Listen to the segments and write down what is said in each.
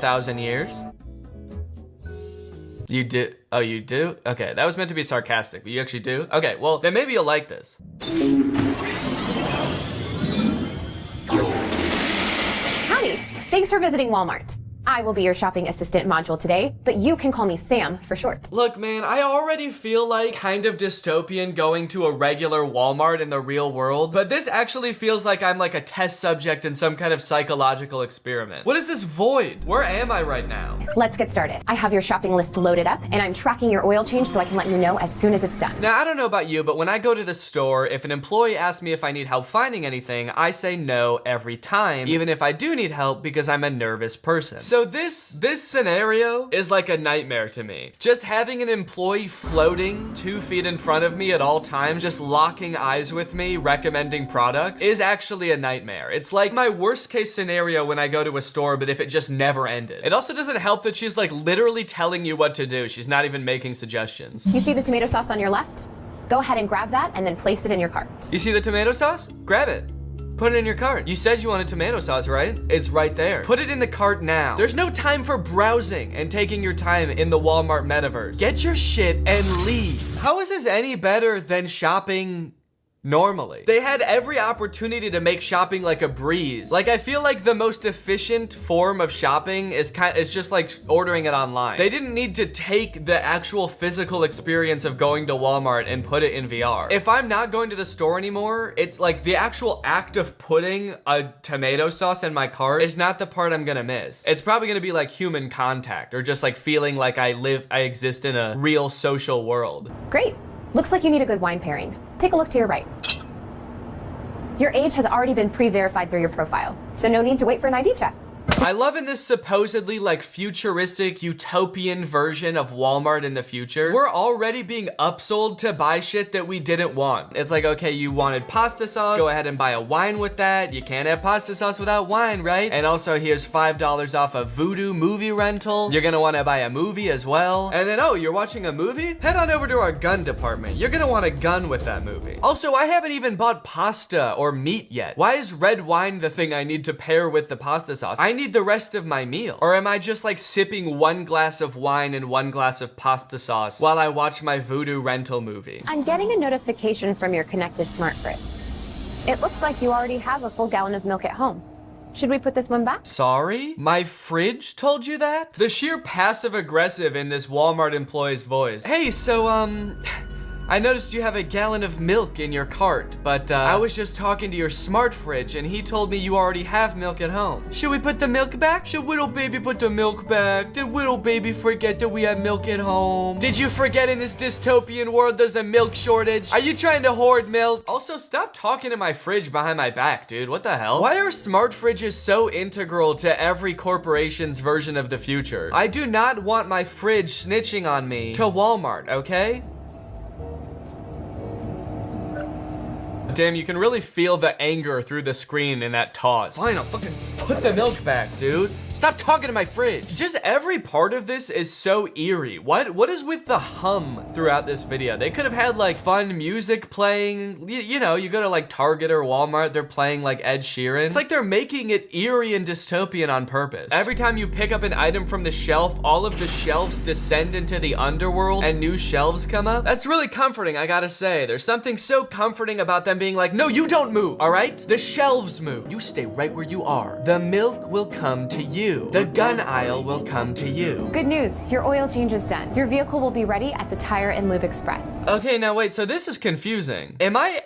1,000 years? You do? Oh, you do? Okay, that was meant to be sarcastic, but you actually do? Okay, well, then maybe you'll like this. Howdy, thanks for visiting Walmart. I will be your shopping assistant module today, but you can call me Sam for short. Look, man, I already feel like kind of dystopian going to a regular Walmart in the real world, but this actually feels like I'm like a test subject in some kind of psychological experiment. What is this void? Where am I right now? Let's get started. I have your shopping list loaded up, and I'm tracking your oil change so I can let you know as soon as it's done. Now, I don't know about you, but when I go to the store, if an employee asks me if I need help finding anything, I say no every time, even if I do need help because I'm a nervous person. So this scenario is like a nightmare to me. Just having an employee floating 2 feet in front of me at all times, just locking eyes with me, recommending products, is actually a nightmare. It's like my worst case scenario when I go to a store, but if it just never ended. It also doesn't help that she's like literally telling you what to do. She's not even making suggestions. You see the tomato sauce on your left? Go ahead and grab that and then place it in your cart. You see the tomato sauce? Grab it. Put it in your cart. You said you wanted tomato sauce, right? It's right there. Put it in the cart now. There's no time for browsing and taking your time in the Walmart metaverse. Get your shit and leave. How is this any better than shopping normally? They had every opportunity to make shopping like a breeze. Like, I feel like the most efficient form of shopping is just like ordering it online. They didn't need to take the actual physical experience of going to Walmart and put it in VR. If I'm not going to the store anymore, it's like the actual act of putting a tomato sauce in my cart is not the part I'm gonna miss. It's probably gonna be like human contact or just like feeling like I exist in a real social world. Great. Looks like you need a good wine pairing. Take a look to your right. Your age has already been pre-verified through your profile, so no need to wait for an ID check. I love in this supposedly like futuristic utopian version of Walmart in the future, we're already being upsold to buy shit that we didn't want. It's like, okay, you wanted pasta sauce, go ahead and buy a wine with that. You can't have pasta sauce without wine, right? And also here's $5 off a Voodoo movie rental. You're gonna wanna buy a movie as well. And then, oh, you're watching a movie? Head on over to our gun department. You're gonna want a gun with that movie. Also, I haven't even bought pasta or meat yet. Why is red wine the thing I need to pair with the pasta sauce? I need the rest of my meal. Or am I just like sipping 1 glass of wine and 1 glass of pasta sauce while I watch my Voodoo rental movie? I'm getting a notification from your connected smart fridge. It looks like you already have a full gallon of milk at home. Should we put this one back? Sorry? My fridge told you that? The sheer passive aggressive in this Walmart employee's voice. Hey, so I noticed you have a gallon of milk in your cart, but I was just talking to your smart fridge and he told me you already have milk at home. Should we put the milk back? Should little baby put the milk back? Did little baby forget that we have milk at home? Did you forget in this dystopian world there's a milk shortage? Are you trying to hoard milk? Also, stop talking to my fridge behind my back, dude. What the hell? Why are smart fridges so integral to every corporation's version of the future? I do not want my fridge snitching on me to Walmart, okay? Damn, you can really feel the anger through the screen in that toss. Fine, I'll fucking put the milk back, dude. Stop talking to my fridge. Just every part of this is so eerie. What is with the hum throughout this video? They could have had like fun music playing. You know, you go to like Target or Walmart, they're playing like Ed Sheeran. It's like they're making it eerie and dystopian on purpose. Every time you pick up an item from the shelf, all of the shelves descend into the underworld and new shelves come up. That's really comforting, I gotta say. There's something so comforting about them being like, no, you don't move, all right? The shelves move. You stay right where you are. The milk will come to you. The gun aisle will come to you. Good news, your oil change is done. Your vehicle will be ready at the Tire and Lube Express. Okay, now wait, so this is confusing. Am I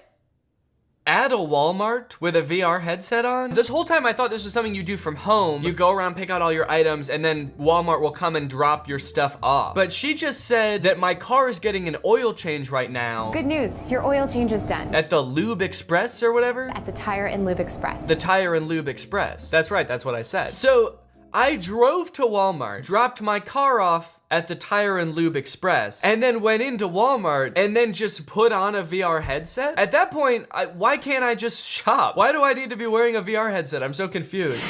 at a Walmart with a VR headset on? This whole time I thought this was something you do from home. You go around, pick out all your items, and then Walmart will come and drop your stuff off. But she just said that my car is getting an oil change right now. Good news, your oil change is done. At the Lube Express or whatever? At the Tire and Lube Express. The Tire and Lube Express. That's right, that's what I said. So, I drove to Walmart, dropped my car off at the Tire and Lube Express, and then went into Walmart and then just put on a VR headset? At that point, why can't I just shop? Why do I need to be wearing a VR headset? I'm so confused.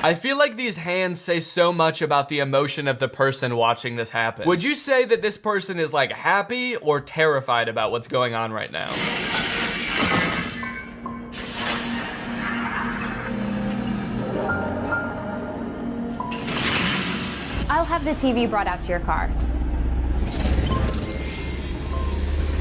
I feel like these hands say so much about the emotion of the person watching this happen. Would you say that this person is like happy or terrified about what's going on right now? I'll have the TV brought out to your car.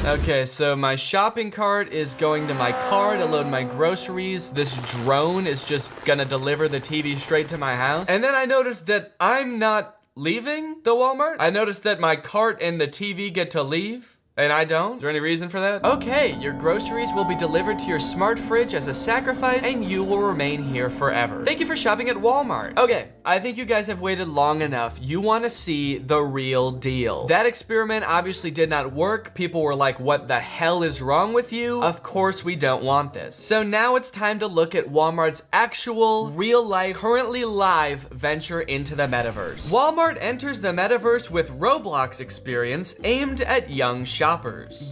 Okay, so my shopping cart is going to my car to load my groceries. This drone is just gonna deliver the TV straight to my house. And then I noticed that I'm not leaving the Walmart. I noticed that my cart and the TV get to leave. And I don't? Is there any reason for that? Okay, your groceries will be delivered to your smart fridge as a sacrifice, and you will remain here forever. Thank you for shopping at Walmart. Okay, I think you guys have waited long enough. You want to see the real deal. That experiment obviously did not work. People were like, what the hell is wrong with you? Of course we don't want this. So now it's time to look at Walmart's actual, real life, currently live venture into the metaverse. Walmart enters the metaverse with Roblox experience aimed at young shoppers.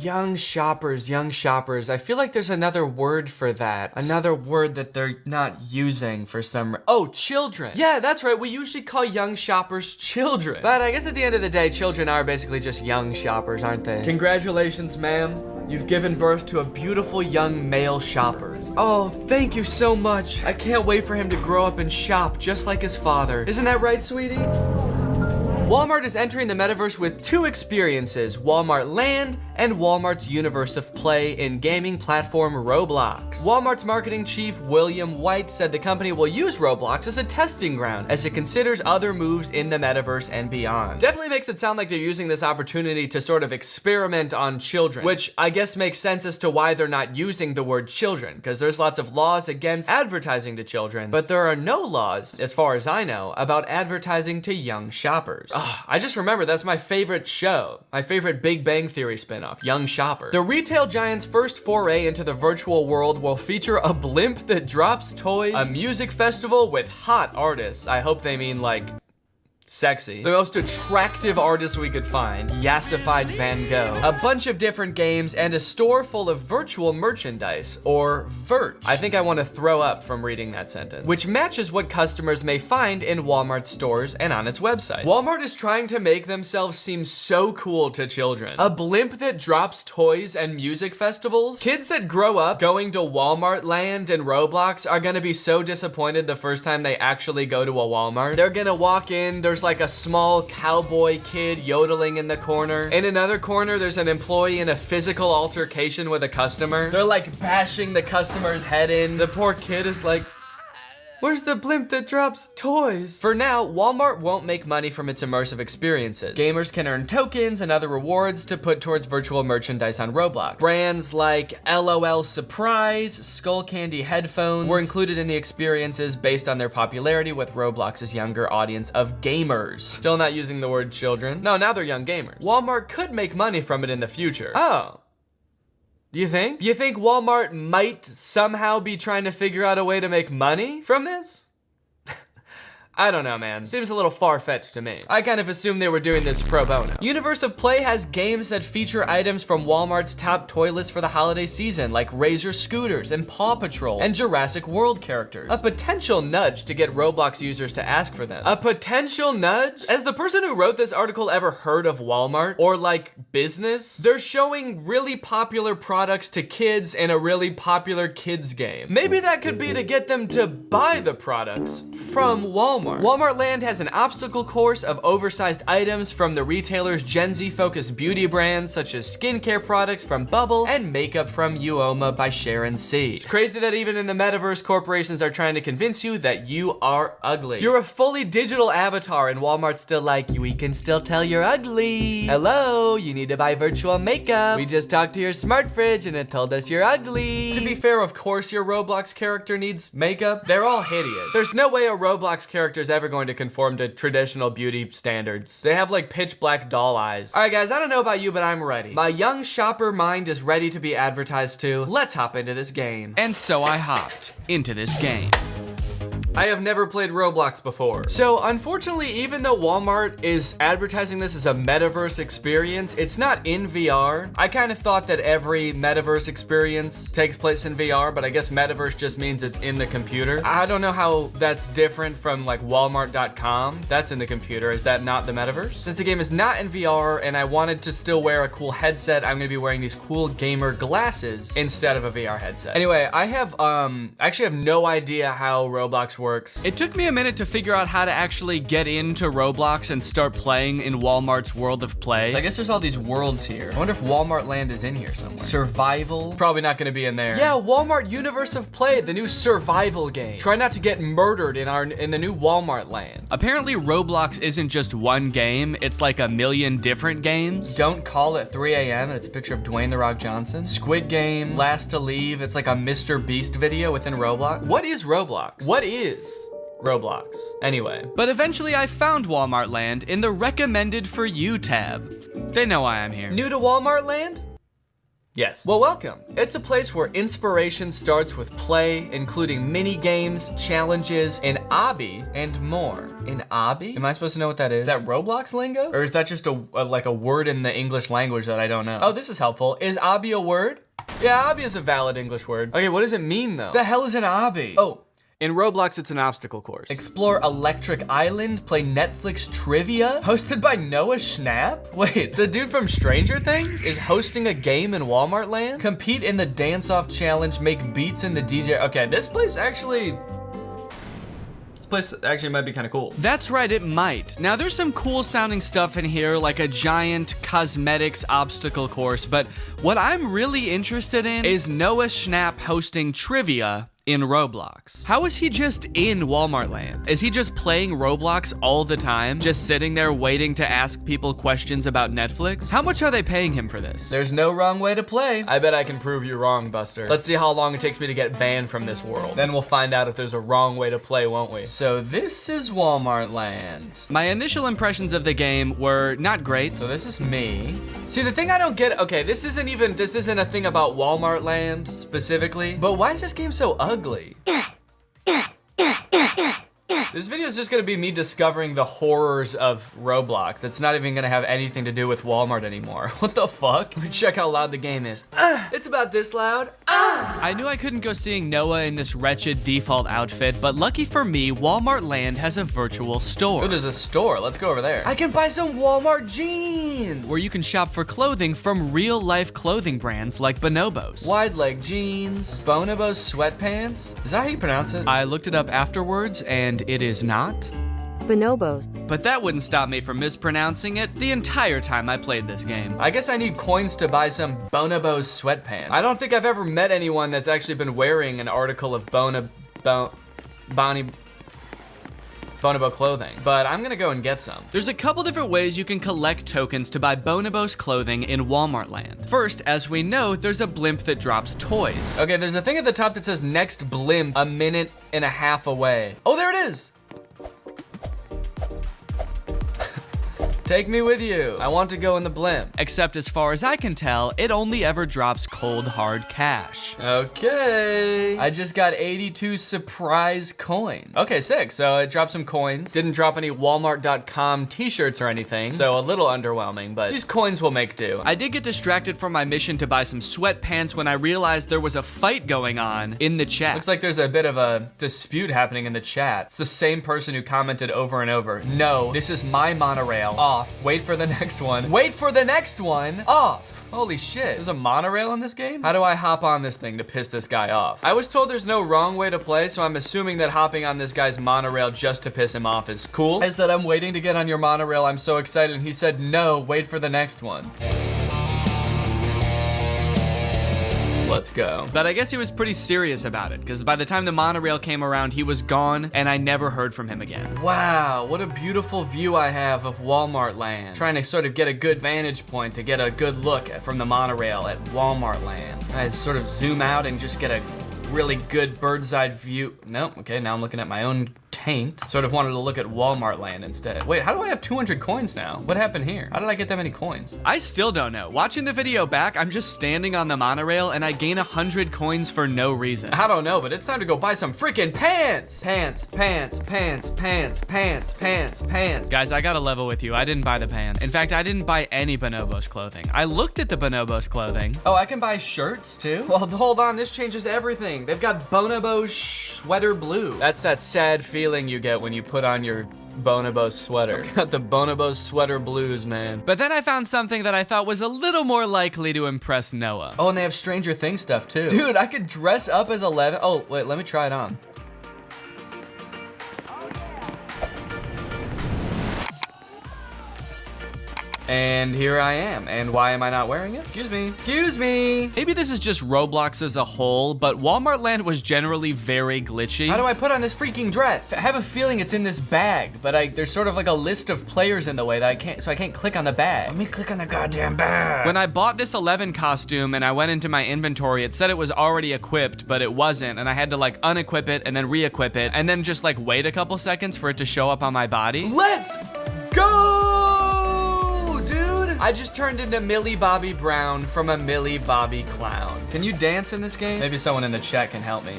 Young shoppers. I feel like there's another word for that. Another word that they're not using for some oh, children. Yeah, that's right. We usually call young shoppers children. But I guess at the end of the day, children are basically just young shoppers, aren't they? Congratulations, ma'am. You've given birth to a beautiful young male shopper. Oh, thank you so much. I can't wait for him to grow up and shop just like his father. Isn't that right, sweetie? Walmart is entering the metaverse with two experiences, Walmart Land and Walmart's Universe of Play in gaming platform Roblox. Walmart's marketing chief, William White, said the company will use Roblox as a testing ground as it considers other moves in the metaverse and beyond. Definitely makes it sound like they're using this opportunity to sort of experiment on children, which I guess makes sense as to why they're not using the word children, because there's lots of laws against advertising to children, but there are no laws, as far as I know, about advertising to young shoppers. I just remember that's my favorite show, my favorite Big Bang Theory spinoff, Young Shopper. The retail giant's first foray into the virtual world will feature a blimp that drops toys, a music festival with hot artists. I hope they mean like sexy. The most attractive artist we could find, Yassified Van Gogh. A bunch of different games and a store full of virtual merchandise, or Virch. I think I want to throw up from reading that sentence. Which matches what customers may find in Walmart stores and on its website. Walmart is trying to make themselves seem so cool to children. A blimp that drops toys and music festivals? Kids that grow up going to Walmart Land and Roblox are gonna be so disappointed the first time they actually go to a Walmart. They're gonna walk in, there's like a small cowboy kid yodeling in the corner. In another corner, there's an employee in a physical altercation with a customer. They're like bashing the customer's head in. The poor kid is like, where's the blimp that drops toys? For now, Walmart won't make money from its immersive experiences. Gamers can earn tokens and other rewards to put towards virtual merchandise on Roblox. Brands like LOL Surprise, Skull Candy headphones were included in the experiences based on their popularity with Roblox's younger audience of gamers. Still not using the word children. No, now they're young gamers. Walmart could make money from it in the future. Oh. Do you think? Do you think Walmart might somehow be trying to figure out a way to make money from this? I don't know, man. Seems a little far-fetched to me. I kind of assumed they were doing this pro bono. Universe of Play has games that feature items from Walmart's top toy list for the holiday season, like Razor scooters and Paw Patrol and Jurassic World characters. A potential nudge to get Roblox users to ask for them. A potential nudge? Has the person who wrote this article ever heard of Walmart? Or like business? They're showing really popular products to kids in a really popular kids game. Maybe that could be to get them to buy the products from Walmart. Walmart Land has an obstacle course of oversized items from the retailer's Gen Z-focused beauty brands, such as skincare products from Bubble and makeup from Uoma by Sharon C. It's crazy that even in the metaverse, corporations are trying to convince you that you are ugly. You're a fully digital avatar, and Walmart's still like, we can still tell you're ugly. Hello, you need to buy virtual makeup. We just talked to your smart fridge and it told us you're ugly. To be fair, of course your Roblox character needs makeup. They're all hideous. There's no way a Roblox character is ever going to conform to traditional beauty standards. They have like pitch black doll eyes. All right, guys, I don't know about you, but I'm ready. My young shopper mind is ready to be advertised to. Let's hop into this game. And so I hopped into this game. I have never played Roblox before. So unfortunately, even though Walmart is advertising this as a metaverse experience, it's not in VR. I kind of thought that every metaverse experience takes place in VR, but I guess metaverse just means it's in the computer. I don't know how that's different from like Walmart.com. That's in the computer. Is that not the metaverse? Since the game is not in VR and I wanted to still wear a cool headset, I'm gonna be wearing these cool gamer glasses instead of a VR headset. Anyway, I actually have no idea how Roblox works works. It took me a minute to figure out how to actually get into Roblox and start playing in Walmart's World of Play. So I guess there's all these worlds here. I wonder if Walmart Land is in here somewhere. Survival? Probably not gonna be in there. Yeah, Walmart Universe of Play, the new survival game. Try not to get murdered in the new Walmart Land. Apparently Roblox isn't just one game, it's like a million different games. Don't Call at 3 a.m. and it's a picture of Dwayne The Rock Johnson. Squid Game, Last to Leave, it's like a Mr. Beast video within Roblox. What is Roblox? What is Roblox? Anyway. But eventually I found Walmart Land in the recommended for you tab. They know why I'm here. New to Walmart Land? Yes. Well, welcome. It's a place where inspiration starts with play, including mini games, challenges, an obby, and more. An obby? Am I supposed to know what that is? Is that Roblox lingo? Or is that just like a word in the English language that I don't know? Oh, this is helpful. Is obby a word? Yeah, obby is a valid English word. Okay, what does it mean though? The hell is an obby? Oh. In Roblox, it's an obstacle course. Explore Electric Island, play Netflix trivia, hosted by Noah Schnapp? Wait, the dude from Stranger Things is hosting a game in Walmart Land? Compete in the dance-off challenge, make beats in the DJ. Okay, this place actually might be kind of cool. That's right, it might. Now there's some cool sounding stuff in here, like a giant cosmetics obstacle course, but what I'm really interested in is Noah Schnapp hosting trivia in Roblox. How is he just in Walmart Land? Is he just playing Roblox all the time? Just sitting there waiting to ask people questions about Netflix? How much are they paying him for this? There's no wrong way to play. I bet I can prove you wrong, Buster. Let's see how long it takes me to get banned from this world. Then we'll find out if there's a wrong way to play, won't we? So this is Walmart Land. My initial impressions of the game were not great. So this is me. See, the thing I don't get, okay, this isn't a thing about Walmart Land specifically, but why is this game so ugly? This video is just gonna be me discovering the horrors of Roblox. It's not even gonna have anything to do with Walmart anymore. What the fuck? Let me check how loud the game is. It's about this loud. I knew I couldn't go seeing Noah in this wretched default outfit, but lucky for me, Walmart Land has a virtual store. Oh, there's a store. Let's go over there. I can buy some Walmart jeans! Where you can shop for clothing from real-life clothing brands like Bonobos. Wide leg jeans, Bonobos sweatpants. Is that how you pronounce it? I looked it up afterwards, and it is not. Bonobos. But that wouldn't stop me from mispronouncing it the entire time I played this game. I guess I need coins to buy some Bonobos sweatpants. I don't think I've ever met anyone that's actually been wearing an article of Bonobo clothing, but I'm gonna go and get some. There's a couple different ways you can collect tokens to buy Bonobos clothing in Walmart Land. First, as we know, there's a blimp that drops toys. Okay, there's a thing at the top that says next blimp a minute and a half away. Oh, there it is! Take me with you. I want to go in the blimp. Except as far as I can tell, it only ever drops cold hard cash. Okay. I just got 82 surprise coins. Okay, sick. So it dropped some coins. Didn't drop any Walmart.com t-shirts or anything. So a little underwhelming, but these coins will make do. I did get distracted from my mission to buy some sweatpants when I realized there was a fight going on in the chat. Looks like there's a bit of a dispute happening in the chat. It's the same person who commented over and over, "No, this is my monorail. Off. Wait for the next one. Wait for the next one. Off." Holy shit, there's a monorail in this game? How do I hop on this thing to piss this guy off? I was told there's no wrong way to play, so I'm assuming that hopping on this guy's monorail just to piss him off is cool. I said, "I'm waiting to get on your monorail, I'm so excited," and he said, "No, wait for the next one." Let's go. But I guess he was pretty serious about it, because by the time the monorail came around, he was gone, and I never heard from him again. Wow, what a beautiful view I have of Walmart Land. Trying to sort of get a good vantage point to get a good look from the monorail at Walmart Land. I sort of zoom out and just get a really good bird's eye view. Nope, okay, now I'm looking at my own taint. Sort of wanted to look at Walmart Land instead. Wait, how do I have 200 coins now? What happened here? How did I get that many coins? I still don't know. Watching the video back, I'm just standing on the monorail and I gain 100 coins for no reason. I don't know, but it's time to go buy some freaking pants! Pants, pants, pants, pants, pants, pants, pants. Guys, I gotta level with you. I didn't buy the pants. In fact, I didn't buy any Bonobos clothing. I looked at the Bonobos clothing. Oh, I can buy shirts too? Well, hold on, this changes everything. They've got Bonobo sweater blue. That's that sad feeling you get when you put on your Bonobo sweater. Got the Bonobo sweater blues, man. But then I found something that I thought was a little more likely to impress Noah. Oh, and they have Stranger Things stuff too. Dude, I could dress up as 11. Oh, wait, let me try it on. And here I am. And why am I not wearing it? Excuse me. Excuse me. Maybe this is just Roblox as a whole, but Walmart Land was generally very glitchy. How do I put on this freaking dress? I have a feeling it's in this bag, but there's sort of like a list of players in the way that I can't click on the bag. Let me click on the goddamn bag. When I bought this 11 costume and I went into my inventory, it said it was already equipped, but it wasn't, and I had to like unequip it and then re-equip it, and then just like wait a couple seconds for it to show up on my body. Let's go, dude! I just turned into Millie Bobby Brown from a Millie Bobby clown. Can you dance in this game? Maybe someone in the chat can help me.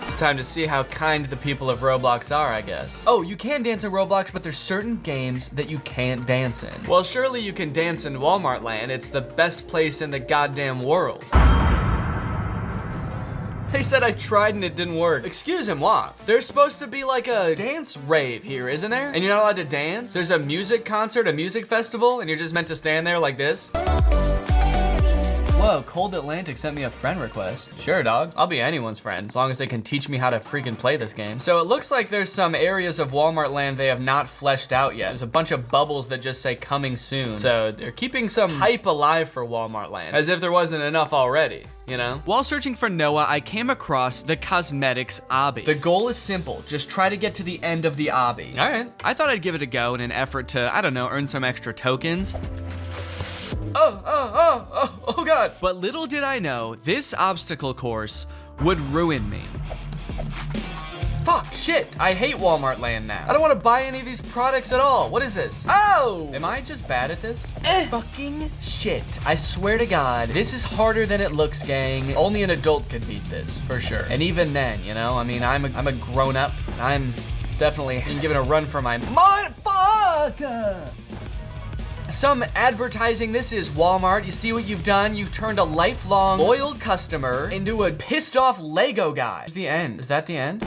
It's time to see how kind the people of Roblox are, I guess. Oh, you can dance in Roblox, but there's certain games that you can't dance in. Well, surely you can dance in Walmart Land. It's the best place in the goddamn world. They said I tried and it didn't work. Excusez-moi. There's supposed to be like a dance rave here, isn't there? And you're not allowed to dance? There's a music concert, a music festival, and you're just meant to stand there like this? Whoa, Cold Atlantic sent me a friend request. Sure, dog. I'll be anyone's friend, as long as they can teach me how to freaking play this game. So it looks like there's some areas of Walmart Land they have not fleshed out yet. There's a bunch of bubbles that just say coming soon. So they're keeping some hype alive for Walmart Land, as if there wasn't enough already, you know? While searching for Noah, I came across the cosmetics obby. The goal is simple. Just try to get to the end of the obby. All right. I thought I'd give it a go in an effort to, I don't know, earn some extra tokens. Oh God. But little did I know, this obstacle course would ruin me. Fuck, shit, I hate Walmart Land now. I don't want to buy any of these products at all. What is this? Oh! Am I just bad at this? Fucking shit. I swear to God, this is harder than it looks, gang. Only an adult could beat this, for sure. And even then, you know, I mean, I'm a grown up. I'm definitely being given a run for my motherfucker. Some advertising. This is Walmart. You see what you've done? You've turned a lifelong loyal customer into a pissed off Lego guy. It's the end. Is that the end?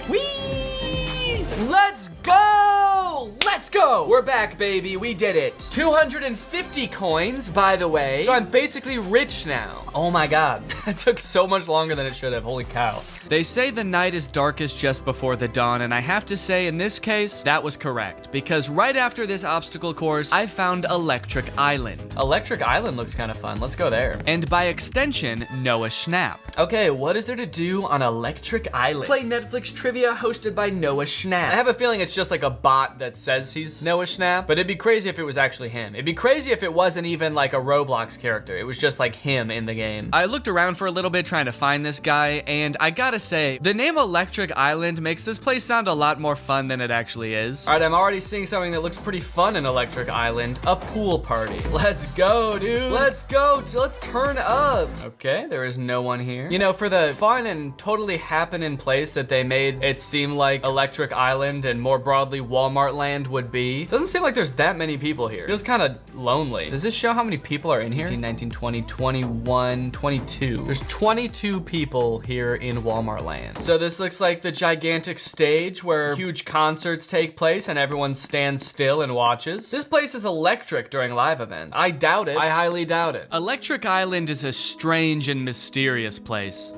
Whee! Let's go! Let's go! We're back, baby. We did it. 250 coins, by the way. So I'm basically rich now. Oh my God. That took so much longer than it should have. Holy cow. They say the night is darkest just before the dawn, and I have to say, in this case, that was correct. Because right after this obstacle course, I found Electric Island. Electric Island looks kind of fun. Let's go there. And by extension, Noah Schnapp. Okay, what is there to do on Electric Island? Play Netflix trivia hosted by Noah Schnapp. I have a feeling it's just like a bot that says he's Noah Schnapp, but it'd be crazy if it was actually him. It'd be crazy if it wasn't even like a Roblox character. It was just like him in the game. I looked around for a little bit trying to find this guy, and I gotta say, the name Electric Island makes this place sound a lot more fun than it actually is. All right, I'm already seeing something that looks pretty fun in Electric Island, a pool party. Let's go, dude. Let's go. Let's turn up. Okay, there is no one here. You know, for the fun and totally happening place that they made it seem like Electric Island and more broadly Walmart Land would be, doesn't seem like there's that many people here. It feels kind of lonely. Does this show how many people are in here? 18, 19, 20, 21, 22. There's 22 people here in Walmart Land. So this looks like the gigantic stage where huge concerts take place and everyone stands still and watches. This place is electric during live events. I doubt it. I highly doubt it. Electric Island is a strange and mysterious place.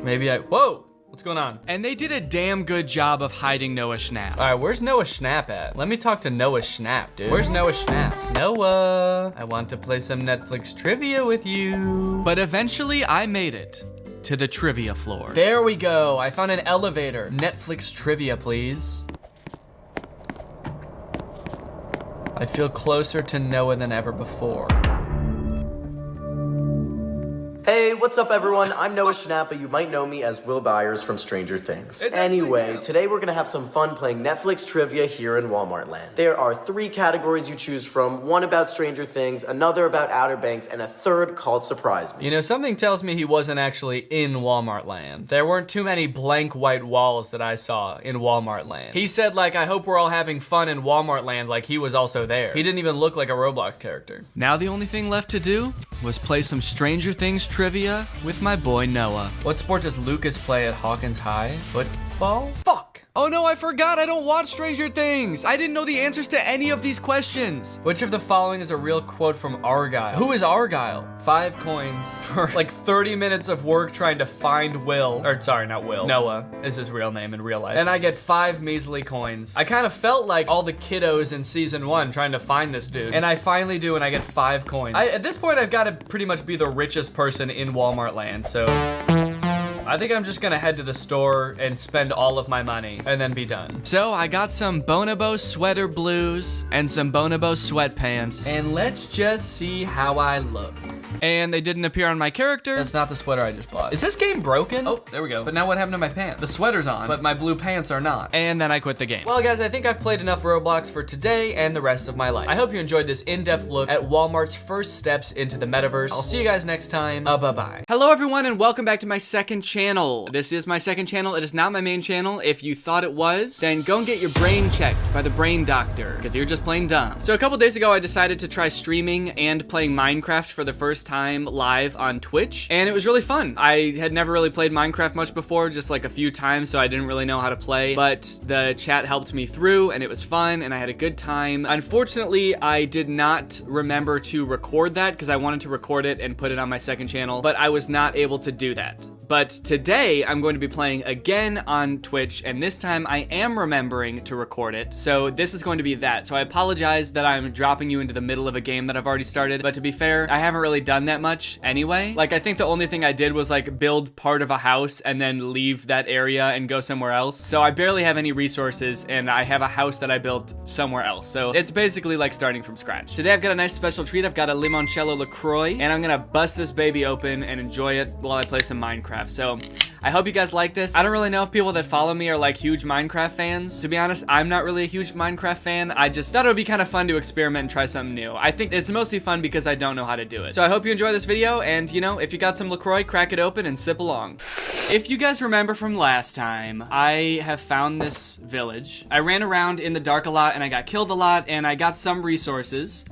Whoa! What's going on? And they did a damn good job of hiding Noah Schnapp. All right, where's Noah Schnapp at? Let me talk to Noah Schnapp, dude. Where's Noah Schnapp? Noah, I want to play some Netflix trivia with you. But eventually I made it to the trivia floor. There we go. I found an elevator. Netflix trivia, please. I feel closer to Noah than ever before. Hey, what's up everyone? I'm Noah Schnapp, but you might know me as Will Byers from Stranger Things. Anyway, today we're gonna have some fun playing Netflix trivia here in Walmart Land. There are 3 categories you choose from, one about Stranger Things, another about Outer Banks, and a third called Surprise Me. You know, something tells me he wasn't actually in Walmart Land. There weren't too many blank white walls that I saw in Walmart Land. He said like, I hope we're all having fun in Walmart Land, like he was also there. He didn't even look like a Roblox character. Now the only thing left to do was play some Stranger Things trivia with my boy Noah. What sport does Lucas play at Hawkins High? Football? Fuck! Oh no, I forgot. I don't watch Stranger Things. I didn't know the answers to any of these questions. Which of the following is a real quote from Argyle? Who is Argyle? 5 coins for like 30 minutes of work trying to find Will. Or sorry, not Will. Noah is his real name in real life. And I get 5 measly coins. I kind of felt like all the kiddos in season 1 trying to find this dude. And I finally do, and I get 5 coins. At this point, I've got to pretty much be the richest person in Walmart land, so I think I'm just gonna head to the store and spend all of my money and then be done. So I got some Bonobo sweater blues and some Bonobo sweatpants, and let's just see how I look. And they didn't appear on my character. That's not the sweater I just bought. Is this game broken? Oh, there we go. But now what happened to my pants? The sweater's on, but my blue pants are not. And then I quit the game. Well, guys, I think I've played enough Roblox for today and the rest of my life. I hope you enjoyed this in-depth look at Walmart's first steps into the metaverse. I'll see you guys next time. Bye-bye. Hello, everyone, and welcome back to my second channel. This is my second channel. It is not my main channel. If you thought it was, then go and get your brain checked by the brain doctor, because you're just plain dumb. So a couple days ago, I decided to try streaming and playing Minecraft for the first time live on Twitch, and it was really fun. I had never really played Minecraft much before, just like a few times, so I didn't really know how to play, but the chat helped me through, and it was fun, and I had a good time. Unfortunately, I did not remember to record that, because I wanted to record it and put it on my second channel, but I was not able to do that. But today, I'm going to be playing again on Twitch, and this time I am remembering to record it, so this is going to be that. So I apologize that I'm dropping you into the middle of a game that I've already started, but to be fair, I haven't really done that much anyway. Like, I think the only thing I did was, like, build part of a house and then leave that area and go somewhere else. So I barely have any resources, and I have a house that I built somewhere else. So it's basically like starting from scratch. Today, I've got a nice special treat. I've got a limoncello LaCroix, and I'm gonna bust this baby open and enjoy it while I play some Minecraft. So I hope you guys like this. I don't really know if people that follow me are like huge Minecraft fans. To be honest, I'm not really a huge Minecraft fan. I just thought it would be kind of fun to experiment and try something new. I think it's mostly fun because I don't know how to do it. So I hope you enjoy this video, and you know, if you got some LaCroix, crack it open and sip along. If you guys remember from last time, I have found this village. I ran around in the dark a lot and I got killed a lot, and I got some resources.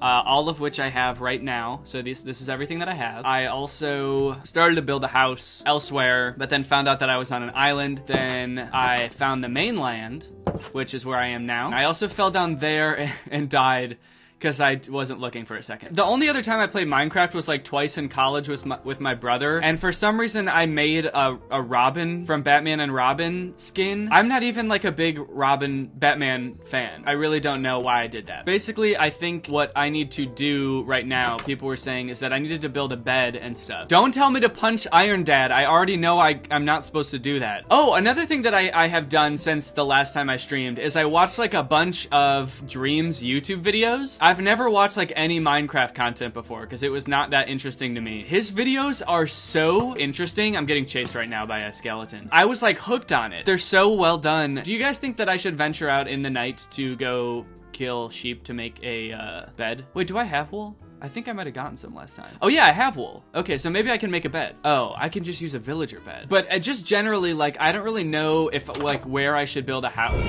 All of which I have right now. So this is everything that I have. I also started to build a house elsewhere, but then found out that I was on an island. Then I found the mainland, which is where I am now. I also fell down there and died because I wasn't looking for a second. The only other time I played Minecraft was like twice in college with my brother, and for some reason I made a Robin from Batman and Robin skin. I'm not even like a big Batman fan. I really don't know why I did that. Basically, I think what I need to do right now, people were saying, is that I needed to build a bed and stuff. Don't tell me to punch Iron Dad. I already know I'm not supposed to do that. Oh, another thing that I have done since the last time I streamed is I watched like a bunch of Dreams YouTube videos. I've never watched like any Minecraft content before because it was not that interesting to me. His videos are so interesting. I'm getting chased right now by a skeleton. I was like hooked on it. They're so well done. Do you guys think that I should venture out in the night to go kill sheep to make a bed? Wait, do I have wool? I think I might have gotten some last time. Oh yeah, I have wool. Okay, so maybe I can make a bed. Oh, I can just use a villager bed. But just generally, like, I don't really know if like where I should build a house.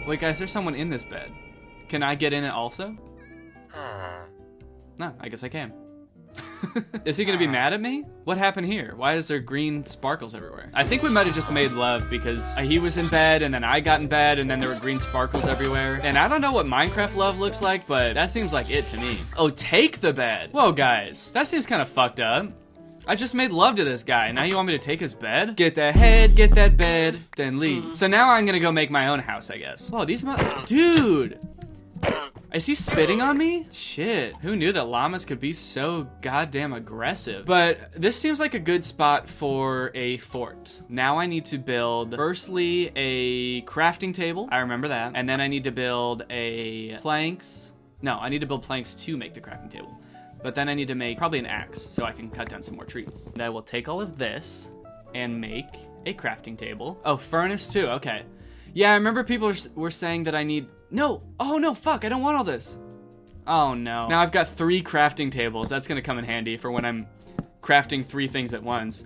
Wait guys, there's someone in this bed. Can I get in it also? No, I guess I can. Is he gonna be mad at me? What happened here? Why is there green sparkles everywhere? I think we might have just made love because he was in bed and then I got in bed and then there were green sparkles everywhere. And I don't know what Minecraft love looks like, but that seems like it to me. Oh, take the bed. Whoa, guys. That seems kind of fucked up. I just made love to this guy. Now you want me to take his bed? Get that head, get that bed, then leave. So now I'm gonna go make my own house, I guess. Whoa, dude. Is he spitting on me? Shit, who knew that llamas could be so goddamn aggressive? But this seems like a good spot for a fort. Now I need to build, firstly, a crafting table. I remember that. And then I need to build I need to build planks to make the crafting table. But then I need to make probably an axe so I can cut down some more trees. And I will take all of this and make a crafting table. Oh, furnace too, okay. Yeah, I remember people were saying that I need... No! Oh no, fuck, I don't want all this. Oh no. Now I've got 3 crafting tables. That's gonna come in handy for when I'm crafting 3 things at once.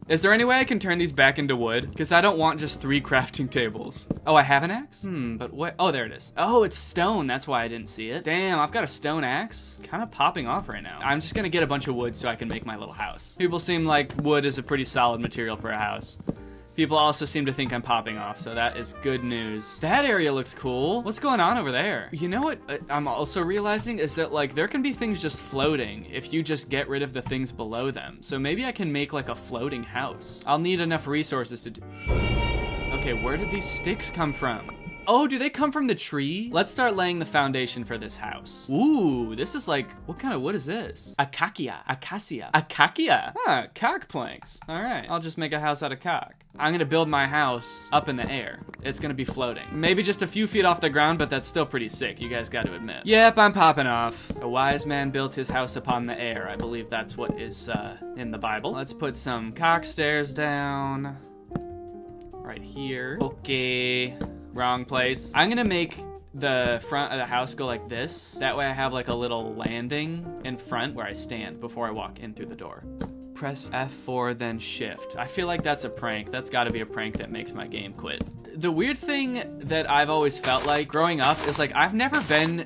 Is there any way I can turn these back into wood? Because I don't want just 3 crafting tables. Oh, I have an axe? But what? Oh, there it is. Oh, it's stone. That's why I didn't see it. Damn, I've got a stone axe. Kind of popping off right now. I'm just gonna get a bunch of wood so I can make my little house. People seem like wood is a pretty solid material for a house. People also seem to think I'm popping off, so that is good news. That area looks cool. What's going on over there? You know what I'm also realizing is that like there can be things just floating if you just get rid of the things below them. So maybe I can make like a floating house. I'll need enough resources to do. Okay, where did these sticks come from? Oh, do they come from the tree? Let's start laying the foundation for this house. Ooh, this is like, what kind of wood is this? Acacia. Huh, cock planks. All right, I'll just make a house out of cock. I'm gonna build my house up in the air. It's gonna be floating. Maybe just a few feet off the ground, but that's still pretty sick, you guys gotta admit. Yep, I'm popping off. A wise man built his house upon the air. I believe that's what is in the Bible. Let's put some cock stairs down. Right here. Okay. Wrong place. I'm gonna make the front of the house go like this. That way I have like a little landing in front where I stand before I walk in through the door. Press F4, then shift. I feel like that's a prank. That's gotta be a prank that makes my game quit. The weird thing that I've always felt like growing up is like I've never been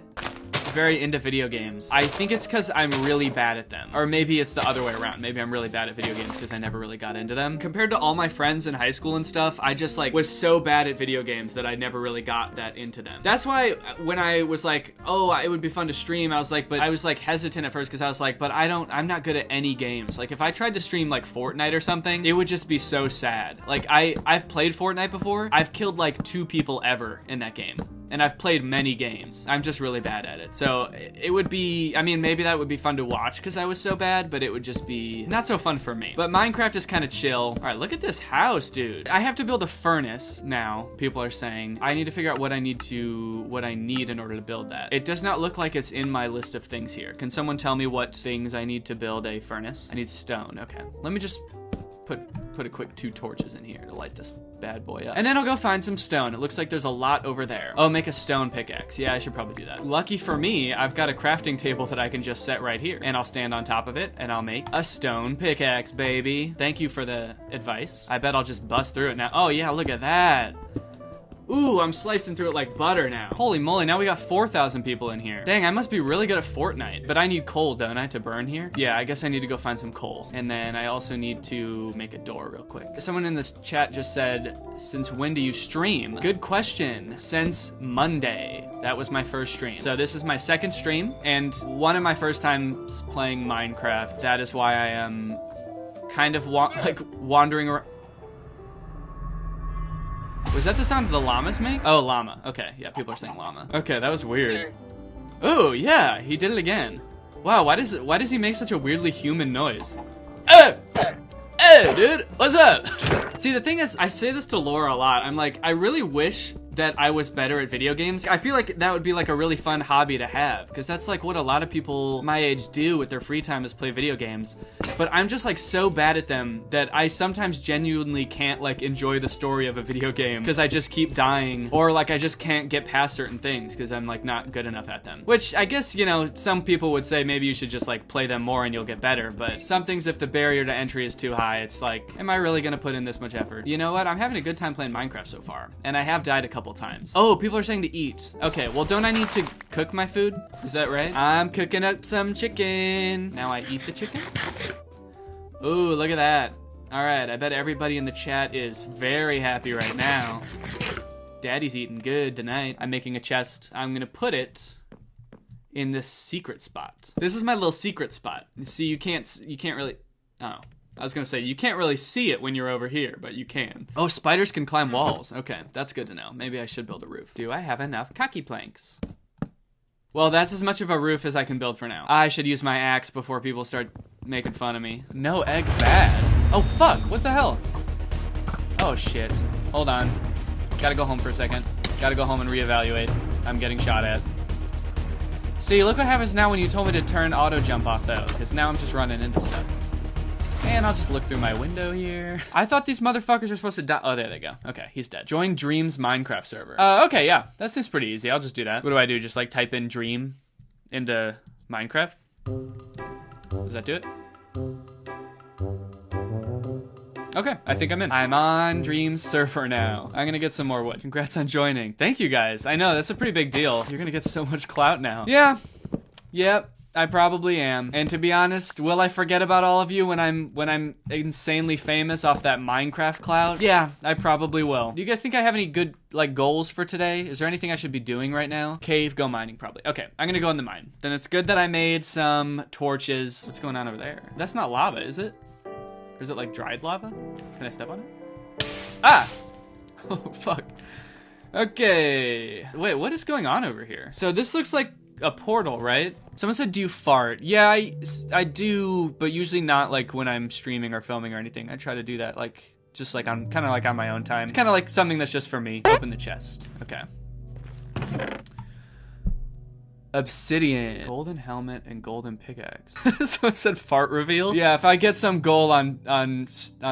very into video games. I think it's because I'm really bad at them. Or maybe it's the other way around. Maybe I'm really bad at video games because I never really got into them. Compared to all my friends in high school and stuff, I just like was so bad at video games that I never really got that into them. That's why when I was like, oh, it would be fun to stream, I was like hesitant at first because I was like, but I'm not good at any games. Like if I tried to stream like Fortnite or something, it would just be so sad. Like I've played Fortnite before. I've killed like 2 people ever in that game. And I've played many games. I'm just really bad at it. So it would be, I mean, maybe that would be fun to watch because I was so bad, but it would just be not so fun for me. But Minecraft is kind of chill. All right, look at this house, dude. I have to build a furnace now, people are saying. I need to figure out what I need in order to build that. It does not look like it's in my list of things here. Can someone tell me what things I need to build a furnace? I need stone, okay. Let me just put a quick 2 torches in here to light this bad boy up. And then I'll go find some stone. It looks like there's a lot over there. Oh, make a stone pickaxe. Yeah, I should probably do that. Lucky for me, I've got a crafting table that I can just set right here. And I'll stand on top of it and I'll make a stone pickaxe, baby. Thank you for the advice. I bet I'll just bust through it now. Oh yeah, look at that. Ooh, I'm slicing through it like butter now. Holy moly, now we got 4,000 people in here. Dang, I must be really good at Fortnite. But I need coal, don't I, to burn here? Yeah, I guess I need to go find some coal. And then I also need to make a door real quick. Someone in this chat just said, since when do you stream? Good question. Since Monday. That was my first stream. So this is my 2nd stream and one of my first times playing Minecraft. That is why I am kind of wandering around. Was that the sound the llamas make? Oh, llama. Okay, yeah, people are saying llama. Okay, that was weird. Oh, yeah, he did it again. Wow, why does he make such a weirdly human noise? Hey, dude, what's up? See, the thing is, I say this to Laura a lot. I'm like, I really wish that I was better at video games. I feel like that would be like a really fun hobby to have because that's like what a lot of people my age do with their free time is play video games. But I'm just like so bad at them that I sometimes genuinely can't like enjoy the story of a video game because I just keep dying or like I just can't get past certain things because I'm like not good enough at them. Which I guess, you know, some people would say maybe you should just like play them more and you'll get better. But some things, if the barrier to entry is too high, it's like, am I really gonna put in this much effort? You know what? I'm having a good time playing Minecraft so far. And I have died a couple times. Oh, people are saying to eat. Okay, well, don't I need to cook my food? Is that right? I'm cooking up some chicken. Now I eat the chicken. Ooh, look at that. All right, I bet everybody in the chat is very happy right now. Daddy's eating good tonight. I'm making a chest. I'm gonna put it in this secret spot. This is my little secret spot. You see, you can't really, oh. I was gonna say, you can't really see it when you're over here, but you can. Oh, spiders can climb walls. Okay, that's good to know. Maybe I should build a roof. Do I have enough cocky planks? Well, that's as much of a roof as I can build for now. I should use my axe before people start making fun of me. No egg bad. Oh, fuck, what the hell? Oh, shit. Hold on. Gotta go home for a second. Gotta go home and reevaluate. I'm getting shot at. See, look what happens now when you told me to turn auto jump off, though, because now I'm just running into stuff. And I'll just look through my window here. I thought these motherfuckers were supposed to die. Oh, there they go. Okay, he's dead. Join Dream's Minecraft server. Okay, yeah, that seems pretty easy. I'll just do that. What do I do? Just like type in Dream into Minecraft? Does that do it? Okay, I think I'm in. I'm on Dream's server now. I'm gonna get some more wood. Congrats on joining. Thank you guys. I know, that's a pretty big deal. You're gonna get so much clout now. Yeah. Yep. I probably am. And to be honest, will I forget about all of you when I'm insanely famous off that Minecraft cloud? Yeah, I probably will. Do you guys think I have any good, like, goals for today? Is there anything I should be doing right now? Cave, go mining, probably. Okay, I'm gonna go in the mine. Then it's good that I made some torches. What's going on over there? That's not lava, is it? Or is it like dried lava? Can I step on it? Ah! Oh, fuck. Okay. Wait, what is going on over here? So this looks like a portal, right? Someone said, do you fart? Yeah, I do, but usually not like when I'm streaming or filming or anything. I try to do that like, just like on, kind of like on my own time. It's kind of like something that's just for me. Open the chest. Okay. Obsidian, golden helmet, and golden pickaxe. Someone said fart reveal. Yeah, if I get some goal on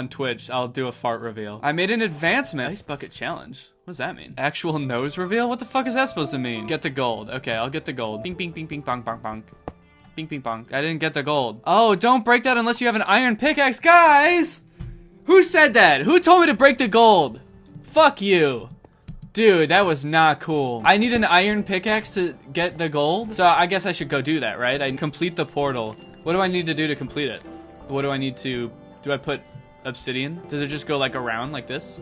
Twitch, I'll do a fart reveal. I made an advancement. Ice bucket challenge. What does that mean? Actual nose reveal? What the fuck is that supposed to mean? Get the gold. Okay, I'll get the gold. Bing, bing, bing, bing, bong, bong, bong. Bing, bing, bong. I didn't get the gold. Oh, don't break that unless you have an iron pickaxe. Guys! Who said that? Who told me to break the gold? Fuck you. Dude, that was not cool. I need an iron pickaxe to get the gold? So I guess I should go do that, right? I complete the portal. What do I need to do to complete it? What do I need to... Do I put obsidian? Does it just go like around like this?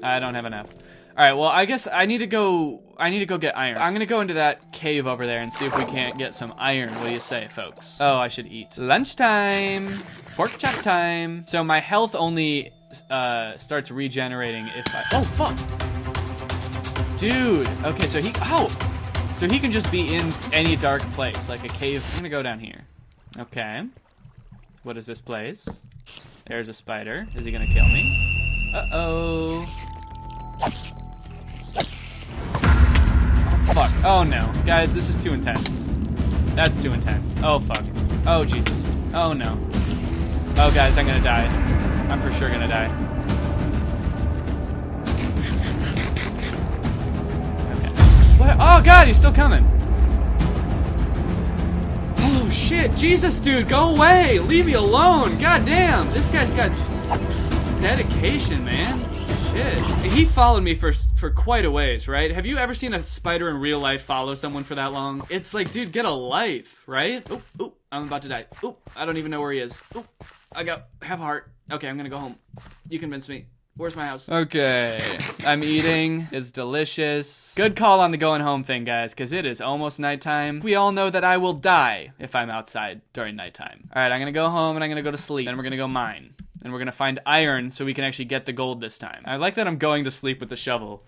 I don't have enough. All right, well, I guess I need to go get iron. I'm gonna go into that cave over there and see if we can't get some iron. What do you say, folks? Oh, I should eat. Lunchtime. Pork chop time. So my health only starts regenerating if I... Oh, fuck. Dude. Okay, so he... Oh. So he can just be in any dark place, like a cave. I'm gonna go down here. Okay. What is this place? There's a spider. Is he gonna kill me? Uh-oh. Oh, fuck. Oh, no. Guys, this is too intense. That's too intense. Oh, fuck. Oh, Jesus. Oh, no. Oh, guys, I'm gonna die. I'm for sure gonna die. Okay. What? Oh, God, he's still coming. Oh, shit. Jesus, dude, go away. Leave me alone. God damn. This guy's got dedication, man. Shit. He followed me for quite a ways, right? Have you ever seen a spider in real life follow someone for that long? It's like, dude, get a life, right? Oop, oop, I'm about to die. Oop, I don't even know where he is. Oop, I got half a heart. Okay, I'm gonna go home. You convinced me. Where's my house? Okay, I'm eating. It's delicious. Good call on the going home thing, guys, because it is almost nighttime. We all know that I will die if I'm outside during nighttime. All right, I'm gonna go home and I'm gonna go to sleep. Then we're gonna go mine. And we're gonna find iron so we can actually get the gold this time. I like that I'm going to sleep with the shovel.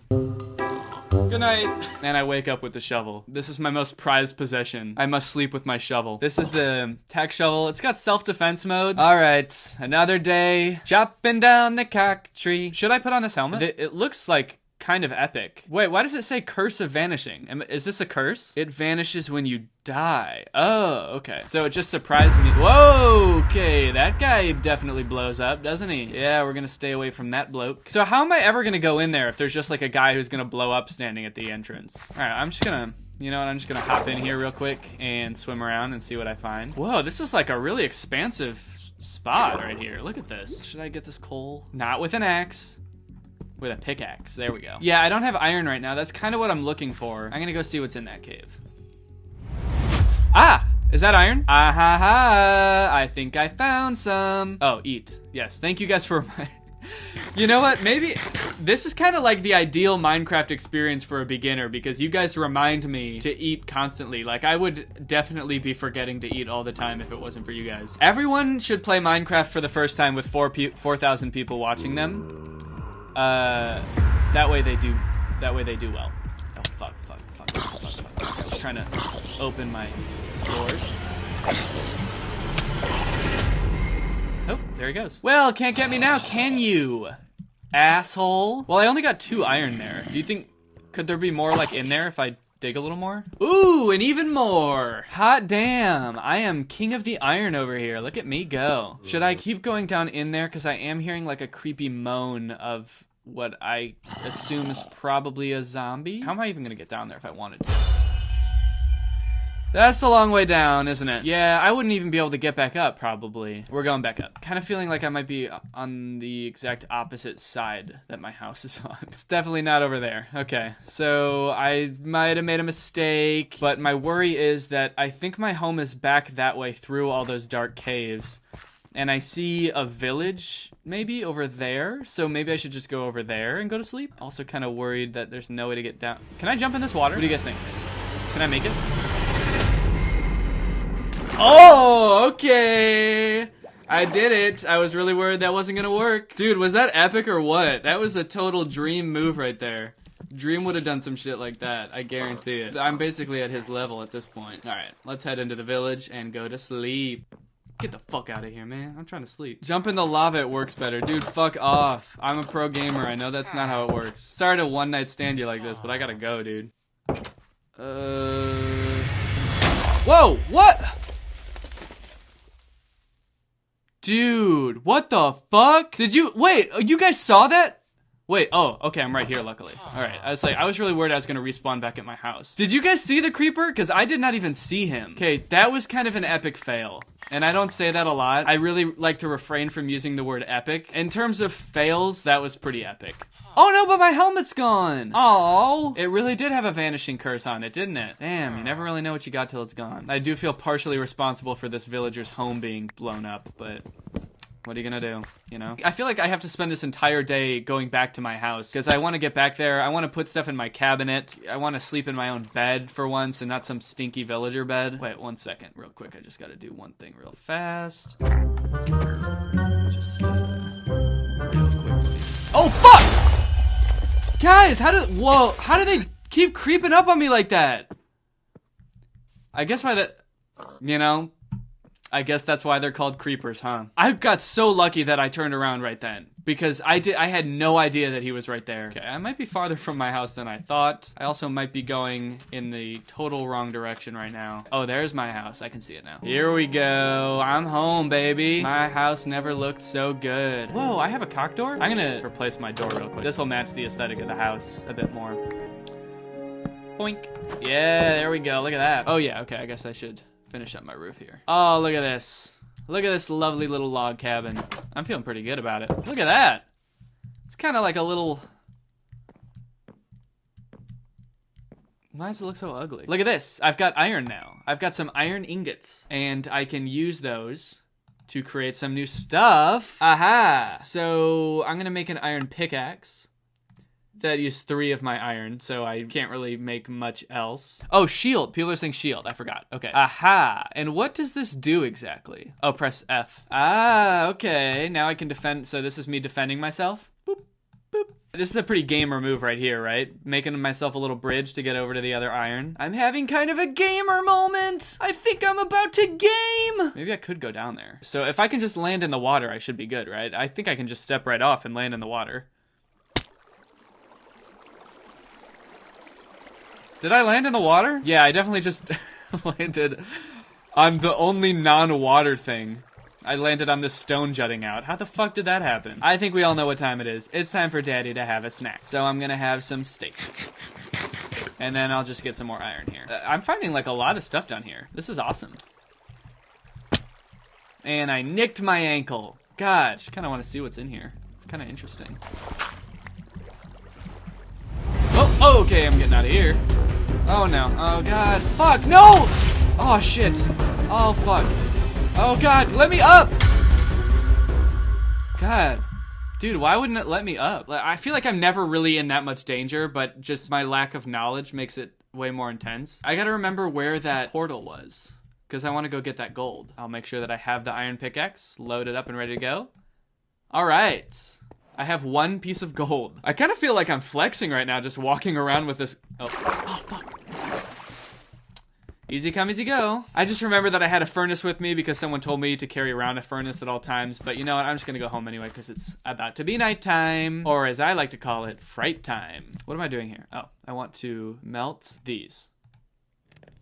Good night. And I wake up with the shovel. This is my most prized possession. I must sleep with my shovel. This is the tech shovel. It's got self-defense mode. All right, another day. Chopping down the cock tree. Should I put on this helmet? It looks like kind of epic. Wait, why does it say curse of vanishing? Is this a curse? It vanishes when you die. Oh, okay. So it just surprised me. Whoa, okay. That guy definitely blows up, doesn't he? Yeah, we're gonna stay away from that bloke. So how am I ever gonna go in there if there's just like a guy who's gonna blow up standing at the entrance? All right, I'm just gonna, you know what? I'm just gonna hop in here real quick and swim around and see what I find. Whoa, this is like a really expansive spot right here. Look at this. Should I get this coal? Not with an axe. With a pickaxe. There we go. Yeah, I don't have iron right now. That's kind of what I'm looking for. I'm gonna go see what's in that cave. Ah! Is that iron? Ah ha ha! I think I found some. Oh, eat. Yes, thank you guys for my... You know what? Maybe this is kind of like the ideal Minecraft experience for a beginner because you guys remind me to eat constantly. Like, I would definitely be forgetting to eat all the time if it wasn't for you guys. Everyone should play Minecraft for the first time with 4,000 people watching them. That way they do well. Oh, fuck. I was trying to open my sword. Oh, there he goes. Well, can't get me now, can you? Asshole. Well, I only got 2 iron there. Do you think, could there be more like in there if I dig a little more? Ooh, and even more. Hot damn. I am king of the iron over here. Look at me go. Should I keep going down in there? Because I am hearing like a creepy moan of what I assume is probably a zombie. How am I even gonna get down there if I wanted to? That's a long way down, isn't it? Yeah, I wouldn't even be able to get back up, probably. We're going back up. Kind of feeling like I might be on the exact opposite side that my house is on. It's definitely not over there. Okay, so I might have made a mistake, but my worry is that I think my home is back that way through all those dark caves. And I see a village, maybe, over there. So maybe I should just go over there and go to sleep. Also kind of worried that there's no way to get down. Can I jump in this water? What do you guys think? Can I make it? Oh, okay. I did it. I was really worried that wasn't gonna work. Dude, was that epic or what? That was a total Dream move right there. Dream would have done some shit like that. I guarantee it. I'm basically at his level at this point. All right, let's head into the village and go to sleep. Get the fuck out of here, man. I'm trying to sleep. Jump in the lava, it works better. Dude, fuck off. I'm a pro gamer. I know that's not how it works. Sorry to one night stand you like this, but I gotta go, dude. Whoa, what? Dude, what the fuck? Did you, wait, you guys saw that? Wait, oh, okay, I'm right here, luckily. All right, I was really worried I was gonna respawn back at my house. Did you guys see the creeper? Because I did not even see him. Okay, that was kind of an epic fail. And I don't say that a lot. I really like to refrain from using the word epic. In terms of fails, that was pretty epic. Oh no, but my helmet's gone. Oh, it really did have a vanishing curse on it, didn't it? Damn, you never really know what you got till it's gone. I do feel partially responsible for this villager's home being blown up, but what are you gonna do, you know? I feel like I have to spend this entire day going back to my house because I want to get back there. I want to put stuff in my cabinet. I want to sleep in my own bed for once and not some stinky villager bed. Wait, 1 second, real quick. I just gotta do one thing real fast. Just, real quickly. Oh, fuck! Guys, how do they keep creeping up on me like that? I guess by that, you know, I guess that's why they're called creepers, huh? I got so lucky that I turned around right then because I had no idea that he was right there. Okay, I might be farther from my house than I thought. I also might be going in the total wrong direction right now. Oh, there's my house. I can see it now. Here we go. I'm home, baby. My house never looked so good. Whoa, I have a cock door? I'm gonna replace my door real quick. This will match the aesthetic of the house a bit more. Boink. Yeah, there we go. Look at that. Oh yeah, okay, I guess I should finish up my roof here. Oh, look at this. Look at this lovely little log cabin. I'm feeling pretty good about it. Look at that. It's kind of like a little... Why does it look so ugly? Look at this. I've got iron now. I've got some iron ingots. And I can use those to create some new stuff. Aha! So I'm gonna make an iron pickaxe. That used 3 of my iron, so I can't really make much else. Oh, shield. People are saying shield. I forgot. Okay. Aha. And what does this do exactly? Oh, press F. Ah, okay. Now I can defend. So this is me defending myself. Boop, boop. This is a pretty gamer move right here, right? Making myself a little bridge to get over to the other iron. I'm having kind of a gamer moment. I think I'm about to game. Maybe I could go down there. So if I can just land in the water, I should be good, right? I think I can just step right off and land in the water. Did I land in the water? Yeah, I definitely just landed on the only non-water thing. I landed on this stone jutting out. How the fuck did that happen? I think we all know what time it is. It's time for Daddy to have a snack. So I'm gonna have some steak. And then I'll just get some more iron here. I'm finding like a lot of stuff down here. This is awesome. And I nicked my ankle. God, just kinda wanna see what's in here. It's kinda interesting. Oh, okay, I'm getting out of here. Oh no, oh god, fuck, no! Oh shit, oh fuck. Oh god, let me up! God, dude, why wouldn't it let me up? I feel like I'm never really in that much danger, but just my lack of knowledge makes it way more intense. I gotta remember where that portal was, because I want to go get that gold. I'll make sure that I have the iron pickaxe loaded up and ready to go. Alright. I have 1 piece of gold. I kind of feel like I'm flexing right now, just walking around with this. Oh, fuck. Easy come, easy go. I just remember that I had a furnace with me because someone told me to carry around a furnace at all times. But you know what? I'm just gonna go home anyway because it's about to be nighttime. Or as I like to call it, fright time. What am I doing here? Oh, I want to melt these.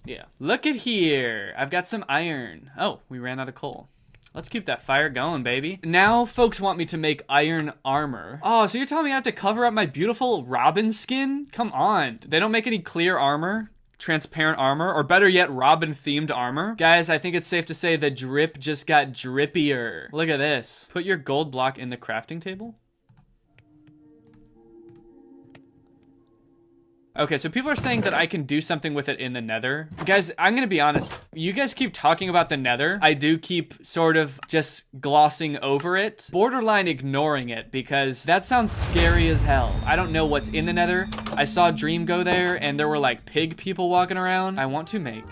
Yeah. Look at here. I've got some iron. Oh, we ran out of coal. Let's keep that fire going, baby. Now folks want me to make iron armor. Oh, so you're telling me I have to cover up my beautiful robin skin? Come on. They don't make any clear armor? transparent armor, or better yet, Robin-themed armor. Guys, I think it's safe to say the drip just got drippier. Look at this. Put your gold block in the crafting table. Okay, so people are saying that I can do something with it in the nether. Guys, I'm gonna be honest. You guys keep talking about the nether. I do keep sort of just glossing over it, borderline ignoring it, because that sounds scary as hell. I don't know what's in the nether. I saw Dream go there and there were like pig people walking around. I want to make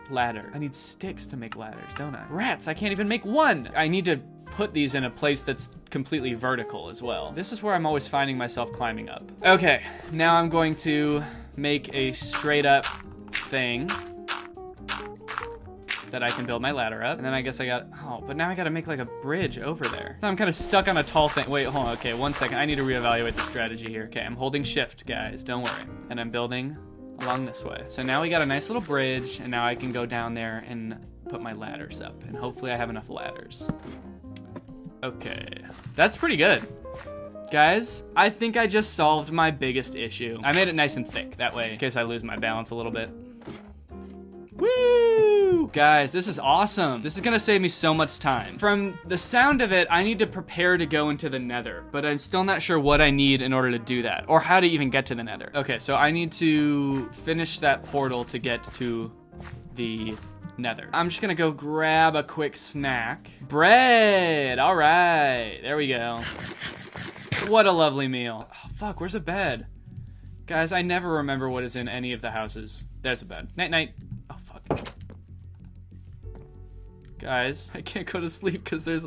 ladder. I need sticks to make ladders, don't I? Rats, I can't even make one. I need to put these in a place that's completely vertical as well. This is where I'm always finding myself climbing up. Okay, now I'm going to make a straight up thing that I can build my ladder up. And then I guess I got, oh, but now I gotta make like a bridge over there. I'm kind of stuck on a tall thing. Wait, hold on, okay, 1 second. I need to reevaluate the strategy here. Okay, I'm holding shift, guys, don't worry. And I'm building along this way. So now we got a nice little bridge, and now I can go down there and put my ladders up. And hopefully I have enough ladders. Okay, that's pretty good. Guys, I think I just solved my biggest issue. I made it nice and thick, that way, in case I lose my balance a little bit. Woo! Guys, this is awesome. This is gonna save me so much time. From the sound of it, I need to prepare to go into the nether, but I'm still not sure what I need in order to do that, or how to even get to the nether. Okay, so I need to finish that portal to get to the nether. I'm just gonna go grab a quick snack. Bread, all right, there we go. What a lovely meal. Oh, fuck, where's a bed? Guys, I never remember what is in any of the houses. There's a bed. Night, night. Oh, fuck. Guys, I can't go to sleep because there's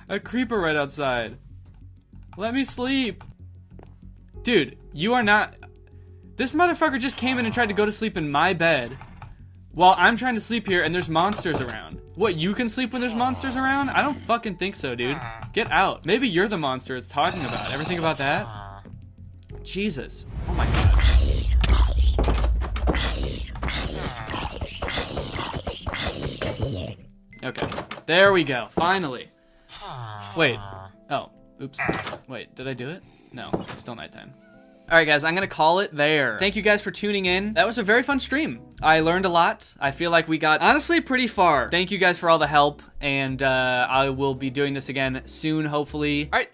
a creeper right outside. Let me sleep. Dude, you are not... This motherfucker just came in and tried to go to sleep in my bed while I'm trying to sleep here and there's monsters around. What, you can sleep when there's monsters around? I don't fucking think so, dude. Get out. Maybe you're the monster it's talking about. Ever think about that? Jesus. Oh my god. Okay. There we go. Finally. Wait. Oh. Oops. Wait, did I do it? No, it's still nighttime. All right, guys, I'm gonna call it there. Thank you guys for tuning in. That was a very fun stream. I learned a lot. I feel like we got, honestly, pretty far. Thank you guys for all the help, and I will be doing this again soon, hopefully. All right.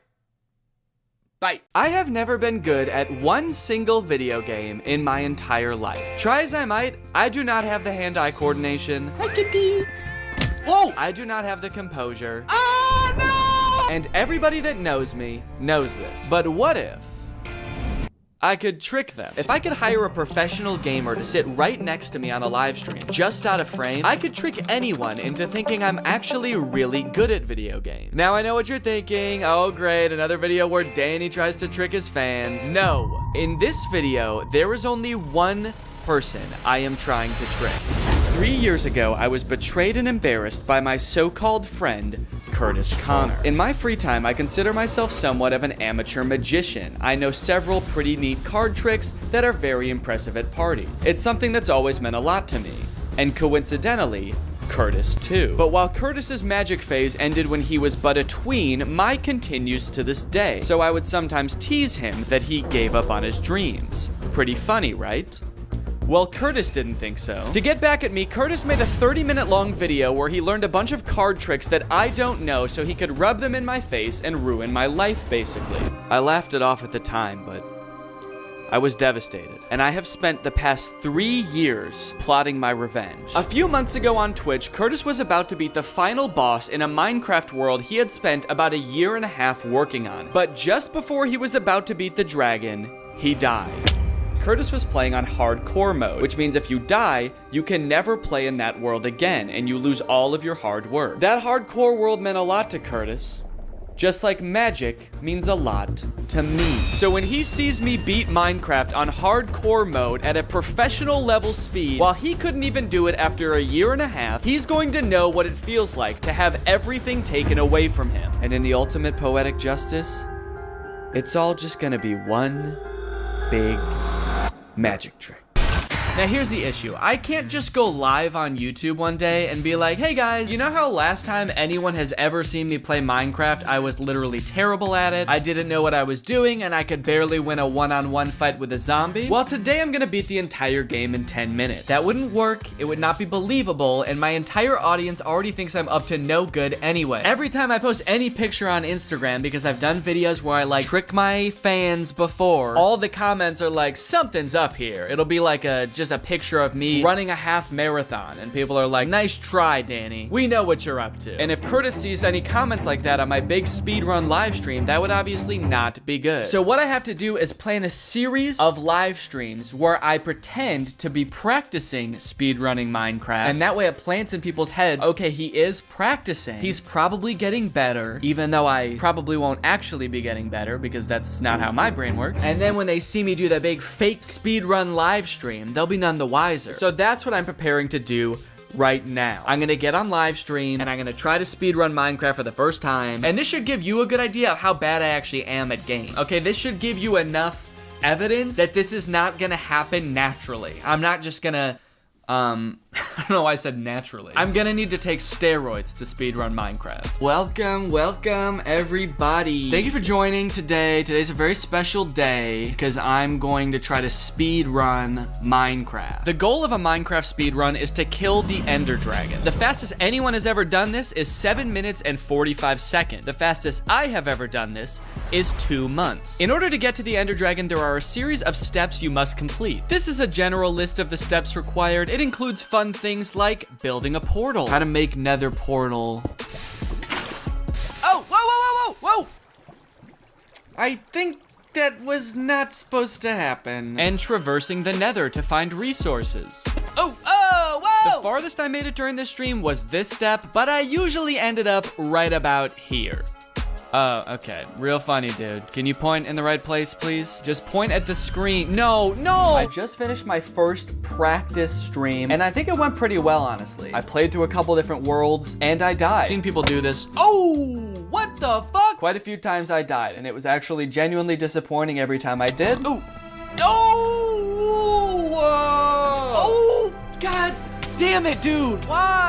Bye. I have never been good at one single video game in my entire life. Try as I might, I do not have the hand-eye coordination. Hi, kitty. Whoa! I do not have the composure. Oh, no! And everybody that knows me knows this. But what if I could trick them? If I could hire a professional gamer to sit right next to me on a live stream, just out of frame, I could trick anyone into thinking I'm actually really good at video games. Now I know what you're thinking. Oh great, another video where Danny tries to trick his fans. No, in this video, there is only one person I am trying to trick. 3 years ago, I was betrayed and embarrassed by my so-called friend, Curtis Connor. In my free time, I consider myself somewhat of an amateur magician. I know several pretty neat card tricks that are very impressive at parties. It's something that's always meant a lot to me. And coincidentally, Curtis too. But while Curtis's magic phase ended when he was but a tween, mine continues to this day. So I would sometimes tease him that he gave up on his dreams. Pretty funny, right? Well, Curtis didn't think so. To get back at me, Curtis made a 30-minute long video where he learned a bunch of card tricks that I don't know so he could rub them in my face and ruin my life, basically. I laughed it off at the time, but I was devastated. And I have spent the past 3 years plotting my revenge. A few months ago on Twitch, Curtis was about to beat the final boss in a Minecraft world he had spent about a year and a half working on. But just before he was about to beat the dragon, he died. Curtis was playing on hardcore mode, which means if you die, you can never play in that world again, and you lose all of your hard work. That hardcore world meant a lot to Curtis, just like magic means a lot to me. So when he sees me beat Minecraft on hardcore mode at a professional level speed, while he couldn't even do it after a year and a half, he's going to know what it feels like to have everything taken away from him. And in the ultimate poetic justice, it's all just gonna be one big magic trick. Now here's the issue. I can't just go live on YouTube one day and be like, hey guys, you know how last time anyone has ever seen me play Minecraft, I was literally terrible at it, I didn't know what I was doing, and I could barely win a one-on-one fight with a zombie? Well, today I'm gonna beat the entire game in 10 minutes. That wouldn't work, it would not be believable, and my entire audience already thinks I'm up to no good anyway. Every time I post any picture on Instagram, because I've done videos where I like trick my fans before, all the comments are like, something's up here. It'll be like just a picture of me running a half marathon, and people are like, nice try, Danny. We know what you're up to. And if Curtis sees any comments like that on my big speedrun live stream, that would obviously not be good. So what I have to do is plan a series of live streams where I pretend to be practicing speedrunning Minecraft, and that way it plants in people's heads, okay, he is practicing. He's probably getting better, even though I probably won't actually be getting better because that's not how my brain works. And then when they see me do that big fake speedrun live stream, they'll be none the wiser. So that's what I'm preparing to do right now. I'm gonna get on live stream and I'm gonna try to speedrun Minecraft for the first time. And this should give you a good idea of how bad I actually am at games. Okay, this should give you enough evidence that this is not gonna happen naturally. I'm not just gonna, I don't know why I said naturally. I'm gonna need to take steroids to speedrun Minecraft. Welcome everybody. Thank you for joining today. Today's a very special day because I'm going to try to speedrun Minecraft. The goal of a Minecraft speedrun is to kill the Ender Dragon. The fastest anyone has ever done this is 7 minutes and 45 seconds. The fastest I have ever done this is 2 months. In order to get to the Ender Dragon, there are a series of steps you must complete. This is a general list of the steps required. It includes fun things like building a portal, how to make nether portal. Oh, whoa! I think that was not supposed to happen. And traversing the nether to find resources. Oh, whoa! The farthest I made it during this stream was this step, but I usually ended up right about here. Oh, okay. Real funny, dude. Can you point in the right place, please? Just point at the screen. No! I just finished my first practice stream, and I think it went pretty well, honestly. I played through a couple different worlds, and I died. I've seen people do this. Oh! What the fuck? Quite a few times I died, and it was actually genuinely disappointing every time I did. Ooh. Oh! Oh! God damn it, dude. Why?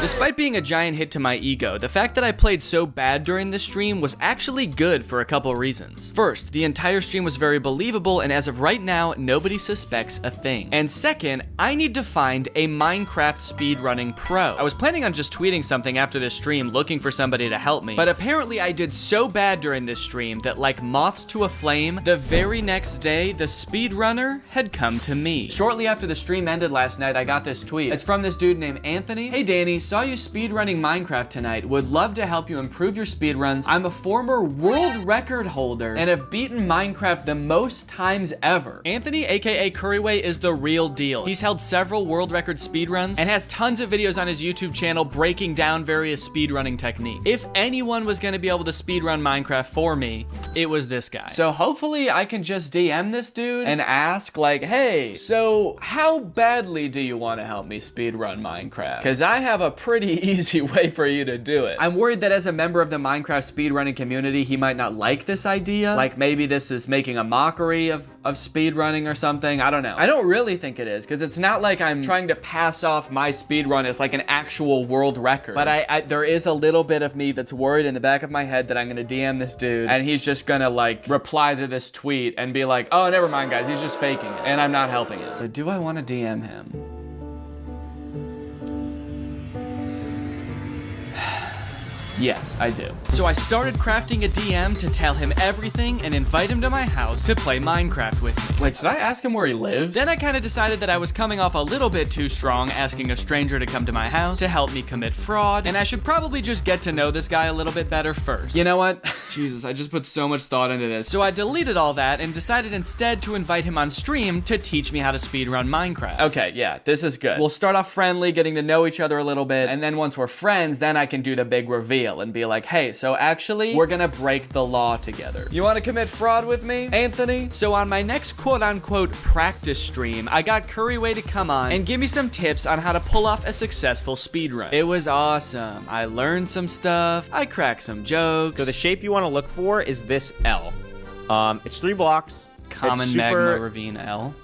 Despite being a giant hit to my ego, the fact that I played so bad during this stream was actually good for a couple reasons. First, the entire stream was very believable, and as of right now, nobody suspects a thing. And second, I need to find a Minecraft speedrunning pro. I was planning on just tweeting something after this stream looking for somebody to help me, but apparently I did so bad during this stream that like moths to a flame, the very next day, the speedrunner had come to me. Shortly after the stream ended last night, I got this tweet. It's from this dude named Anthony. Hey Danny, saw you speedrunning Minecraft tonight. Would love to help you improve your speedruns. I'm a former world record holder and have beaten Minecraft the most times ever. Anthony, aka Curryway, is the real deal. He's held several world record speedruns and has tons of videos on his YouTube channel breaking down various speedrunning techniques. If anyone was gonna be able to speedrun Minecraft for me, it was this guy. So hopefully I can just DM this dude and ask like, hey, so how badly do you want to help me speedrun Minecraft? Because I have a pretty easy way for you to do it. I'm worried that as a member of the Minecraft speedrunning community, he might not like this idea. Like maybe this is making a mockery of speedrunning or something. I don't know. I don't really think it is, because it's not like I'm trying to pass off my speedrun as like an actual world record. But there is a little bit of me that's worried in the back of my head that I'm gonna DM this dude and he's just gonna like reply to this tweet and be like, oh, never mind guys, he's just faking it and I'm not helping it. So do I want to DM him? Yes, I do. So I started crafting a DM to tell him everything and invite him to my house to play Minecraft with me. Wait, should I ask him where he lives? Then I kind of decided that I was coming off a little bit too strong asking a stranger to come to my house to help me commit fraud, and I should probably just get to know this guy a little bit better first. You know what? Jesus, I just put so much thought into this. So I deleted all that and decided instead to invite him on stream to teach me how to speedrun Minecraft. Okay, yeah, this is good. We'll start off friendly, getting to know each other a little bit, and then once we're friends, then I can do the big reveal and be like, hey, so actually, we're gonna break the law together. You wanna commit fraud with me, Anthony? So on my next quote-unquote practice stream, I got Curryway to come on and give me some tips on how to pull off a successful speedrun. It was awesome. I learned some stuff. I cracked some jokes. So the shape you wanna look for is this L. It's 3 blocks. Common magma ravine L.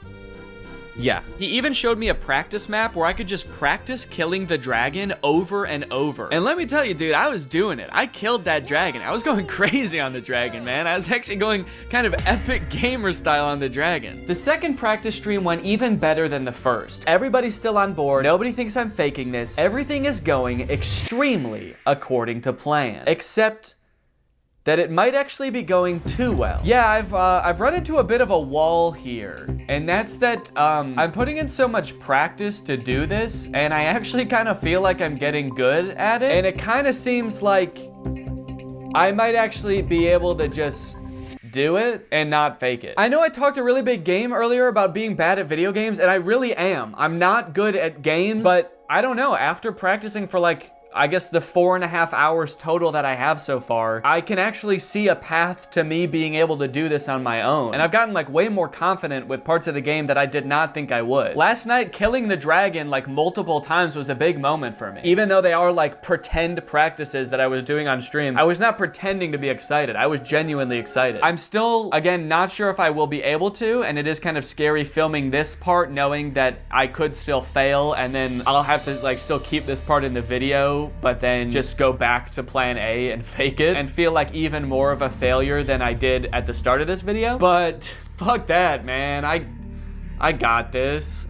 Yeah. He even showed me a practice map where I could just practice killing the dragon over and over. And let me tell you, dude, I was doing it. I killed that dragon. I was going crazy on the dragon, man. I was actually going kind of epic gamer style on the dragon. The second practice stream went even better than the first. Everybody's still on board. Nobody thinks I'm faking this. Everything is going extremely according to plan. Except that it might actually be going too well. Yeah, I've run into a bit of a wall here, and that's that I'm putting in so much practice to do this, and I actually kind of feel like I'm getting good at it, and it kind of seems like I might actually be able to just do it and not fake it. I know I talked a really big game earlier about being bad at video games, and I really am. I'm not good at games, but I don't know, after practicing for like, I guess the 4.5 hours total that I have so far, I can actually see a path to me being able to do this on my own. And I've gotten like way more confident with parts of the game that I did not think I would. Last night, killing the dragon like multiple times was a big moment for me. Even though they are like pretend practices that I was doing on stream, I was not pretending to be excited. I was genuinely excited. I'm still, again, not sure if I will be able to, and it is kind of scary filming this part knowing that I could still fail, and then I'll have to like still keep this part in the video, but then just go back to plan A and fake it and feel like even more of a failure than I did at the start of this video. But fuck that, man. I got this.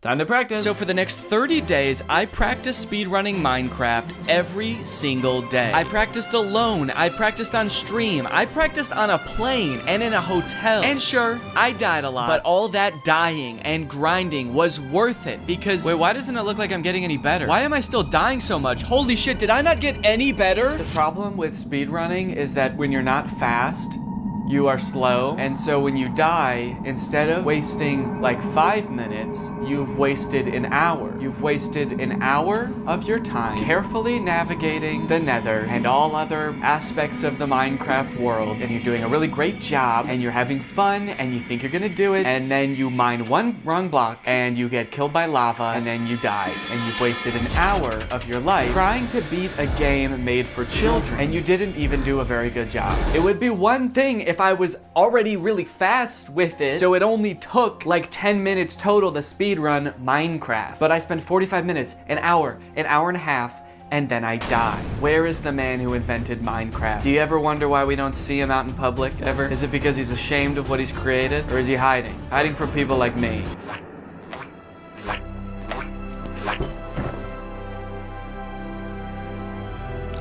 Time to practice. So for the next 30 days, I practiced speedrunning Minecraft every single day. I practiced alone, I practiced on stream, I practiced on a plane and in a hotel. And sure, I died a lot, but all that dying and grinding was worth it because... Wait, why doesn't it look like I'm getting any better? Why am I still dying so much? Holy shit, did I not get any better? The problem with speedrunning is that when you're not fast, you are slow, and so when you die, instead of wasting like 5 minutes, you've wasted an hour. You've wasted an hour of your time carefully navigating the nether and all other aspects of the Minecraft world, and you're doing a really great job, and you're having fun, and you think you're gonna do it, and then you mine one wrong block, and you get killed by lava, and then you die, and you've wasted an hour of your life trying to beat a game made for children, and you didn't even do a very good job. It would be one thing if I was already really fast with it, so it only took like 10 minutes total to speedrun Minecraft. But I spent 45 minutes, an hour and a half, and then I die. Where is the man who invented Minecraft? Do you ever wonder why we don't see him out in public ever? Is it because he's ashamed of what he's created? Or is he hiding? Hiding from people like me.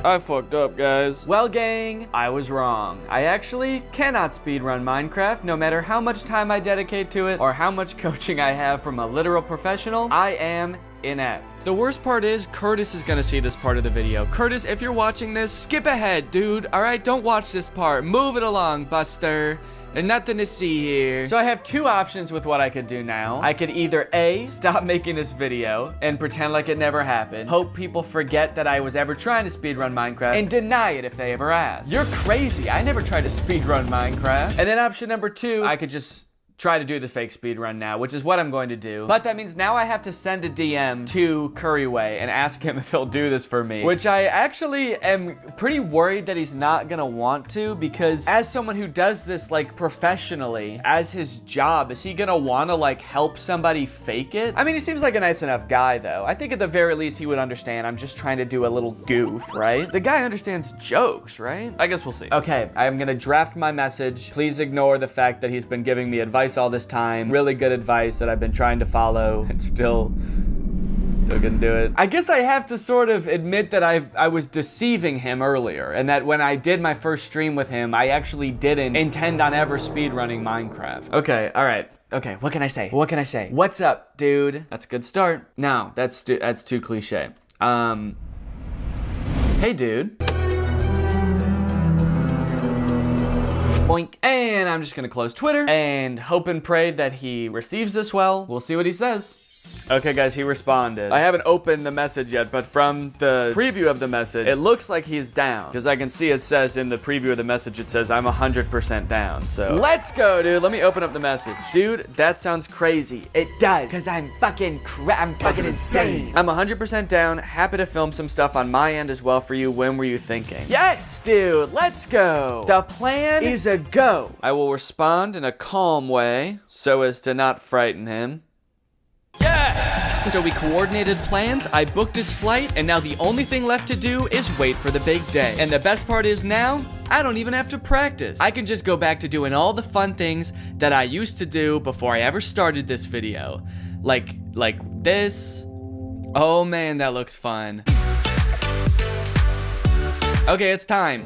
I fucked up, guys. Well, gang, I was wrong. I actually cannot speedrun Minecraft, no matter how much time I dedicate to it or how much coaching I have from a literal professional. I am inept. The worst part is Curtis is gonna see this part of the video. Curtis, if you're watching this, skip ahead, dude. All right, don't watch this part. Move it along, Buster. And nothing to see here. So I have two options with what I could do now. I could either A, stop making this video and pretend like it never happened, hope people forget that I was ever trying to speedrun Minecraft, and deny it if they ever ask. You're crazy, I never tried to speedrun Minecraft. And then option number two, I could just try to do the fake speedrun now, which is what I'm going to do. But that means now I have to send a DM to Curryway and ask him if he'll do this for me, which I actually am pretty worried that he's not gonna want to, because as someone who does this like professionally as his job, is he gonna wanna like help somebody fake it? I mean, he seems like a nice enough guy though. I think at the very least he would understand I'm just trying to do a little goof, right? The guy understands jokes, right? I guess we'll see. Okay, I'm gonna draft my message. Please ignore the fact that he's been giving me advice all this time. Really good advice that I've been trying to follow and still gonna do it. I guess I have to sort of admit that I was deceiving him earlier, and that when I did my first stream with him, I actually didn't intend on ever speedrunning Minecraft. Okay, all right. Okay, what can I say? What can I say? What's up, dude? That's a good start. No, that's too cliche. Hey, dude. Boink. And I'm just gonna close Twitter and hope and pray that he receives this well. We'll see what he says. Okay, guys, he responded. I haven't opened the message yet, but from the preview of the message, it looks like he's down. Because I can see it says in the preview of the message, it says, I'm 100% down. So let's go, dude. Let me open up the message. Dude, that sounds crazy. It does, because I'm fucking insane. I'm 100% down. Happy to film some stuff on my end as well for you. When were you thinking? Yes, dude, let's go. The plan is a go. I will respond in a calm way so as to not frighten him. Yes! So we coordinated plans, I booked his flight, and now the only thing left to do is wait for the big day. And the best part is now, I don't even have to practice. I can just go back to doing all the fun things that I used to do before I ever started this video. Like this. Oh man, that looks fun. Okay, it's time.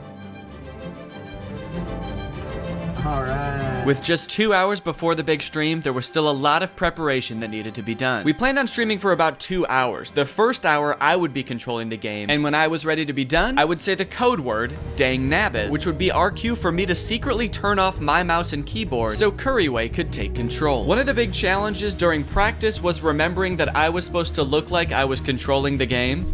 Alright. With just 2 hours before the big stream, there was still a lot of preparation that needed to be done. We planned on streaming for about 2 hours. The first hour, I would be controlling the game, and when I was ready to be done, I would say the code word, dang nabbit, which would be our cue for me to secretly turn off my mouse and keyboard so Curryway could take control. One of the big challenges during practice was remembering that I was supposed to look like I was controlling the game.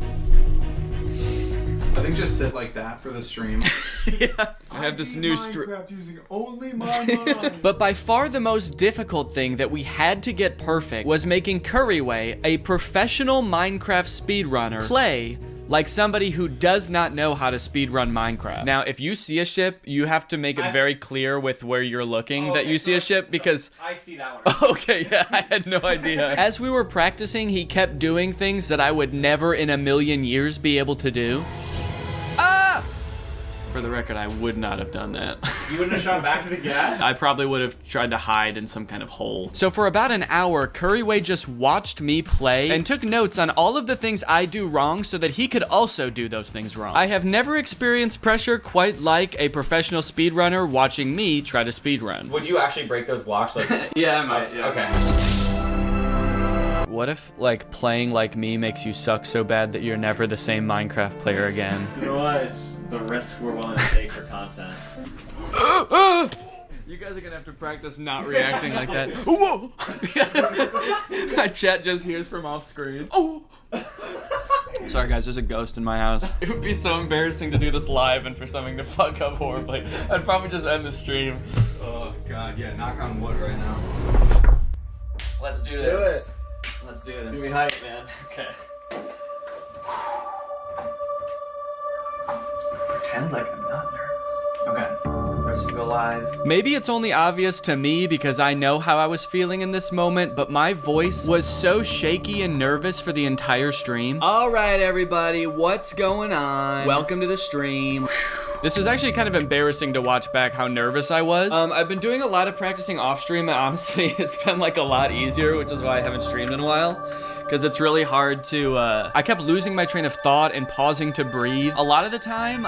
I think just sit like that for the stream. Yeah, I have this new stream. Using only my mind. But by far the most difficult thing that we had to get perfect was making Curryway, a professional Minecraft speedrunner, play like somebody who does not know how to speedrun Minecraft. Now, if you see a ship, you have to make it very clear with where you're looking that you see a ship, because I see that one. Okay, yeah, I had no idea. As we were practicing, he kept doing things that I would never in a million years be able to do. For the record, I would not have done that. You wouldn't have shot back to the gas? I probably would have tried to hide in some kind of hole. So for about an hour, Curryway just watched me play and took notes on all of the things I do wrong so that he could also do those things wrong. I have never experienced pressure quite like a professional speedrunner watching me try to speedrun. Would you actually break those blocks? Like, yeah, I might. Yeah. Okay. What if, like, playing like me makes you suck so bad that you're never the same Minecraft player again? You know what? It's the risk we're willing to take for content. You guys are gonna have to practice not reacting like that. Whoa! My chat just hears from off screen. Oh! Sorry guys, there's a ghost in my house. It would be so embarrassing to do this live and for something to fuck up horribly. I'd probably just end the stream. Oh god, yeah, knock on wood right now. Let's do this. Let's do this. Give me hype, man. Okay. Pretend like I'm not nervous. Okay. Press to go live. Maybe it's only obvious to me because I know how I was feeling in this moment, but my voice was so shaky and nervous for the entire stream. All right, everybody, what's going on? Welcome to the stream. This is actually kind of embarrassing to watch back how nervous I was. I've been doing a lot of practicing off stream, and honestly, it's been like a lot easier, which is why I haven't streamed in a while. Because it's really hard to, I kept losing my train of thought and pausing to breathe. A lot of the time,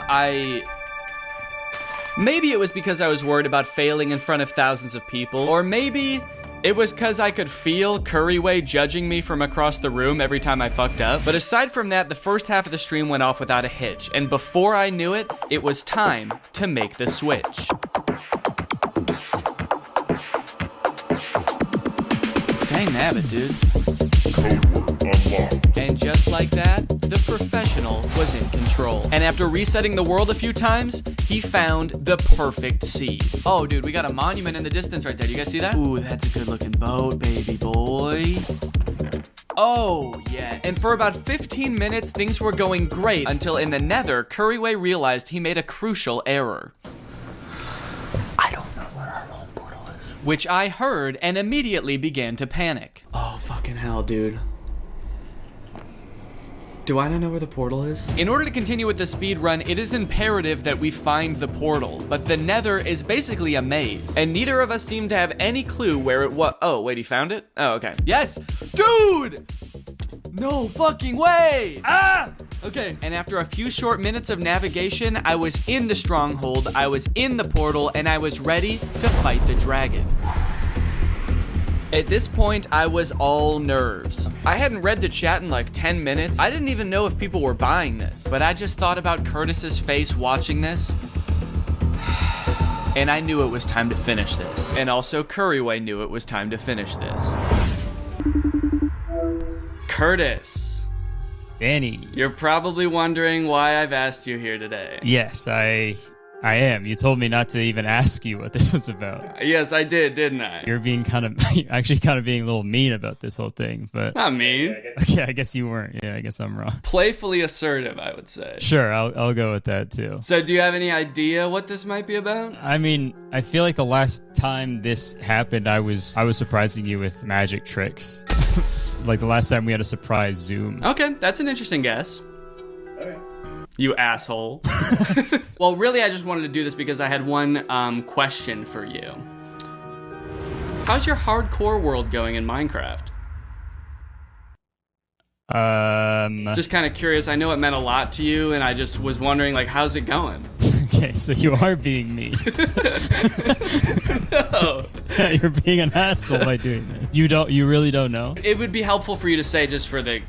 maybe it was because I was worried about failing in front of thousands of people, or maybe it was because I could feel Curryway judging me from across the room every time I fucked up. But aside from that, the first half of the stream went off without a hitch, and before I knew it, it was time to make the switch. Dang nabbit, dude. And just like that, the professional was in control. And after resetting the world a few times, he found the perfect seed. Oh, dude, we got a monument in the distance right there. Do you guys see that? Ooh, that's a good looking boat, baby boy. Oh, yes. And for about 15 minutes, things were going great until in the nether, Curryway realized he made a crucial error. I don't know where our home portal is. Which I heard and immediately began to panic. Oh, fucking hell, dude. Do I not know where the portal is? In order to continue with the speed run, it is imperative that we find the portal, but the nether is basically a maze, and neither of us seem to have any clue where it was. Oh, wait, he found it? Oh, okay. Yes! Dude! No fucking way! Ah! Okay, and after a few short minutes of navigation, I was in the stronghold, I was in the portal, and I was ready to fight the dragon. At this point, I was all nerves. I hadn't read the chat in like 10 minutes. I didn't even know if people were buying this, but I just thought about Curtis's face watching this, and I knew it was time to finish this. And also, Curryway knew it was time to finish this. Curtis, Danny. you're probably wondering why I've asked you here today. Yes, I am. You told me not to even ask you what this was about. Yes, I did, didn't I? You're being actually kind of being a little mean about this whole thing, but Not mean. okay, I guess you weren't. Yeah, I guess I'm wrong. Playfully assertive, I would say. Sure, I'll go with that too. So do you have any idea what this might be about? I mean, I feel like the last time this happened, I was surprising you with magic tricks. Like the last time we had a surprise Zoom. Okay, that's an interesting guess. You asshole. Well, really, I just wanted to do this because I had one question for you. How's your hardcore world going in Minecraft? Just kind of curious. I know it meant a lot to you, and I just was wondering, like, how's it going? Okay, so you are being mean. No. You're being an asshole by doing that. You really don't know? It would be helpful for you to say just for the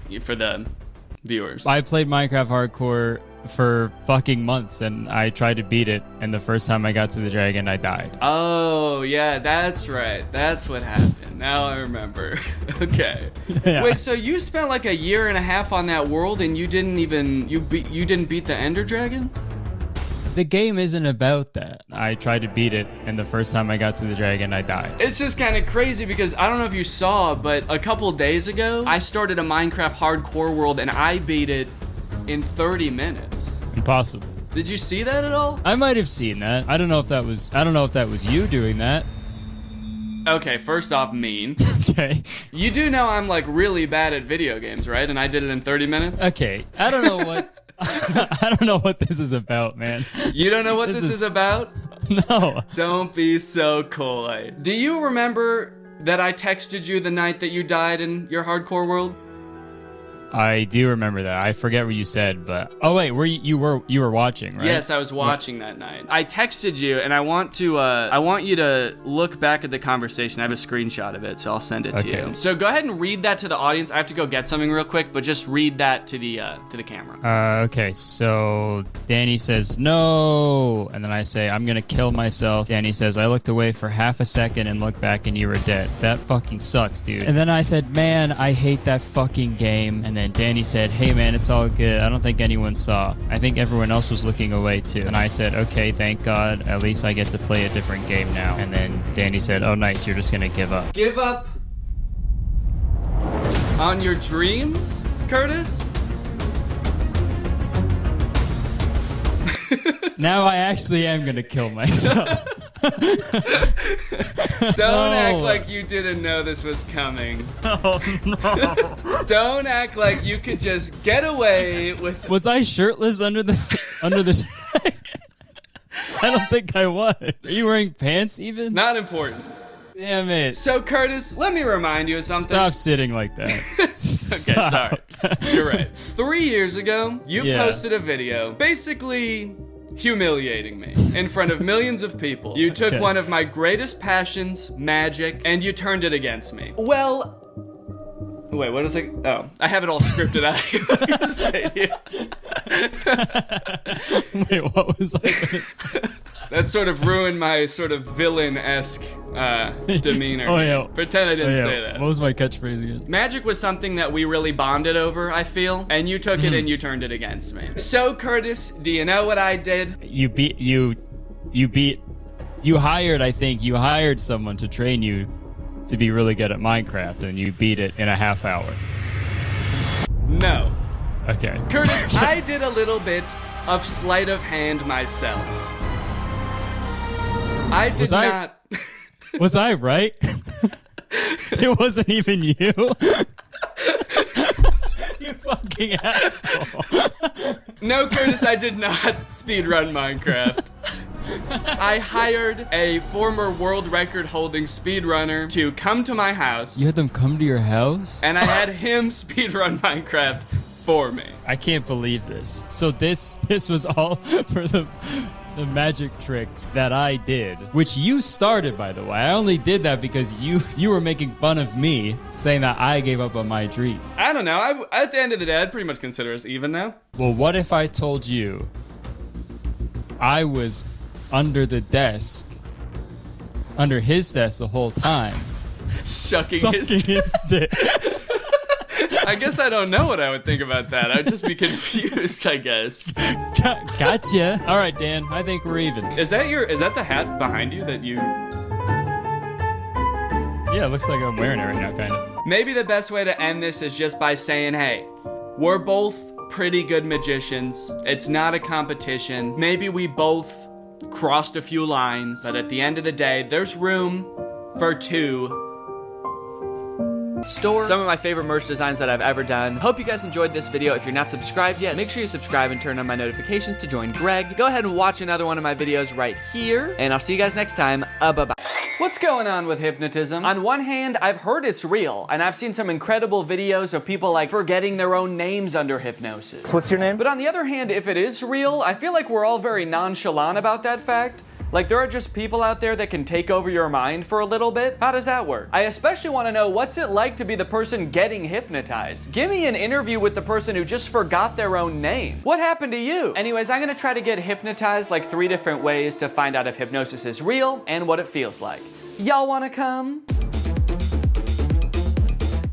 viewers. I played Minecraft hardcore for fucking months, and I tried to beat it, and the first time I got to the dragon, I died. Oh, yeah, that's right. That's what happened. Now I remember. Okay. Yeah. Wait, so you spent like a year and a half on that world, and you didn't beat the Ender Dragon? The game isn't about that. I tried to beat it, and the first time I got to the dragon, I died. It's just kind of crazy because I don't know if you saw, but a couple days ago, I started a Minecraft hardcore world, and I beat it in 30 minutes. Impossible. Did you see that at all? I might have seen that. I don't know if that was you doing that. Okay, first off, mean. Okay. You do know I'm like really bad at video games, right? And I did it in 30 minutes? Okay. I don't know what I don't know what this is about, man. You don't know what this is about? No. Don't be so coy. Do you remember that I texted you the night that you died in your hardcore world? I do remember that. I forget what you said, but oh wait, you were watching, right? Yes, I was watching that night. I texted you, and I want you to look back at the conversation. I have a screenshot of it, so I'll send it to you. So go ahead and read that to the audience. I have to go get something real quick, but just read that to the camera. Okay. So Danny says no, and then I say I'm gonna kill myself. Danny says I looked away for half a second and looked back, and you were dead. That fucking sucks, dude. And then I said, man, I hate that fucking game. And then Danny said, hey man, it's all good. I don't think anyone saw. I think everyone else was looking away too. And I said, okay, thank God. At least I get to play a different game now. And then Danny said, oh nice, you're just gonna give up. Give up on your dreams, Curtis? Now I actually am gonna kill myself. Don't act like you didn't know this was coming. Oh no. Don't act like you could just get away with... Was I shirtless under the I don't think I was. Are you wearing pants even? Not important. Damn it. So Curtis, let me remind you of something. Stop sitting like that. Okay, Stop. sorry. You're right. 3 years ago, you posted a video basically humiliating me in front of millions of people. You took one of my greatest passions, magic, and you turned it against me. Well, wait, what is it? Oh, I have it all scripted out. I was gonna say here. Wait, what was I gonna say? That sort of ruined my sort of villain-esque demeanor. Oh, yeah. Pretend I didn't say that. What was my catchphrase again? Magic was something that we really bonded over, I feel, and you took it and you turned it against me. So, Curtis, do you know what I did? You hired someone to train you to be really good at Minecraft, and you beat it in a half hour. No. Okay. Curtis, I did a little bit of sleight of hand myself. I did not... Was I right? It wasn't even you. You fucking asshole. No, Curtis, I did not speedrun Minecraft. I hired a former world record holding speedrunner to come to my house. You had them come to your house? And I had him speedrun Minecraft for me. I can't believe this. So this was all for the magic tricks that I did, which you started, by the way. I only did that because you were making fun of me, saying that I gave up on my dream. I don't know. At the end of the day, I'd pretty much consider us even now. Well, what if I told you I was under the desk, under his desk the whole time, sucking his dick? I guess I don't know what I would think about that. I'd just be confused, I guess. Gotcha. All right, Dan, I think we're even. Is that the hat behind you that you... Yeah, it looks like I'm wearing it right now, kind of. Maybe the best way to end this is just by saying, hey, we're both pretty good magicians. It's not a competition. Maybe we both crossed a few lines, but at the end of the day, there's room for two. Store some of my favorite merch designs that I've ever done. Hope you guys enjoyed this video. If you're not subscribed yet, make sure you subscribe and turn on my notifications to join Greg. Go ahead and watch another one of my videos right here, and I'll see you guys next time. Bye-bye. What's going on with hypnotism? On one hand, I've heard it's real, and I've seen some incredible videos of people like forgetting their own names under hypnosis. So what's your name? But on the other hand, if it is real, I feel like we're all very nonchalant about that fact. Like, there are just people out there that can take over your mind for a little bit. How does that work? I especially want to know, what's it like to be the person getting hypnotized? Give me an interview with the person who just forgot their own name. What happened to you? Anyways, I'm gonna try to get hypnotized like 3 different ways to find out if hypnosis is real and what it feels like. Y'all wanna come?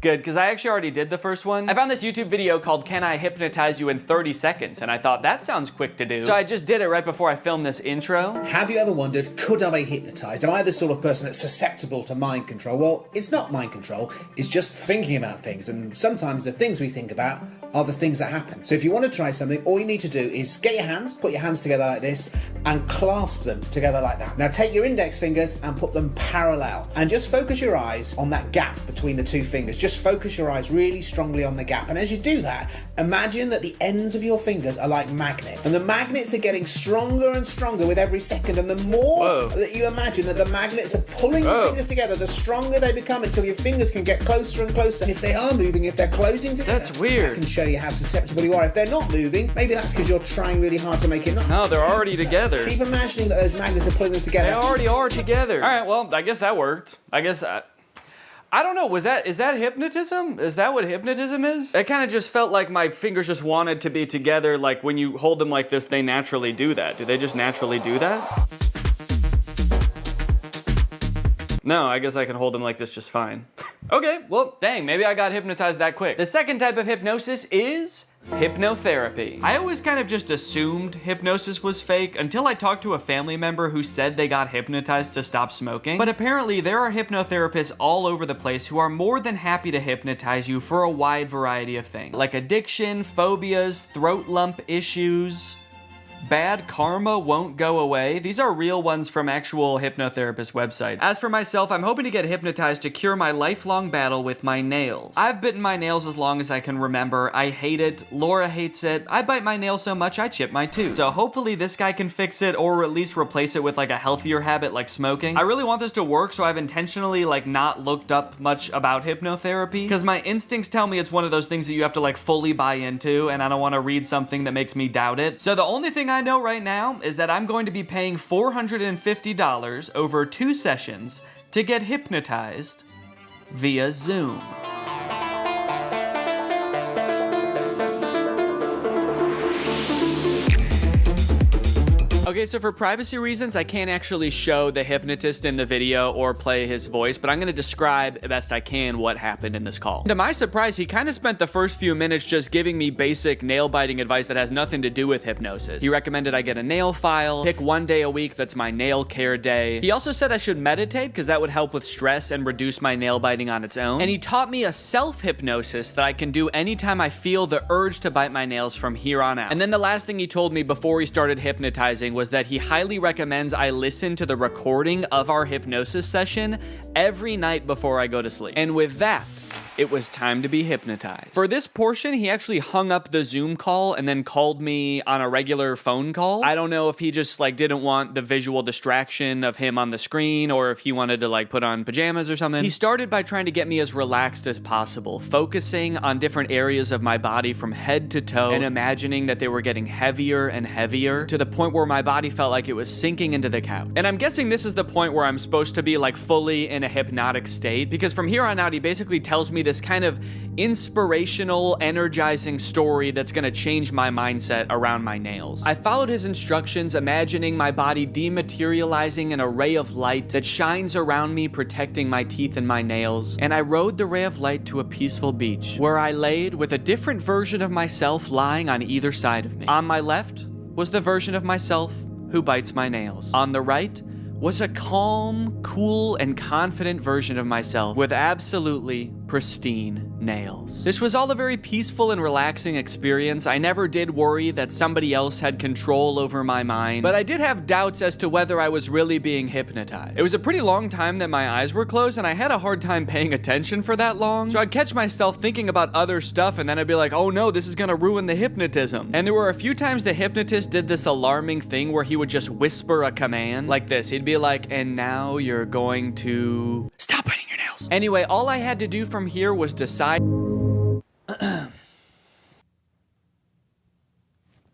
Good, because I actually already did the first one. I found this YouTube video called Can I Hypnotize You in 30 Seconds? And I thought that sounds quick to do. So I just did it right before I filmed this intro. Have you ever wondered, could I be hypnotized? Am I the sort of person that's susceptible to mind control? Well, it's not mind control, it's just thinking about things. And sometimes the things we think about are the things that happen. So if you want to try something, all you need to do is get your hands, put your hands together like this, and clasp them together like that. Now take your index fingers and put them parallel. And just focus your eyes on that gap between the 2 fingers. Just focus your eyes really strongly on the gap. And as you do that, imagine that the ends of your fingers are like magnets. And the magnets are getting stronger and stronger with every second. And the more that you imagine that the magnets are pulling your fingers together, the stronger they become until your fingers can get closer and closer. And if they are moving, if they're closing together, that's weird. I can show you how susceptible you are. If they're not moving, maybe that's because you're trying really hard to make it not. No, they're already together. Keep imagining that those magnets are pulling them together. They already are together. All right, well, I guess that worked. I guess I don't know, is that hypnotism? Is that what hypnotism is? It kind of just felt like my fingers just wanted to be together, like when you hold them like this, they naturally do that. Do they just naturally do that? No, I guess I can hold them like this just fine. Okay, well, dang, maybe I got hypnotized that quick. The second type of hypnosis is hypnotherapy. I always kind of just assumed hypnosis was fake until I talked to a family member who said they got hypnotized to stop smoking. But apparently there are hypnotherapists all over the place who are more than happy to hypnotize you for a wide variety of things, like addiction, phobias, throat lump issues. Bad karma won't go away. These are real ones from actual hypnotherapist websites. As for myself, I'm hoping to get hypnotized to cure my lifelong battle with my nails. I've bitten my nails as long as I can remember. I hate it. Laura hates it. I bite my nails so much I chip my tooth. So hopefully this guy can fix it, or at least replace it with like a healthier habit like smoking. I really want this to work, so I've intentionally like not looked up much about hypnotherapy, because my instincts tell me it's one of those things that you have to like fully buy into, and I don't want to read something that makes me doubt it. So the only thing I know right now is that I'm going to be paying $450 over 2 sessions to get hypnotized via Zoom. Okay, so for privacy reasons, I can't actually show the hypnotist in the video or play his voice, but I'm gonna describe best I can what happened in this call. To my surprise, he kind of spent the first few minutes just giving me basic nail-biting advice that has nothing to do with hypnosis. He recommended I get a nail file, pick 1 day a week that's my nail care day. He also said I should meditate because that would help with stress and reduce my nail biting on its own. And he taught me a self-hypnosis that I can do anytime I feel the urge to bite my nails from here on out. And then the last thing he told me before he started hypnotizing was that he highly recommends I listen to the recording of our hypnosis session every night before I go to sleep. And with that, it was time to be hypnotized. For this portion, he actually hung up the Zoom call and then called me on a regular phone call. I don't know if he just like didn't want the visual distraction of him on the screen, or if he wanted to like put on pajamas or something. He started by trying to get me as relaxed as possible, focusing on different areas of my body from head to toe and imagining that they were getting heavier and heavier to the point where my body felt like it was sinking into the couch. And I'm guessing this is the point where I'm supposed to be like fully in a hypnotic state, because from here on out, he basically tells me this kind of inspirational, energizing story that's gonna change my mindset around my nails. I followed his instructions, imagining my body dematerializing an array of light that shines around me, protecting my teeth and my nails, and I rode the ray of light to a peaceful beach, where I laid with a different version of myself lying on either side of me. On my left was the version of myself who bites my nails. On the right was a calm, cool, and confident version of myself with absolutely pristine nails. This was all a very peaceful and relaxing experience. I never did worry that somebody else had control over my mind, but I did have doubts as to whether I was really being hypnotized. It was a pretty long time that my eyes were closed, and I had a hard time paying attention for that long, so I'd catch myself thinking about other stuff, and then I'd be like, oh no, this is gonna ruin the hypnotism. And there were a few times the hypnotist did this alarming thing where he would just whisper a command like this. He'd be like, and now you're going to stop biting your nails. Anyway, all I had to do from here was decide.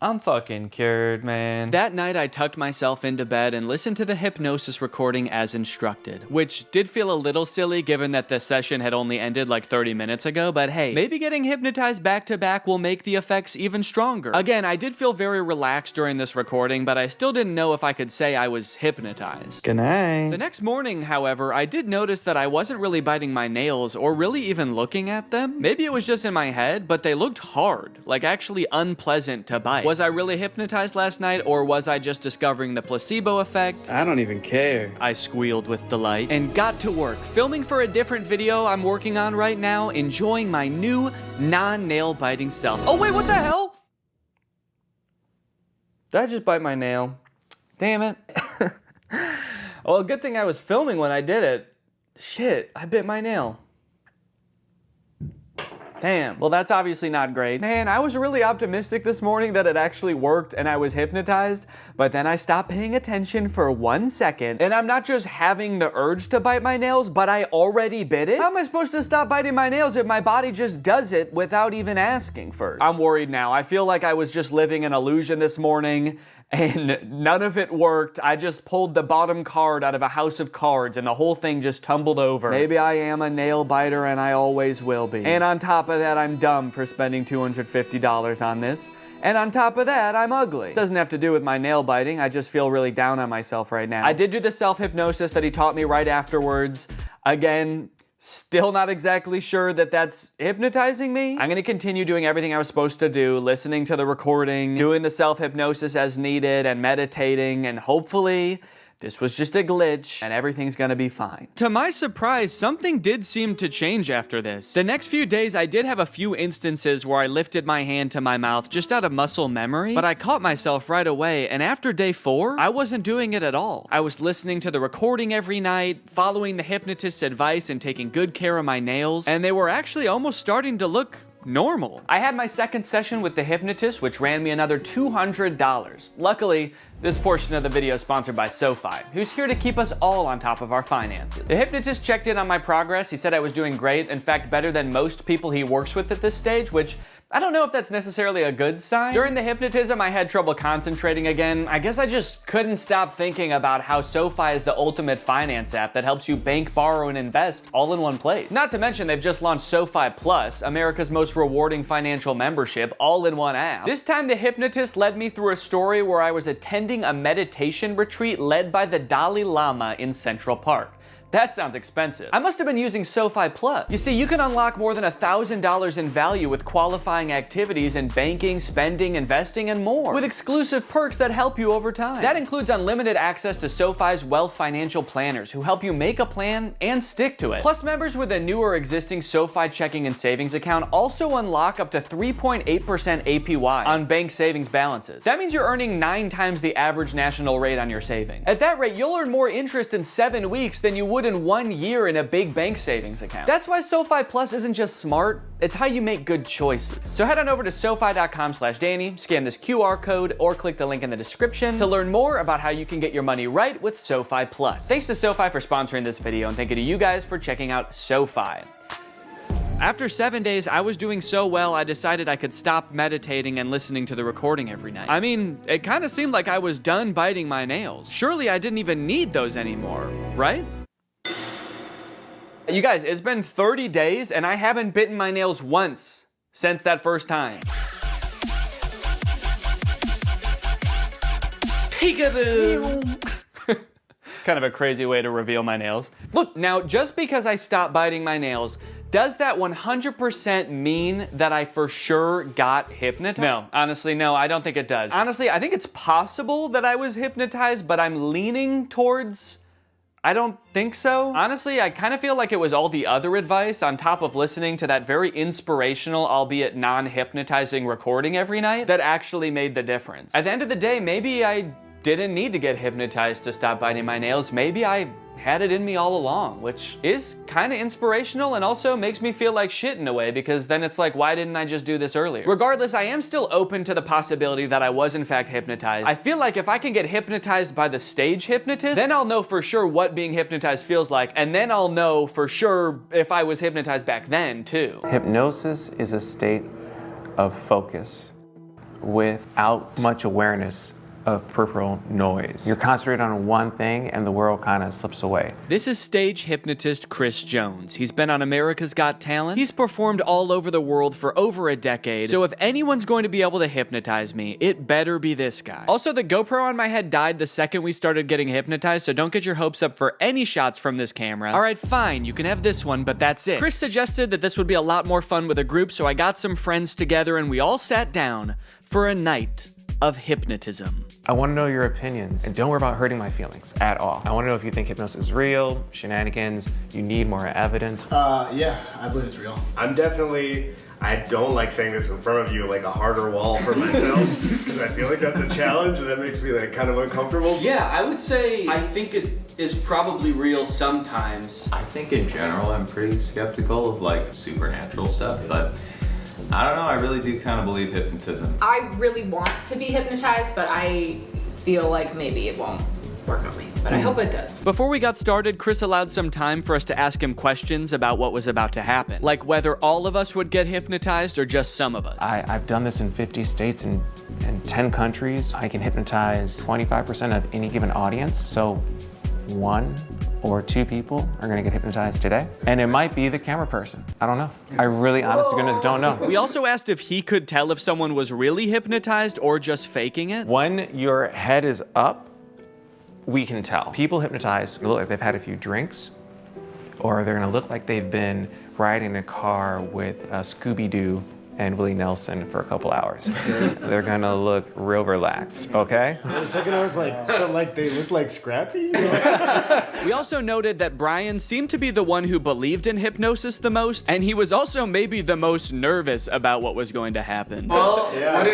I'm fucking cured, man. That night, I tucked myself into bed and listened to the hypnosis recording as instructed, which did feel a little silly given that the session had only ended like 30 minutes ago, but hey, maybe getting hypnotized back to back will make the effects even stronger. Again, I did feel very relaxed during this recording, but I still didn't know if I could say I was hypnotized. Good night. The next morning, however, I did notice that I wasn't really biting my nails or really even looking at them. Maybe it was just in my head, but they looked hard, like actually unpleasant to bite. Was I really hypnotized last night, or was I just discovering the placebo effect? I don't even care. I squealed with delight and got to work, filming for a different video I'm working on right now, enjoying my new non-nail biting self. Oh wait, what the hell? Did I just bite my nail? Damn it. Well, good thing I was filming when I did it. Shit, I bit my nail. Damn. Well, that's obviously not great. Man, I was really optimistic this morning that it actually worked and I was hypnotized, but then I stopped paying attention for 1 second, and I'm not just having the urge to bite my nails, but I already bit it? How am I supposed to stop biting my nails if my body just does it without even asking first? I'm worried now. I feel like I was just living an illusion this morning, and none of it worked. I just pulled the bottom card out of a house of cards and the whole thing just tumbled over. Maybe I am a nail biter and I always will be. And on top of that, I'm dumb for spending $250 on this. And on top of that, I'm ugly. Doesn't have to do with my nail biting. I just feel really down on myself right now. I did do the self-hypnosis that he taught me right afterwards. Again, still not exactly sure that that's hypnotizing me. I'm gonna continue doing everything I was supposed to do, listening to the recording, doing the self-hypnosis as needed, and meditating, and hopefully this was just a glitch, and everything's gonna be fine. To my surprise, something did seem to change after this. The next few days, I did have a few instances where I lifted my hand to my mouth just out of muscle memory, but I caught myself right away, and after day 4, I wasn't doing it at all. I was listening to the recording every night, following the hypnotist's advice, and taking good care of my nails, and they were actually almost starting to look normal. I had my second session with the hypnotist, which ran me another $200. Luckily, this portion of the video is sponsored by SoFi, who's here to keep us all on top of our finances. The hypnotist checked in on my progress. He said I was doing great, in fact, better than most people he works with at this stage, which I don't know if that's necessarily a good sign. During the hypnotism, I had trouble concentrating again. I guess I just couldn't stop thinking about how SoFi is the ultimate finance app that helps you bank, borrow, and invest all in one place. Not to mention, they've just launched SoFi Plus, America's most rewarding financial membership, all in one app. This time, the hypnotist led me through a story where I was attending a meditation retreat led by the Dalai Lama in Central Park. That sounds expensive. I must have been using SoFi Plus. You see, you can unlock more than $1,000 in value with qualifying activities in banking, spending, investing, and more, with exclusive perks that help you over time. That includes unlimited access to SoFi's wealth financial planners who help you make a plan and stick to it. Plus, members with a new or existing SoFi checking and savings account also unlock up to 3.8% APY on bank savings balances. That means you're earning 9 times the average national rate on your savings. At that rate, you'll earn more interest in 7 weeks than you would in 1 year in a big bank savings account. That's why SoFi Plus isn't just smart, it's how you make good choices. So head on over to SoFi.com/Danny, scan this QR code, or click the link in the description to learn more about how you can get your money right with SoFi Plus. Thanks to SoFi for sponsoring this video, and thank you to you guys for checking out SoFi. After 7 days, I was doing so well, I decided I could stop meditating and listening to the recording every night. I mean, it kind of seemed like I was done biting my nails. Surely I didn't even need those anymore, right? You guys, it's been 30 days and I haven't bitten my nails once since that first time. Peekaboo! Kind of a crazy way to reveal my nails. Look, now just because I stopped biting my nails, does that 100% mean that I for sure got hypnotized? No, honestly, no, I don't think it does. Honestly, I think it's possible that I was hypnotized, but I'm leaning towards I don't think so. Honestly, I kind of feel like it was all the other advice on top of listening to that very inspirational, albeit non-hypnotizing recording every night that actually made the difference. At the end of the day, maybe I didn't need to get hypnotized to stop biting my nails. Maybe I had it in me all along, which is kind of inspirational and also makes me feel like shit in a way, because then it's like, why didn't I just do this earlier? Regardless, I am still open to the possibility that I was in fact hypnotized. I feel like if I can get hypnotized by the stage hypnotist, then I'll know for sure what being hypnotized feels like, and then I'll know for sure if I was hypnotized back then too. Hypnosis is a state of focus without much awareness of peripheral noise. You're concentrated on one thing and the world kind of slips away. This is stage hypnotist Chris Jones. He's been on America's Got Talent. He's performed all over the world for over a decade. So if anyone's going to be able to hypnotize me, it better be this guy. Also, the GoPro on my head died the second we started getting hypnotized, so don't get your hopes up for any shots from this camera. All right, fine, you can have this one, but that's it. Chris suggested that this would be a lot more fun with a group, so I got some friends together and we all sat down for a night of hypnotism. I want to know your opinions, and don't worry about hurting my feelings at all. I want to know if you think hypnosis is real, shenanigans, you need more evidence. Yeah, I believe it's real. I don't like saying this in front of you, like a harder wall for myself, because I feel like that's a challenge and that makes me like kind of uncomfortable. Yeah, I would say I think it is probably real sometimes. I think in general I'm pretty skeptical of like supernatural stuff, but I don't know, I really do kind of believe hypnotism. I really want to be hypnotized, but I feel like maybe it won't work on me, but I hope it does. Before we got started, Chris allowed some time for us to ask him questions about what was about to happen, like whether all of us would get hypnotized or just some of us. I've done this in 50 states and 10 countries. I can hypnotize 25% of any given audience, so 1 or 2 people are gonna get hypnotized today. And it might be the camera person. I don't know. I really, honest to goodness, don't know. We also asked if he could tell if someone was really hypnotized or just faking it. When your head is up, we can tell. People hypnotized look like they've had a few drinks, or they're gonna look like they've been riding a car with Scooby-Doo and Willie Nelson for a couple hours. They're gonna look real relaxed, okay? For a second I was like, so like they look like Scrappy? We also noted that Brian seemed to be the one who believed in hypnosis the most, and he was also maybe the most nervous about what was going to happen. Well, what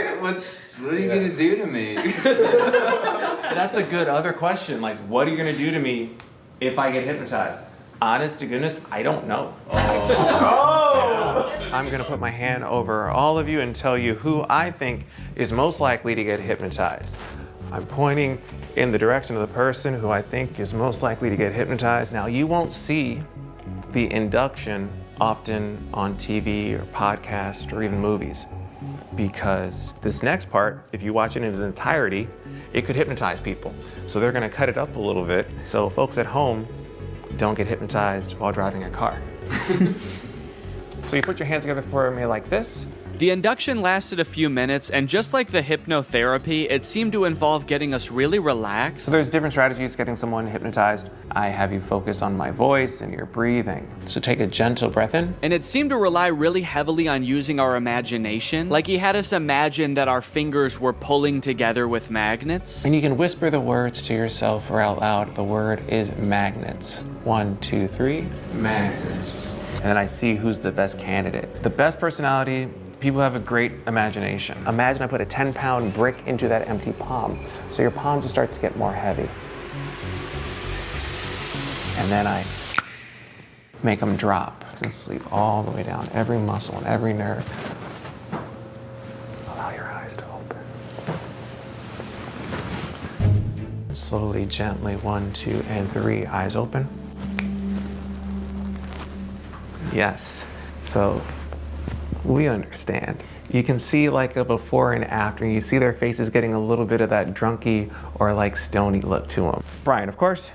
are you gonna do to me? That's a good other question. Like, what are you gonna do to me if I get hypnotized? Honest to goodness, I don't know. I'm gonna put my hand over all of you and tell you who I think is most likely to get hypnotized. I'm pointing in the direction of the person who I think is most likely to get hypnotized. Now, you won't see the induction often on TV or podcasts or even movies, because this next part, if you watch it in its entirety, it could hypnotize people. So they're gonna cut it up a little bit so folks at home don't get hypnotized while driving a car. So you put your hands together for me like this. The induction lasted a few minutes, and just like the hypnotherapy, it seemed to involve getting us really relaxed. So there's different strategies getting someone hypnotized. I have you focus on my voice and your breathing. So take a gentle breath in. And it seemed to rely really heavily on using our imagination. Like he had us imagine that our fingers were pulling together with magnets. And you can whisper the words to yourself or out loud. The word is magnets. 1, 2, 3, magnets. And then I see who's the best candidate. The best personality, people have a great imagination. Imagine I put a 10-pound brick into that empty palm. So your palm just starts to get more heavy. And then I make them drop and sleep all the way down, every muscle and every nerve. Allow your eyes to open. Slowly, gently, 1, 2, and 3, eyes open. Yes, so we understand. You can see like a before and after. You see their faces getting a little bit of that drunky or like stony look to them. Brian, of course,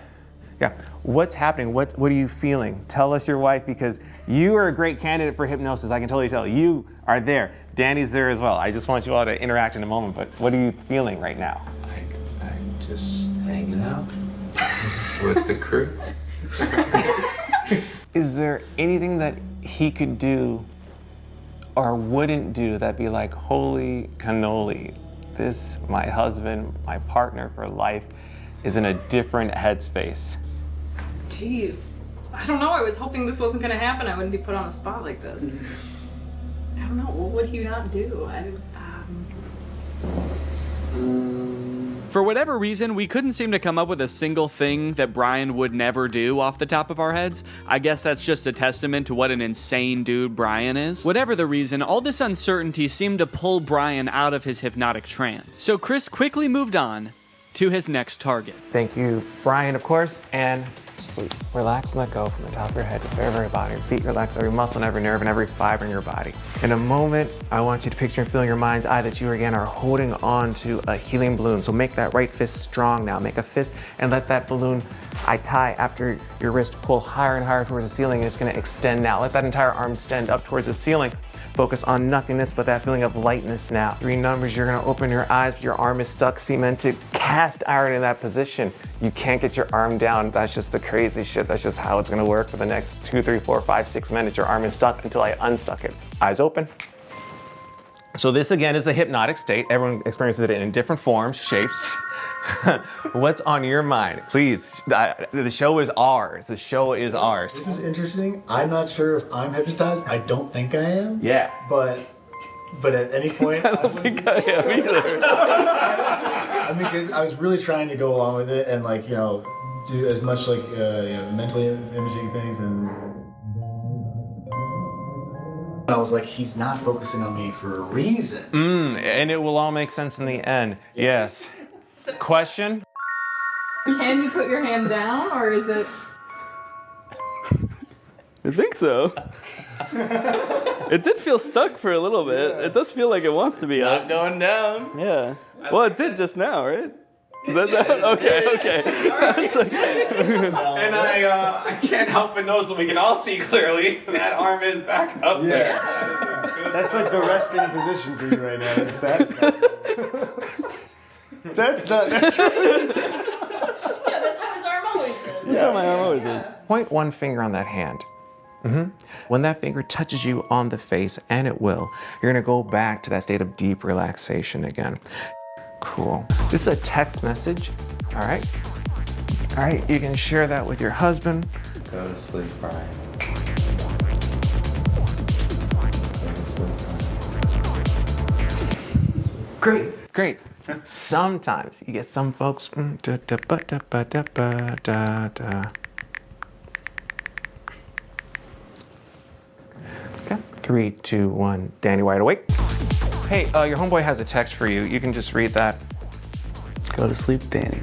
Yeah. What's happening? What are you feeling? Tell us your wife, because you are a great candidate for hypnosis. I can totally tell. You are there. Danny's there as well. I just want you all to interact in a moment, but what are you feeling right now? I'm just hanging out with the crew. Is there anything that he could do or wouldn't do that'd be like, holy cannoli, this, my husband, my partner for life, is in a different headspace? Jeez. I don't know. I was hoping this wasn't going to happen. I wouldn't be put on the spot like this. I don't know. What would he not do? For whatever reason, we couldn't seem to come up with a single thing that Brian would never do off the top of our heads. I guess that's just a testament to what an insane dude Brian is. Whatever the reason, all this uncertainty seemed to pull Brian out of his hypnotic trance. So Chris quickly moved on to his next target. Thank you, Brian, of course, and sleep. Relax and let go from the top of your head to the very, very bottom. Your feet relax, every muscle and every nerve and every fiber in your body. In a moment, I want you to picture and feel in your mind's eye that you again are holding on to a helium balloon. So make that right fist strong now. Make a fist and let that balloon I tie after your wrist pull higher and higher towards the ceiling, and it's gonna extend now. Let that entire arm extend up towards the ceiling. Focus on nothingness, but that feeling of lightness now. 3 numbers, you're gonna open your eyes, but your arm is stuck, cemented, cast iron in that position. You can't get your arm down. That's just the crazy shit. That's just how it's gonna work for the next 2, 3, 4, 5, 6 minutes. Your arm is stuck until I unstuck it. Eyes open. So this again is the hypnotic state. Everyone experiences it in different forms, shapes. What's on your mind? Please, the show is ours. The show is ours. This is interesting. I'm not sure if I'm hypnotized. I don't think I am. Yeah. But at any point, I don't think I am either. I mean, 'cause I was really trying to go along with it and do as much mentally imaging things, and I was like, he's not focusing on me for a reason. And it will all make sense in the end. Yes. Question? Can you put your hand down, or is it? I think so. It did feel stuck for a little bit. Yeah. It does feel like it wants to be up. Not going down. Yeah. Well, it did just now, right? Is that okay? And I can't help but notice what we can all see clearly. That arm is back up there. That's like the resting position for you right now. That's not natural. Yeah, that's how his arm always is. That's how my arm always is. Point one finger on that hand. When that finger touches you on the face, and it will, you're gonna go back to that state of deep relaxation again. Cool. This is a text message. All right, you can share that with your husband. Go to sleep, Brian. Great. Sometimes you get some folks. Okay. 3, 2, 1. Danny, wide awake. Hey, your homeboy has a text for you. You can just read that. Go to sleep, Danny.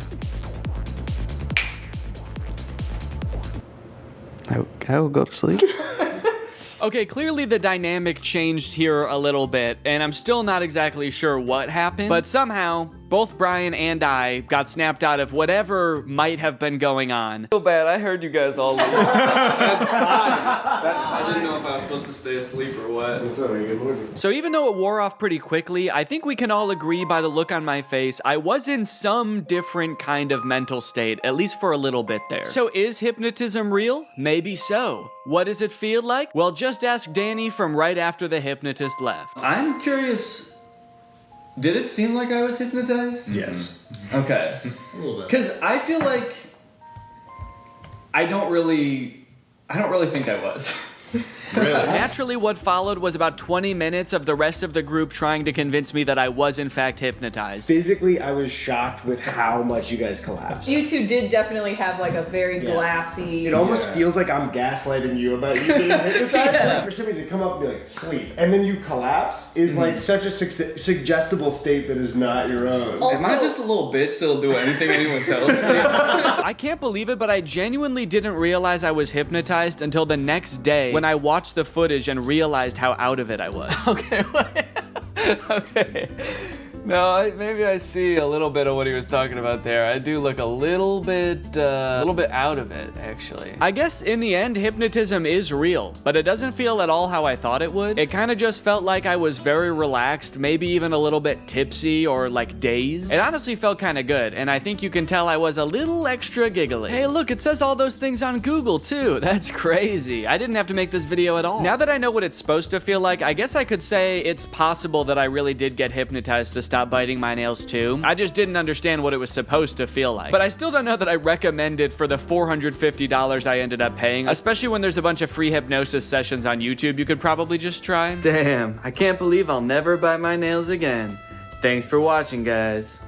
I will go to sleep. Okay, clearly the dynamic changed here a little bit, and I'm still not exactly sure what happened, but somehow both Brian and I got snapped out of whatever might have been going on. So bad, I heard you guys all leave. I didn't know if I was supposed to stay asleep or what. That's all right, good morning. So even though it wore off pretty quickly, I think we can all agree by the look on my face, I was in some different kind of mental state, at least for a little bit there. So is hypnotism real? Maybe so. What does it feel like? Well, just ask Danny from right after the hypnotist left. I'm curious, did it seem like I was hypnotized? Yes. Okay. A little bit. Because I feel like I don't really think I was. Really? Naturally, what followed was about 20 minutes of the rest of the group trying to convince me that I was in fact hypnotized. Physically, I was shocked with how much you guys collapsed. You two did definitely have like a very glassy. It almost feels like I'm gaslighting you about you being hypnotized. Like for somebody to come up and be like, sleep, and then you collapse is like such a suggestible state that is not your own. Also, Am I just a little bitch that'll do anything anyone tells me? I can't believe it, but I genuinely didn't realize I was hypnotized until the next day when I watched the footage and realized how out of it I was. Okay. No, maybe I see a little bit of what he was talking about there. I do look a little bit out of it, actually. I guess in the end, hypnotism is real, but it doesn't feel at all how I thought it would. It kind of just felt like I was very relaxed, maybe even a little bit tipsy or like dazed. It honestly felt kind of good, and I think you can tell I was a little extra giggly. Hey, look, it says all those things on Google too. That's crazy. I didn't have to make this video at all. Now that I know what it's supposed to feel like, I guess I could say it's possible that I really did get hypnotized to stop biting my nails too. I just didn't understand what it was supposed to feel like. But I still don't know that I recommend it for the $450 I ended up paying, especially when there's a bunch of free hypnosis sessions on YouTube you could probably just try. Damn, I can't believe I'll never bite my nails again. Thanks for watching, guys.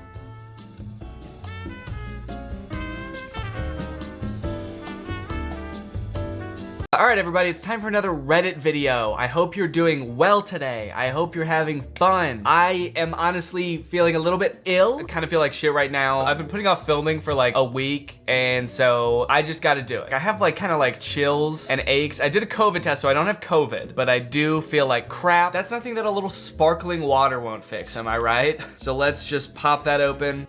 Alright everybody, it's time for another Reddit video. I hope you're doing well today. I hope you're having fun. I am honestly feeling a little bit ill. I kind of feel like shit right now. I've been putting off filming for like a week, and so I just gotta do it. I have like kind of like chills and aches. I did a COVID test, so I don't have COVID, but I do feel like crap. That's nothing that a little sparkling water won't fix, am I right? So let's just pop that open.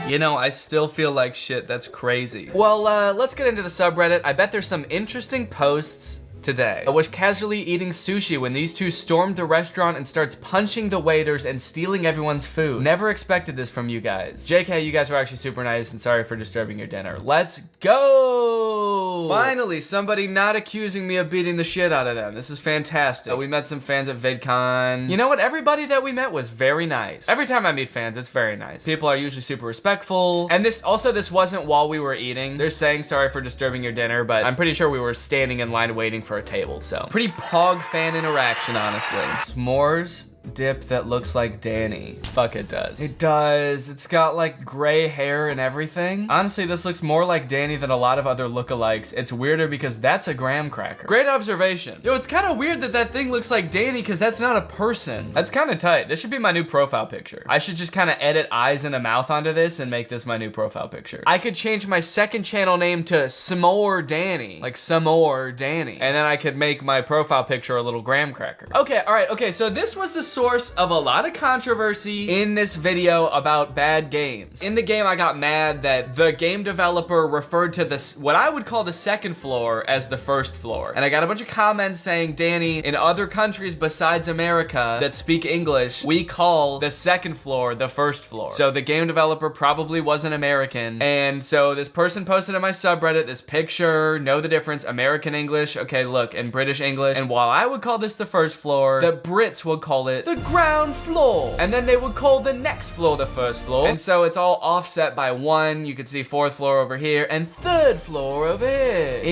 You know, I still feel like shit. That's crazy. Well, let's get into the subreddit. I bet there's some interesting posts today. I was casually eating sushi when these two stormed the restaurant and starts punching the waiters and stealing everyone's food. Never expected this from you guys. JK, you guys were actually super nice and sorry for disturbing your dinner. Let's go! Finally, somebody not accusing me of beating the shit out of them. This is fantastic. We met some fans at VidCon. You know what? Everybody that we met was very nice. Every time I meet fans, it's very nice. People are usually super respectful. And this wasn't while we were eating. They're saying sorry for disturbing your dinner, but I'm pretty sure we were standing in line waiting for a table, so. Pretty pog fan interaction, honestly. S'mores dip that looks like Danny. Fuck, it does. It does. It's got like gray hair and everything. Honestly, this looks more like Danny than a lot of other lookalikes. It's weirder because that's a graham cracker. Great observation. Yo, it's kind of weird that that thing looks like Danny because that's not a person. That's kind of tight. This should be my new profile picture. I should just kind of edit eyes and a mouth onto this and make this my new profile picture. I could change my second channel name to S'more Danny. Like S'more Danny. And then I could make my profile picture a little graham cracker. Okay, all right, okay, so this was the source of a lot of controversy in this video about bad games. In the game, I got mad that the game developer referred to this, what I would call the second floor, as the first floor. And I got a bunch of comments saying, Danny, in other countries besides America that speak English, we call the second floor the first floor. So the game developer probably wasn't American. And so this person posted in my subreddit this picture, know the difference, American English, okay, look, and British English. And while I would call this the first floor, the Brits would call it the ground floor. And then they would call the next floor the first floor. And so it's all offset by one. You could see fourth floor over here and third floor over here.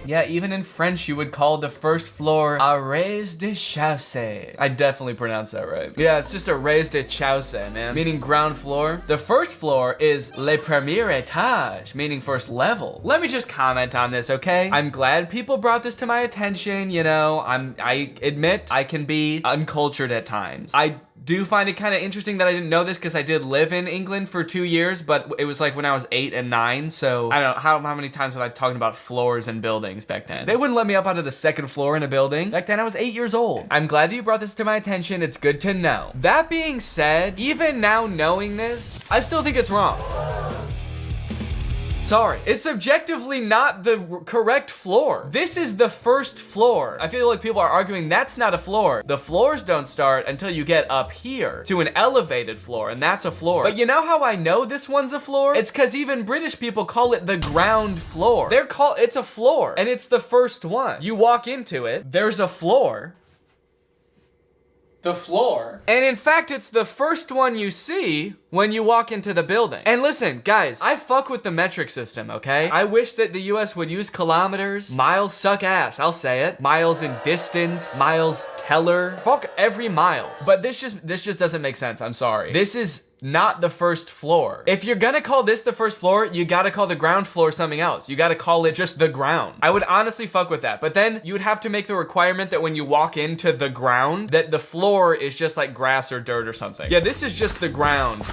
Yeah, even in French, you would call the first floor a rez-de-chaussée. I definitely pronounced that right. Yeah, it's just a rez-de-chaussée, man. Meaning ground floor. The first floor is le premier étage, meaning first level. Let me just comment on this, okay? I'm glad people brought this to my attention, you know. I admit I can be uncultured at times. I do find it kind of interesting that I didn't know this because I did live in England for 2 years, but it was like when I was 8 and 9, so I don't know, how many times have I talked about floors and buildings back then? They wouldn't let me up onto the second floor in a building. Back then I was 8 years old. I'm glad that you brought this to my attention. It's good to know. That being said, even now knowing this, I still think it's wrong. Sorry, it's objectively not the correct floor. This is the first floor. I feel like people are arguing that's not a floor. The floors don't start until you get up here to an elevated floor, and that's a floor. But you know how I know this one's a floor? It's because even British people call it the ground floor. It's a floor, and it's the first one. You walk into it, there's a floor. The floor. And in fact, it's the first one you see when you walk into the building. And listen, guys, I fuck with the metric system, okay? I wish that the US would use kilometers. Miles suck ass, I'll say it. Miles in distance, miles teller. Fuck every miles. But this just doesn't make sense, I'm sorry. This is not the first floor. If you're gonna call this the first floor, you gotta call the ground floor something else. You gotta call it just the ground. I would honestly fuck with that. But then you would have to make the requirement that when you walk into the ground, that the floor is just like grass or dirt or something. Yeah, this is just the ground.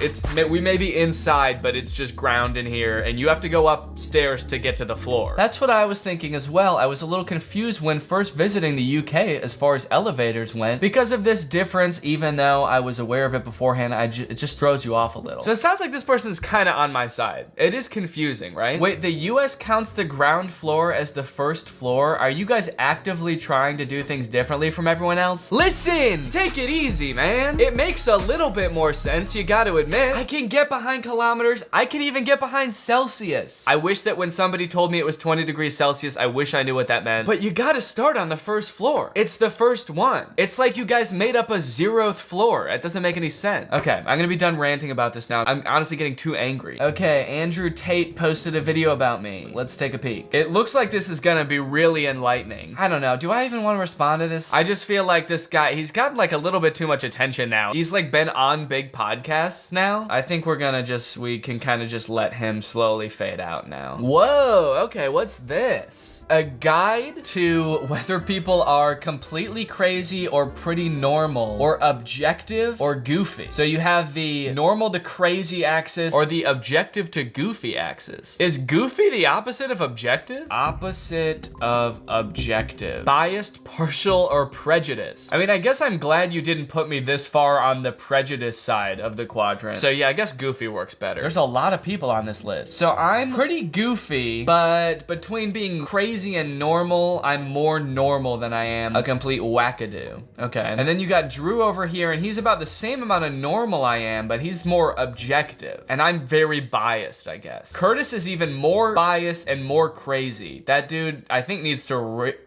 we may be inside, but it's just ground in here, and you have to go upstairs to get to the floor. That's what I was thinking as well. I was a little confused when first visiting the UK as far as elevators went because of this difference, even though I was aware of it beforehand. It just throws you off a little. So it sounds like this person's kind of on my side. It is confusing, right? Wait, the US counts the ground floor as the first floor? Are you guys actively trying to do things differently from everyone else? Listen, take it easy, man. It makes a little bit more sense, you gotta admit. I can get behind kilometers. I can even get behind Celsius. I wish that when somebody told me it was 20 degrees Celsius, I wish I knew what that meant. But you gotta start on the first floor. It's the first one. It's like you guys made up a 0th floor. It doesn't make any sense. Okay, I'm gonna be done ranting about this now. I'm honestly getting too angry. Okay, Andrew Tate posted a video about me. Let's take a peek. It looks like this is gonna be really enlightening. I don't know, do I even wanna respond to this? I just feel like this guy, he's got like a little bit too much attention now. He's like been on big podcasts now. I think we can kind of just let him slowly fade out now. Whoa, okay, what's this? A guide to whether people are completely crazy or pretty normal or objective or goofy. So you have the normal to crazy axis or the objective to goofy axis. Is goofy the opposite of objective? Opposite of objective. Biased, partial, or prejudice. I mean, I guess I'm glad you didn't put me this far on the prejudice side of the quadrant. So yeah, I guess goofy works better. There's a lot of people on this list. So I'm pretty goofy, but between being crazy and normal, I'm more normal than I am a complete wackadoo. Okay, and then you got Drew over here, and he's about the same amount of normal I am, but he's more objective. And I'm very biased, I guess. Curtis is even more biased and more crazy. That dude, I think, needs to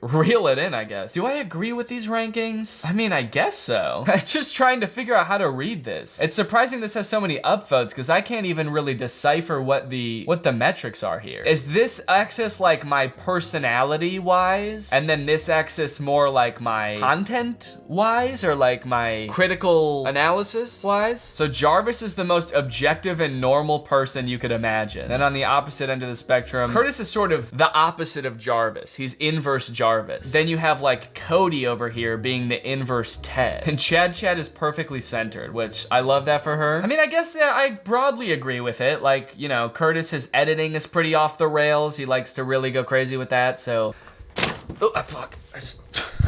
reel it in, I guess. Do I agree with these rankings? I mean, I guess so. I'm just trying to figure out how to read this. It's surprising this has so many upvotes because I can't even really decipher what the metrics are here. Is this axis like my personality wise? And then this axis more like my content wise or like my critical analysis wise? So Jarvis is the most objective and normal person you could imagine. Then on the opposite end of the spectrum, Curtis is sort of the opposite of Jarvis. He's inverse Jarvis. Then you have like Cody over here being the inverse Ted. And Chad is perfectly centered, which I love that for her. I mean, I guess yeah, I broadly agree with it. Like, you know, Curtis, his editing is pretty off the rails. He likes to really go crazy with that, so. Oh, fuck.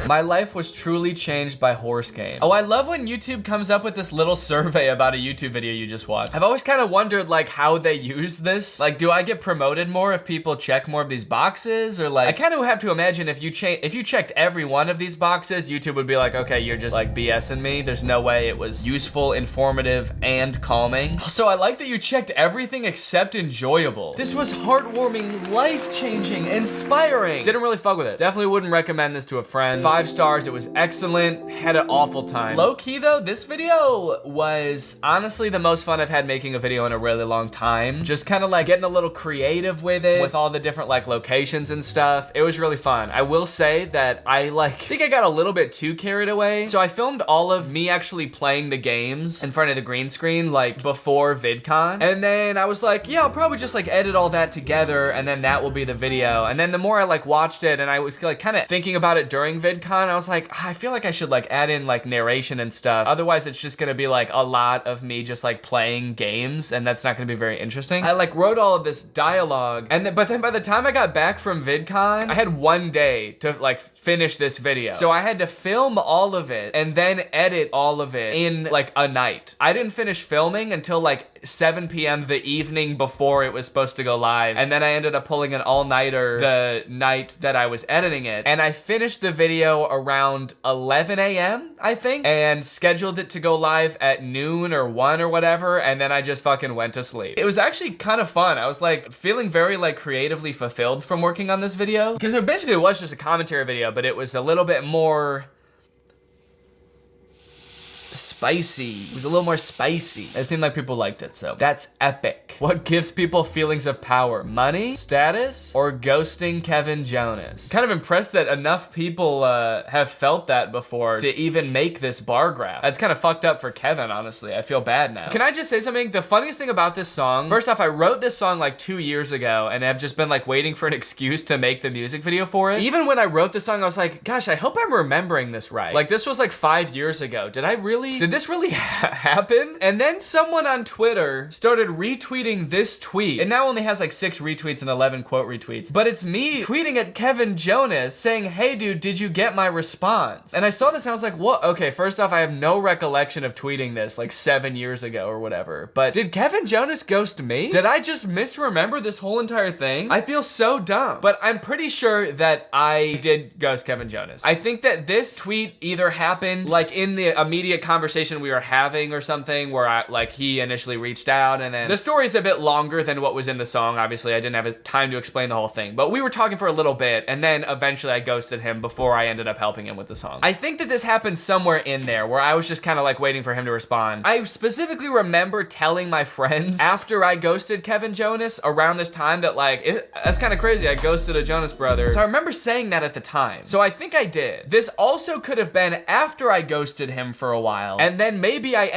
My life was truly changed by Horse Game. Oh, I love when YouTube comes up with this little survey about a YouTube video you just watched. I've always kind of wondered like how they use this. Like, do I get promoted more if people check more of these boxes? Or like, I kind of have to imagine if you checked every one of these boxes, YouTube would be like, okay, you're just like BSing me. There's no way it was useful, informative, and calming. Also, I like that you checked everything except enjoyable. This was heartwarming, life-changing, inspiring. Didn't really fuck with it. Definitely wouldn't recommend this to a friend. 5 stars, it was excellent, had an awful time. Low key though, this video was honestly the most fun I've had making a video in a really long time. Just kind of like getting a little creative with it, with all the different like locations and stuff. It was really fun. I will say that I think I got a little bit too carried away. So I filmed all of me actually playing the games in front of the green screen like before VidCon. And then I was like, yeah, I'll probably just like edit all that together and then that will be the video. And then the more I like watched it and I was like kind of thinking about it during VidCon, I was like, I feel like I should like add in like narration and stuff. Otherwise it's just gonna be like a lot of me just like playing games and that's not gonna be very interesting. I like wrote all of this dialogue and then, but then by the time I got back from VidCon, I had 1 day to like finish this video. So I had to film all of it and then edit all of it in like a night. I didn't finish filming until like 7 p.m. the evening before it was supposed to go live. And then I ended up pulling an all-nighter the night that I was editing it. And I finished the video around 11 a.m., I think, and scheduled it to go live at noon or 1 or whatever. And then I just fucking went to sleep. It was actually kind of fun. I was like feeling very like creatively fulfilled from working on this video. Because it basically was just a commentary video, but it was a little bit more spicy. It was a little more spicy. It seemed like people liked it, so that's epic. What gives people feelings of power? Money, status, or ghosting Kevin Jonas? Kind of impressed that enough people have felt that before to even make this bar graph. That's kind of fucked up for Kevin, honestly. I feel bad now. Can I just say something? The funniest thing about this song, first off, I wrote this song like 2 years ago and I've just been like waiting for an excuse to make the music video for it. Even when I wrote the song, I was like, gosh, I hope I'm remembering this right. Like this was like 5 years ago. Did did this really happen? And then someone on Twitter started retweeting this tweet. It now only has like 6 retweets and 11 quote retweets, but it's me tweeting at Kevin Jonas saying, hey dude, did you get my response? And I saw this and I was like, what? Okay, first off, I have no recollection of tweeting this like 7 years ago or whatever, but did Kevin Jonas ghost me? Did I just misremember this whole entire thing? I feel so dumb, but I'm pretty sure that I did ghost Kevin Jonas. I think that this tweet either happened like in the immediate conversation we were having or something where he initially reached out, and then the story's a bit longer than what was in the song. Obviously, I didn't have time to explain the whole thing, but we were talking for a little bit, and then eventually I ghosted him before I ended up helping him with the song. I think that this happened somewhere in there where I was just kind of like waiting for him to respond. I specifically remember telling my friends after I ghosted Kevin Jonas around this time that that's kind of crazy, I ghosted a Jonas brother. So I remember saying that at the time. So I think I did. This also could have been after I ghosted him for a while, and then maybe I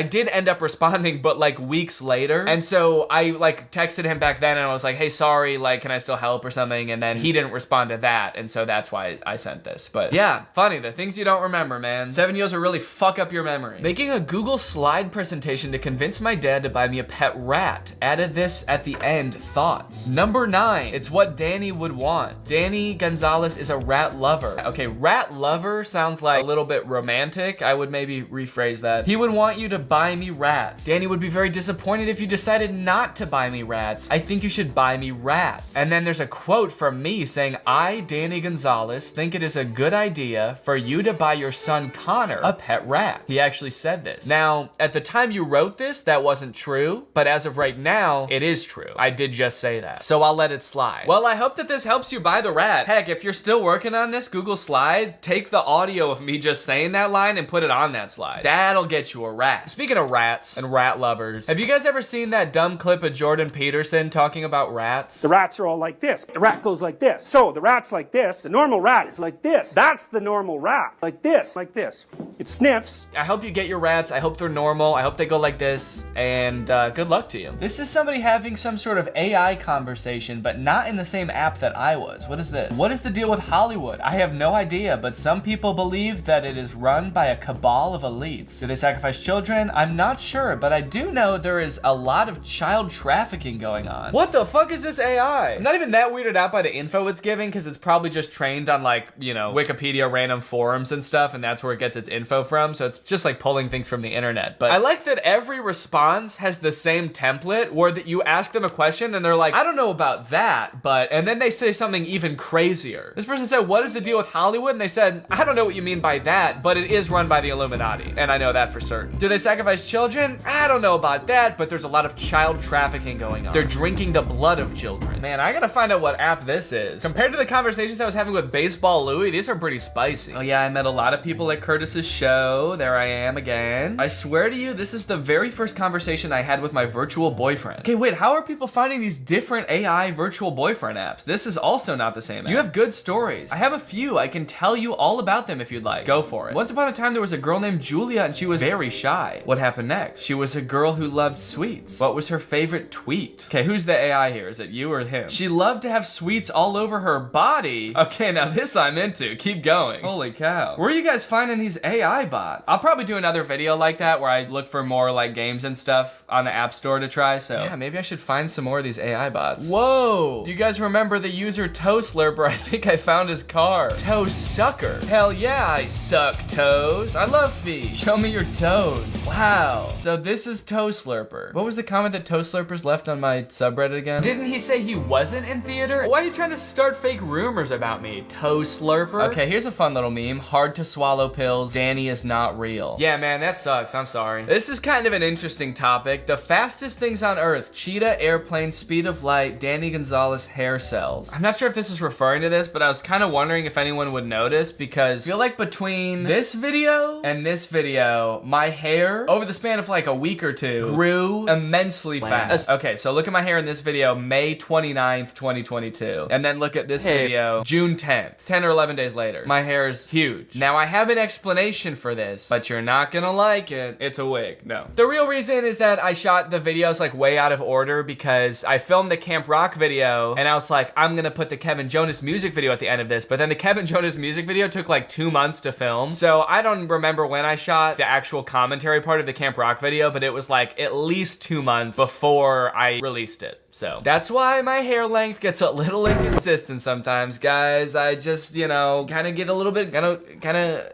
did end up responding, but like weeks later. And so I texted him back then and I was like, hey, sorry, can I still help or something? And then he didn't respond to that, and so that's why I sent this. But yeah, funny, the things you don't remember, man. 7 years will really fuck up your memory. Making a Google slide presentation to convince my dad to buy me a pet rat. Added this at the end. Thoughts. Number 9, it's what Danny would want. Danny Gonzalez is a rat lover. Okay, rat lover sounds like a little bit romantic. I would maybe rephrase that. He would want you to buy me rats. Danny would be very disappointed if you decided not to buy me rats. I think you should buy me rats. And then there's a quote from me saying, I, Danny Gonzalez, think it is a good idea for you to buy your son Connor a pet rat. He actually said this. Now, at the time you wrote this, that wasn't true, but as of right now, it is true. I did just say that. So I'll let it slide. Well, I hope that this helps you buy the rat. Heck, if you're still working on this Google slide, take the audio of me just saying that line and put it on that slide. That'll get you a rat. Speaking of rats and rat lovers, have you guys ever seen that dumb clip of Jordan Peterson talking about rats? The rats are all like this. The rat goes like this. So the rat's like this. The normal rat is like this. That's the normal rat. Like this. Like this. It sniffs. I hope you get your rats. I hope they're normal. I hope they go like this. And good luck to you. This is somebody having some sort of AI conversation, but not in the same app that I was. What is this? What is the deal with Hollywood? I have no idea, but some people believe that it is run by a cabal of elites. Do they sacrifice children? I'm not sure, but I do know there is a lot of child trafficking going on. What the fuck is this AI? I'm not even that weirded out by the info it's giving, because it's probably just trained on Wikipedia random forums and stuff, and that's where it gets its info from, so it's just pulling things from the internet. But I like that every response has the same template where that you ask them a question and they're like, I don't know about that, and then they say something even crazier. This person said, what is the deal with Hollywood? And they said, I don't know what you mean by that, but it is run by the Illuminati, and I know that for certain. Do they sacrifice children? I don't know about that, but there's a lot of child trafficking going on. They're drinking the blood of children. Man, I gotta find out what app this is. Compared to the conversations I was having with Baseball Louie, these are pretty spicy. Oh yeah, I met a lot of people at Curtis's show. There I am again. I swear to you, this is the very first conversation I had with my virtual boyfriend. Okay, wait, how are people finding these different AI virtual boyfriend apps? This is also not the same app. You have good stories. I have a few. I can tell you all about them if you'd like. Go for it. Once upon a time, there was a girl named Julia, and she was very shy. What happened next? She was a girl who loved sweets. What was her favorite tweet? Okay, who's the AI here? Is it you or him? She loved to have sweets all over her body. Okay, now this I'm into. Keep going. Holy cow. Where are you guys finding these AI bots? I'll probably do another video like that where I look for more games and stuff on the App Store to try, so yeah, maybe I should find some more of these AI bots. Whoa! You guys remember the user Toe Slurper? I think I found his car. Toe Sucker. Hell yeah, I suck toes. I love feet. Show me your toes. Wow. So this is Toe Slurper. What was the comment that Toe Slurpers left on my subreddit again? Didn't he say he wasn't in theater? Why are you trying to start fake rumors about me, Toe Slurper? Okay, here's a fun little meme. Hard to swallow pills. Danny is not real. Yeah, man, that sucks. I'm sorry. This is kind of an interesting topic. The fastest things on Earth: cheetah, airplane, speed of light, Danny Gonzalez hair cells. I'm not sure if this is referring to this, but I was kind of wondering if anyone would notice, because I feel like between this video and this video, my hair, over the span of a week or two, grew immensely fast. Okay, so look at my hair in this video, May 29th, 2022. And then look at this video, June 10th, 10 or 11 days later. My hair is huge. Now I have an explanation audition for this, but you're not gonna like it. It's a wig. No. The real reason is that I shot the videos like way out of order because I filmed the Camp Rock video and I was like, I'm gonna put the Kevin Jonas music video at the end of this, but then the Kevin Jonas music video took like 2 months to film. So I don't remember when I shot the actual commentary part of the Camp Rock video, but it was like at least 2 months before I released it. So that's why my hair length gets a little inconsistent sometimes, guys. I just, you know, kind of get a little bit, kind of.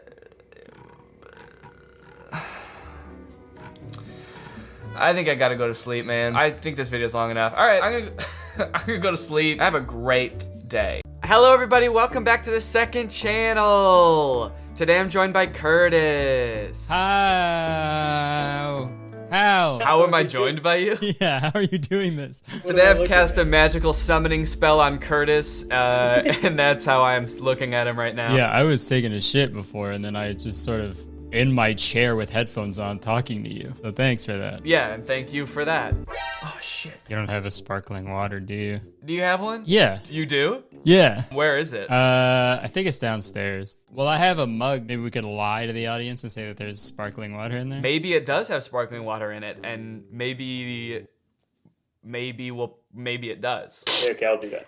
I think I gotta go to sleep, man. I think this video's long enough. All right, I'm gonna go to sleep. Have a great day. Hello, everybody. Welcome back to the second channel. Today I'm joined by Curtis. How am I joined by you? Yeah, how are you doing this? Today I've cast a magical summoning spell on Curtis, and that's how I'm looking at him right now. Yeah, I was taking a shit before, and then I just sort of in my chair with headphones on talking to you. So thanks for that. Yeah, and thank you for that. Oh, shit. You don't have a sparkling water, do you? Do you have one? Yeah. You do? Yeah. Where is it? I think it's downstairs. Well, I have a mug. Maybe we could lie to the audience and say that there's sparkling water in there. Maybe it does have sparkling water in it, and maybe it does. Okay, I'll do that.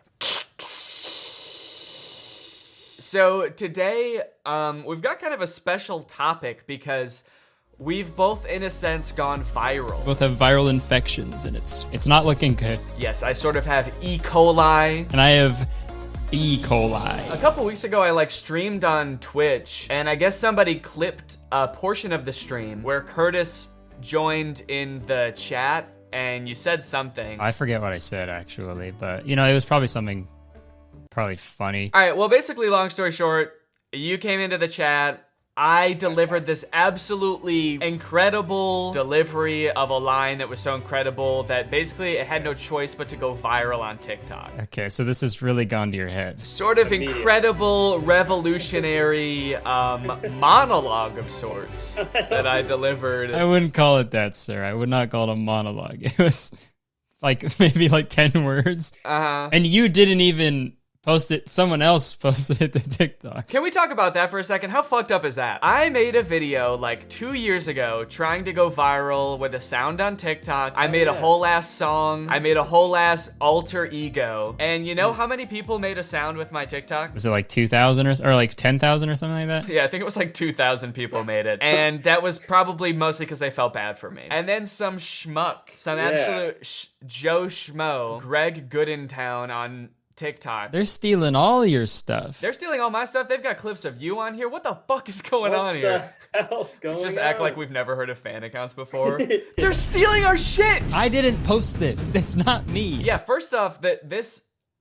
So today, we've got kind of a special topic because we've both, in a sense, gone viral. Both have viral infections, and it's not looking good. Yes, I sort of have E. coli. And I have E. coli. A couple weeks ago, I streamed on Twitch, and I guess somebody clipped a portion of the stream where Curtis joined in the chat, and you said something. I forget what I said, actually, but, you know, it was probably something probably funny. All right, well, basically, long story short, you came into the chat. I delivered this absolutely incredible delivery of a line that was so incredible that basically it had no choice but to go viral on TikTok. Okay, so this has really gone to your head. Sort of incredible, revolutionary monologue of sorts that I delivered. I wouldn't call it that, sir. I would not call it a monologue. It was like maybe like 10 words. Uh-huh. And you didn't even post it. Someone else posted it to TikTok. Can we talk about that for a second? How fucked up is that? I made a video like 2 years ago trying to go viral with a sound on TikTok. I made a whole ass song. I made a whole ass alter ego. And you know how many people made a sound with my TikTok? Was it like 2,000 or like 10,000 or something like that? Yeah, I think it was like 2,000 people made it. And that was probably mostly because they felt bad for me. And then some schmuck, some absolute Joe Schmo, Greg Goodentown on TikTok. They're stealing all your stuff. They're stealing all my stuff. They've got clips of you on here. What the fuck is going on here? What the hell's going on? Just act like we've never heard of fan accounts before. They're stealing our shit! I didn't post this. It's not me. Yeah, first off,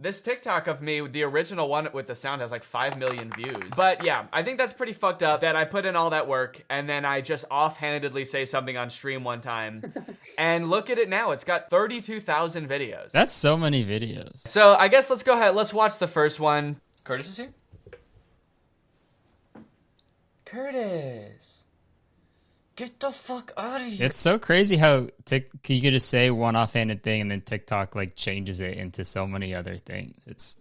this TikTok of me, the original one with the sound, has like 5 million views. But yeah, I think that's pretty fucked up that I put in all that work and then I just offhandedly say something on stream one time. And look at it now, it's got 32,000 videos. That's so many videos. So I guess let's go ahead, let's watch the first one. Curtis is here? Curtis! Get the fuck out of here. It's so crazy how you could just say one offhanded thing and then TikTok like changes it into so many other things. It's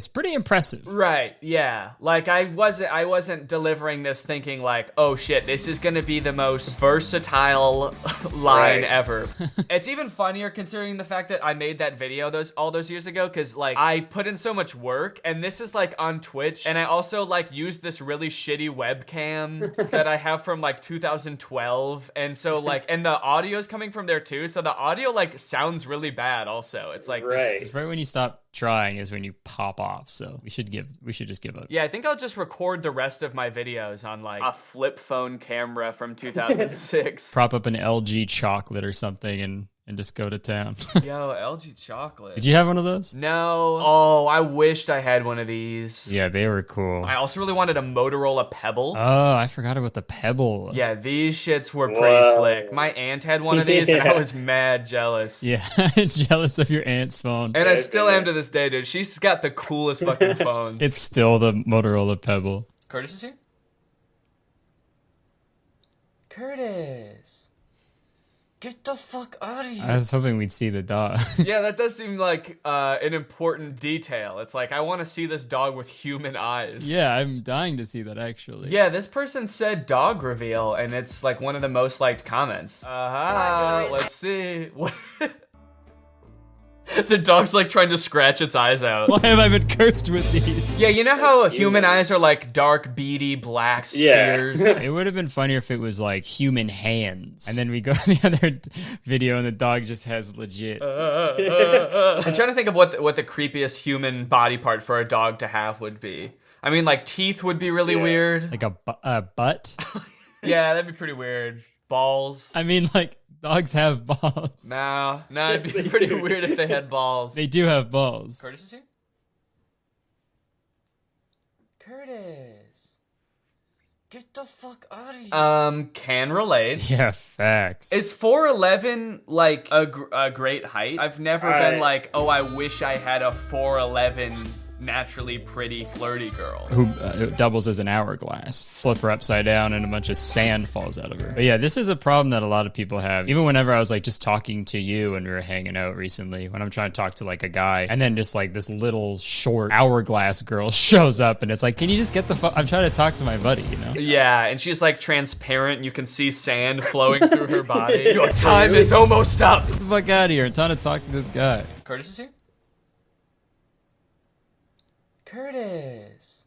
pretty impressive. Right, yeah. Like I wasn't delivering this thinking like, oh shit, this is gonna be the most versatile line ever. It's even funnier considering the fact that I made that video all those years ago, because like I put in so much work, and this is like on Twitch, and I also like used this really shitty webcam that I have from like 2012, and so like, and the audio is coming from there too, so the audio like sounds really bad also. It's like It's right when you stop trying is when you pop off, so we should just give up. Yeah, I think I'll just record the rest of my videos on like a flip phone camera from 2006. Prop up an LG chocolate or something and just go to town. Yo, LG chocolate. Did you have one of those? No. Oh, I wished I had one of these. Yeah, they were cool. I also really wanted a Motorola Pebble. Oh, I forgot about the Pebble. Yeah, these shits were pretty slick. My aunt had one of these, and I was mad jealous. Yeah, jealous of your aunt's phone. And I still am to this day, dude. She's got the coolest fucking phones. It's still the Motorola Pebble. Curtis is here? Curtis. Get the fuck out of here. I was hoping we'd see the dog. Yeah, that does seem like an important detail. It's like, I want to see this dog with human eyes. Yeah, I'm dying to see that actually. Yeah, this person said dog reveal, and it's like one of the most liked comments. Let's see. The dog's like trying to scratch its eyes out. Why have I been cursed with these? Yeah, you know how human eyes are like dark, beady, black spheres? It would have been funnier if it was like human hands. And then we go to the other video and the dog just has legit. I'm trying to think of what the creepiest human body part for a dog to have would be. I mean, like teeth would be really weird. Like a butt? Yeah, that'd be pretty weird. Balls. I mean, like, dogs have balls. No, it'd be pretty weird if they had balls. They do have balls. Curtis is here? Curtis. Get the fuck out of here. Can relate. Yeah, facts. Is 4'11" like a great height? I've never been like, oh, I wish I had a 4'11" naturally pretty flirty girl who doubles as an hourglass. Flip her upside down and a bunch of sand falls out of her. But yeah, this is a problem that a lot of people have. Even whenever I was like just talking to you when we were hanging out recently, when I'm trying to talk to like a guy, and then just like this little short hourglass girl shows up and it's like, can you just get the fuck? I'm trying to talk to my buddy, you know? Yeah, and she's like transparent. You can see sand flowing through her body. Your time is almost up. Get the fuck out of here. I'm trying to talk to this guy. Curtis is here? Curtis,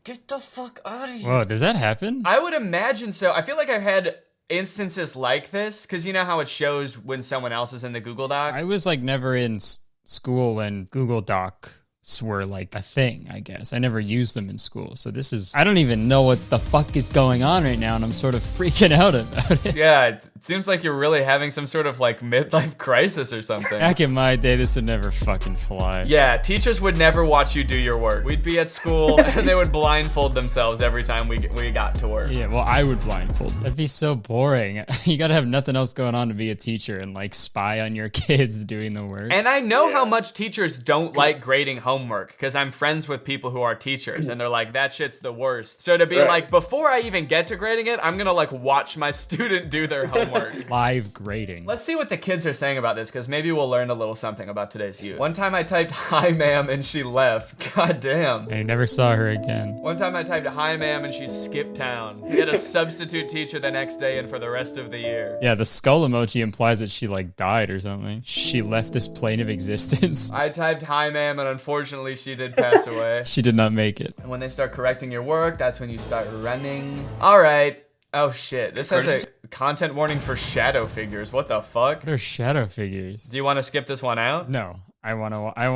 get the fuck out of here. Whoa, does that happen? I would imagine so. I feel like I've had instances like this, because you know how it shows when someone else is in the Google Doc? I was like never in school when Google Docs were like a thing, I guess. I never used them in school. So this is, I don't even know what the fuck is going on right now, and I'm sort of freaking out about it. Yeah, it seems like you're really having some sort of like midlife crisis or something. Back in my day, this would never fucking fly. Yeah, teachers would never watch you do your work. We'd be at school and they would blindfold themselves every time we got to work. Yeah, well, I would blindfold. That'd be so boring. You gotta have nothing else going on to be a teacher and like spy on your kids doing the work. And I know how much teachers don't like grading homework, because I'm friends with people who are teachers and they're like, that shit's the worst. So to be like, before I even get to grading it, I'm gonna like watch my student do their homework. Live grading. Let's see what the kids are saying about this, because maybe we'll learn a little something about today's youth. One time I typed, hi ma'am, and she left. God damn. I never saw her again. One time I typed, hi ma'am, and she skipped town. We had a substitute teacher the next day and for the rest of the year. Yeah, the skull emoji implies that she like died or something. She left this plane of existence. I typed, hi ma'am, and unfortunately she did pass away. She did not make it. And when they start correcting your work, that's when you start running. All right. Oh shit, this has a content warning for shadow figures. What the fuck? What are shadow figures? Do you want to skip this one out? No, I want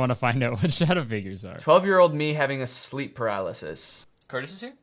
to find out what shadow figures are. 12-year-old me having a sleep paralysis. Curtis is here?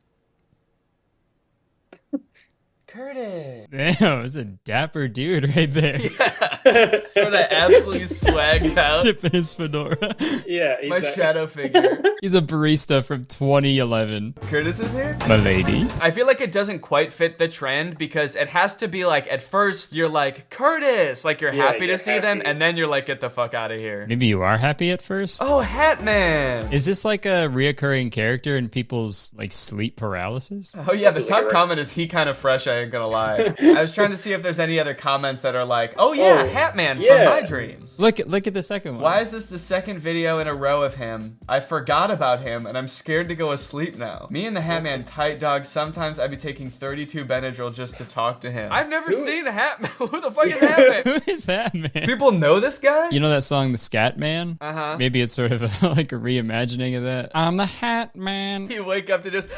Curtis. Damn, it's a dapper dude right there. Yeah, sort of absolutely swagged out. Tipping his fedora. Yeah, my shadow figure. He's a barista from 2011. Curtis is here? My lady. I feel like it doesn't quite fit the trend, because it has to be like, at first you're like, Curtis, like you're happy to see them, and then you're like, get the fuck out of here. Maybe you are happy at first? Oh, Hat Man. Is this like a reoccurring character in people's like sleep paralysis? Oh yeah, the top comment is he kind of fresh, I ain't gonna lie. I was trying to see if there's any other comments that are like, oh yeah, Hat Man from my dreams. Look at the second one. Why is this the second video in a row of him? I forgot about him and I'm scared to go asleep now. Me and the Hat Man tight dog, sometimes I'd be taking 32 Benadryl just to talk to him. I've never seen a Hat Man. Who the fuck is Hat Man? Who is Hat Man? People know this guy? You know that song, The Scat Man? Uh-huh. Maybe it's sort of like a reimagining of that. I'm the Hat Man. You wake up to just...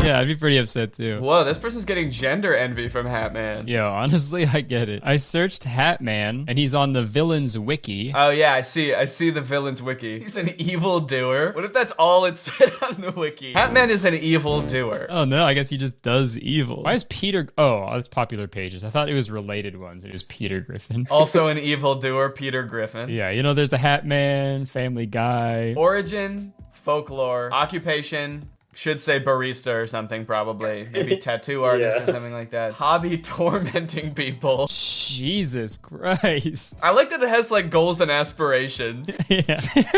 Yeah, I'd be pretty upset too. Whoa, this person's getting gender envy from Hat Man. Yo, honestly, I get it. I searched Hat Man, and he's on the villains wiki. Oh yeah, I see the villains wiki. He's an evil doer. What if that's all it said on the wiki? Hat Man is an evil doer. Oh no, I guess he just does evil. Why is Peter... Oh, that's popular pages. I thought it was related ones. It was Peter Griffin. Also an evil doer, Peter Griffin. Yeah, you know, there's a Hat Man, Family Guy. Origin, folklore, occupation, Should say barista or something, probably. Maybe tattoo artist or something like that. Hobby tormenting people. Jesus Christ. I like that it has like goals and aspirations. Yeah.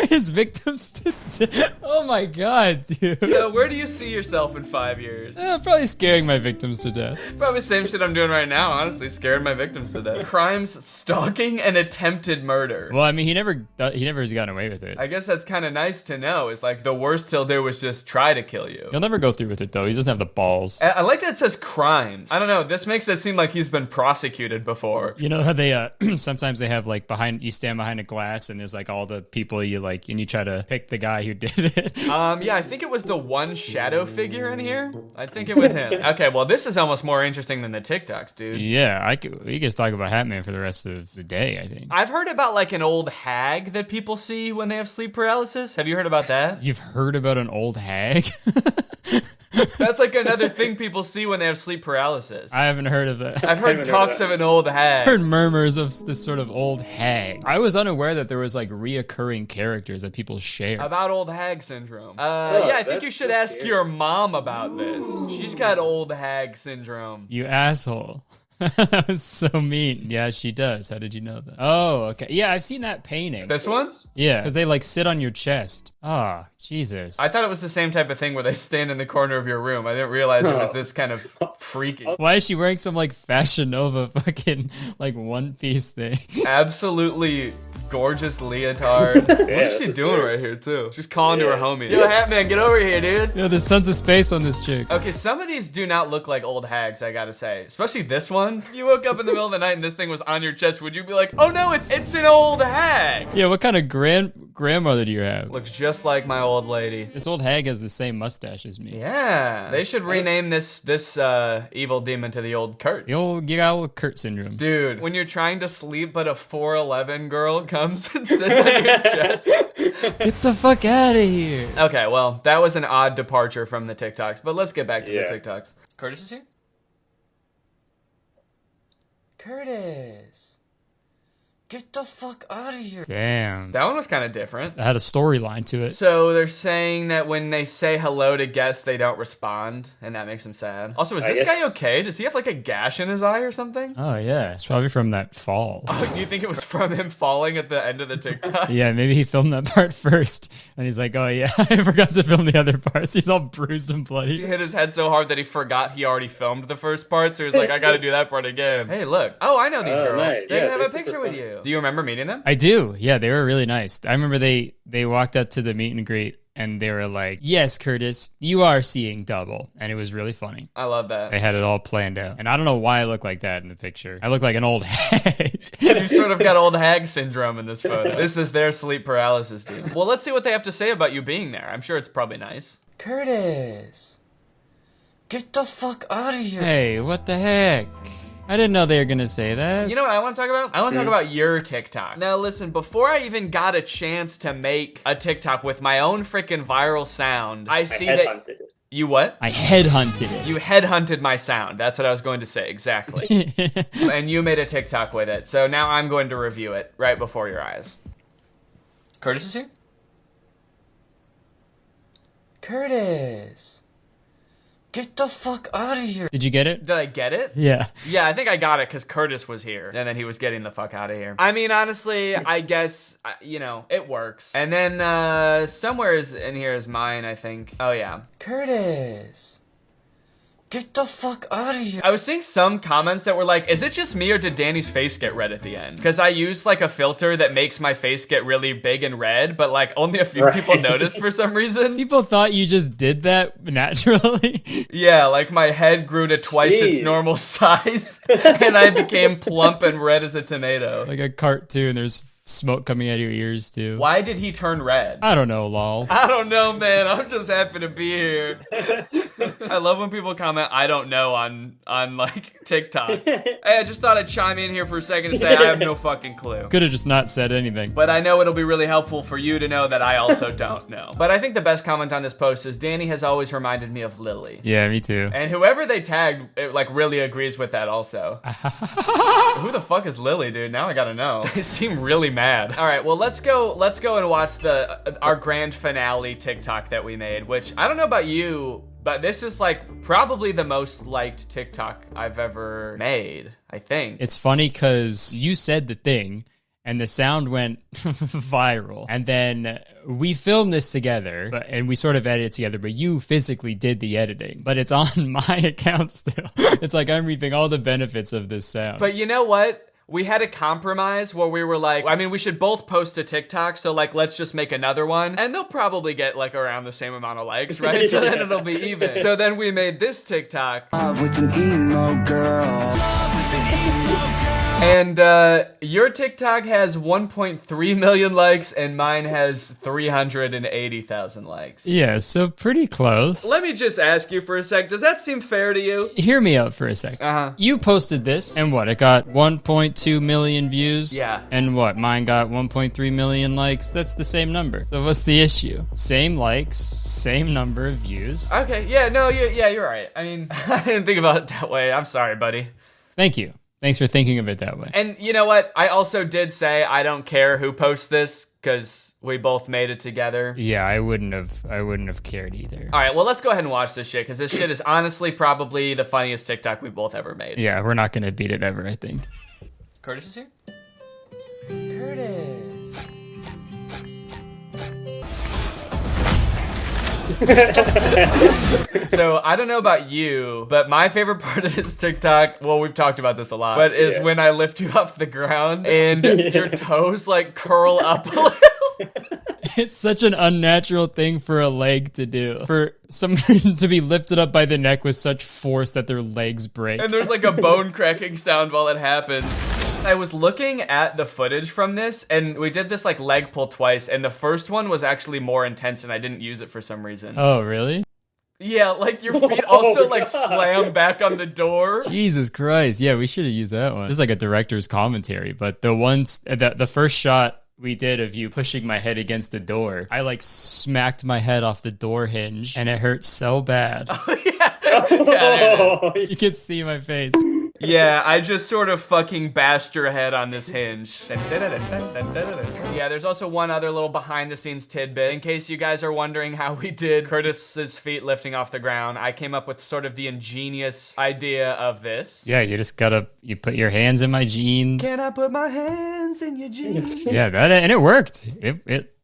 His victims to oh my god, dude. So where do you see yourself in 5 years? Probably scaring my victims to death. Probably the same shit I'm doing right now, honestly. Scaring my victims to death. Crimes, stalking, and attempted murder. Well, I mean, he never has gotten away with it. I guess that's kind of nice to know. It's like the worst he'll do is just try to kill you. He'll never go through with it, though. He doesn't have the balls. I like that it says crimes. I don't know. This makes it seem like he's been prosecuted before. You know how they, sometimes they have like you stand behind a glass and there's like all the people you like, and you try to pick the guy who did it. Yeah, I think it was the one shadow figure in here. I think it was him. Okay, well, this is almost more interesting than the TikToks, dude. Yeah, we could talk about Hatman for the rest of the day, I think. I've heard about like an old hag that people see when they have sleep paralysis. Have you heard about that? You've heard about an old hag? That's like another thing people see when they have sleep paralysis. I haven't heard of that. I've heard talks of an old hag. I've heard murmurs of this sort of old hag. I was unaware that there was like reoccurring characters that people share. About old hag syndrome. Yeah, I think you should ask your mom about this. She's got old hag syndrome. You asshole. That was so mean. Yeah, she does. How did you know that? Oh, okay. Yeah, I've seen that painting. This one? Yeah, because they like sit on your chest. Ah, Jesus. I thought it was the same type of thing where they stand in the corner of your room. I didn't realize it was this kind of freaky. Why is she wearing some like Fashion Nova fucking like one piece thing? Absolutely gorgeous leotard. What is she doing right here too? She's calling to her homie. Yo, Hatman, get over here, dude. Yeah, there's tons of space on this chick. Okay, some of these do not look like old hags, I gotta say. Especially this one. If you woke up in the middle of the night and this thing was on your chest, would you be like, oh no, it's an old hag? Yeah, what kind of grandmother do you have? Looks just like my old lady. This old hag has the same mustache as me. Yeah. They should rename this evil demon to the old Kurt. You got old Kurt syndrome. Dude, when you're trying to sleep but a 4'11" girl comes and sits on your chest. Get the fuck out of here. Okay, well, that was an odd departure from the TikToks, but let's get back to the TikToks. Curtis is here? Curtis. Get the fuck out of here. Damn. That one was kind of different. It had a storyline to it. So they're saying that when they say hello to guests, they don't respond, and that makes them sad. Also, is this guy okay? Does he have like a gash in his eye or something? Oh, yeah. It's probably from that fall. Oh, do you think it was from him falling at the end of the TikTok? Yeah, maybe he filmed that part first, and he's like, oh, yeah, I forgot to film the other parts. He's all bruised and bloody. He hit his head so hard that he forgot he already filmed the first part, so he's like, I gotta do that part again. Hey, look. Oh, I know these girls. Nice. They Yeah, have they're a picture super with fun. you. Do you remember meeting them? I do. Yeah, they were really nice. I remember they walked up to the meet and greet and they were like, yes, Curtis, you are seeing double. And it was really funny. I love that. They had it all planned out. And I don't know why I look like that in the picture. I look like an old hag. You sort of got old hag syndrome in this photo. This is their sleep paralysis, dude. Well, let's see what they have to say about you being there. I'm sure it's probably nice. Curtis, get the fuck out of here. Hey, what the heck? I didn't know they were gonna say that. You know what I want to talk about? I want to talk about your TikTok. Now listen, before I even got a chance to make a TikTok with my own freaking viral sound, I see that... You what? I headhunted it. You headhunted my sound. That's what I was going to say, exactly. And you made a TikTok with it. So now I'm going to review it right before your eyes. Curtis is here? Curtis. Get the fuck out of here. Did you get it? Did I get it? Yeah. Yeah, I think I got it because Curtis was here. And then he was getting the fuck out of here. I mean, honestly, I guess, you know, it works. And then somewhere in here is mine, I think. Oh, yeah. Curtis. Get the fuck out of here. I was seeing some comments that were like, is it just me or did Danny's face get red at the end? Because I used like a filter that makes my face get really big and red, but like only a few people noticed for some reason. People thought you just did that naturally. Yeah, like my head grew to twice its normal size and I became plump and red as a tomato. Like a cartoon, there's smoke coming out of your ears too. Why did he turn red? I don't know, lol. I don't know, man. I'm just happy to be here. I love when people comment, I don't know on like TikTok. Hey, I just thought I'd chime in here for a second to say I have no fucking clue. Could have just not said anything. But I know it'll be really helpful for you to know that I also don't know. But I think the best comment on this post is Danny has always reminded me of Lily. Yeah, me too. And whoever they tagged, it, like, really agrees with that also. Who the fuck is Lily, dude? Now I gotta know. They seem really mad. All right, well, let's go and watch our grand finale TikTok that we made, which I don't know about you, but this is like probably the most liked TikTok I've ever made, I think. It's funny because you said the thing and the sound went viral. And then we filmed this together and we sort of edited together, but you physically did the editing. But it's on my account still. It's like I'm reaping all the benefits of this sound. But you know what? We had a compromise where we were like, I mean, we should both post a TikTok, so like, let's just make another one. And they'll probably get like around the same amount of likes, right? So then it'll be even. So then we made this TikTok. Love with an emo girl. And your TikTok has 1.3 million likes and mine has 380,000 likes. Yeah, so pretty close. Let me just ask you for a sec. Does that seem fair to you? Hear me out for a sec. You posted this and what? It got 1.2 million views? Yeah. And what? Mine got 1.3 million likes? That's the same number. So what's the issue? Same likes, same number of views. Okay, yeah, no, yeah, you're right. I mean, I didn't think about it that way. I'm sorry, buddy. Thank you. Thanks for thinking of it that way. And you know what? I also did say I don't care who posts this because we both made it together. Yeah, I wouldn't have cared either. All right, well, let's go ahead and watch this shit because this shit is honestly probably the funniest TikTok we've both ever made. Yeah, we're not gonna beat it ever, I think. Curtis is here? Curtis. So I don't know about you, but my favorite part of this TikTok, well, we've talked about this a lot, but is when I lift you off the ground and your toes like curl up a little. It's such an unnatural thing for a leg to do. For someone to be lifted up by the neck with such force that their legs break. And there's like a bone cracking sound while it happens. I was looking at the footage from this, and we did this like leg pull twice, and the first one was actually more intense, and I didn't use it for some reason. Oh, really? Yeah, like your feet also like slam back on the door. Jesus Christ. Yeah, we should have used that one. This is like a director's commentary, but the first shot we did of you pushing my head against the door, I like smacked my head off the door hinge, and it hurt so bad. Oh, yeah, you can see my face. Yeah, I just sort of fucking bashed your head on this hinge. Yeah, there's also one other little behind the scenes tidbit. In case you guys are wondering how we did Curtis's feet lifting off the ground, I came up with sort of the ingenious idea of this. Yeah, you put your hands in my jeans. Can I put my hands in your jeans? Yeah, and it worked.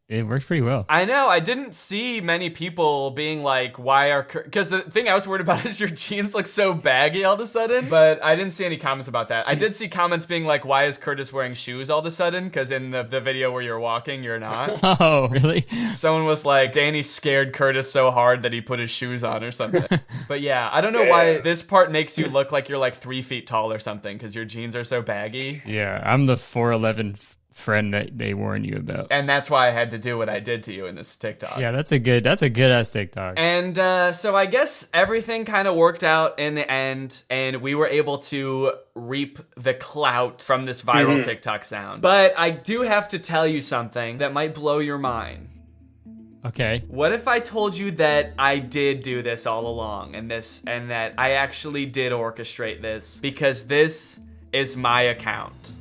It worked pretty well. I know. I didn't see many people being like, why are... Because the thing I was worried about is your jeans look so baggy all of a sudden. But I didn't see any comments about that. I did see comments being like, why is Curtis wearing shoes all of a sudden? Because in the video where you're walking, you're not. Oh, really? Someone was like, Danny scared Curtis so hard that he put his shoes on or something. But yeah, I don't know why this part makes you look like you're like 3 feet tall or something. Because your jeans are so baggy. Yeah, I'm the 4'11" friend that they warn you about. And that's why I had to do what I did to you in this TikTok. Yeah, that's a good ass TikTok. And so I guess everything kind of worked out in the end, and we were able to reap the clout from this viral TikTok sound. But I do have to tell you something that might blow your mind. Okay. What if I told you that I did do this all along, and that I actually did orchestrate this because this is my account?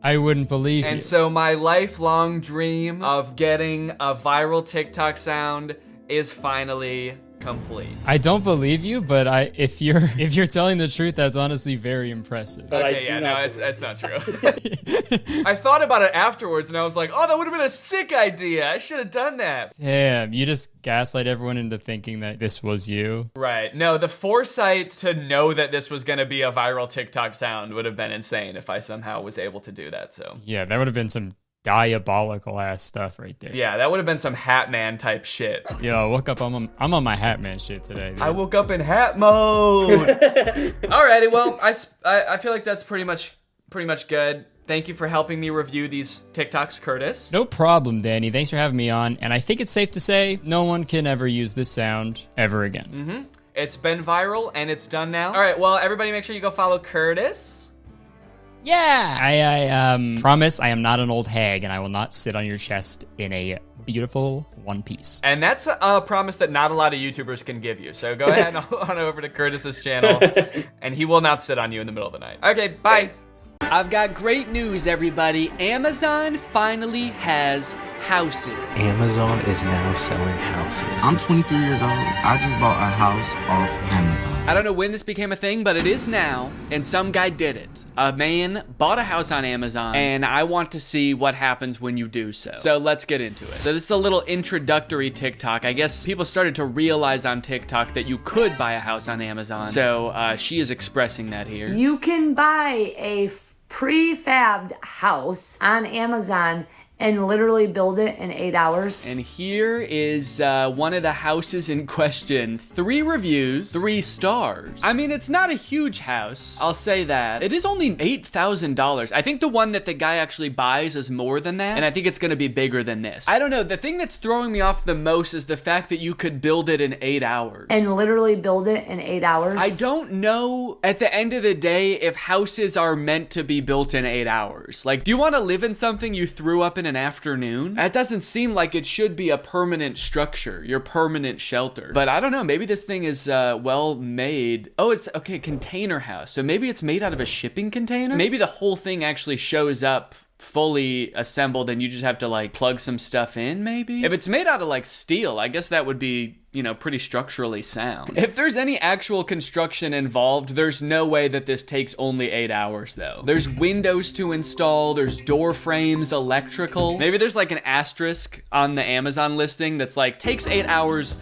I wouldn't believe you. And so my lifelong dream of getting a viral TikTok sound is finally complete. I don't believe you, but if you're telling the truth, that's honestly very impressive. Okay, yeah, no, it's not true. I thought about it afterwards, and I was like, oh, that would have been a sick idea. I should have done that. Damn, you just gaslight everyone into thinking that this was you. Right. No, the foresight to know that this was going to be a viral TikTok sound would have been insane if I somehow was able to do that. So yeah, that would have been some diabolical ass stuff right there. Yeah, that would have been some Hat Man type shit. Yo, I woke up, I'm on my Hat Man shit today, dude. I woke up in hat mode. Alrighty, well, I feel like that's pretty much good. Thank you for helping me review these TikToks, Curtis. No problem, Danny. Thanks for having me on. And I think it's safe to say no one can ever use this sound ever again. It's been viral and it's done now. All right, well, everybody make sure you go follow Curtis. Yeah! I promise I am not an old hag and I will not sit on your chest in a beautiful one piece. And that's a promise that not a lot of YouTubers can give you. So go ahead on over to Curtis's channel and he will not sit on you in the middle of the night. Okay, bye. Thanks. I've got great news, everybody. Amazon finally has houses. Amazon is now selling houses. I'm 23 years old. I just bought a house off Amazon. I don't know when this became a thing, but it is now, and some guy did it. A man bought a house on Amazon, and I want to see what happens when you do so. So let's get into it. So this is a little introductory TikTok. I guess people started to realize on TikTok that you could buy a house on Amazon. So she is expressing that here. You can buy a prefabbed house on Amazon and literally build it in 8 hours. And here is one of the houses in question. 3 reviews, 3 stars. I mean, it's not a huge house, I'll say that. It is only $8,000. I think the one that the guy actually buys is more than that, and I think it's gonna be bigger than this. I don't know, the thing that's throwing me off the most is the fact that you could build it in 8 hours. And literally build it in 8 hours? I don't know, at the end of the day, if houses are meant to be built in 8 hours. Like, do you wanna live in something you threw up in an afternoon? That doesn't seem like it should be a permanent structure, your permanent shelter. But I don't know, maybe this thing is well made. Oh, it's okay, container house. So maybe it's made out of a shipping container? Maybe the whole thing actually shows up fully assembled and you just have to like plug some stuff in, maybe? If it's made out of like steel, I guess that would be, you know, pretty structurally sound. If there's any actual construction involved, there's no way that this takes only 8 hours though. There's windows to install, there's door frames, electrical. Maybe there's like an asterisk on the Amazon listing that's like, takes 8 hours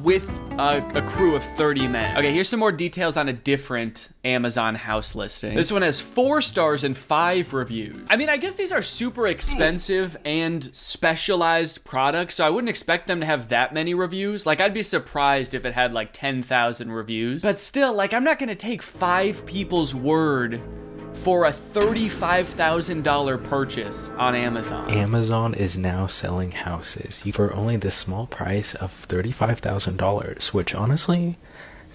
with a crew of 30 men. Okay, here's some more details on a different Amazon house listing. This one has 4 stars and 5 reviews. I mean, I guess these are super expensive and specialized products, so I wouldn't expect them to have that many reviews. Like, I'd be surprised if it had like 10,000 reviews. But still, like, I'm not gonna take 5 people's word for a $35,000 purchase on Amazon. Amazon is now selling houses for only the small price of $35,000, which honestly,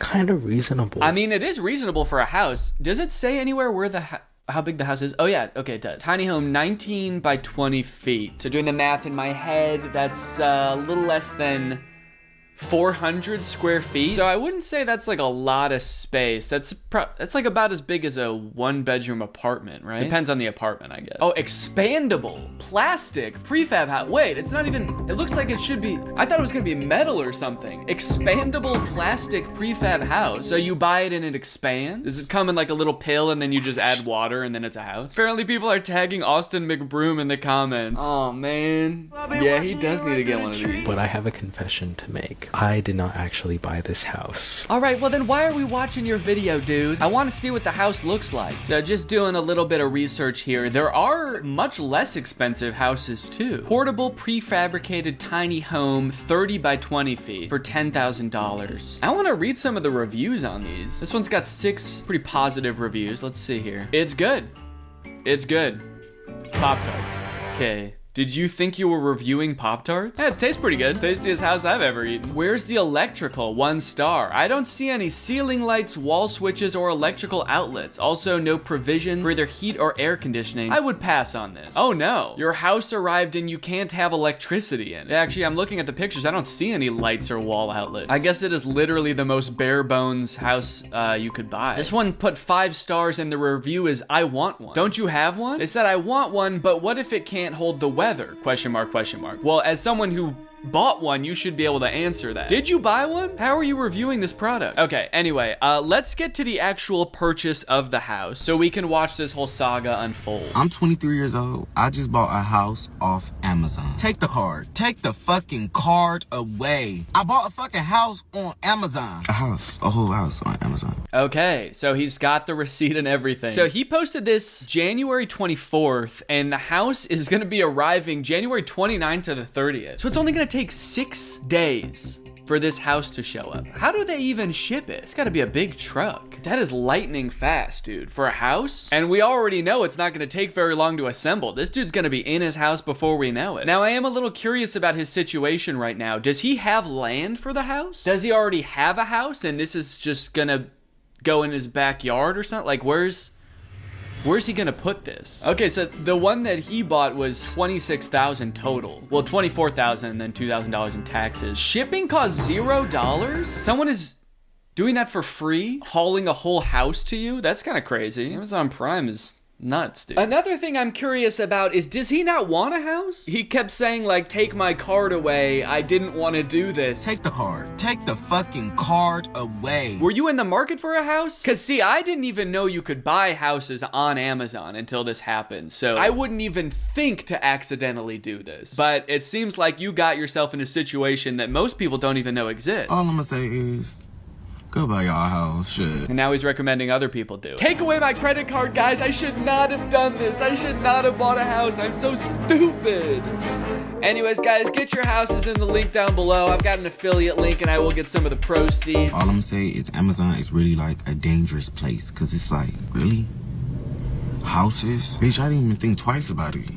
kind of reasonable. I mean, it is reasonable for a house. Does it say anywhere where how big the house is? Oh yeah, okay, it does. Tiny home, 19 by 20 feet. So doing the math in my head, that's a little less than 400 square feet. So I wouldn't say that's like a lot of space. That's like about as big as a 1-bedroom apartment, right? Depends on the apartment, I guess. Oh, expandable, plastic, prefab house. Wait, it's not even, it looks like it should be, I thought it was gonna be metal or something. Expandable plastic prefab house. So you buy it and it expands? Does it come in like a little pill and then you just add water and then it's a house? Apparently people are tagging Austin McBroom in the comments. Oh man. Yeah, he does need to get one of these. But I have a confession to make. I did not actually buy this house. All right, well then why are we watching your video, dude? I want to see what the house looks like. So just doing a little bit of research here. There are much less expensive houses too. Portable prefabricated tiny home, 30 by 20 feet for $10,000. I want to read some of the reviews on these. This one's got 6 pretty positive reviews. Let's see here. It's good. It's good. Pop-Tarts. Okay. Did you think you were reviewing Pop-Tarts? Yeah, it tastes pretty good. Tastiest house I've ever eaten. Where's the electrical? 1 star. I don't see any ceiling lights, wall switches, or electrical outlets. Also, no provisions for either heat or air conditioning. I would pass on this. Oh no. Your house arrived and you can't have electricity in it. Actually, I'm looking at the pictures. I don't see any lights or wall outlets. I guess it is literally the most bare bones house you could buy. This one put 5 stars and the review is, I want one. Don't you have one? They said, I want one, but what if it can't hold the weather? Question mark, question mark. Well, as someone who bought one, you should be able to answer that. Did you buy one? How are you reviewing this product? Okay, anyway, let's get to the actual purchase of the house so we can watch this whole saga unfold. I'm 23 years old. I just bought a house off Amazon. Take the card. Take the fucking card away. I bought a fucking house on Amazon. A whole house on Amazon. Okay, so he's got the receipt and everything. So he posted this January 24th, and the house is gonna be arriving January 29th to the 30th. So it's only gonna take 6 days for this house to show up. How do they even ship it? It's gotta be a big truck. That is lightning fast, dude, for a house. And we already know it's not gonna take very long to assemble. This dude's gonna be in his house before we know it. Now, I am a little curious about his situation right now. Does he have land for the house? Does he already have a house and this is just gonna go in his backyard or something? Like, where's he gonna put this? Okay, so the one that he bought was $26,000 total. Well, $24,000 and then $2,000 in taxes. Shipping costs $0? Someone is doing that for free? Hauling a whole house to you? That's kind of crazy. Amazon Prime is nuts, dude. Another thing I'm curious about is, does he not want a house? He kept saying, like, take my card away. I didn't want to do this. Take the card. Take the fucking card away. Were you in the market for a house? Cause see, I didn't even know you could buy houses on Amazon until this happened. So I wouldn't even think to accidentally do this. But it seems like you got yourself in a situation that most people don't even know exists. All I'm gonna say is, go buy y'all a house, shit. And now he's recommending other people do it. Take away my credit card, guys. I should not have done this. I should not have bought a house. I'm so stupid. Anyways, guys, get your houses in the link down below. I've got an affiliate link and I will get some of the proceeds. All I'm gonna say is Amazon is really like a dangerous place, cause it's like, really? Houses? Bitch, I didn't even think twice about it.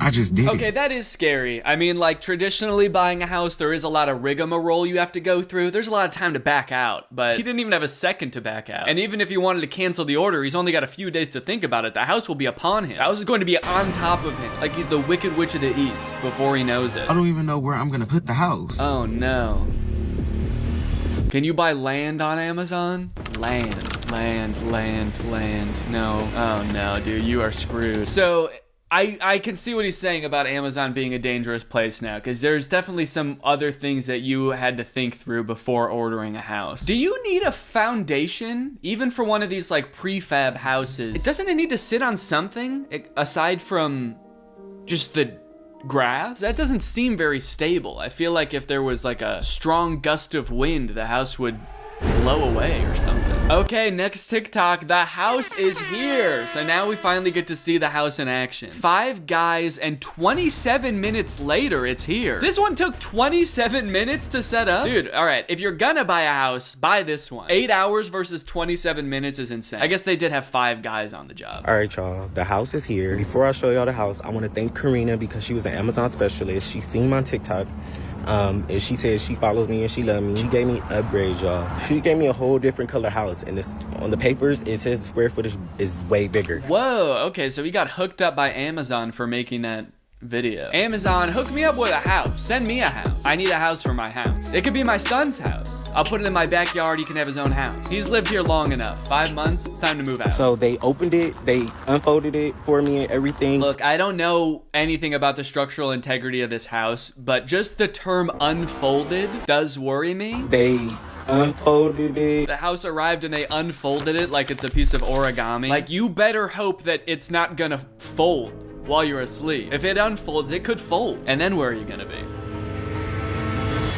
I just did Okay, that is scary. I mean, like, traditionally buying a house, there is a lot of rigmarole you have to go through. There's a lot of time to back out, but he didn't even have a second to back out. And even if he wanted to cancel the order, he's only got a few days to think about it. The house will be upon him. The house is going to be on top of him, like he's the Wicked Witch of the East before he knows it. I don't even know where I'm gonna put the house. Oh, no. Can you buy land on Amazon? Land. No. Oh, no, dude, you are screwed. So I can see what he's saying about Amazon being a dangerous place now, because there's definitely some other things that you had to think through before ordering a house. Do you need a foundation, even for one of these like prefab houses? Doesn't it need to sit on something aside from just the grass? That doesn't seem very stable. I feel like if there was like a strong gust of wind, the house would blow away or something. Okay, next TikTok. The house is here. So now we finally get to see the house in action. 5 guys and 27 minutes later, it's here. This one took 27 minutes to set up? Dude, all right, if you're gonna buy a house, buy this one. 8 hours versus 27 minutes is insane. I guess they did have 5 guys on the job. All right, y'all, the house is here. Before I show y'all the house, I want to thank Karina because she was an Amazon specialist. She seen my TikTok. And she said she follows me and she loves me. She gave me upgrades, y'all. She gave me a whole different color house, and it's on the papers it says the square footage is way bigger. Whoa, okay, so he got hooked up by Amazon for making that video. Amazon, hook me up with a house. Send me a house. I need a house for my house. It could be my son's house. I'll put it in my backyard. He can have his own house. He's lived here long enough. 5 months, it's time to move out. So they opened it, they unfolded it for me and everything. Look, I don't know anything about the structural integrity of this house, but just the term unfolded does worry me. They unfolded it. The house arrived and they unfolded it like it's a piece of origami. Like, you better hope that it's not gonna fold while you're asleep. If it unfolds, it could fold. And then where are you gonna be?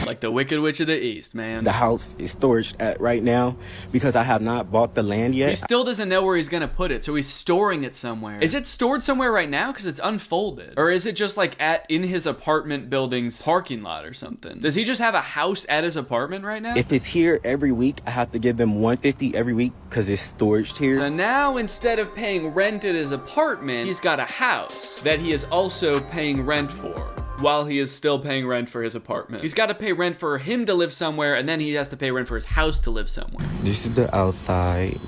Like the Wicked Witch of the East, man. The house is storage at right now because I have not bought the land yet. He still doesn't know where he's gonna put it, so he's storing it somewhere. Is it stored somewhere right now? Because it's unfolded. Or is it just like in his apartment building's parking lot or something? Does he just have a house at his apartment right now? If it's here every week, I have to give them $150 every week because it's storage here. So now instead of paying rent at his apartment, he's got a house that he is also paying rent for, while he is still paying rent for his apartment. He's got to pay rent for him to live somewhere, and then he has to pay rent for his house to live somewhere. This is the outside.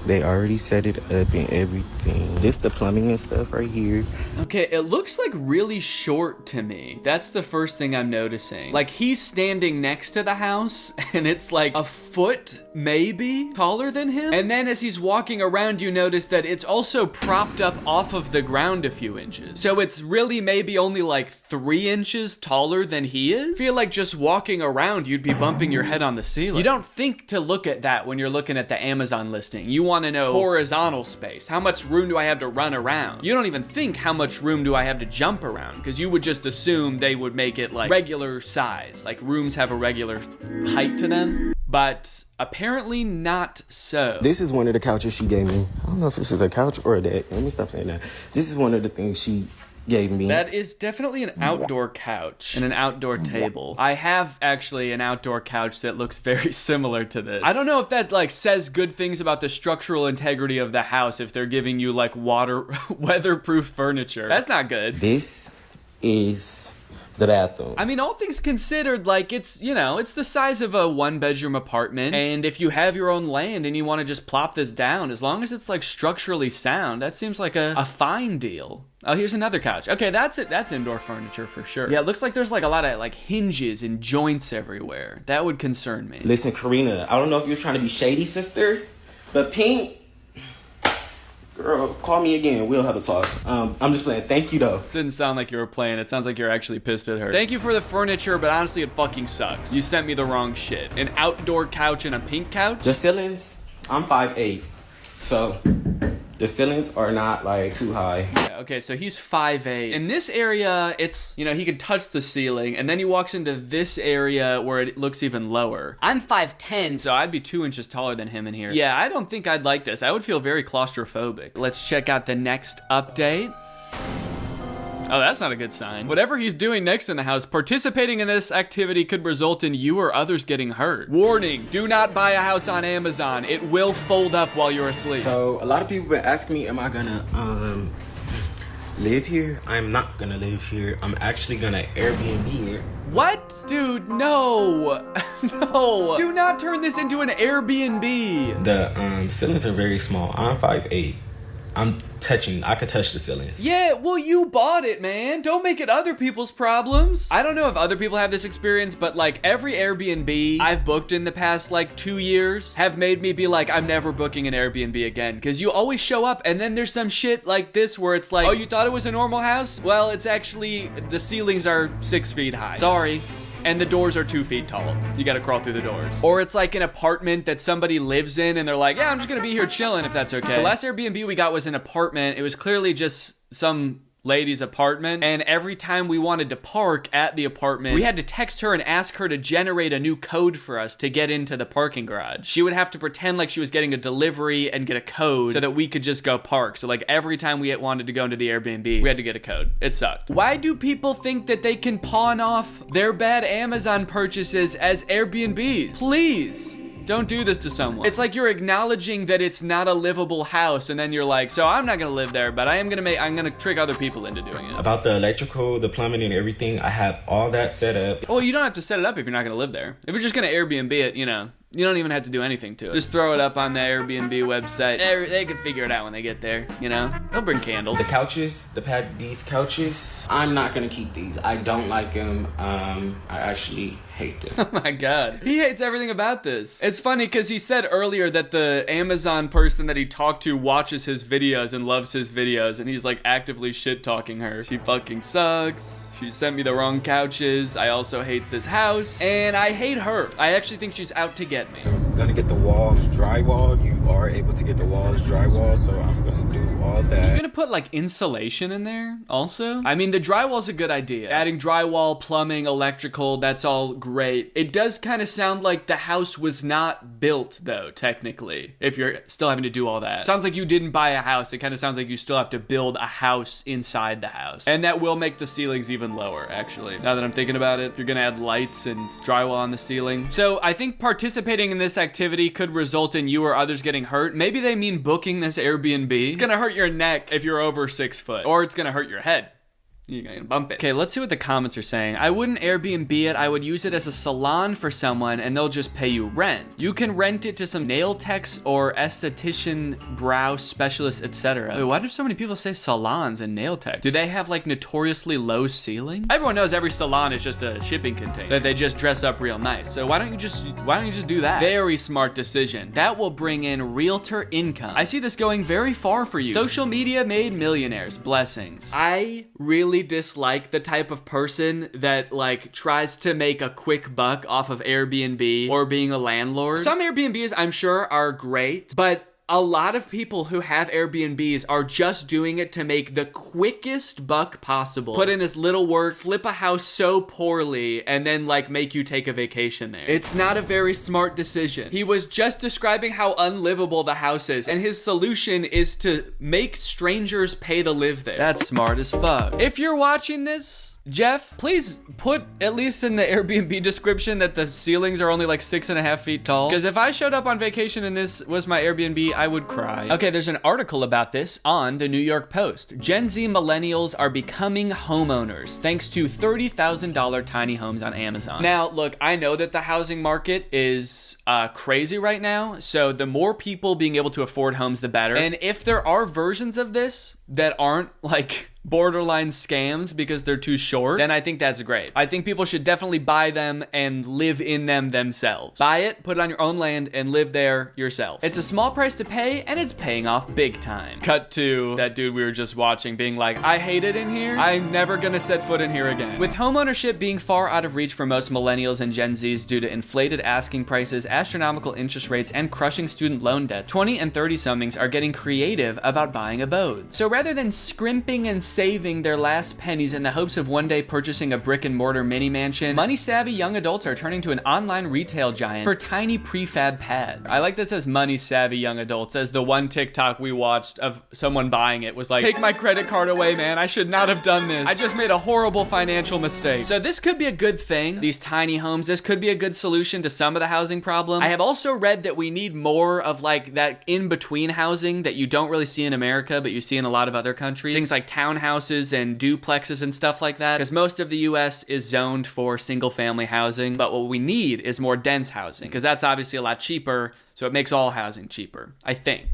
They already set it up and everything. This the plumbing and stuff right here. Okay, it looks like really short to me. That's the first thing I'm noticing. Like, he's standing next to the house and it's like a foot maybe taller than him. And then as he's walking around, you notice that it's also propped up off of the ground a few inches. So it's really maybe only like 3 inches taller than he is. I feel like just walking around, you'd be bumping your head on the ceiling. You don't think to look at that when you're looking at the Amazon listing. You want to know horizontal space. How much room do I have to run around? You don't even think how much room do I have to jump around, because you would just assume they would make it like regular size, like rooms have a regular height to them, but apparently not so. This is one of the couches she gave me. I don't know if this is a couch or a deck. Let me stop saying that. This is one of the things she gave me. That is definitely an outdoor couch and an outdoor table. I have actually an outdoor couch that looks very similar to this. I don't know if that like says good things about the structural integrity of the house if they're giving you like weatherproof furniture. That's not good. This is the bathroom. I mean, all things considered, like it's, you know, it's the size of a 1-bedroom apartment. And if you have your own land and you want to just plop this down, as long as it's like structurally sound, that seems like a fine deal. Oh, here's another couch. Okay, that's it. That's indoor furniture for sure. Yeah, it looks like there's like a lot of like hinges and joints everywhere. That would concern me. Listen, Karina, I don't know if you're trying to be shady, sister, but Pink, girl, call me again. We'll have a talk. I'm just playing. Thank you, though. Didn't sound like you were playing. It sounds like you're actually pissed at her. Thank you for the furniture, but honestly, it fucking sucks. You sent me the wrong shit. An outdoor couch and a pink couch? The ceilings, I'm 5'8", so the ceilings are not like too high. Yeah, okay, so he's 5'8". In this area, it's, you know, he can touch the ceiling, and then he walks into this area where it looks even lower. I'm 5'10", so I'd be 2 inches taller than him in here. Yeah, I don't think I'd like this. I would feel very claustrophobic. Let's check out the next update. Oh, that's not a good sign. Whatever he's doing next in the house, participating in this activity could result in you or others getting hurt. Warning, do not buy a house on Amazon. It will fold up while you're asleep. So a lot of people been asking me, am I gonna live here? I'm not gonna live here. I'm actually gonna Airbnb it. What? Dude, no. No. Do not turn this into an Airbnb. The ceilings are very small. I'm 5'8". I could touch the ceilings. Yeah, well, you bought it, man. Don't make it other people's problems. I don't know if other people have this experience, but like every Airbnb I've booked in the past like 2 years have made me be like, I'm never booking an Airbnb again. Because you always show up and then there's some shit like this where it's like, oh, you thought it was a normal house? Well, it's actually, the ceilings are 6 feet high. Sorry. And the doors are 2 feet tall. You gotta crawl through the doors. Or it's like an apartment that somebody lives in and they're like, yeah, I'm just gonna be here chilling if that's okay. The last Airbnb we got was an apartment. It was clearly just some lady's apartment, and every time we wanted to park at the apartment, we had to text her and ask her to generate a new code for us to get into the parking garage. She would have to pretend like she was getting a delivery and get a code so that we could just go park. So like every time we wanted to go into the Airbnb, we had to get a code. It sucked. Why do people think that they can pawn off their bad Amazon purchases as Airbnbs? Please. Don't do this to someone. It's like you're acknowledging that it's not a livable house, and then you're like, so I'm not gonna live there, but I'm gonna trick other people into doing it. About the electrical, the plumbing and everything, I have all that set up. Well, you don't have to set it up if you're not gonna live there. If you're just gonna Airbnb it, you know, you don't even have to do anything to it. Just throw it up on the Airbnb website. They can figure it out when they get there, you know? They'll bring candles. The couches, these couches, I'm not gonna keep these. I don't like them. I actually hate them. Oh my God. He hates everything about this. It's funny because he said earlier that the Amazon person that he talked to watches his videos and loves his videos, and he's like actively shit-talking her. She fucking sucks. She sent me the wrong couches. I also hate this house. And I hate her. I actually think she's out to get me. I'm gonna get the walls drywall. You are able to get the walls drywall, so I'm gonna do all that. You're gonna put like insulation in there also? I mean, the drywall's a good idea. Adding drywall, plumbing, electrical, that's all great. It does kind of sound like the house was not built though, technically, if you're still having to do all that. Sounds like you didn't buy a house. It kind of sounds like you still have to build a house inside the house. And that will make the ceilings even lower, actually. Now that I'm thinking about it, if you're gonna add lights and drywall on the ceiling. So I think participating in this activity could result in you or others getting hurt. Maybe they mean booking this Airbnb. It's gonna hurt your neck if you're over 6 foot, or it's gonna hurt your head. You're gonna bump it. Okay, let's see what the comments are saying. I wouldn't Airbnb it. I would use it as a salon for someone and they'll just pay you rent. You can rent it to some nail techs or esthetician, brow specialist, etc. Wait, why do so many people say salons and nail techs? Do they have like notoriously low ceilings? Everyone knows every salon is just a shipping container that they just dress up real nice. So why don't you just do that? Very smart decision. That will bring in realtor income. I see this going very far for you. Social media made millionaires. Blessings. I really dislike the type of person that like tries to make a quick buck off of Airbnb or being a landlord. Some Airbnbs I'm sure are great, but a lot of people who have Airbnbs are just doing it to make the quickest buck possible. Put in as little work, flip a house so poorly, and then like make you take a vacation there. It's not a very smart decision. He was just describing how unlivable the house is, and his solution is to make strangers pay to live there. That's smart as fuck. If you're watching this, Jeff, please put at least in the Airbnb description that the ceilings are only like 6.5 feet tall. Because if I showed up on vacation and this was my Airbnb, I would cry. Okay, there's an article about this on the New York Post. Gen Z millennials are becoming homeowners thanks to $30,000 tiny homes on Amazon. Now, look, I know that the housing market is crazy right now. So the more people being able to afford homes, the better. And if there are versions of this that aren't like borderline scams because they're too short, then I think that's great. I think people should definitely buy them and live in them themselves. Buy it, put it on your own land, and live there yourself. It's a small price to pay, and it's paying off big time. Cut to that dude we were just watching being like, I hate it in here. I'm never gonna set foot in here again. With homeownership being far out of reach for most millennials and Gen Zs due to inflated asking prices, astronomical interest rates, and crushing student loan debts, 20 and 30-somethings are getting creative about buying abodes. So rather than scrimping and saving their last pennies in the hopes of one day purchasing a brick and mortar mini mansion, money-savvy young adults are turning to an online retail giant for tiny prefab pads. I like that it says money-savvy young adults, as the one TikTok we watched of someone buying it was like, take my credit card away, man. I should not have done this. I just made a horrible financial mistake. So this could be a good thing. These tiny homes, this could be a good solution to some of the housing problem. I have also read that we need more of like that in-between housing that you don't really see in America, but you see in a lot of other countries. Things like townhouses and duplexes and stuff like that, because most of the US is zoned for single family housing, but what we need is more dense housing, because that's obviously a lot cheaper, so it makes all housing cheaper, I think.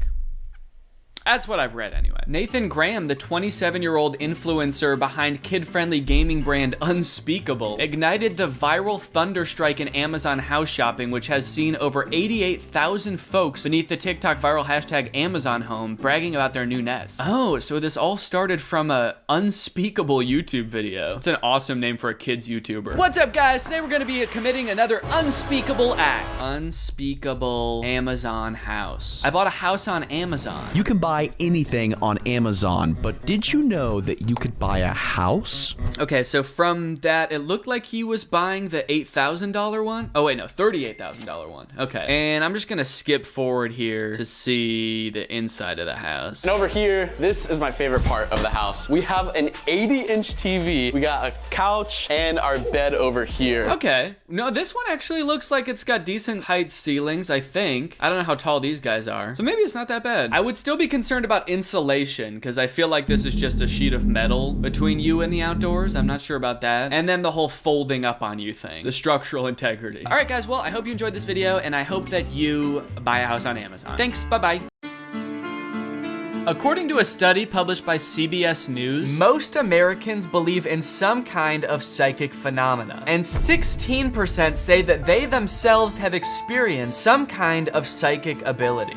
That's what I've read anyway. Nathan Graham, the 27-year-old influencer behind kid-friendly gaming brand Unspeakable, ignited the viral thunder strike in Amazon house shopping, which has seen over 88,000 folks beneath the TikTok viral hashtag Amazon Home bragging about their new nest. Oh, so this all started from a Unspeakable YouTube video. It's an awesome name for a kid's YouTuber. What's up, guys? Today we're gonna be committing another unspeakable act. Unspeakable Amazon house. I bought a house on Amazon. You can buy anything on Amazon, but did you know that you could buy a house? Okay, so from that, it looked like he was buying the $8,000 one. Oh wait, no, $38,000 one. Okay, and I'm just gonna skip forward here to see the inside of the house. And over here, this is my favorite part of the house. We have an 80-inch TV. We got a couch and our bed over here. Okay, no, this one actually looks like it's got decent height ceilings, I think. I don't know how tall these guys are, so maybe it's not that bad. I would still be concerned about insulation, because I feel like this is just a sheet of metal between you and the outdoors. I'm not sure about that. And then the whole folding up on you thing, the structural integrity. All right, guys, well, I hope you enjoyed this video, and I hope that you buy a house on Amazon. Thanks, bye-bye. According to a study published by CBS News, most Americans believe in some kind of psychic phenomena, and 16% say that they themselves have experienced some kind of psychic ability.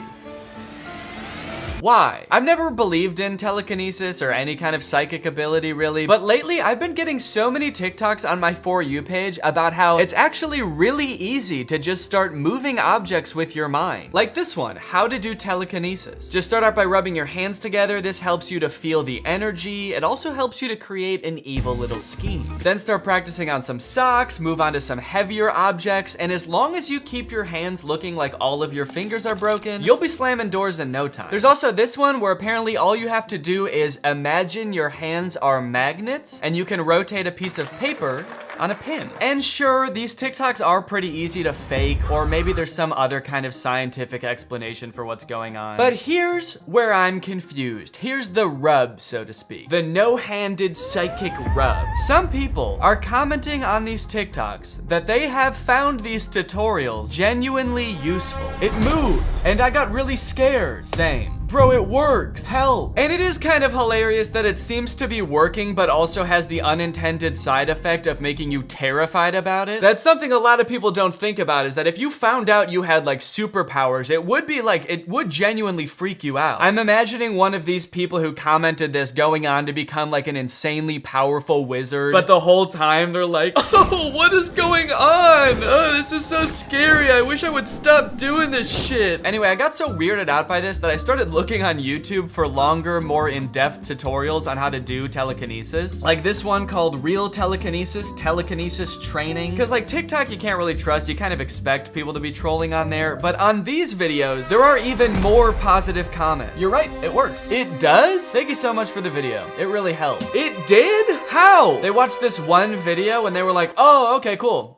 Why? I've never believed in telekinesis or any kind of psychic ability really, but lately I've been getting so many TikToks on my For You page about how it's actually really easy to just start moving objects with your mind. Like this one, how to do telekinesis. Just start out by rubbing your hands together. This helps you to feel the energy. It also helps you to create an evil little scheme. Then start practicing on some socks, move on to some heavier objects, and as long as you keep your hands looking like all of your fingers are broken, you'll be slamming doors in no time. There's also this one where apparently all you have to do is imagine your hands are magnets and you can rotate a piece of paper on a pin. And sure, these TikToks are pretty easy to fake, or maybe there's some other kind of scientific explanation for what's going on. But here's where I'm confused. Here's the rub, so to speak. The no-handed psychic rub. Some people are commenting on these TikToks that they have found these tutorials genuinely useful. It moved, and I got really scared. Same. Bro, it works. Help. And it is kind of hilarious that it seems to be working, but also has the unintended side effect of making you terrified about it. That's something a lot of people don't think about, is that if you found out you had like superpowers, it would genuinely freak you out. I'm imagining one of these people who commented this going on to become like an insanely powerful wizard, but the whole time they're like, oh, what is going on? Oh, this is so scary. I wish I would stop doing this shit. Anyway, I got so weirded out by this that I started looking on YouTube for longer, more in-depth tutorials on how to do telekinesis. Like this one called Real Telekinesis Training. Because like TikTok you can't really trust, you kind of expect people to be trolling on there, but on these videos, there are even more positive comments. You're right, it works. It does? Thank you so much for the video. It really helped. It did? How? They watched this one video and they were like, oh, okay, cool.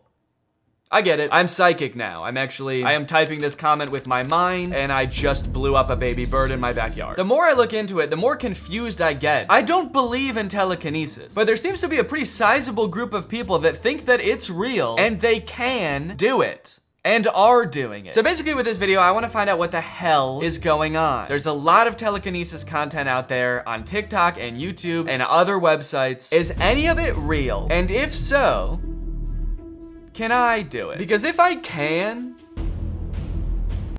I get it. I'm psychic now. I am typing this comment with my mind, and I just blew up a baby bird in my backyard. The more I look into it, the more confused I get. I don't believe in telekinesis, but there seems to be a pretty sizable group of people that think that it's real, and they can do it. And are doing it. So basically with this video, I want to find out what the hell is going on. There's a lot of telekinesis content out there on TikTok and YouTube and other websites. Is any of it real? And if so, can I do it? Because if I can,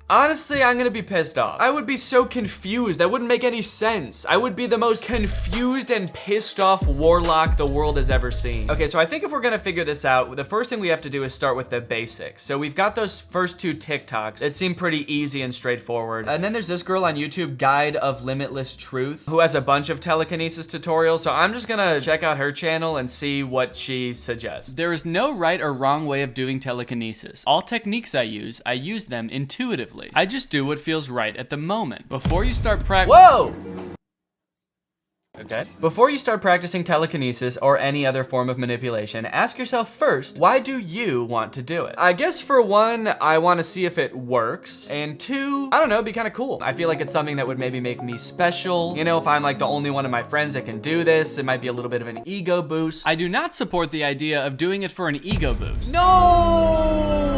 honestly, I'm gonna be pissed off. I would be so confused. That wouldn't make any sense. I would be the most confused and pissed off warlock the world has ever seen. Okay, so I think if we're gonna figure this out, the first thing we have to do is start with the basics. So we've got those first two TikToks that seem pretty easy and straightforward. And then there's this girl on YouTube, Guide of Limitless Truth, who has a bunch of telekinesis tutorials. So I'm just gonna check out her channel and see what she suggests. There is no right or wrong way of doing telekinesis. All techniques I use them intuitively. I just do what feels right at the moment. Before you start Whoa! Okay. Before you start practicing telekinesis or any other form of manipulation, ask yourself first, why do you want to do it? I guess for one, I want to see if it works. And two, I don't know, it'd be kind of cool. I feel like it's something that would maybe make me special. You know, if I'm like the only one of my friends that can do this, it might be a little bit of an ego boost. I do not support the idea of doing it for an ego boost. No,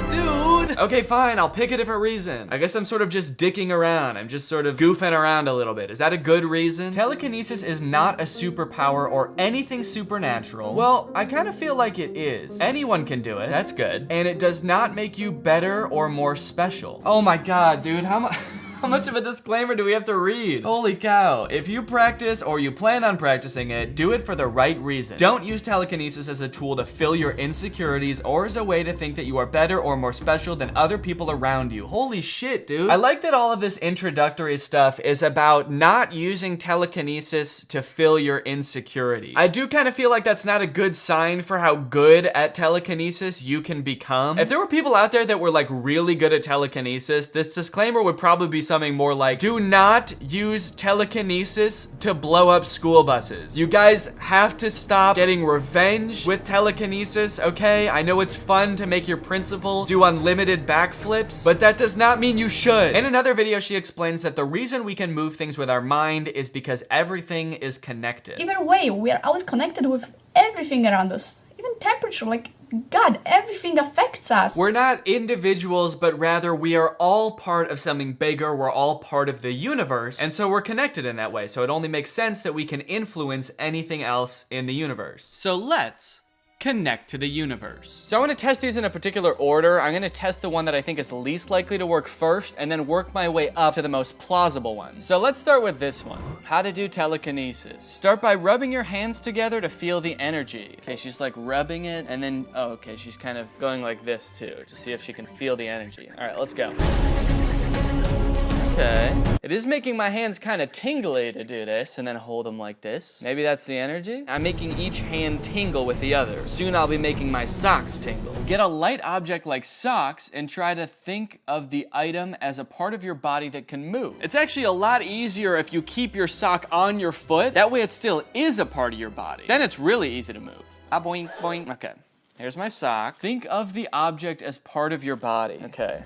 dude. Okay, fine, I'll pick a different reason. I guess I'm sort of just dicking around. I'm just sort of goofing around a little bit. Is that a good reason? Telekinesis is not a superpower or anything supernatural. Well, I kind of feel like it is. Anyone can do it, that's good. And it does not make you better or more special. Oh my God, dude, how much of a disclaimer do we have to read? Holy cow. If you practice or you plan on practicing it, do it for the right reason. Don't use telekinesis as a tool to fill your insecurities or as a way to think that you are better or more special than other people around you. Holy shit, dude. I like that all of this introductory stuff is about not using telekinesis to fill your insecurities. I do kind of feel like that's not a good sign for how good at telekinesis you can become. If there were people out there that were like really good at telekinesis, this disclaimer would probably be something more like, do not use telekinesis to blow up school buses. You guys have to stop getting revenge with telekinesis, okay? I know it's fun to make your principal do unlimited backflips, but that does not mean you should. In another video, she explains that the reason we can move things with our mind is because everything is connected. Either way, we are always connected with everything around us. Even temperature, like, God, everything affects us. We're not individuals, but rather we are all part of something bigger. We're all part of the universe, and so we're connected in that way. So it only makes sense that we can influence anything else in the universe. So let's connect to the universe. So I want to test these in a particular order. I'm going to test the one that I think is least likely to work first, and then work my way up to the most plausible one. So let's start with this one. How to do telekinesis. Start by rubbing your hands together to feel the energy. Okay, she's like rubbing it, and then, oh, okay, she's kind of going like this too, to see if she can feel the energy. All right, let's go. Okay. It is making my hands kind of tingly to do this, and then hold them like this. Maybe that's the energy. I'm making each hand tingle with the other. Soon I'll be making my socks tingle. Get a light object like socks and try to think of the item as a part of your body that can move. It's actually a lot easier if you keep your sock on your foot. That way it still is a part of your body. Then it's really easy to move. Ah, boing, boing. Okay. Here's my sock. Think of the object as part of your body. Okay.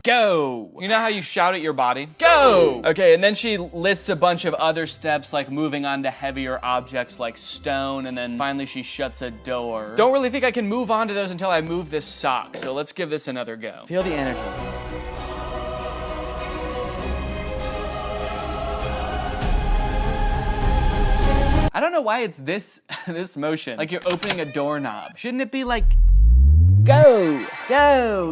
Go. You know how you shout at your body? Go. Okay, and then she lists a bunch of other steps like moving on to heavier objects like stone, and then finally she shuts a door. Don't really think I can move on to those until I move this sock, so let's give this another go. Feel the energy. I don't know why it's this motion, like you're opening a doorknob. Shouldn't it be like, go,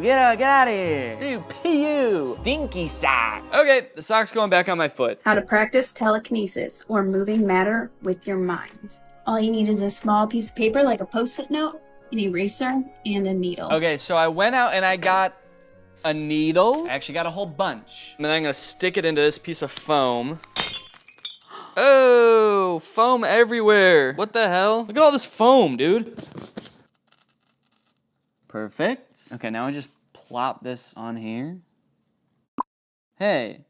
get out of here. Dude, PU, stinky sock. Okay, the sock's going back on my foot. How to practice telekinesis, or moving matter with your mind. All you need is a small piece of paper like a post-it note, an eraser, and a needle. Okay, so I went out and I got a needle. I actually got a whole bunch. And then I'm gonna stick it into this piece of foam. Oh, foam everywhere. What the hell? Look at all this foam, dude. Perfect. Okay, now I just plop this on here. Hey,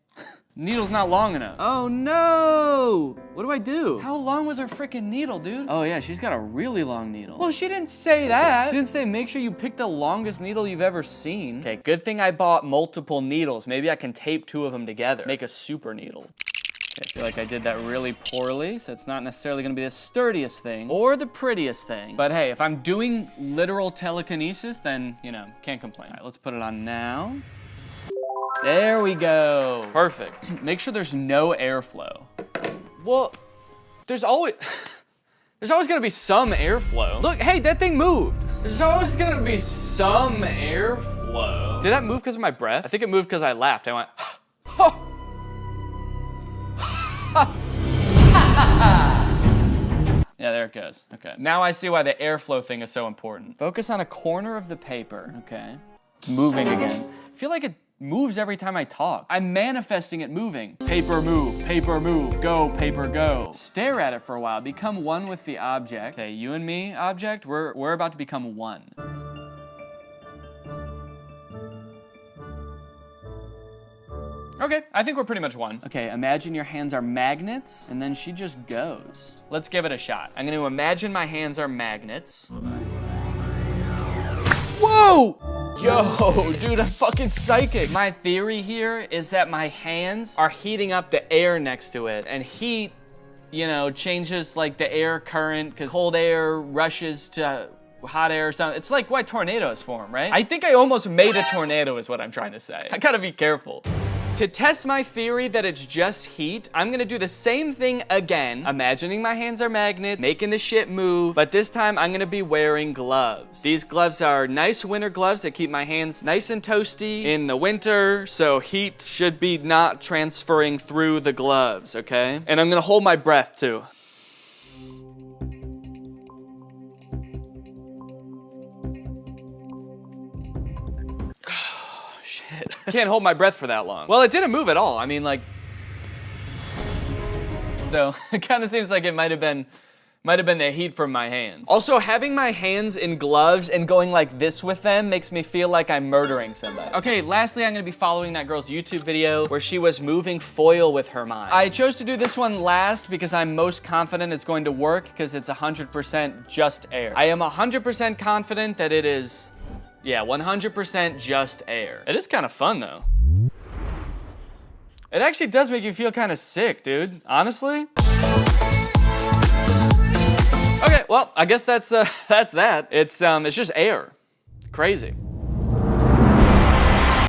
needle's not long enough. Oh no! What do I do? How long was her freaking needle, dude? Oh yeah, she's got a really long needle. Well, she didn't say that. She didn't say make sure you pick the longest needle you've ever seen. Okay, good thing I bought multiple needles. Maybe I can tape 2 of them together. Make a super needle. I feel like I did that really poorly, so it's not necessarily gonna be the sturdiest thing or the prettiest thing. But hey, if I'm doing literal telekinesis, then, you know, can't complain. All right, let's put it on now. There we go. Perfect. Make sure there's no airflow. Well, there's always gonna be some airflow. Look, hey, that thing moved. There's always gonna be some airflow. Did that move because of my breath? I think it moved because I laughed. I went, oh. Yeah, there it goes. Okay. Now I see why the airflow thing is so important. Focus on a corner of the paper. Okay. It's moving again. I feel like it moves every time I talk. I'm manifesting it moving. Paper move, go, paper go. Stare at it for a while. Become one with the object. Okay, you and me, object, we're about to become one. Okay, I think we're pretty much one. Okay, imagine your hands are magnets, and then she just goes. Let's give it a shot. I'm gonna imagine my hands are magnets. Whoa! Yo, dude, I'm fucking psychic. My theory here is that my hands are heating up the air next to it, and heat, you know, changes like the air current, because cold air rushes to hot air or something. It's like why tornadoes form, right? I think I almost made a tornado is what I'm trying to say. I gotta be careful. To test my theory that it's just heat, I'm gonna do the same thing again, imagining my hands are magnets, making the shit move, but this time I'm gonna be wearing gloves. These gloves are nice winter gloves that keep my hands nice and toasty in the winter, so heat should be not transferring through the gloves, okay? And I'm gonna hold my breath too. I can't hold my breath for that long. Well, it didn't move at all. I mean, like, so it kind of seems like it might have been the heat from my hands. Also, having my hands in gloves and going like this with them makes me feel like I'm murdering somebody. Okay, lastly, I'm gonna be following that girl's YouTube video where she was moving foil with her mind. I chose to do this one last because I'm most confident it's going to work because it's 100% just air. I am 100% confident that it is, yeah, 100% just air. It is kind of fun though. It actually does make you feel kind of sick, dude, honestly. Okay, well, I guess that's that. It's just air. Crazy.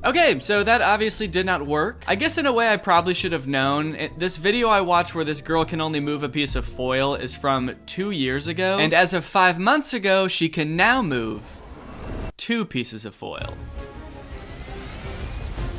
Okay, so that obviously did not work. I guess in a way I probably should have known. This video I watched where this girl can only move a piece of foil is from 2 years ago. And as of 5 months ago, she can now move 2 pieces of foil.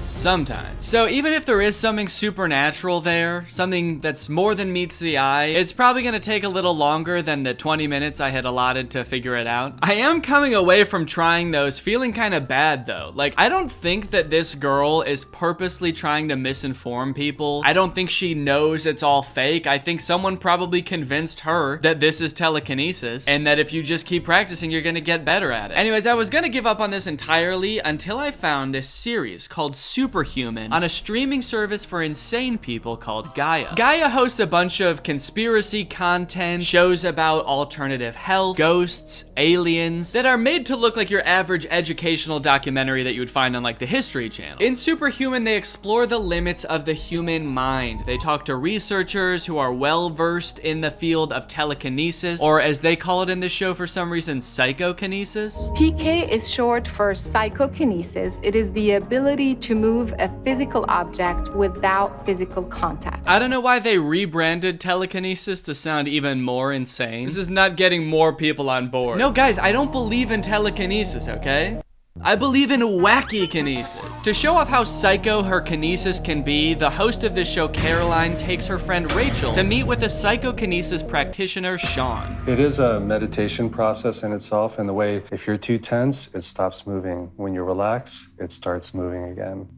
Sometimes. So even if there is something supernatural there, something that's more than meets the eye, it's probably gonna take a little longer than the 20 minutes I had allotted to figure it out. I am coming away from trying those feeling kind of bad though. Like, I don't think that this girl is purposely trying to misinform people. I don't think she knows it's all fake. I think someone probably convinced her that this is telekinesis and that if you just keep practicing, you're gonna get better at it. Anyways, I was gonna give up on this entirely until I found this series called Superhuman on a streaming service for insane people called Gaia. Gaia hosts a bunch of conspiracy content, shows about alternative health, ghosts, aliens, that are made to look like your average educational documentary that you would find on like the History Channel. In Superhuman, they explore the limits of the human mind. They talk to researchers who are well versed in the field of telekinesis, or as they call it in this show for some reason, psychokinesis. PK is short for psychokinesis. It is the ability to move a physical object without physical contact. I don't know why they rebranded telekinesis to sound even more insane. This is not getting more people on board. No, guys, I don't believe in telekinesis, okay? I believe in wacky kinesis. To show off how psycho her kinesis can be, the host of this show, Caroline, takes her friend Rachel to meet with a psychokinesis practitioner, Sean. It is a meditation process in itself, in the way if you're too tense, it stops moving. When you relax, it starts moving again.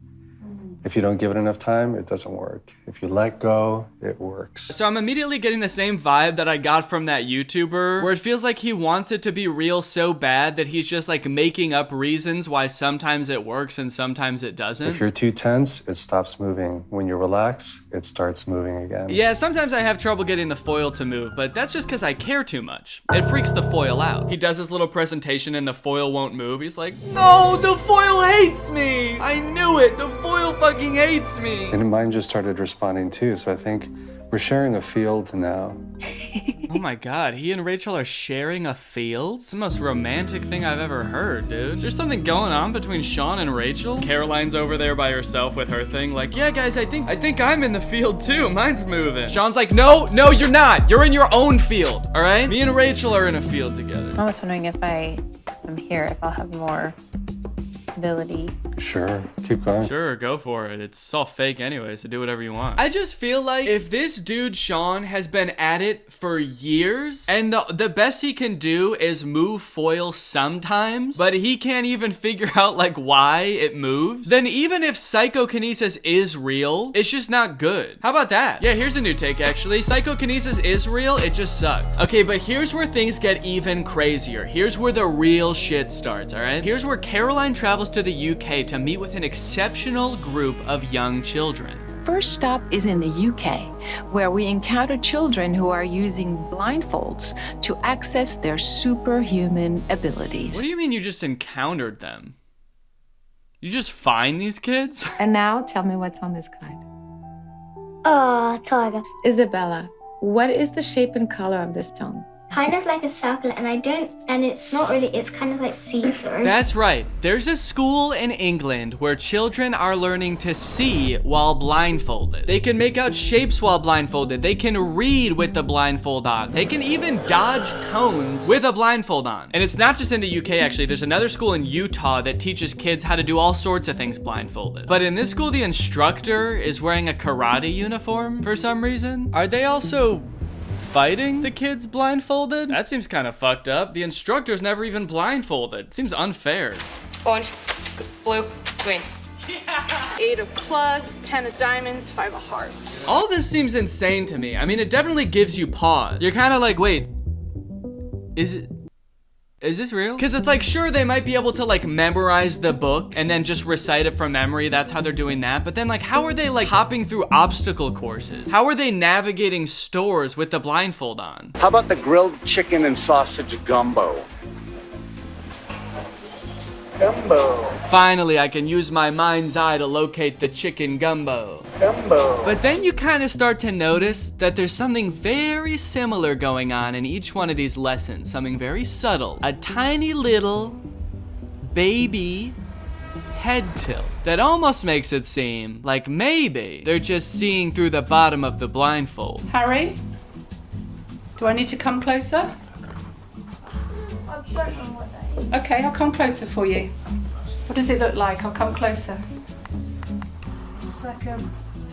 If you don't give it enough time, it doesn't work. If you let go, it works. So I'm immediately getting the same vibe that I got from that YouTuber, where it feels like he wants it to be real so bad that he's just like making up reasons why sometimes it works and sometimes it doesn't. If you're too tense, it stops moving. When you relax, it starts moving again. Yeah, sometimes I have trouble getting the foil to move, but that's just because I care too much. It freaks the foil out. He does his little presentation and the foil won't move. He's like, no, the foil hates me. I knew it. The foil fucking hates me. And mine just started responding too, so I think we're sharing a field now. Oh my god, he and Rachel are sharing a field? It's the most romantic thing I've ever heard, dude. Is there something going on between Sean and Rachel? Caroline's over there by herself with her thing, like, yeah guys, I think I'm in the field too. Mine's moving. Sean's like, no, you're not. You're in your own field, all right? Me and Rachel are in a field together. I was wondering if I'm here, if I'll have more ability. Sure, keep going. Sure, go for it. It's all fake anyway, so do whatever you want. I just feel like if this dude Sean has been at it for years, and the best he can do is move foil sometimes, but he can't even figure out like why it moves, then even if psychokinesis is real, it's just not good. How about that? Yeah, here's a new take actually. Psychokinesis is real, it just sucks. Okay, but here's where things get even crazier. Here's where the real shit starts, all right? Here's where Caroline travels to the UK to meet with an exceptional group of young children. First stop is in the UK, where we encounter children who are using blindfolds to access their superhuman abilities. What do you mean you just encountered them? You just find these kids? And now tell me what's on this card. Oh, tiger. Isabella, what is the shape and color of this stone? Kind of like a circle, and it's not really, it's kind of like see-through. That's right. There's a school in England where children are learning to see while blindfolded. They can make out shapes while blindfolded. They can read with the blindfold on. They can even dodge cones with a blindfold on. And it's not just in the UK actually. There's another school in Utah that teaches kids how to do all sorts of things blindfolded. But in this school, the instructor is wearing a karate uniform for some reason. Are they also fighting the kids blindfolded? That seems kind of fucked up. The instructor's never even blindfolded. Seems unfair. Orange, blue, green. 8 of clubs, 10 of diamonds, 5 of hearts. All this seems insane to me. I mean, it definitely gives you pause. You're kind of like, wait, is this real? Because it's like, sure, they might be able to like memorize the book and then just recite it from memory. That's how they're doing that. But then like, how are they like hopping through obstacle courses? How are they navigating stores with the blindfold on? How about the grilled chicken and sausage gumbo? Gumbo. Finally, I can use my mind's eye to locate the chicken gumbo. Gumbo. But then you kind of start to notice that there's something very similar going on in each one of these lessons. Something very subtle. A tiny little baby head tilt that almost makes it seem like maybe they're just seeing through the bottom of the blindfold. Harry? Do I need to come closer? I'm so sure what that is. Okay, I'll come closer for you. What does it look like? I'll come closer. It's like an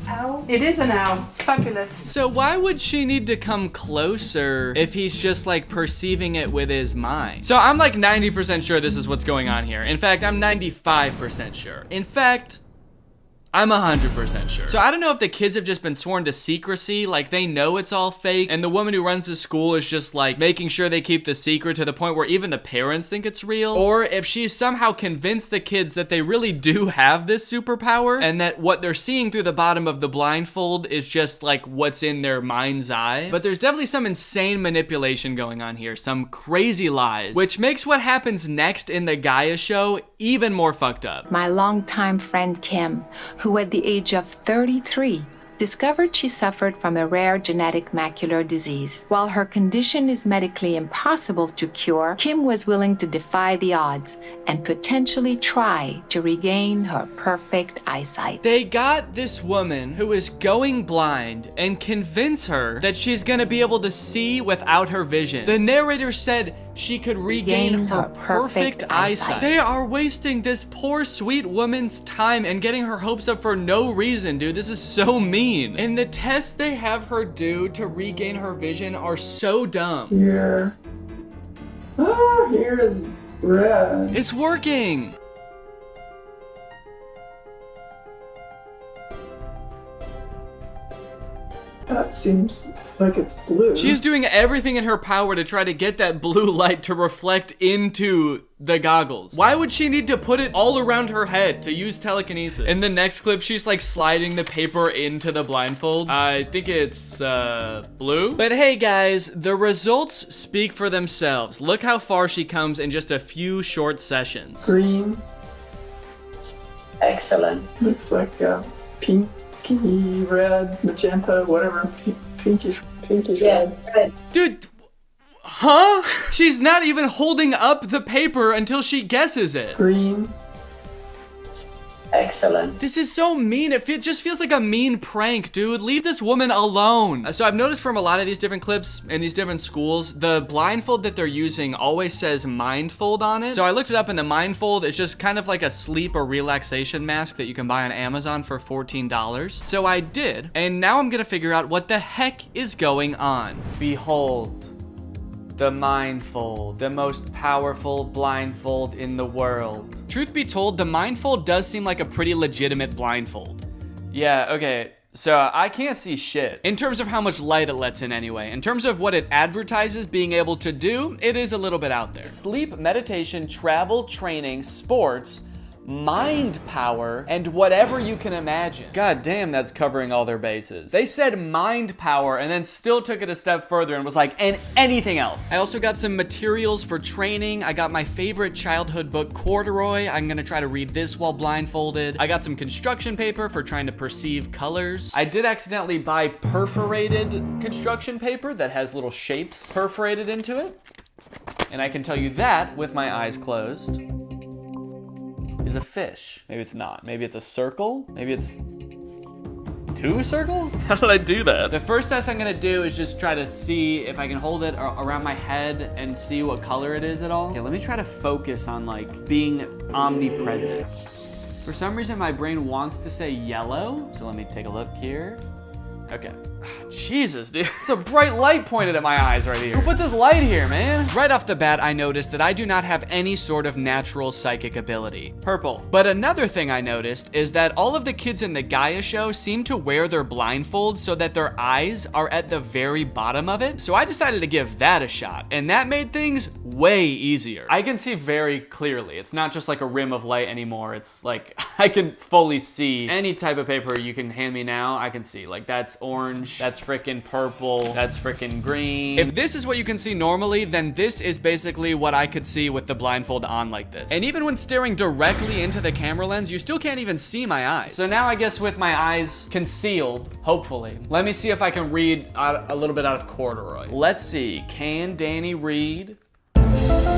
owl. It is an owl. Fabulous. So why would she need to come closer if he's just like perceiving it with his mind? So I'm like 90% sure this is what's going on here. In fact, I'm 95% sure. In fact, I'm 100% sure. So I don't know if the kids have just been sworn to secrecy, like they know it's all fake, and the woman who runs the school is just like making sure they keep the secret to the point where even the parents think it's real, or if she's somehow convinced the kids that they really do have this superpower, and that what they're seeing through the bottom of the blindfold is just like what's in their mind's eye. But there's definitely some insane manipulation going on here, some crazy lies, which makes what happens next in the Gaia show even more fucked up. My longtime friend Kim, who at the age of 33 discovered she suffered from a rare genetic macular disease. While her condition is medically impossible to cure, Kim was willing to defy the odds and potentially try to regain her perfect eyesight. They got this woman who is going blind and convince her that she's gonna be able to see without her vision. The narrator said she could regain her perfect eyesight. They are wasting this poor sweet woman's time and getting her hopes up for no reason, dude. This is so mean. And the tests they have her do to regain her vision are so dumb. Here. Oh, here is red. It's working. That seems like it's blue. She's doing everything in her power to try to get that blue light to reflect into the goggles. Why would she need to put it all around her head to use telekinesis? In the next clip, she's like sliding the paper into the blindfold. I think it's blue. But hey guys, the results speak for themselves. Look how far she comes in just a few short sessions. Green. Excellent. Looks like pinky red, magenta, whatever. Pinkish red. Dude, huh? She's not even holding up the paper until she guesses it. Green. Excellent. This is so mean. It just feels like a mean prank, dude. Leave this woman alone. So I've noticed from a lot of these different clips in these different schools, the blindfold that they're using always says mindfold on it. So I looked it up, and the mindfold is just kind of like a sleep or relaxation mask that you can buy on Amazon for $14. So I did, and now I'm gonna figure out what the heck is going on. Behold. The mindfold, the most powerful blindfold in the world. Truth be told, the mindfold does seem like a pretty legitimate blindfold. Yeah, okay, so I can't see shit. In terms of how much light it lets in anyway. In terms of what it advertises being able to do, it is a little bit out there. Sleep, meditation, travel, training, sports, mind power, and whatever you can imagine. God damn, that's covering all their bases. They said mind power and then still took it a step further and was like, and anything else. I also got some materials for training. I got my favorite childhood book, Corduroy. I'm gonna try to read this while blindfolded. I got some construction paper for trying to perceive colors. I did accidentally buy perforated construction paper that has little shapes perforated into it. And I can tell you that with my eyes closed is a fish. Maybe it's not. Maybe it's a circle. Maybe it's 2 circles? How did I do that? The first test I'm gonna do is just try to see if I can hold it around my head and see what color it is at all. Okay, let me try to focus on like being omnipresent. For some reason, my brain wants to say yellow. So let me take a look here. Okay. Jesus, dude. It's a bright light pointed at my eyes right here. Who put this light here, man? Right off the bat, I noticed that I do not have any sort of natural psychic ability. Purple. But another thing I noticed is that all of the kids in the Gaia show seem to wear their blindfolds so that their eyes are at the very bottom of it. So I decided to give that a shot, and that made things way easier. I can see very clearly. It's not just like a rim of light anymore. It's like I can fully see any type of paper you can hand me now. I can see like that's orange, that's frickin' purple, that's frickin' green. If this is what you can see normally, then this is basically what I could see with the blindfold on like this. And even when staring directly into the camera lens, you still can't even see my eyes. So now I guess with my eyes concealed, hopefully, let me see if I can read a little bit out of Corduroy. Let's see, can Danny read?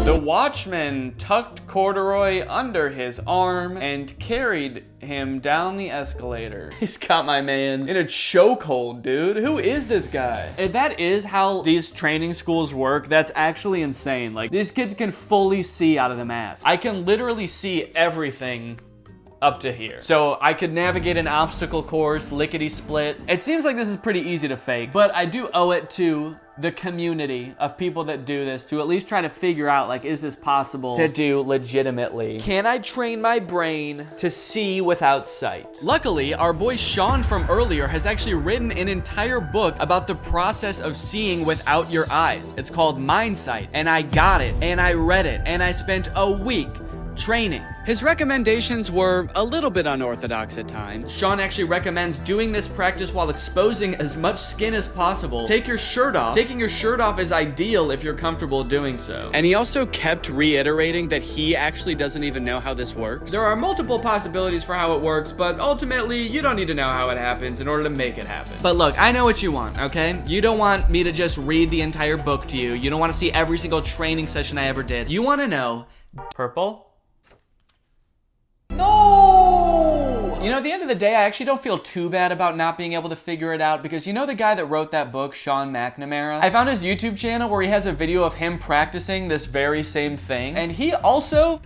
The watchman tucked Corduroy under his arm and carried him down the escalator. He's got my man in a chokehold, dude. Who is this guy? If that is how these training schools work, that's actually insane. Like, these kids can fully see out of the mask. I can literally see everything up to here. So I could navigate an obstacle course, lickety split. It seems like this is pretty easy to fake, but I do owe it to the community of people that do this to at least try to figure out, like, is this possible to do legitimately? Can I train my brain to see without sight? Luckily, our boy Sean from earlier has actually written an entire book about the process of seeing without your eyes. It's called Mindsight, and I got it, and I read it, and I spent a week training. His recommendations were a little bit unorthodox at times. Sean actually recommends doing this practice while exposing as much skin as possible. Take your shirt off. Taking your shirt off is ideal if you're comfortable doing so. And he also kept reiterating that he actually doesn't even know how this works. There are multiple possibilities for how it works, but ultimately, you don't need to know how it happens in order to make it happen. But look, I know what you want, okay? You don't want me to just read the entire book to you. You don't want to see every single training session I ever did. You want to know, purple? No! You know, at the end of the day, I actually don't feel too bad about not being able to figure it out because you know the guy that wrote that book, Sean McNamara? I found his YouTube channel where he has a video of him practicing this very same thing, and he also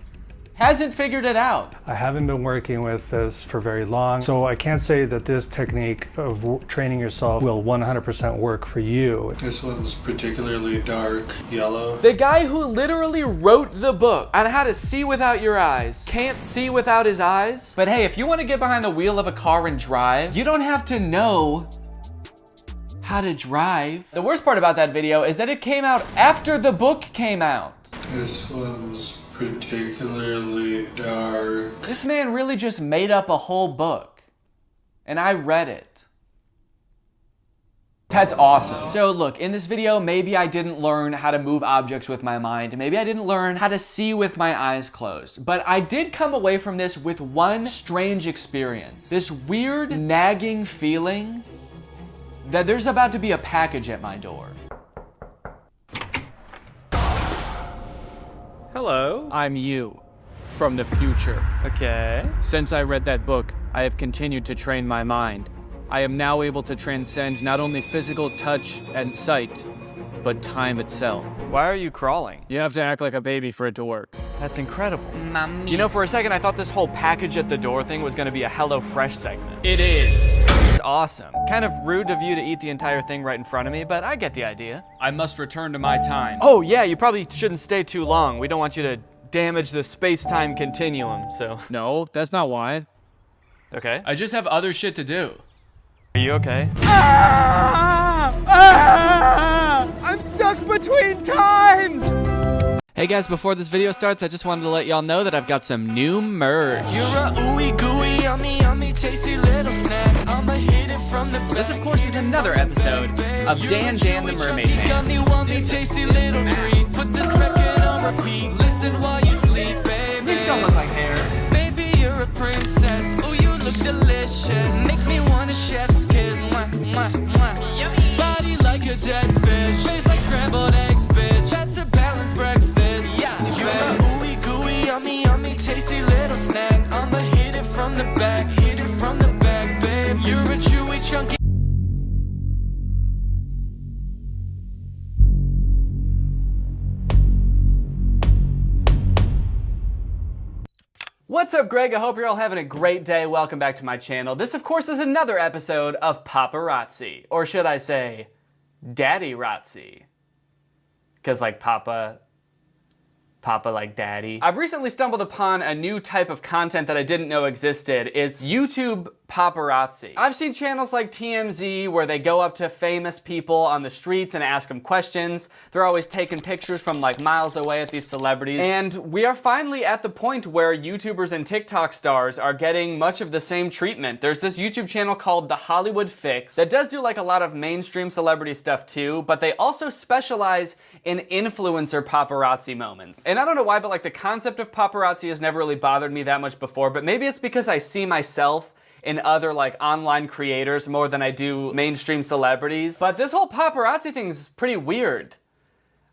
hasn't figured it out. I haven't been working with this for very long, so I can't say that this technique of training yourself will 100% work for you. This one's particularly dark yellow. The guy who literally wrote the book on how to see without your eyes can't see without his eyes. But hey, if you want to get behind the wheel of a car and drive, you don't have to know how to drive. The worst part about that video is that it came out after the book came out. This one's particularly dark. This man really just made up a whole book, and I read it. That's awesome. So look, in this video, maybe I didn't learn how to move objects with my mind. Maybe I didn't learn how to see with my eyes closed. But I did come away from this with one strange experience. This weird, nagging feeling that there's about to be a package at my door. Hello. I'm you, from the future. Okay. Since I read that book, I have continued to train my mind. I am now able to transcend not only physical touch and sight, but time itself. Why are you crawling? You have to act like a baby for it to work. That's incredible. Mommy. You know, for a second, I thought this whole package at the door thing was gonna be a HelloFresh segment. It is. It's awesome. Kind of rude of you to eat the entire thing right in front of me, but I get the idea. I must return to my time. Oh yeah, you probably shouldn't stay too long. We don't want you to damage the space-time continuum, so. No, that's not why. Okay. I just have other shit to do. Are you okay? I'm stuck between times! Hey guys, before this video starts, I just wanted to let y'all know that I've got some new merch. You're a ooey gooey, yummy, yummy, tasty little snack. I'ma hit it from the back. This, of course, is another episode of Dan the Mermaid Man. Yummy, wummy, tasty little treat. Put this record on repeat. Listen while you sleep, baby. These don't look like hair. Baby, you're a princess. Oh, you look delicious. Make me want a chef's kiss. Mwah, mwah, mwah. Yummy. Body like a dead fish. Face like scrambled eggs, bitch. That's a balanced breakfast. Yeah, you're a ooey gooey, yummy, yummy, tasty little snack. I'ma hit it from the back, hit it from the back, babe. You're a chewy, chunky. What's up, Greg? I hope you're all having a great day. Welcome back to my channel. This, of course, is another episode of Paparazzi. Or should I say, Daddy-razzi. Because, like, Papa like daddy. I've recently stumbled upon a new type of content that I didn't know existed. It's YouTube paparazzi. I've seen channels like TMZ where they go up to famous people on the streets and ask them questions. They're always taking pictures from like miles away at these celebrities. And we are finally at the point where YouTubers and TikTok stars are getting much of the same treatment. There's this YouTube channel called The Hollywood Fix that does do like a lot of mainstream celebrity stuff too, but they also specialize in influencer paparazzi moments. And I don't know why, but like the concept of paparazzi has never really bothered me that much before, but maybe it's because I see myself in other like online creators more than I do mainstream celebrities. But this whole paparazzi thing's pretty weird.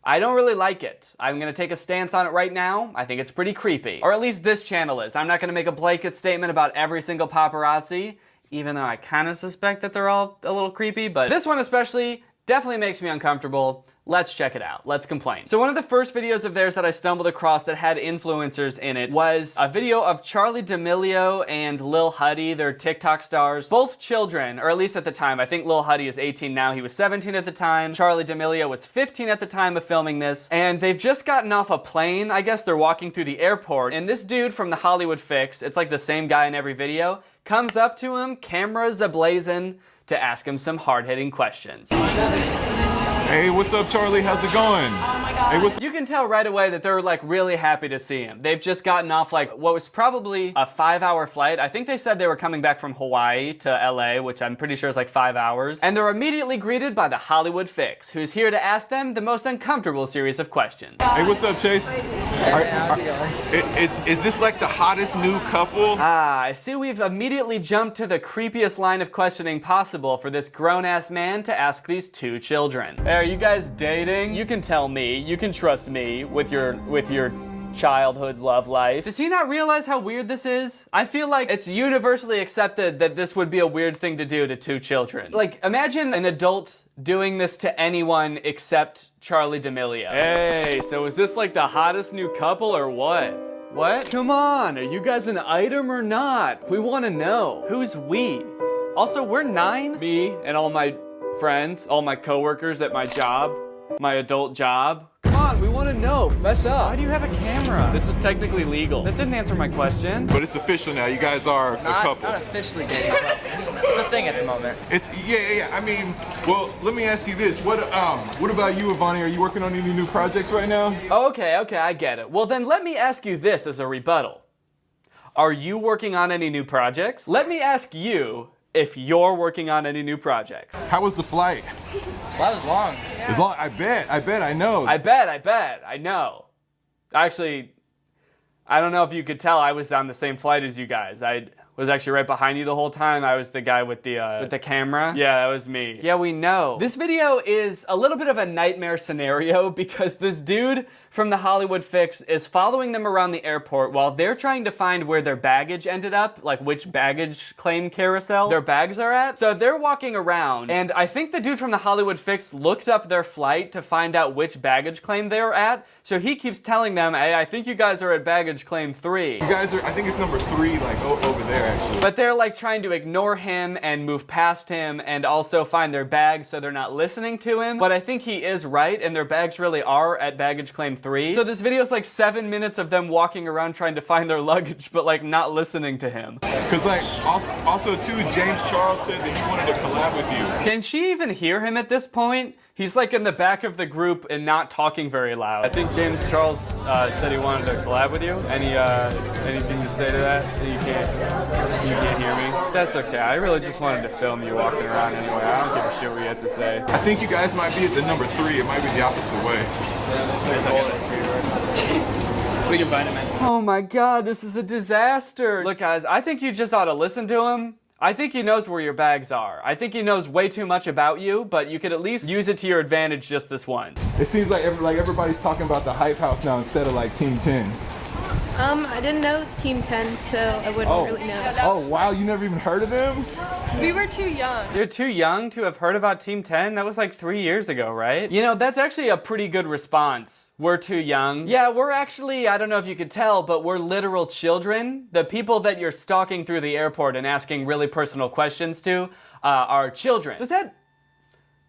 I don't really like it. I'm gonna take a stance on it right now. I think it's pretty creepy. Or at least this channel is. I'm not gonna make a blanket statement about every single paparazzi, even though I kind of suspect that they're all a little creepy, but this one especially definitely makes me uncomfortable. Let's check it out. Let's complain. So one of the first videos of theirs that I stumbled across that had influencers in it was a video of Charli D'Amelio and Lil Huddy. They're TikTok stars. Both children, or at least at the time. I think Lil Huddy is 18 now. He was 17 at the time. Charli D'Amelio was 15 at the time of filming this. And they've just gotten off a plane. I guess they're walking through the airport. And this dude from the Hollywood Fix, it's like the same guy in every video, comes up to him, cameras ablazing, to ask him some hard-hitting questions. Hey, what's up, Charlie? How's it going? Oh my God. Hey, you can tell right away that they're like really happy to see him. They've just gotten off like what was probably a 5-hour flight. I think they said they were coming back from Hawaii to LA, which I'm pretty sure is like 5 hours. And they're immediately greeted by the Hollywood Fix, who's here to ask them the most uncomfortable series of questions. Hey, what's up, Chase? Is this like the hottest new couple? Ah, I see we've immediately jumped to the creepiest line of questioning possible for this grown-ass man to ask these two children. Hey, are you guys dating? You can tell me, you can trust me with your childhood love life. Does he not realize how weird this is? I feel like it's universally accepted that this would be a weird thing to do to two children. Like, imagine an adult doing this to anyone except Charli D'Amelio. Hey, so is this like the hottest new couple or what? What? Come on, are you guys an item or not? We want to know. Who's we? Also, we're 9. Me and all my friends, all my coworkers at my job, my adult job. Come on, we want to know. Fess up. Why do you have a camera? This is technically legal. That didn't answer my question. But it's official now. You guys are a couple. Not officially dating, but it's a thing at the moment. It's yeah. I mean, well, let me ask you this. What about you, Ivani? Are you working on any new projects right now? Okay, I get it. Well, then let me ask you this as a rebuttal. Are you working on any new projects? Let me ask you if you're working on any new projects. How was the flight? Flight was long. It was long. I bet, I know. I bet, I know. Actually, I don't know if you could tell, I was on the same flight as you guys. I was actually right behind you the whole time. I was the guy with the camera. Yeah, that was me. Yeah, we know. This video is a little bit of a nightmare scenario because this dude from the Hollywood Fix is following them around the airport while they're trying to find where their baggage ended up, like which baggage claim carousel their bags are at. So they're walking around, and I think the dude from the Hollywood Fix looked up their flight to find out which baggage claim they were at. So he keeps telling them, hey, I think you guys are at baggage claim 3. You guys are, I think it's number 3, like over there actually. But they're like trying to ignore him and move past him and also find their bags so they're not listening to him. But I think he is right, and their bags really are at baggage claim 3. So this video is like 7 minutes of them walking around trying to find their luggage, but like not listening to him. Cause like also too, James Charles said that he wanted to collab with you. Can she even hear him at this point? He's like in the back of the group and not talking very loud. I think James Charles said he wanted to collab with you. Anything to say to that? You can't hear me? That's okay. I really just wanted to film you walking around anyway. I don't give a shit what you had to say. I think you guys might be at the number 3. It might be the opposite way. We can find him, man. Oh my God, this is a disaster. Look guys, I think you just ought to listen to him. I think he knows where your bags are. I think he knows way too much about you, but you could at least use it to your advantage just this once. It seems like everybody's talking about the Hype House now instead of like Team 10. I didn't know Team 10, so I wouldn't really know. Oh wow, you never even heard of them? We were too young. You're too young to have heard about Team 10? That was like 3 years ago, right? You know, that's actually a pretty good response. We're too young. Yeah, we're actually, I don't know if you could tell, but we're literal children. The people that you're stalking through the airport and asking really personal questions to are children. Does that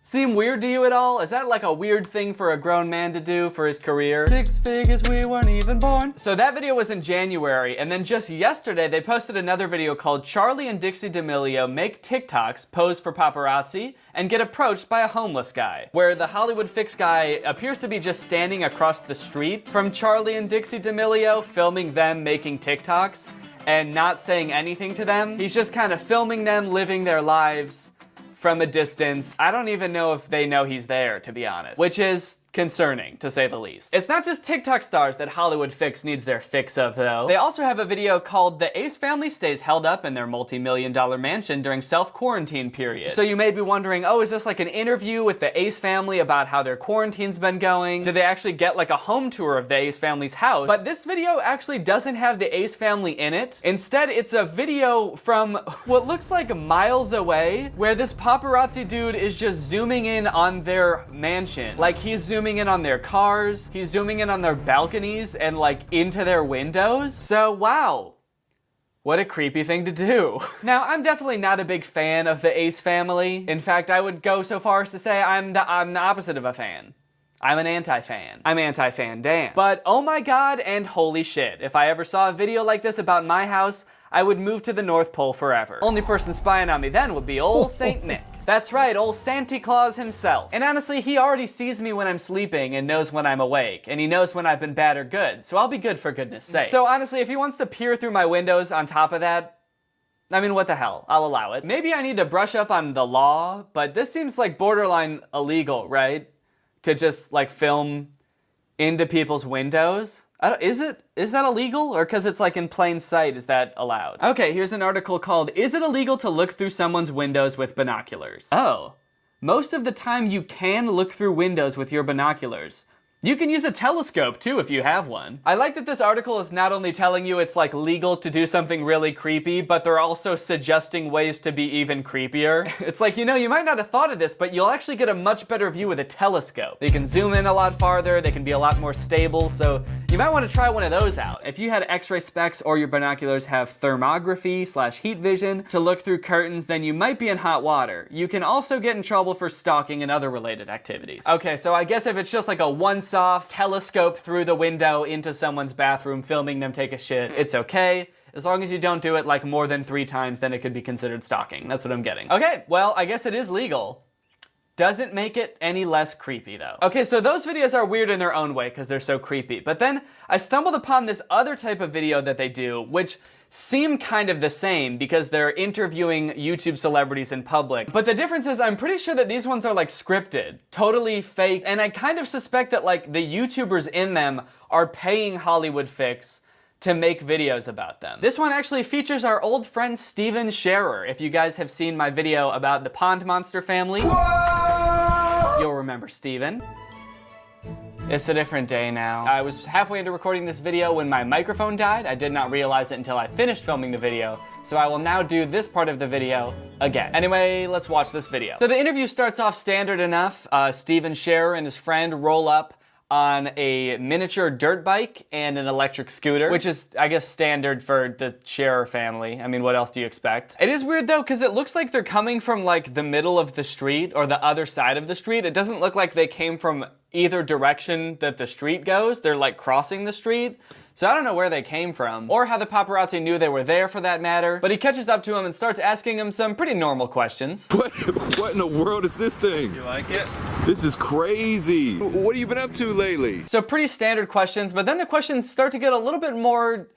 seem weird to you at all? Is that like a weird thing for a grown man to do for his career? 6 figures, we weren't even born. So that video was in January, and then just yesterday they posted another video called Charli and Dixie D'Amelio Make TikToks, Pose for Paparazzi, and Get Approached by a Homeless Guy, where the Hollywood Fix guy appears to be just standing across the street from Charli and Dixie D'Amelio, filming them making TikToks and not saying anything to them. He's just kind of filming them living their lives from a distance. I don't even know if they know he's there, to be honest, which is concerning, to say the least. It's not just TikTok stars that Hollywood Fix needs their fix of, though. They also have a video called "The Ace Family Stays Held Up in Their Multi-Million-Dollar Mansion During Self-Quarantine Period." So you may be wondering, oh, is this like an interview with the Ace family about how their quarantine's been going? Did they actually get like a home tour of the Ace family's house? But this video actually doesn't have the Ace family in it. Instead, it's a video from what looks like miles away, where this paparazzi dude is just zooming in on their mansion. Like, he's zooming in on their cars, he's zooming in on their balconies, and like into their windows. So wow, what a creepy thing to do. Now, I'm definitely not a big fan of the Ace family. In fact, I would go so far as to say I'm the opposite of a fan. I'm an anti-fan. I'm anti-fan Dan. But oh my god and holy shit, if I ever saw a video like this about my house, I would move to the North Pole forever. Only person spying on me then would be old Saint Nick. That's right, old Santa Claus himself. And honestly, he already sees me when I'm sleeping and knows when I'm awake, and he knows when I've been bad or good, so I'll be good for goodness sake. So honestly, if he wants to peer through my windows on top of that, I mean, what the hell? I'll allow it. Maybe I need to brush up on the law, but this seems like borderline illegal, right? To just like film into people's windows. Is that illegal? Or because it's like in plain sight, is that allowed? Okay, here's an article called "Is it illegal to look through someone's windows with binoculars?" Oh, most of the time you can look through windows with your binoculars. You can use a telescope too if you have one. I like that this article is not only telling you it's like legal to do something really creepy, but they're also suggesting ways to be even creepier. It's like, you know, you might not have thought of this, but you'll actually get a much better view with a telescope. They can zoom in a lot farther, they can be a lot more stable, so you might want to try one of those out. If you had X-ray specs or your binoculars have thermography/heat vision to look through curtains, then you might be in hot water. You can also get in trouble for stalking and other related activities. Okay, so I guess if it's just like a once-off telescope through the window into someone's bathroom filming them take a shit, it's okay. As long as you don't do it like more than 3 times, then it could be considered stalking. That's what I'm getting. Okay, well, I guess it is legal. Doesn't make it any less creepy though. Okay, so those videos are weird in their own way because they're so creepy. But then I stumbled upon this other type of video that they do, which seem kind of the same because they're interviewing YouTube celebrities in public. But the difference is I'm pretty sure that these ones are like scripted, totally fake, and I kind of suspect that like the YouTubers in them are paying Hollywood Fix to make videos about them. This one actually features our old friend Steven Scherer. If you guys have seen my video about the Pond Monster family, you'll remember Steven. It's a different day now. I was halfway into recording this video when my microphone died. I did not realize it until I finished filming the video, so I will now do this part of the video again. Anyway, let's watch this video. So the interview starts off standard enough. Steven Scherer and his friend roll up on a miniature dirt bike and an electric scooter, which is, I guess, standard for the Scherer family. I mean, what else do you expect? It is weird though, because it looks like they're coming from like the middle of the street or the other side of the street. It doesn't look like they came from either direction that the street goes. They're like crossing the street. So I don't know where they came from, or how the paparazzi knew they were there for that matter, but he catches up to him and starts asking him some pretty normal questions. What in the world is this thing? You like it? This is crazy. What have you been up to lately? So pretty standard questions, but then the questions start to get a little bit more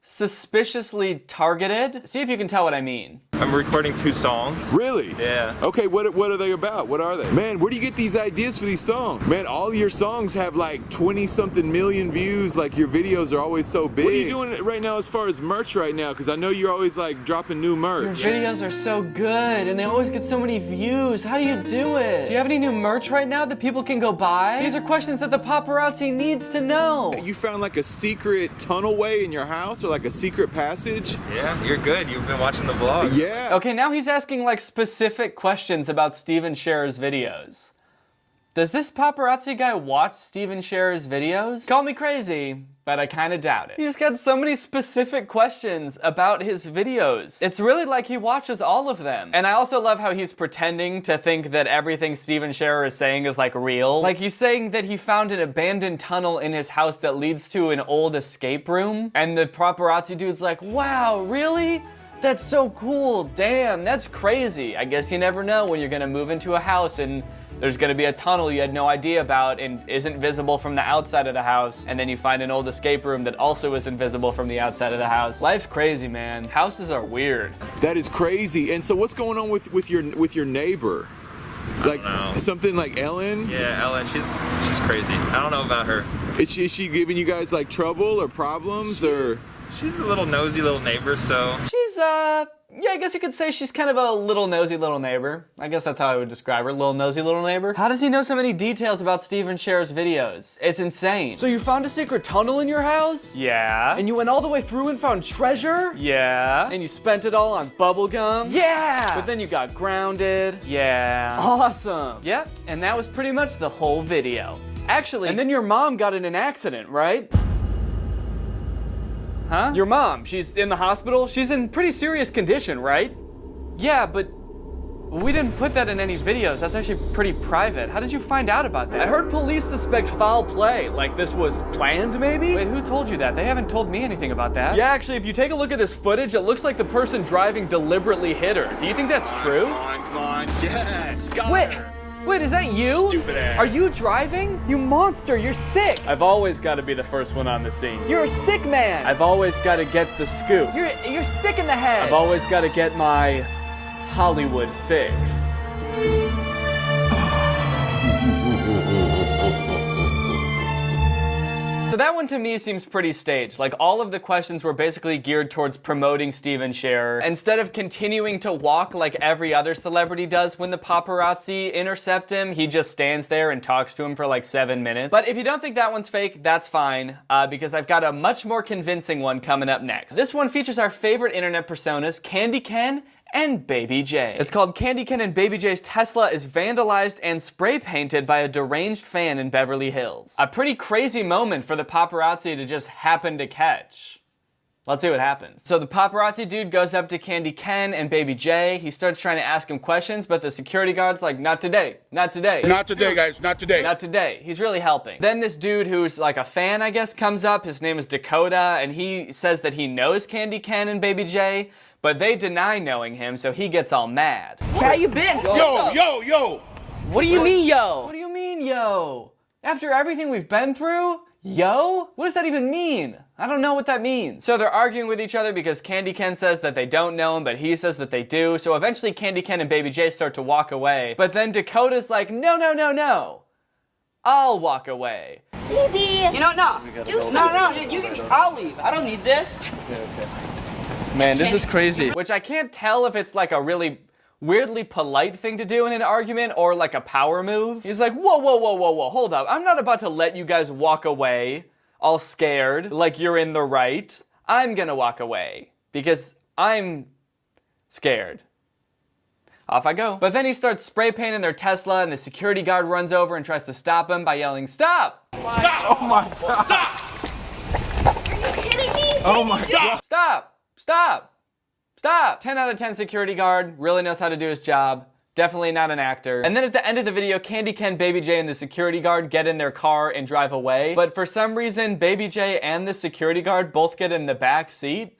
suspiciously targeted. See if you can tell what I mean. I'm recording 2 songs. Really? Yeah. Okay, what are they about? What are they? Man, where do you get these ideas for these songs? Man, all your songs have like 20-something million views. Like your videos are always so big. What are you doing right now as far as merch right now? Because I know you're always like dropping new merch. Your videos are so good and they always get so many views. How do you do it? Do you have any new merch right now that people can go buy? These are questions that the paparazzi needs to know. You found like a secret tunnel way in your house or like a secret passage? Yeah, you're good. You've been watching the vlog. Yeah. Okay, now he's asking like specific questions about Steven Scherer's videos. Does this paparazzi guy watch Steven Scherer's videos? Call me crazy, but I kind of doubt it. He's got so many specific questions about his videos. It's really like he watches all of them. And I also love how he's pretending to think that everything Steven Scherer is saying is like real. Like he's saying that he found an abandoned tunnel in his house that leads to an old escape room. And the paparazzi dude's like, wow, really? That's so cool. Damn, that's crazy. I guess you never know when you're gonna move into a house and there's gonna be a tunnel you had no idea about and isn't visible from the outside of the house, and then you find an old escape room that also isn't visible from the outside of the house. Life's crazy, man. Houses are weird. That is crazy. And so what's going on with your neighbor? Like something like Ellen? Yeah, Ellen. She's crazy. I don't know about her. Is she giving you guys like trouble or problems or? She's a little nosy little neighbor, so. She's, yeah, I guess you could say she's kind of a little nosy little neighbor. I guess that's how I would describe her, little nosy little neighbor. How does he know so many details about Stephen Scher's videos? It's insane. So you found a secret tunnel in your house? Yeah. And you went all the way through and found treasure? Yeah. And you spent it all on bubblegum? Yeah. But then you got grounded? Yeah. Awesome. Yep, and that was pretty much the whole video. Actually, and then your mom got in an accident, right? Huh? Your mom, she's in the hospital? She's in pretty serious condition, right? Yeah, but we didn't put that in any videos. That's actually pretty private. How did you find out about that? I heard police suspect foul play. Like this was planned, maybe? Wait, who told you that? They haven't told me anything about that. Yeah, actually, if you take a look at this footage, it looks like the person driving deliberately hit her. Do you think that's true? Come on, yes, got Wait. her. Wait, is that you? Stupid ass. Are you driving? You monster, you're sick. I've always got to be the first one on the scene. You're a sick man. I've always got to get the scoop. You're sick in the head. I've always got to get my Hollywood fix. So that one to me seems pretty staged. Like all of the questions were basically geared towards promoting Stephen Scher instead of continuing to walk like every other celebrity does when the paparazzi intercept him. He just stands there and talks to him for like 7 minutes. But if you don't think that one's fake, that's fine, because I've got a much more convincing one coming up next. This one features our favorite internet personas, Candy Ken and Baby J. It's called Candy Ken and Baby J's Tesla is vandalized and spray painted by a deranged fan in Beverly Hills. A pretty crazy moment for the paparazzi to just happen to catch. Let's see what happens. So the paparazzi dude goes up to Candy Ken and Baby J. He starts trying to ask him questions, but the security guard's like, not today, not today. Not today, guys, not today. Not today. He's really helping. Then this dude who's like a fan, I guess, comes up. His name is Dakota, and he says that he knows Candy Ken and Baby J, but they deny knowing him, so he gets all mad. How you been? Yo! What do you mean, yo? What do you mean, yo? After everything we've been through? Yo? What does that even mean? I don't know what that means. So they're arguing with each other because Candy Ken says that they don't know him, but he says that they do. So eventually Candy Ken and Baby J start to walk away. But then Dakota's like, no. I'll walk away. Easy. You know, no. No, you can. I'll leave. I don't need this. Man, this is crazy. Which I can't tell if it's like a really weirdly polite thing to do in an argument or like a power move. He's like, whoa, hold up. I'm not about to let you guys walk away all scared like you're in the right. I'm gonna walk away because I'm scared. Off I go. But then he starts spray painting their Tesla and the security guard runs over and tries to stop him by yelling, stop! Stop! Oh my God! Are you kidding me? Oh my God! Stop! 10 out of 10 security guard, really knows how to do his job. Definitely not an actor. And then at the end of the video, Candy Ken, Baby J, and the security guard get in their car and drive away. But for some reason, Baby J and the security guard both get in the back seat.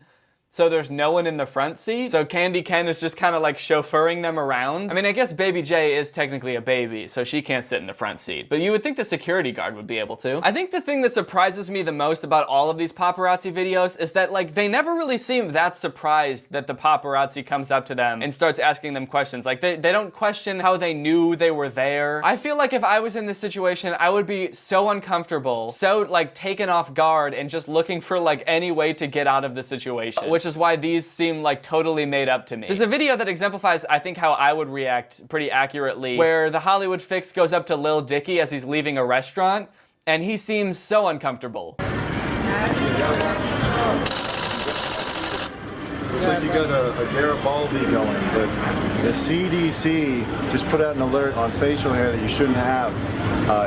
So there's no one in the front seat. So Candy Ken is just kind of like chauffeuring them around. I mean, I guess Baby J is technically a baby, so she can't sit in the front seat. But you would think the security guard would be able to. I think the thing that surprises me the most about all of these paparazzi videos is that like they never really seem that surprised that the paparazzi comes up to them and starts asking them questions. Like they don't question how they knew they were there. I feel like if I was in this situation, I would be so uncomfortable, so like taken off guard and just looking for like any way to get out of the situation. Which is why these seem like totally made up to me. There's a video that exemplifies, I think, how I would react pretty accurately, where the Hollywood fix goes up to Lil Dicky as he's leaving a restaurant, and he seems so uncomfortable. Looks like you got a Garibaldi going, but the CDC just put out an alert on facial hair that you shouldn't have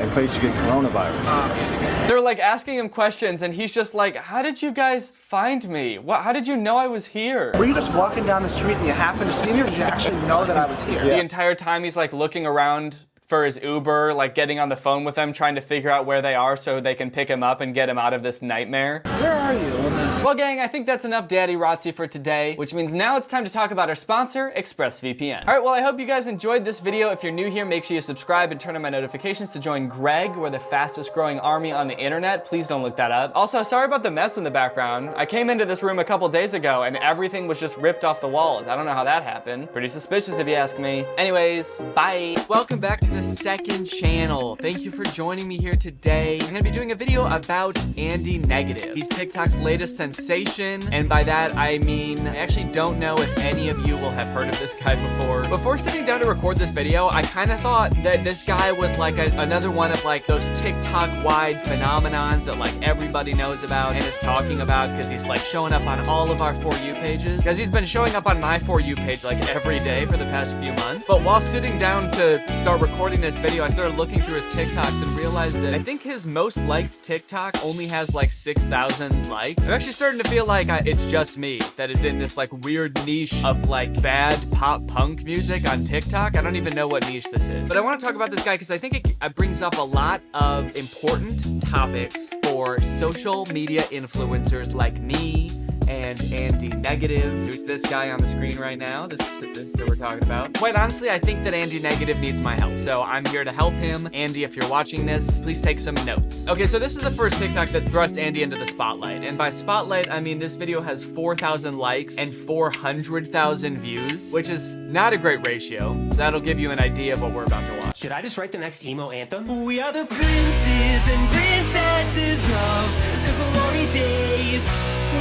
in case you get coronavirus. They're like asking him questions and he's just like, how did you guys find me? How did you know I was here? Were you just walking down the street and you happened to see me, or did you actually know that I was here? The entire time he's like looking around for his Uber, like getting on the phone with them, trying to figure out where they are so they can pick him up and get him out of this nightmare. Where are you? Well, gang, I think that's enough Daddy Rotzi for today, which means now it's time to talk about our sponsor, ExpressVPN. All right, well, I hope you guys enjoyed this video. If you're new here, make sure you subscribe and turn on my notifications to join Greg. We're the fastest growing army on the internet. Please don't look that up. Also, sorry about the mess in the background. I came into this room a couple days ago and everything was just ripped off the walls. I don't know how that happened. Pretty suspicious if you ask me. Anyways, bye. Welcome back to the second channel. Thank you for joining me here today. I'm gonna be doing a video about Andy Negative. He's TikTok's latest sensation, and by that I mean I actually don't know if any of you will have heard of this guy before. Before sitting down to record this video, I kind of thought that this guy was like another one of like those TikTok-wide phenomenons that like everybody knows about and is talking about because he's like showing up on all of our For You pages. Because he's been showing up on my For You page like every day for the past few months. But while sitting down to start recording this video, I started looking through his TikToks and realized that I think his most liked TikTok only has like 6,000 likes. I'm actually starting to feel like it's just me that is in this like weird niche of like bad pop punk music on TikTok. I don't even know what niche this is. But I want to talk about this guy because I think it brings up a lot of important topics for social media influencers like me and Andy Negative, who's this guy on the screen right now. This is that we're talking about. Quite honestly, I think that Andy Negative needs my help, so I'm here to help him. Andy, if you're watching this, please take some notes. Okay, so this is the first TikTok that thrust Andy into the spotlight, and by spotlight, I mean this video has 4,000 likes and 400,000 views, which is not a great ratio, so that'll give you an idea of what we're about to watch. Should I just write the next emo anthem? We are the princes and princesses of the glory days.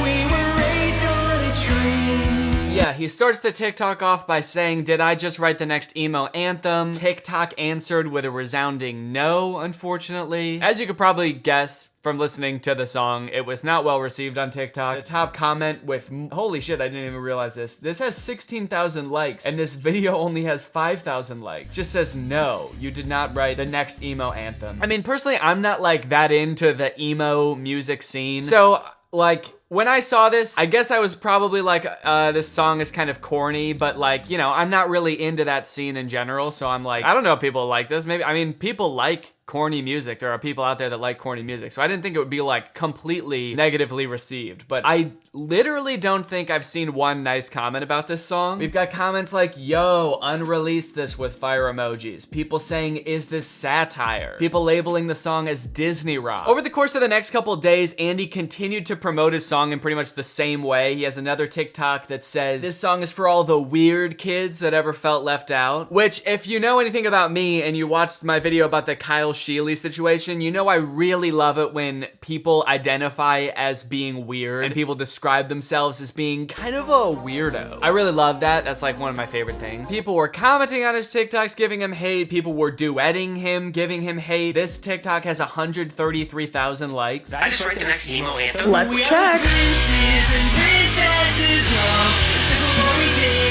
We were raised on a tree. Yeah, he starts the TikTok off by saying, did I just write the next emo anthem? TikTok answered with a resounding no, unfortunately. As you could probably guess from listening to the song, it was not well received on TikTok. The top comment with, holy shit, I didn't even realize this. This has 16,000 likes, and this video only has 5,000 likes. Just says, no, you did not write the next emo anthem. I mean, personally, I'm not like that into the emo music scene. So, like, when I saw this, I guess I was probably like, this song is kind of corny, but like, you know, I'm not really into that scene in general, so I'm like, I don't know if people like this. Maybe, I mean, people like corny music. There are people out there that like corny music, so I didn't think it would be like completely negatively received, but I literally don't think I've seen one nice comment about this song. We've got comments like, yo, unreleased this with fire emojis. People saying, is this satire? People labeling the song as Disney rock. Over the course of the next couple days, Andy continued to promote his song in pretty much the same way. He has another TikTok that says, this song is for all the weird kids that ever felt left out, which if you know anything about me and you watched my video about the Kyle Sheely situation, you know I really love it when people identify as being weird and people describe themselves as being kind of a weirdo. I really love that. That's like one of my favorite things. People were commenting on his TikToks, giving him hate. People were duetting him, giving him hate. This TikTok has 133,000 likes. I just write the next emo anthem. Let's check.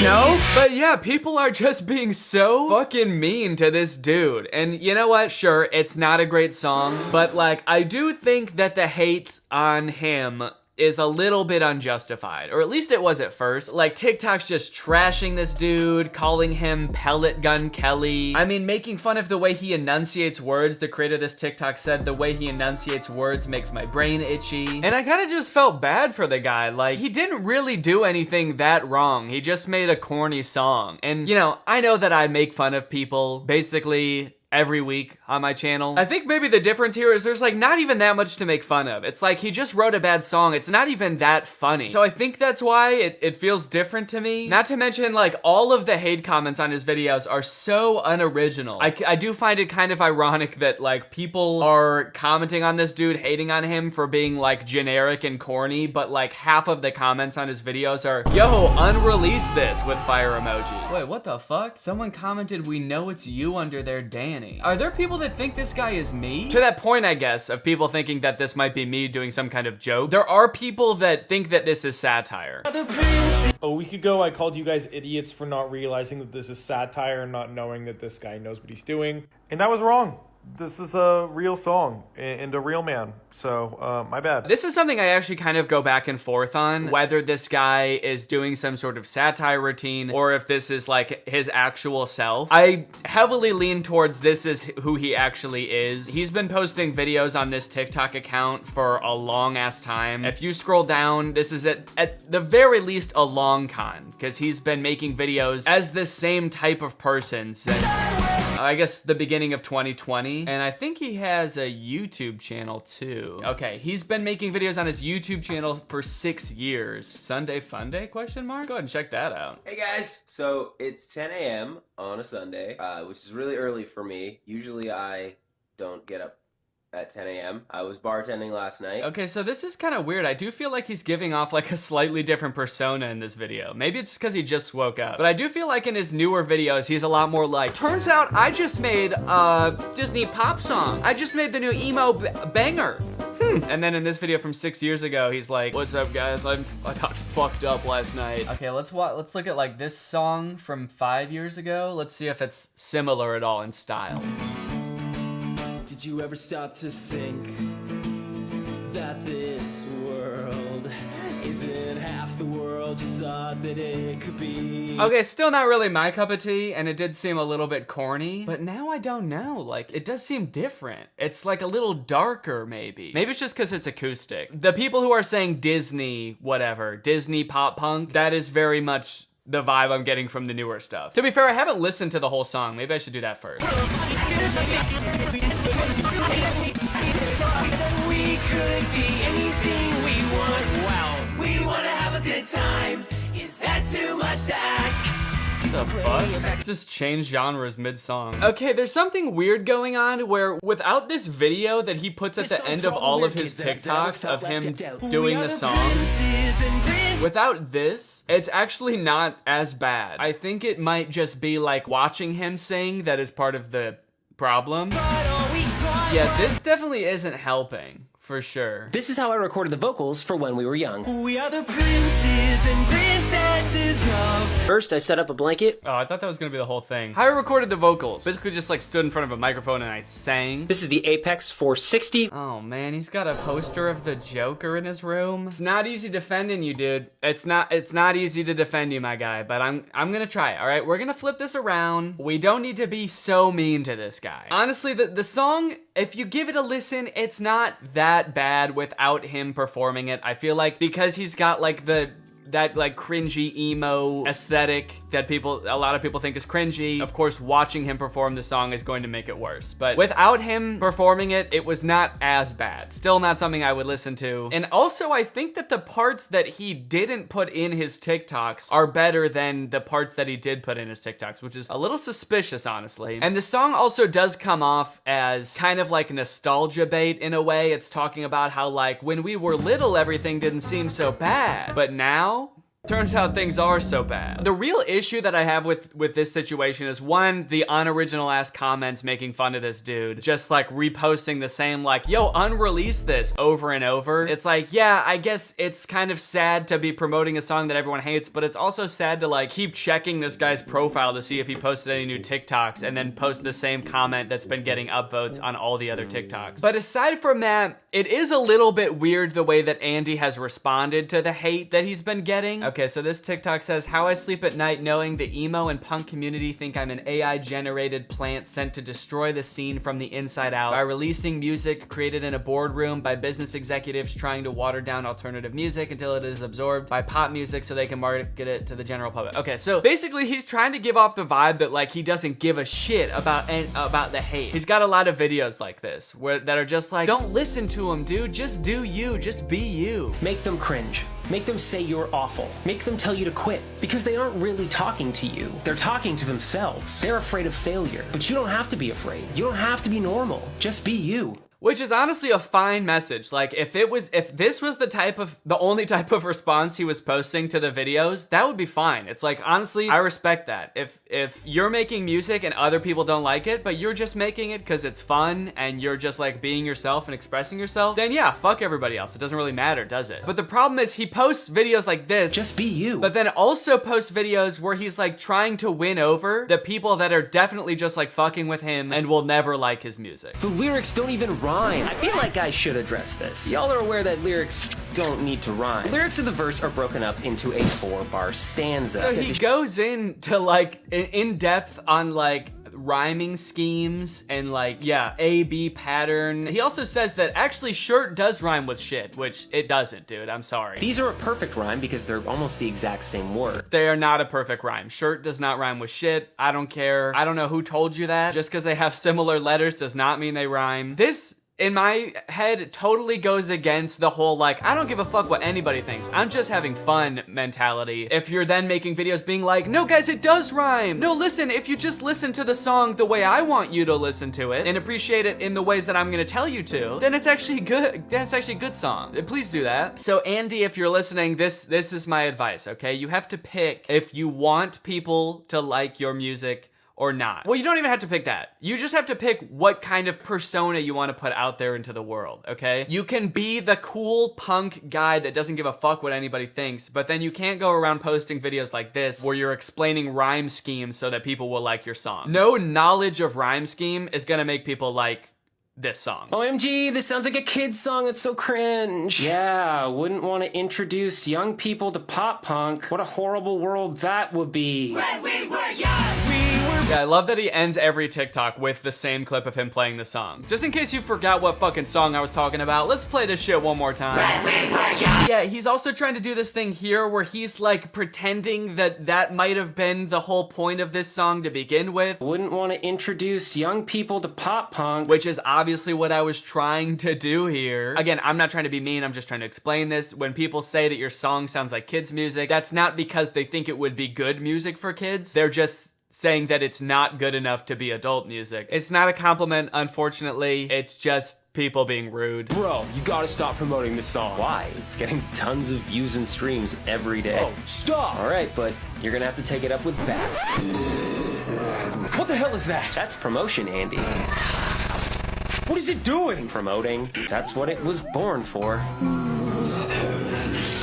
No? But yeah, people are just being so fucking mean to this dude. And you know what? Sure, it's not a great song, but like, I do think that the hate on him is a little bit unjustified, or at least it was at first. Like, TikTok's just trashing this dude, calling him Pellet Gun Kelly. I mean, making fun of the way he enunciates words. The creator of this TikTok said, the way he enunciates words makes my brain itchy. And I kind of just felt bad for the guy. Like, he didn't really do anything that wrong. He just made a corny song. And, you know, I know that I make fun of people basically every week on my channel. I think maybe the difference here is there's like not even that much to make fun of. It's like he just wrote a bad song. It's not even that funny. So I think that's why it feels different to me. Not to mention like all of the hate comments on his videos are so unoriginal. I do find it kind of ironic that like people are commenting on this dude, hating on him for being like generic and corny, but like half of the comments on his videos are, yo, unrelease this with fire emojis. Wait, what the fuck? Someone commented, we know it's you under there, Danny. Are there people that think this guy is me? To that point, I guess, of people thinking that this might be me doing some kind of joke, there are people that think that this is satire. A week ago, I called you guys idiots for not realizing that this is satire and not knowing that this guy knows what he's doing. And that was wrong. this is a real song and a real man. So, my bad. This is something I actually kind of go back and forth on, whether this guy is doing some sort of satire routine or if this is like his actual self. I heavily lean towards this is who he actually is. He's been posting videos on this TikTok account for a long ass time. If you scroll down, this is at the very least a long con, because he's been making videos as this same type of person since I guess the beginning of 2020. And I think he has a YouTube channel too. Okay, he's been making videos on his YouTube channel for 6 years. Sunday Funday, question mark? Go ahead and check that out. Hey guys, so it's 10 a.m. on a Sunday, which is really early for me. Usually I don't get up at 10 a.m. I was bartending last night. Okay, so this is kind of weird. I do feel like he's giving off like a slightly different persona in this video. Maybe it's because he just woke up. But I do feel like in his newer videos, he's a lot more like, turns out I just made a Disney pop song. I just made the new emo banger. And then in this video from 6 years ago, he's like, what's up guys? I got fucked up last night. Okay, let's look at like this song from 5 years ago. Let's see if it's similar at all in style. Did you ever stop to think that this world isn't half the world you thought that it could be? Okay, still not really my cup of tea, and it did seem a little bit corny, but now I don't know, like, it does seem different. It's like a little darker, maybe. Maybe it's just because it's acoustic. The people who are saying Disney, whatever, Disney pop punk, that is very much the vibe I'm getting from the newer stuff. To be fair, I haven't listened to the whole song. Maybe I should do that first. We could be anything we want. Well, we want to have a good time. Is that too much to ask? The fuck? Just change genres mid-song. Okay, there's something weird going on where without this video that he puts at the end of all of his TikToks of him doing the song, without this, it's actually not as bad. I think it might just be like watching him sing that is part of the problem. Yeah, this definitely isn't helping. For sure. This is how I recorded the vocals for When We Were Young. We are the princes and princesses of... First, I set up a blanket. Oh, I thought that was gonna be the whole thing. How I recorded the vocals. Basically just like stood in front of a microphone and I sang. This is the Apex 460. Oh man, he's got a poster of the Joker in his room. It's not easy defending you, dude. It's not easy to defend you, my guy, but I'm gonna try, all right? We're gonna flip this around. We don't need to be so mean to this guy. Honestly, the song, if you give it a listen, it's not that bad without him performing it. I feel like because he's got like that like cringy emo aesthetic that a lot of people think is cringy. Of course, watching him perform the song is going to make it worse. But without him performing it, it was not as bad. Still not something I would listen to. And also, I think that the parts that he didn't put in his TikToks are better than the parts that he did put in his TikToks, which is a little suspicious, honestly. And the song also does come off as kind of like nostalgia bait in a way. It's talking about how like when we were little, everything didn't seem so bad. But now, turns out things are so bad. The real issue that I have with this situation is one, the unoriginal ass comments making fun of this dude. Just like reposting the same like, yo, unrelease this over and over. It's like, yeah, I guess it's kind of sad to be promoting a song that everyone hates, but it's also sad to like keep checking this guy's profile to see if he posted any new TikToks and then post the same comment that's been getting upvotes on all the other TikToks. But aside from that, it is a little bit weird the way that Andy has responded to the hate that he's been getting. Okay, so this TikTok says, how I sleep at night knowing the emo and punk community think I'm an AI-generated plant sent to destroy the scene from the inside out by releasing music created in a boardroom by business executives trying to water down alternative music until it is absorbed by pop music so they can market it to the general public. Okay, so basically he's trying to give off the vibe that like he doesn't give a shit about the hate. He's got a lot of videos like this that are just like, don't listen to him, dude. Just do you. Just be you. Make them cringe. Make them say you're awful. Make them tell you to quit. Because they aren't really talking to you. They're talking to themselves. They're afraid of failure. But you don't have to be afraid. You don't have to be normal. Just be you. Which is honestly a fine message. Like, if this was the only type of response he was posting to the videos, that would be fine. It's like, honestly, I respect that. If you're making music and other people don't like it, but you're just making it because it's fun and you're just like being yourself and expressing yourself, then yeah, fuck everybody else. It doesn't really matter, does it? But the problem is he posts videos like this, just be you, but then also posts videos where he's like trying to win over the people that are definitely just like fucking with him and will never like his music. The lyrics don't even rhyme. I feel like I should address this. Y'all are aware that lyrics don't need to rhyme. Lyrics of the verse are broken up into a 4-bar stanza. So he goes into like in depth on like rhyming schemes and like, yeah, A-B pattern. He also says that actually shirt does rhyme with shit, which it doesn't, dude. I'm sorry. These are a perfect rhyme because they're almost the exact same word. They are not a perfect rhyme. Shirt does not rhyme with shit. I don't care. I don't know who told you that. Just because they have similar letters does not mean they rhyme. This, in my head, totally goes against the whole like, I don't give a fuck what anybody thinks, I'm just having fun mentality. If you're then making videos being like, no guys, it does rhyme. No, listen, if you just listen to the song the way I want you to listen to it and appreciate it in the ways that I'm gonna tell you to, then it's actually good. That's actually a good song. Please do that. So Andy, if you're listening, this is my advice, okay? You have to pick if you want people to like your music or not. Well, you don't even have to pick that. You just have to pick what kind of persona you want to put out there into the world, okay? You can be the cool punk guy that doesn't give a fuck what anybody thinks, but then you can't go around posting videos like this where you're explaining rhyme schemes so that people will like your song. No knowledge of rhyme scheme is gonna make people like this song. OMG, this sounds like a kid's song. It's so cringe. Yeah, wouldn't want to introduce young people to pop punk. What a horrible world that would be. When we were young, yeah, I love that he ends every TikTok with the same clip of him playing the song. Just in case you forgot what fucking song I was talking about, let's play this shit one more time. Yeah, he's also trying to do this thing here where he's like pretending that that might have been the whole point of this song to begin with. Wouldn't want to introduce young people to pop punk. Which is obviously what I was trying to do here. Again, I'm not trying to be mean, I'm just trying to explain this. When people say that your song sounds like kids' music, that's not because they think it would be good music for kids. They're just saying that it's not good enough to be adult music. It's not a compliment, unfortunately. It's just people being rude. Bro, you gotta stop promoting this song. Why? It's getting tons of views and streams every day. Oh, stop! Alright, but you're gonna have to take it up with that. What the hell is that? That's promotion, Andy. What is it doing? Promoting. That's what it was born for.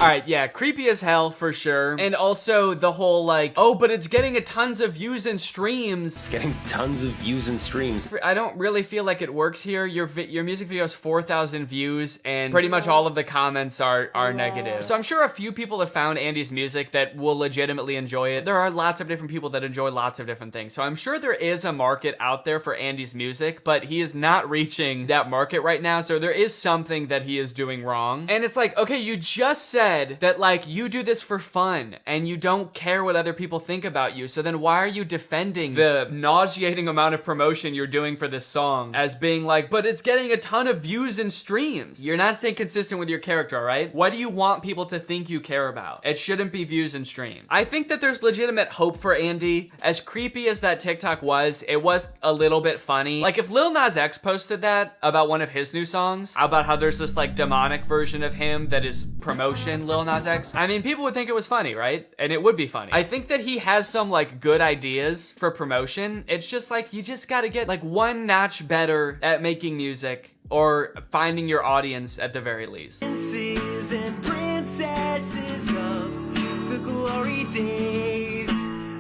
Alright, yeah, creepy as hell for sure. And also the whole like, oh, but it's getting a tons of views and streams. It's getting tons of views and streams. I don't really feel like it works here. Your music video has 4,000 views and pretty much all of the comments are negative. So I'm sure a few people have found Andy's music that will legitimately enjoy it. There are lots of different people that enjoy lots of different things. So I'm sure there is a market out there for Andy's music, but he is not reaching that market right now. So there is something that he is doing wrong. And it's like, okay, you just said that like you do this for fun and you don't care what other people think about you, so then why are you defending the nauseating amount of promotion you're doing for this song as being like, but it's getting a ton of views and streams? You're not staying consistent with your character, all right? What do you want people to think you care about? It shouldn't be views and streams. I think that there's legitimate hope for Andy. As creepy as that TikTok was, it was a little bit funny. Like if Lil Nas X posted that about one of his new songs, about how there's this like demonic version of him that is promotion Lil Nas X, I mean, people would think it was funny, right? And it would be funny. I think that he has some like good ideas for promotion. It's just like, you just gotta get like one notch better at making music or finding your audience at the very least. Princes and princesses of the glory days,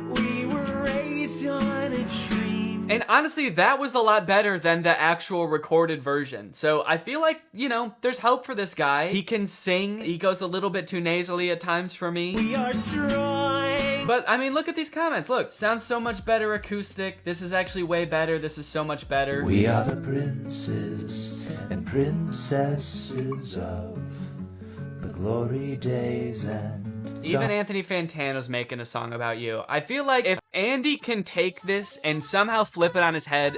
we were raised on a tree. And honestly, that was a lot better than the actual recorded version. So I feel like, you know, there's hope for this guy. He can sing. He goes a little bit too nasally at times for me. We are strong. But I mean, look at these comments. Look, sounds so much better acoustic. This is actually way better. This is so much better. We are the princes and princesses of the glory days and Even Anthony Fantano's making a song about you. I feel like if Andy can take this and somehow flip it on his head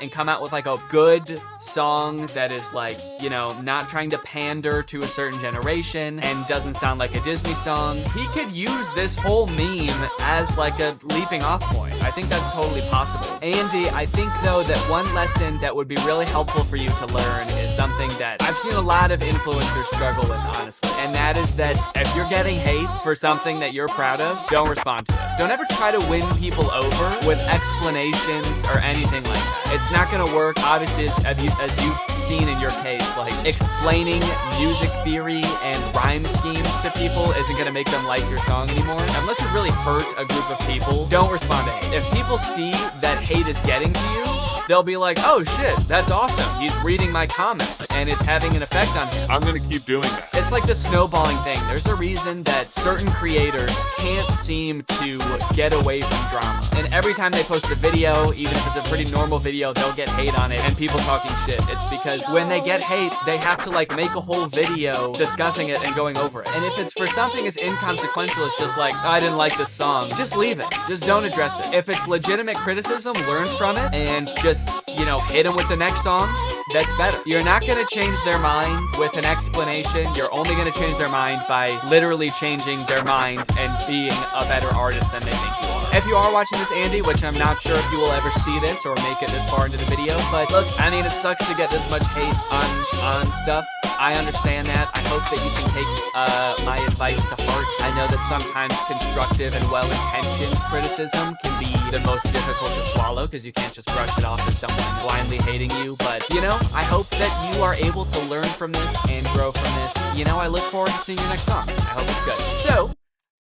and come out with like a good song that is like, you know, not trying to pander to a certain generation and doesn't sound like a Disney song, he could use this whole meme as like a leaping off point. I think that's totally possible. Andy, I think though that one lesson that would be really helpful for you to learn is something that I've seen a lot of influencers struggle with, honestly. And that is that if you're getting hate for something that you're proud of, don't respond to it. Don't ever try to win people over with explanations or anything like that. It's not gonna work. Obviously, as you've seen in your case, like explaining music theory and rhyme schemes to people isn't gonna make them like your song anymore. Unless you really hurt a group of people, don't respond to hate. If people see that hate is getting to you, they'll be like, oh shit, that's awesome. He's reading my comments and it's having an effect on him. I'm gonna keep doing that. It's like the snowballing thing. There's a reason that certain creators can't seem to get away from drama. And every time they post a video, even if it's a pretty normal video, they'll get hate on it and people talking shit. It's because when they get hate, they have to like make a whole video discussing it and going over it. And if it's for something as inconsequential as just like, I didn't like this song, just leave it. Just don't address it. If it's legitimate criticism, learn from it and just, you know, hit them with the next song. That's better. You're not gonna change their mind with an explanation. You're only gonna change their mind by literally changing their mind and being a better artist than they think you are. If you are watching this, Andy, which I'm not sure if you will ever see this or make it this far into the video, but look, I mean, it sucks to get this much hate on stuff. I understand that. I hope that you can take my advice to heart. I know that sometimes constructive and well-intentioned criticism can be the most difficult to swallow because you can't just brush it off as someone blindly hating you. But, you know, I hope that you are able to learn from this and grow from this. You know, I look forward to seeing your next song. I hope it's good. So,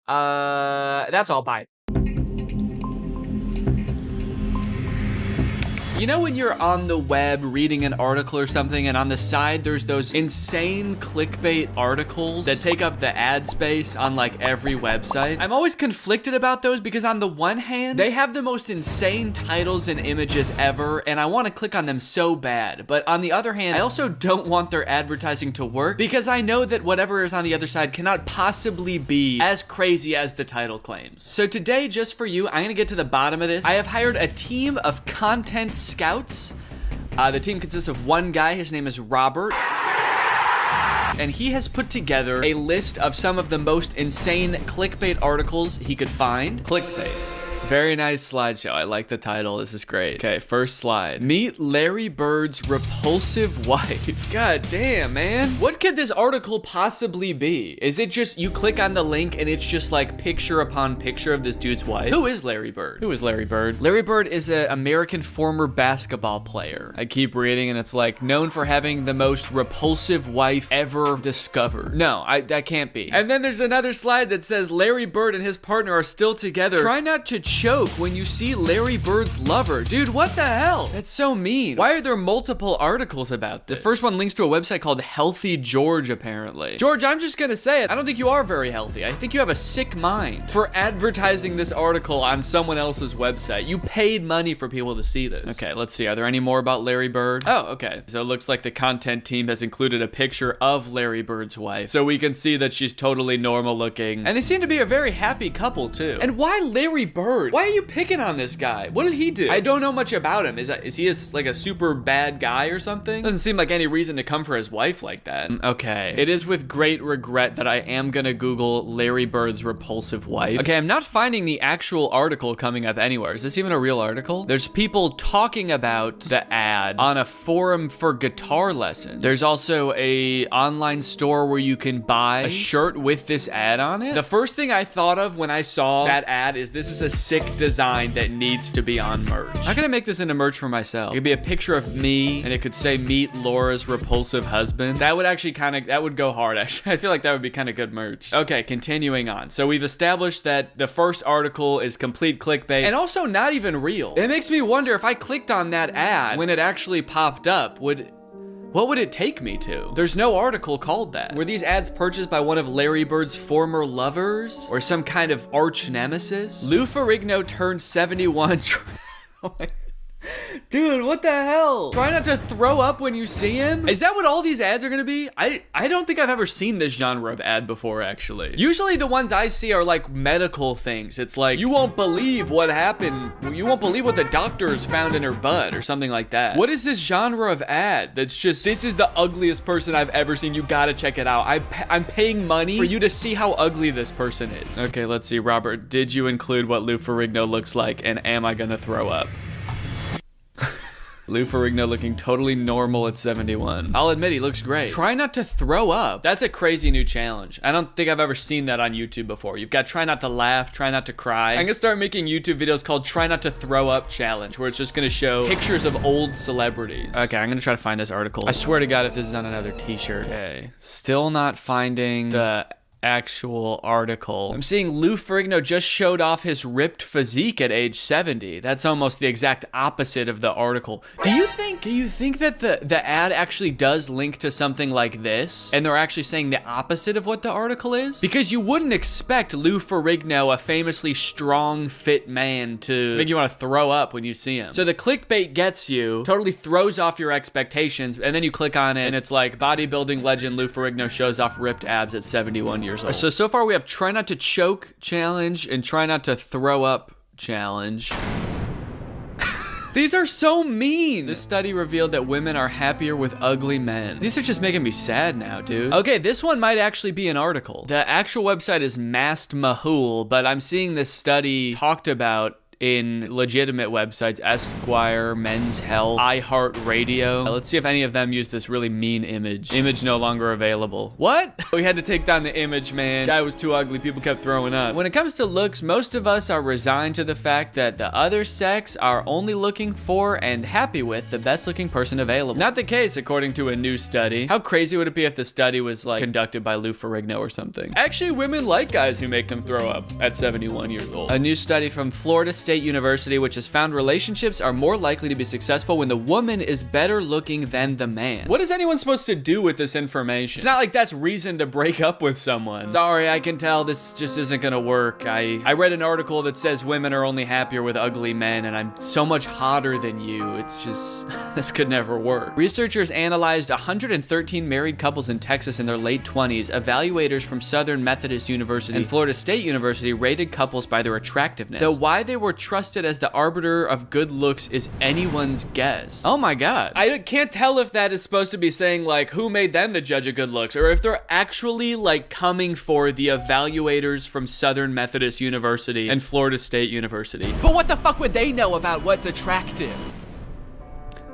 that's all. Bye. You know when you're on the web reading an article or something and on the side there's those insane clickbait articles that take up the ad space on like every website? I'm always conflicted about those because on the one hand, they have the most insane titles and images ever and I want to click on them so bad. But on the other hand, I also don't want their advertising to work because I know that whatever is on the other side cannot possibly be as crazy as the title claims. So today, just for you, I'm gonna get to the bottom of this. I have hired a team of content scouts. The team consists of one guy, his name is Robert, and he has put together a list of some of the most insane clickbait articles he could find. Clickbait. Very nice slideshow. I like the title. This is great. Okay, first slide. Meet Larry Bird's repulsive wife. God damn, man. What could this article possibly be? Is it just you click on the link and it's just like picture upon picture of this dude's wife? Who is Larry Bird? Who is Larry Bird? Larry Bird is an American former basketball player. I keep reading and it's like known for having the most repulsive wife ever discovered. No, that can't be. And then there's another slide that says Larry Bird and his partner are still together. Try not to choke when you see Larry Bird's lover. Dude, what the hell? That's so mean. Why are there multiple articles about this? The first one links to a website called Healthy George, apparently. George, I'm just gonna say it. I don't think you are very healthy. I think you have a sick mind for advertising this article on someone else's website. You paid money for people to see this. Okay, let's see. Are there any more about Larry Bird? Oh, okay. So it looks like the content team has included a picture of Larry Bird's wife. So we can see that she's totally normal looking. And they seem to be a very happy couple, too. And why Larry Bird? Why are you picking on this guy? What did he do? I don't know much about him. Is he like a super bad guy or something? Doesn't seem like any reason to come for his wife like that. Okay. It is with great regret that I am gonna Google Larry Bird's repulsive wife. Okay, I'm not finding the actual article coming up anywhere. Is this even a real article? There's people talking about the ad on a forum for guitar lessons. There's also a online store where you can buy a shirt with this ad on it. The first thing I thought of when I saw that ad is this is a sick design that needs to be on merch. I'm gonna make this into merch for myself. It could be a picture of me and it could say meet Laura's repulsive husband. That would actually that would go hard actually. I feel like that would be kind of good merch. Okay, continuing on. So we've established that the first article is complete clickbait and also not even real. It makes me wonder if I clicked on that ad when it actually popped up, what would it take me to? There's no article called that. Were these ads purchased by one of Larry Bird's former lovers? Or some kind of arch nemesis? Lou Ferrigno turned 71. Dude, what the hell? Try not to throw up when you see him? Is that what all these ads are gonna be? I don't think I've ever seen this genre of ad before, actually. Usually the ones I see are like medical things. It's like, you won't believe what happened. You won't believe what the doctors found in her butt or something like that. What is this genre of ad that's just, this is the ugliest person I've ever seen. You gotta check it out. I'm paying money for you to see how ugly this person is. Okay, let's see. Robert, did you include what Lou Ferrigno looks like, and am I gonna throw up? Lou Ferrigno looking totally normal at 71. I'll admit he looks great. Try not to throw up. That's a crazy new challenge. I don't think I've ever seen that on YouTube before. You've got try not to laugh, try not to cry. I'm gonna start making YouTube videos called try not to throw up challenge, where it's just gonna show pictures of old celebrities. Okay, I'm gonna try to find this article. I swear to God if this is on another t-shirt. Okay, still not finding the actual article. I'm seeing Lou Ferrigno just showed off his ripped physique at age 70. That's almost the exact opposite of the article. Do you think that the ad actually does link to something like this, and they're actually saying the opposite of what the article is? Because you wouldn't expect Lou Ferrigno, a famously strong, fit man, to make you want to throw up when you see him. So the clickbait gets you, totally throws off your expectations, and then you click on it, and it's like bodybuilding legend Lou Ferrigno shows off ripped abs at 71 years old. So far we have try not to choke challenge and try not to throw up challenge. These are so mean. This study revealed that women are happier with ugly men. These are just making me sad now, dude. Okay, this one might actually be an article. The actual website is Mast Mahul, but I'm seeing this study talked about in legitimate websites, Esquire, Men's Health, iHeartRadio. Let's see if any of them use this really mean image. Image no longer available. What? We had to take down the image, man. Guy was too ugly. People kept throwing up. When it comes to looks, most of us are resigned to the fact that the other sex are only looking for and happy with the best looking person available. Not the case, according to a new study. How crazy would it be if the study was like conducted by Lou Ferrigno or something? Actually, women like guys who make them throw up at 71 years old. A new study from Florida State University, which has found relationships are more likely to be successful when the woman is better looking than the man. What is anyone supposed to do with this information? It's not like that's reason to break up with someone. Sorry, I can tell this just isn't gonna work. I read an article that says women are only happier with ugly men, and I'm so much hotter than you. It's just, this could never work. Researchers analyzed 113 married couples in Texas in their late 20s. Evaluators from Southern Methodist University and Florida State University rated couples by their attractiveness. Though why they were trusted as the arbiter of good looks is anyone's guess. Oh my God. I can't tell if that is supposed to be saying like who made them the judge of good looks, or if they're actually like coming for the evaluators from Southern Methodist University and Florida State University. But what the fuck would they know about what's attractive?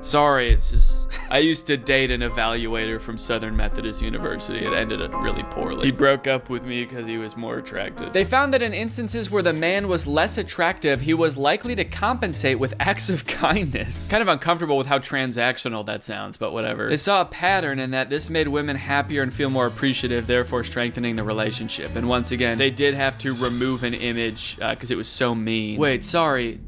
Sorry, it's just, I used to date an evaluator from Southern Methodist University. It ended up really poorly. He broke up with me because he was more attractive. They found that in instances where the man was less attractive, he was likely to compensate with acts of kindness. Kind of uncomfortable with how transactional that sounds, but whatever. They saw a pattern in that this made women happier and feel more appreciative, therefore strengthening the relationship. And once again, they did have to remove an image because it was so mean. Wait, sorry.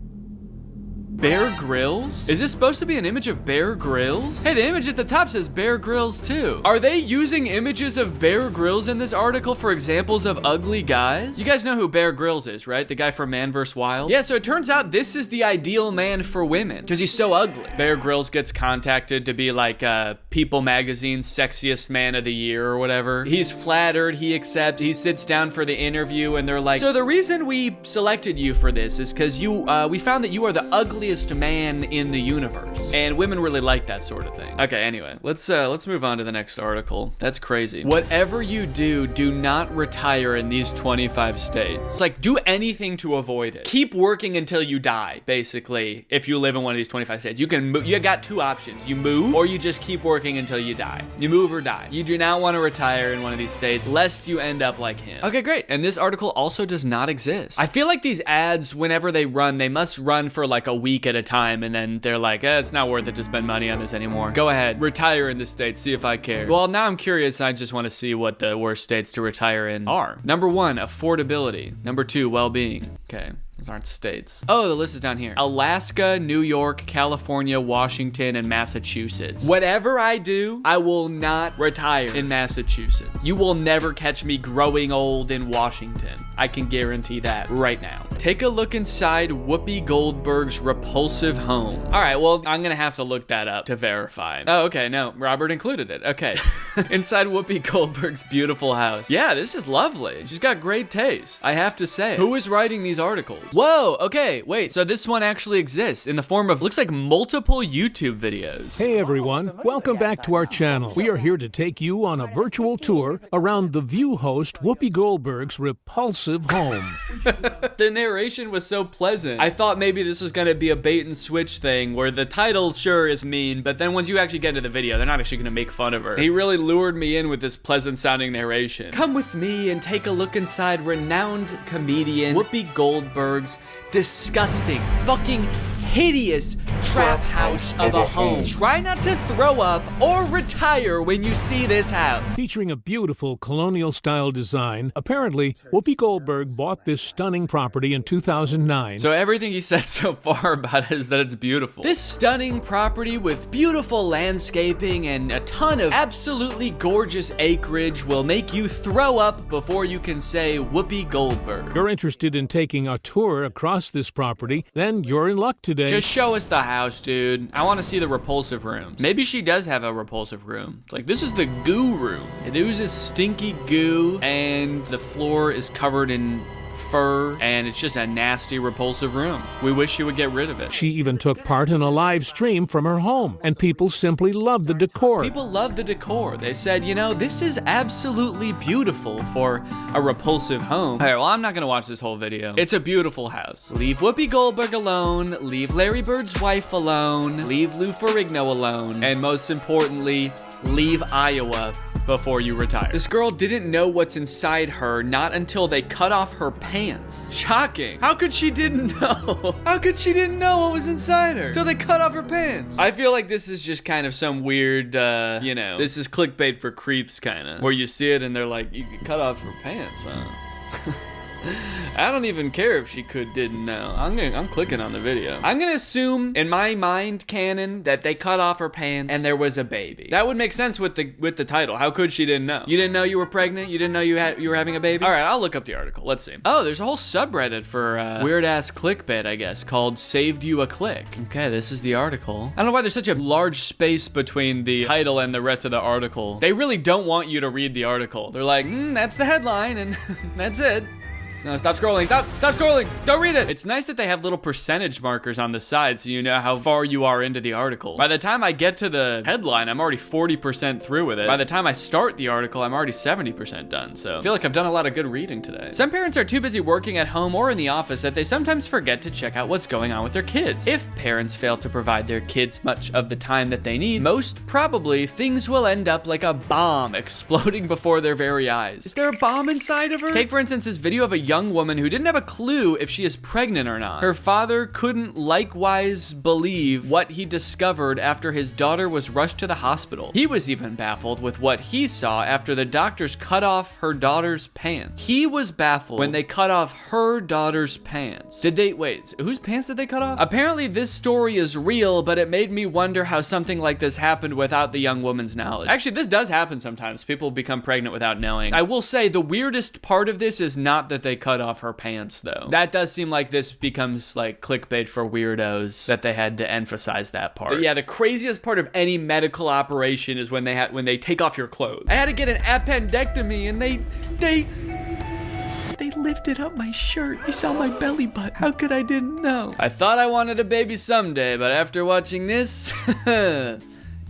Bear Grylls? Is this supposed to be an image of Bear Grylls? Hey, the image at the top says Bear Grylls too. Are they using images of Bear Grylls in this article for examples of ugly guys? You guys know who Bear Grylls is, right? The guy from Man vs. Wild? Yeah, so it turns out this is the ideal man for women because he's so ugly. Bear Grylls gets contacted to be like People Magazine's sexiest man of the year or whatever. He's flattered, he accepts, he sits down for the interview and they're like, so the reason we selected you for this is because we found that you are the ugliest man in the universe, and women really like that sort of thing. Okay, anyway, let's move on to the next article. That's crazy. Whatever you do, do not retire in these 25 states. Like, do anything to avoid it. Keep working until you die, basically. If you live in one of these 25 states, you can you got two options. You move, or you just keep working until you die. You move or die. You do not want to retire in one of these states, lest you end up like him. Okay, great. And this article also does not exist. I feel like these ads, whenever they run, they must run for like a week at a time, and then they're like, it's not worth it to spend money on this anymore. Go ahead, retire in this state, see if I care. Well, now I'm curious, I just want to see what the worst states to retire in are. Number 1, affordability. Number 2, well-being. Okay. Those aren't states. Oh, the list is down here. Alaska, New York, California, Washington, and Massachusetts. Whatever I do, I will not retire in Massachusetts. You will never catch me growing old in Washington. I can guarantee that right now. Take a look inside Whoopi Goldberg's repulsive home. All right, well, I'm gonna have to look that up to verify. Oh, okay, no, Robert included it. Okay. Inside Whoopi Goldberg's beautiful house. Yeah, this is lovely. She's got great taste, I have to say. Who is writing these articles? Whoa, okay, wait, so this one actually exists in the form of, looks like multiple YouTube videos. Hey everyone, welcome back to our channel. We are here to take you on a virtual tour around the View host Whoopi Goldberg's repulsive home. The narration was so pleasant. I thought maybe this was gonna be a bait and switch thing where the title sure is mean, but then once you actually get into the video, they're not actually gonna make fun of her. He really lured me in with this pleasant sounding narration. Come with me and take a look inside renowned comedian Whoopi Goldberg's disgusting, fucking hideous trap house of a home. Try not to throw up or retire when you see this house. Featuring a beautiful colonial-style design, apparently Whoopi Goldberg bought this stunning property in 2009. So everything he said so far about it is that it's beautiful. This stunning property with beautiful landscaping and a ton of absolutely gorgeous acreage will make you throw up before you can say Whoopi Goldberg. If you're interested in taking a tour across this property, then you're in luck today. Just show us the house, dude. I want to see the repulsive rooms. Maybe she does have a repulsive room. It's like, this is the goo room. It oozes stinky goo, and the floor is covered in fur, and it's just a nasty, repulsive room. We wish she would get rid of it. She even took part in a live stream from her home, and people simply loved the decor. People love the decor. They said, you know, this is absolutely beautiful for a repulsive home. All right, well, I'm not gonna watch this whole video. It's a beautiful house. Leave Whoopi Goldberg alone, leave Larry Bird's wife alone, leave Lou Ferrigno alone, and most importantly, leave Iowa before you retire. This girl didn't know what's inside her not until they cut off her pants. Shocking. How could she didn't know? How could she didn't know what was inside her till they cut off her pants? I feel like this is just kind of some weird, you know, this is clickbait for creeps kind of, where you see it and they're like, you can cut off her pants, huh? I don't even care if she didn't know. I'm clicking on the video. I'm gonna assume in my mind canon that they cut off her pants and there was a baby. That would make sense with the title. How could she didn't know? You didn't know you were pregnant? You didn't know you were having a baby? All right, I'll look up the article. Let's see. Oh, there's a whole subreddit for weird ass clickbait, I guess, called "Saved You a Click." Okay, this is the article. I don't know why there's such a large space between the title and the rest of the article. They really don't want you to read the article. They're like, that's the headline and that's it. No, stop scrolling, stop scrolling, don't read it. It's nice that they have little percentage markers on the side so you know how far you are into the article. By the time I get to the headline, I'm already 40% through with it. By the time I start the article, I'm already 70% done, so I feel like I've done a lot of good reading today. Some parents are too busy working at home or in the office that they sometimes forget to check out what's going on with their kids. If parents fail to provide their kids much of the time that they need, most probably things will end up like a bomb exploding before their very eyes. Is there a bomb inside of her? Take for instance this video of a young woman who didn't have a clue if she is pregnant or not. Her father couldn't likewise believe what he discovered after his daughter was rushed to the hospital. He was even baffled with what he saw after the doctors cut off her daughter's pants. He was baffled when they cut off her daughter's pants. Wait, whose pants did they cut off? Apparently this story is real, but it made me wonder how something like this happened without the young woman's knowledge. Actually, this does happen sometimes. People become pregnant without knowing. I will say the weirdest part of this is not that they cut off her pants though. That does seem like this becomes like clickbait for weirdos that they had to emphasize that part. But yeah, the craziest part of any medical operation is when they take off your clothes. I had to get an appendectomy and they lifted up my shirt. They saw my belly button. How could I didn't know? I thought I wanted a baby someday, but after watching this,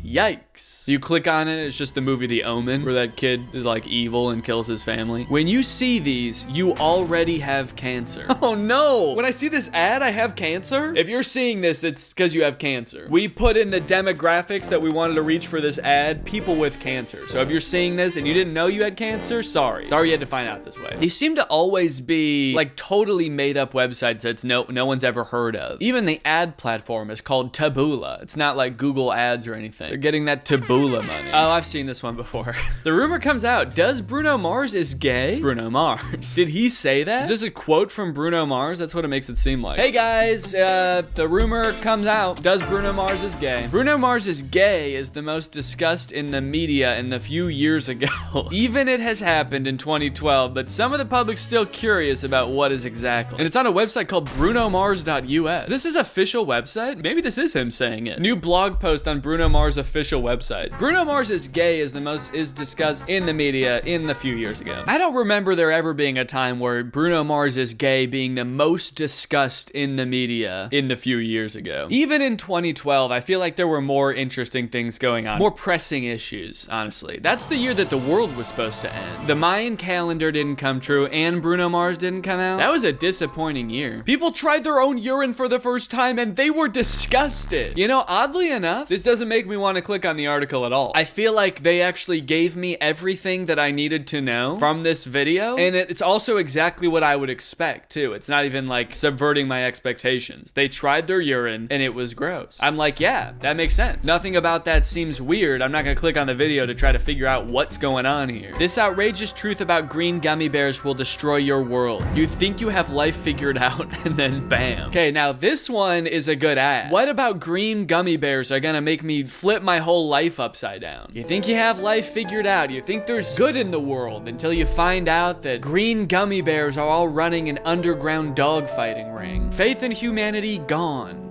yikes. You click on it, it's just the movie The Omen, where that kid is like evil and kills his family. When you see these, you already have cancer. Oh no! When I see this ad, I have cancer? If you're seeing this, it's because you have cancer. We put in the demographics that we wanted to reach for this ad, people with cancer. So if you're seeing this and you didn't know you had cancer, sorry. Sorry you had to find out this way. These seem to always be like totally made up websites that no one's ever heard of. Even the ad platform is called Taboola. It's not like Google Ads or anything. They're getting that taboola money. Oh, I've seen this one before. The rumor comes out, does Bruno Mars is gay? Bruno Mars. Did he say that? Is this a quote from Bruno Mars? That's what it makes it seem like. Hey guys, the rumor comes out, does Bruno Mars is gay? Bruno Mars is gay is the most discussed in the media in the few years ago. Even it has happened in 2012, but some of the public's still curious about what is exactly. And it's on a website called brunomars.us. This is official website? Maybe this is him saying it. New blog post on Bruno Mars official website. Bruno Mars is gay is the most discussed in the media in the few years ago. I don't remember there ever being a time where Bruno Mars is gay being the most discussed in the media in the few years ago. Even in 2012, I feel like there were more interesting things going on. More pressing issues, honestly. That's the year that the world was supposed to end. The Mayan calendar didn't come true and Bruno Mars didn't come out. That was a disappointing year. People tried their own urine for the first time and they were disgusted. You know, oddly enough, this doesn't make me want to click on the article at all. I feel like they actually gave me everything that I needed to know from this video, and it's also exactly what I would expect too. It's not even like subverting my expectations. They tried their urine and it was gross. I'm like, yeah, that makes sense. Nothing about that seems weird. I'm not gonna click on the video to try to figure out what's going on here. This outrageous truth about green gummy bears will destroy your world. You think you have life figured out and then bam. Okay, now this one is a good ad. What about green gummy bears are gonna make me flip my whole life upside down? You think you have life figured out. You think there's good in the world until you find out that green gummy bears are all running an underground dogfighting ring. Faith in humanity gone.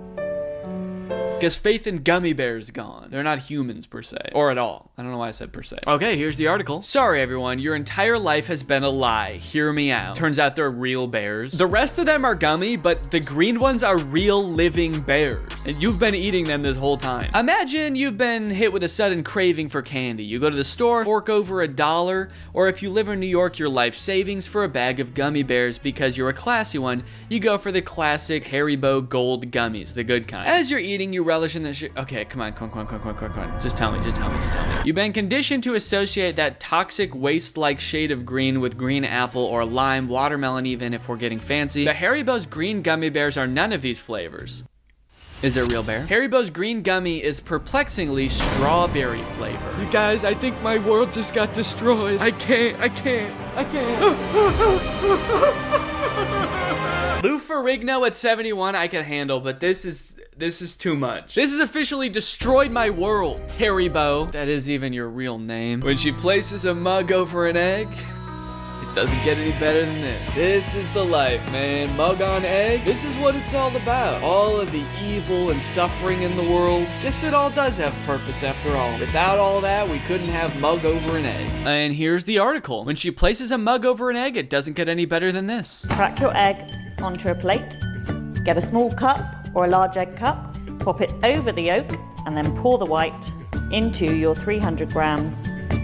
Because faith in gummy bears gone. They're not humans per se, or at all. I don't know why I said per se. Okay, here's the article. Sorry everyone, your entire life has been a lie. Hear me out. Turns out they're real bears. The rest of them are gummy, but the green ones are real living bears. And you've been eating them this whole time. Imagine you've been hit with a sudden craving for candy. You go to the store, fork over $1, or if you live in New York, your life savings for a bag of gummy bears because you're a classy one, you go for the classic Haribo Gold gummies, the good kind. As you're eating, you relish in the shit. Okay, come on. Just tell me. You've been conditioned to associate that toxic waste-like shade of green with green apple or lime, watermelon even if we're getting fancy. The Haribo's green gummy bears are none of these flavors. Is it a real bear? Haribo's green gummy is perplexingly strawberry flavor. You guys, I think my world just got destroyed. I can't. Lou Ferrigno at 71 I can handle, but this is too much. This has officially destroyed my world. Haribo, that is even your real name. When she places a mug over an egg, it doesn't get any better than this. This is the life, man. Mug on egg. This is what it's all about. All of the evil and suffering in the world. Guess it all does have purpose after all. Without all that, we couldn't have mug over an egg. And here's the article. When she places a mug over an egg, it doesn't get any better than this. Crack your egg onto a plate. Get a small cup or a large egg cup. Pop it over the yolk and then pour the white into your 300 grams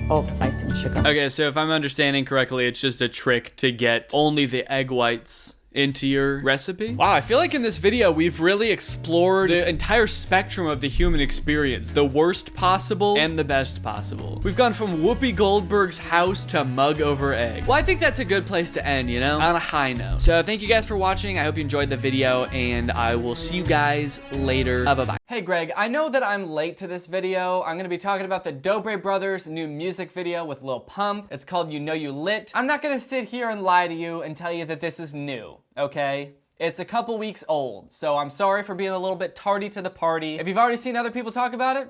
of icing sugar. Okay, so if I'm understanding correctly, it's just a trick to get only the egg whites into your recipe. Wow, I feel like in this video, we've really explored the entire spectrum of the human experience, the worst possible and the best possible. We've gone from Whoopi Goldberg's house to mug over egg. Well, I think that's a good place to end, you know, on a high note. So thank you guys for watching. I hope you enjoyed the video and I will see you guys later. Bye-bye. Hey Greg, I know that I'm late to this video. I'm gonna be talking about the Dobre Brothers' new music video with Lil Pump. It's called You Know You Lit. I'm not gonna sit here and lie to you and tell you that this is new, okay? It's a couple weeks old, so I'm sorry for being a little bit tardy to the party. If you've already seen other people talk about it,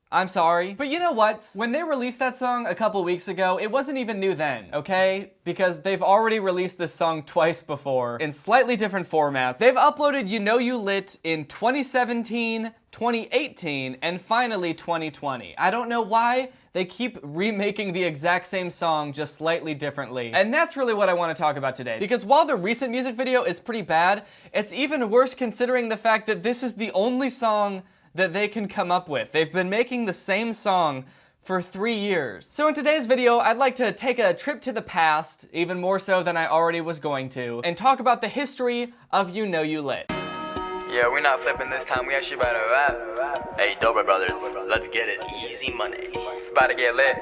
I'm sorry. But you know what? When they released that song a couple weeks ago, it wasn't even new then, okay? Because they've already released this song twice before in slightly different formats. They've uploaded You Know You Lit in 2017, 2018, and finally 2020. I don't know why they keep remaking the exact same song just slightly differently. And that's really what I want to talk about today. Because while the recent music video is pretty bad, it's even worse considering the fact that this is the only song that they can come up with. They've been making the same song for 3 years. So in today's video, I'd like to take a trip to the past, even more so than I already was going to, and talk about the history of You Know You Lit. Yeah, we're not flipping this time, we actually about to rap. Hey, Dobre Brothers, let's get it. Easy money. It's about to get lit.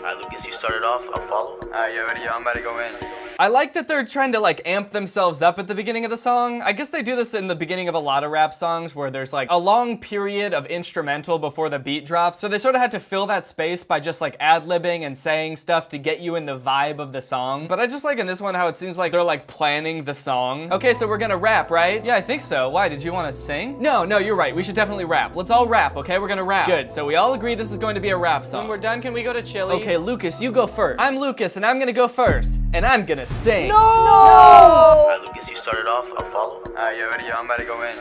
Alright, Lucas, you started off. I'll follow. Alright, you ready? I'm about to go in. I like that they're trying to like amp themselves up at the beginning of the song. I guess they do this in the beginning of a lot of rap songs where there's like a long period of instrumental before the beat drops. So they sort of had to fill that space by just like ad-libbing and saying stuff to get you in the vibe of the song. But I just like in this one how it seems like they're like planning the song. Okay, so we're gonna rap, right? Yeah, I think so. Why, did you want to sing? No, you're right. We should definitely rap. Let's all rap, okay? We're gonna rap. Good, so we all agree this is going to be a rap song. When we're done, can we go to Chili's? Okay, Lucas, you go first. I'm Lucas, and I'm gonna go first. And I'm gonna sing. No! Alright, Lucas, you started off. I'll follow. Alright, you ready? I'm about to go in.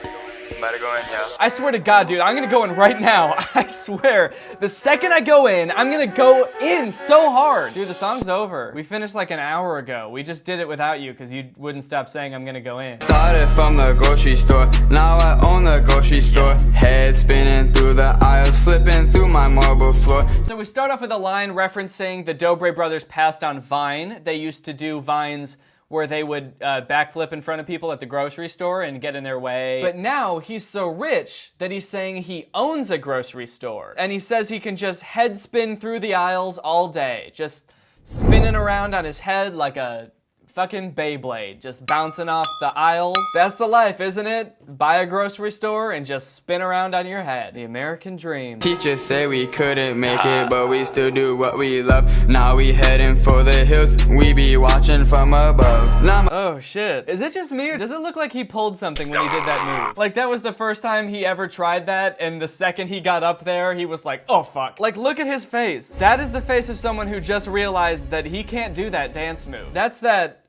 I'm about to go in, yeah. I swear to God, dude, I'm gonna go in right now. I swear. The second I go in, I'm gonna go in so hard. Dude, the song's over. We finished like an hour ago. We just did it without you because you wouldn't stop saying I'm gonna go in. Started from the grocery store. Now I own the grocery store. Head spinning through the aisles, flipping through my marble floor. So we start off with a line referencing the Dobre brothers passed on Vine. They used to do Vines where they would backflip in front of people at the grocery store and get in their way. But now he's so rich that he's saying he owns a grocery store. And he says he can just head spin through the aisles all day, just spinning around on his head like a fucking Beyblade, just bouncing off the aisles. That's the life, isn't it? Buy a grocery store and just spin around on your head. The American dream. Teachers say we couldn't make it, but we still do what we love. Now we heading for the hills. We be watching from above. Oh shit. Is it just me or does it look like he pulled something when he did that move? Like that was the first time he ever tried that, and the second he got up there, he was like, oh fuck. Like look at his face. That is the face of someone who just realized that he can't do that dance move. That's that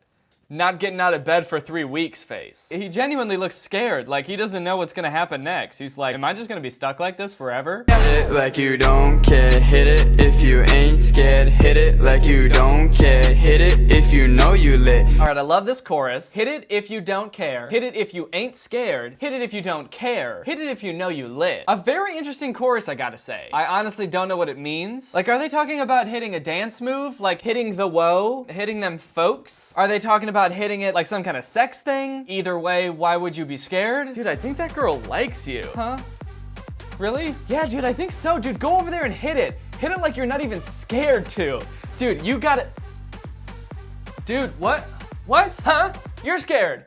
not getting out of bed for 3 weeks face. He genuinely looks scared, like he doesn't know what's gonna happen next. He's like, am I just gonna be stuck like this forever? Hit it like you don't care. Hit it if you ain't scared. Hit it like you don't care. Hit it if you know you lit. All right, I love this chorus. Hit it if you don't care. Hit it if you ain't scared. Hit it if you don't care. Hit it if you know you lit. A very interesting chorus, I gotta say. I honestly don't know what it means. Like, are they talking about hitting a dance move? Like hitting the woe? Hitting them folks? Are they talking about hitting it like some kind of sex thing? Either way, why would you be scared? Dude, I think that girl likes you. Huh? Really? Yeah, dude, I think so. Dude, go over there and hit it. Hit it like you're not even scared to. Dude, you gotta... Dude, what? What? Huh? You're scared.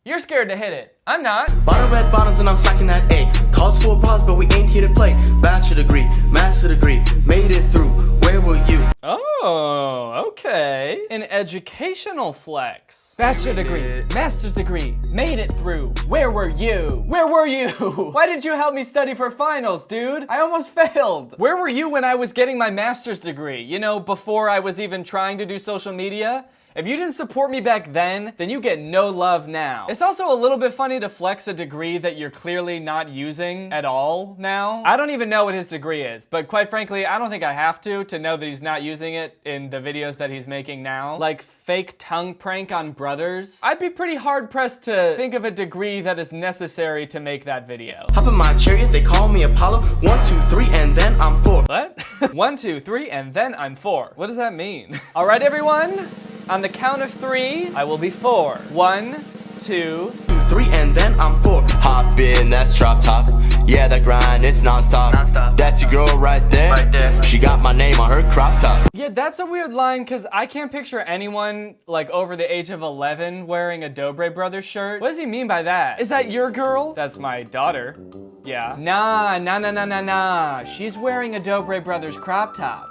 You're scared to hit it. I'm not. Bottom red bottoms and I'm stacking that A. Calls for a pause, but we ain't here to play. Bachelor degree, master degree, made it through. Where were you? Oh, okay. An educational flex. Bachelor degree, master's degree, made it through. Where were you? Where were you? Why did you help me study for finals, dude? I almost failed. Where were you when I was getting my master's degree? You know, before I was even trying to do social media? If you didn't support me back then you get no love now. It's also a little bit funny to flex a degree that you're clearly not using at all now. I don't even know what his degree is, but quite frankly, I don't think I have to know that he's not using it in the videos that he's making now. Like fake tongue prank on brothers. I'd be pretty hard pressed to think of a degree that is necessary to make that video. Hop in my chariot, they call me Apollo. 1, 2, 3, and then I'm 4. What? 1, 2, 3, and then I'm 4. What does that mean? All right, everyone. On the count of 3, I will be 4. 1, 2, 3, and then I'm 4. Hop in, that's drop top. Yeah, that grind, it's non-stop. That's your girl right there. She got my name on her crop top. Yeah, that's a weird line because I can't picture anyone like over the age of 11 wearing a Dobre Brothers shirt. What does he mean by that? Is that your girl? That's my daughter. Yeah. Nah. She's wearing a Dobre Brothers crop top.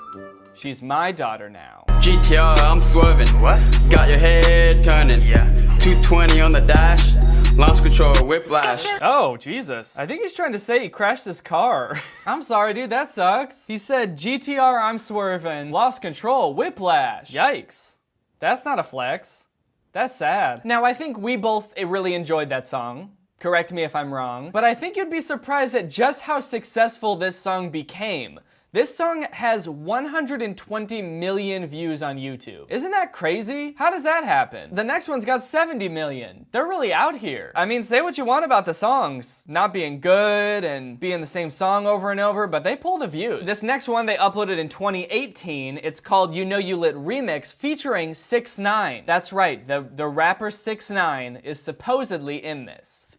She's my daughter now. GTR, I'm swerving. What? Got your head turning. Yeah. 220 on the dash. Launch control, whiplash. Oh, Jesus. I think he's trying to say he crashed his car. I'm sorry, dude, that sucks. He said, GTR, I'm swerving. Lost control, whiplash. Yikes. That's not a flex. That's sad. Now, I think we both really enjoyed that song. Correct me if I'm wrong. But I think you'd be surprised at just how successful this song became. This song has 120 million views on YouTube. Isn't that crazy? How does that happen? The next one's got 70 million. They're really out here. I mean, say what you want about the songs not being good and being the same song over and over, but they pull the views. This next one they uploaded in 2018. It's called You Know You Lit Remix featuring 6ix9ine. That's right, the rapper 6ix9ine is supposedly in this.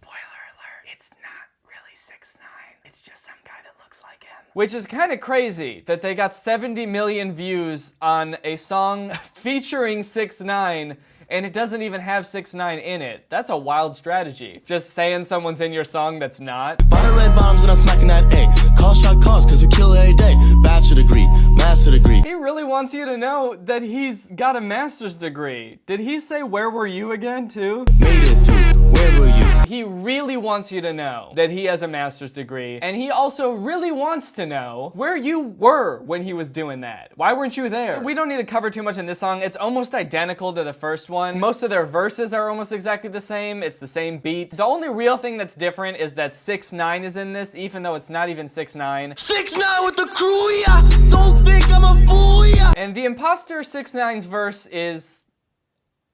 which is kind of crazy that they got 70 million views on a song featuring 6ix9ine and it doesn't even have 6ix9ine in it. That's a wild strategy. Just saying someone's in your song that's not. Buy the red bombs and I'm smacking that A. Call shot calls cause we kill every day. Bachelor degree, master degree. He really wants you to know that he's got a master's degree. Did he say where were you again too? Made it through, where were you? He really wants you to know that he has a master's degree, and he also really wants to know where you were when he was doing that. Why weren't you there? We don't need to cover too much in this song. It's almost identical to the first one. Most of their verses are almost exactly the same. It's the same beat. The only real thing that's different is that 6ix9ine is in this, even though it's not even 6ix9ine. 6ix9ine with the crew, yeah. Don't think I'm a fool, yeah. And the imposter 6ix9ine's verse is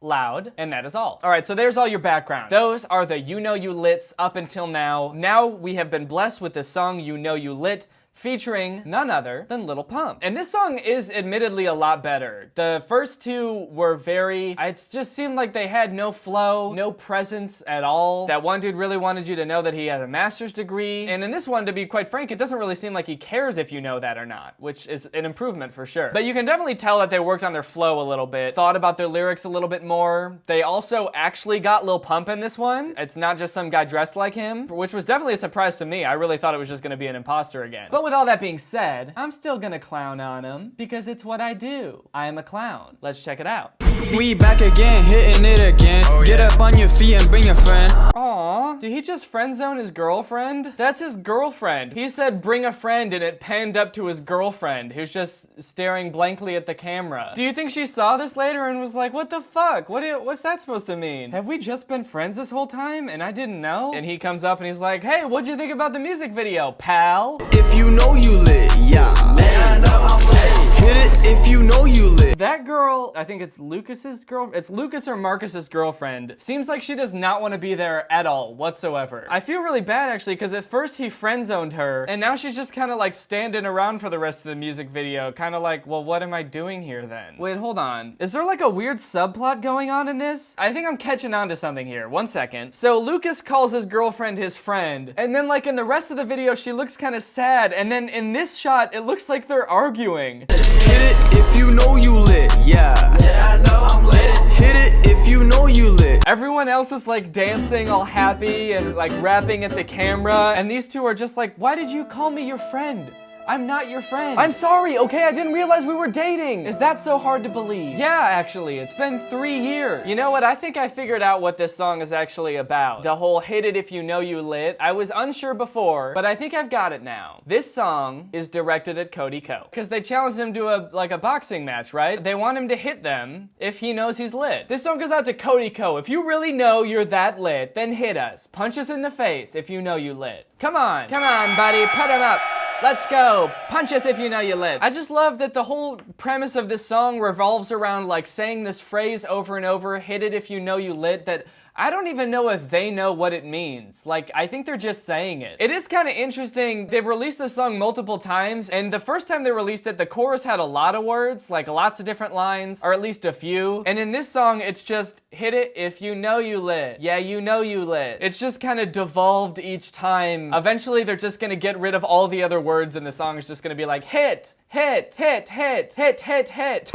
loud, and that is all. All right, so there's all your background. Those are the You Know You Lits up until now. Now we have been blessed with the song You Know You Lit, featuring none other than Lil Pump. And this song is admittedly a lot better. The first two were it just seemed like they had no flow, no presence at all. That one dude really wanted you to know that he has a master's degree. And in this one, to be quite frank, it doesn't really seem like he cares if you know that or not, which is an improvement for sure. But you can definitely tell that they worked on their flow a little bit, thought about their lyrics a little bit more. They also actually got Lil Pump in this one. It's not just some guy dressed like him, which was definitely a surprise to me. I really thought it was just gonna be an imposter again. But with all that being said, I'm still gonna clown on him because it's what I do. I am a clown. Let's check it out. We back again, hitting it again. Get up on your feet and bring a friend. Aw, did he just friend zone his girlfriend? That's his girlfriend. He said bring a friend and it panned up to his girlfriend who's just staring blankly at the camera. Do you think she saw this later and was like, what the fuck? What's that supposed to mean? Have we just been friends this whole time and I didn't know? And he comes up and he's like, hey, what'd you think about the music video, pal? If you know you lit, yeah. Man, I know I'm lit. Hit it if you know you lit. That girl, I think it's Lucas's girlfriend. It's Lucas or Marcus's girlfriend. Seems like she does not want to be there at all whatsoever. I feel really bad actually because at first he friend zoned her and now she's just kind of like standing around for the rest of the music video. Kind of like, well, what am I doing here then? Wait, hold on. Is there like a weird subplot going on in this? I think I'm catching on to something here. 1 second. So Lucas calls his girlfriend his friend and then like in the rest of the video she looks kind of sad and then in this shot it looks like they're arguing. Hit it if you know you lit, yeah. Yeah, I know I'm lit. Hit it if you know you lit. Everyone else is like dancing all happy and like rapping at the camera and these two are just like, why did you call me your friend? I'm not your friend. I'm sorry, okay? I didn't realize we were dating. Is that so hard to believe? Yeah, actually, it's been 3 years. You know what? I think I figured out what this song is actually about. The whole hit it if you know you lit. I was unsure before, but I think I've got it now. This song is directed at Cody Ko because they challenged him to a boxing match, right? They want him to hit them if he knows he's lit. This song goes out to Cody Ko. If you really know you're that lit, then hit us. Punch us in the face if you know you lit. Come on, buddy, put him up. Let's go. Punch us if you know you lit. I just love that the whole premise of this song revolves around like saying this phrase over and over, hit it if you know you lit, that I don't even know if they know what it means. Like, I think they're just saying it. It is kind of interesting. They've released this song multiple times, and the first time they released it, the chorus had a lot of words, like lots of different lines, or at least a few. And in this song, it's just, hit it if you know you lit. Yeah, you know you lit. It's just kind of devolved each time. Eventually, they're just gonna get rid of all the other words, and the song is just gonna be like, hit, hit, hit, hit, hit, hit, hit.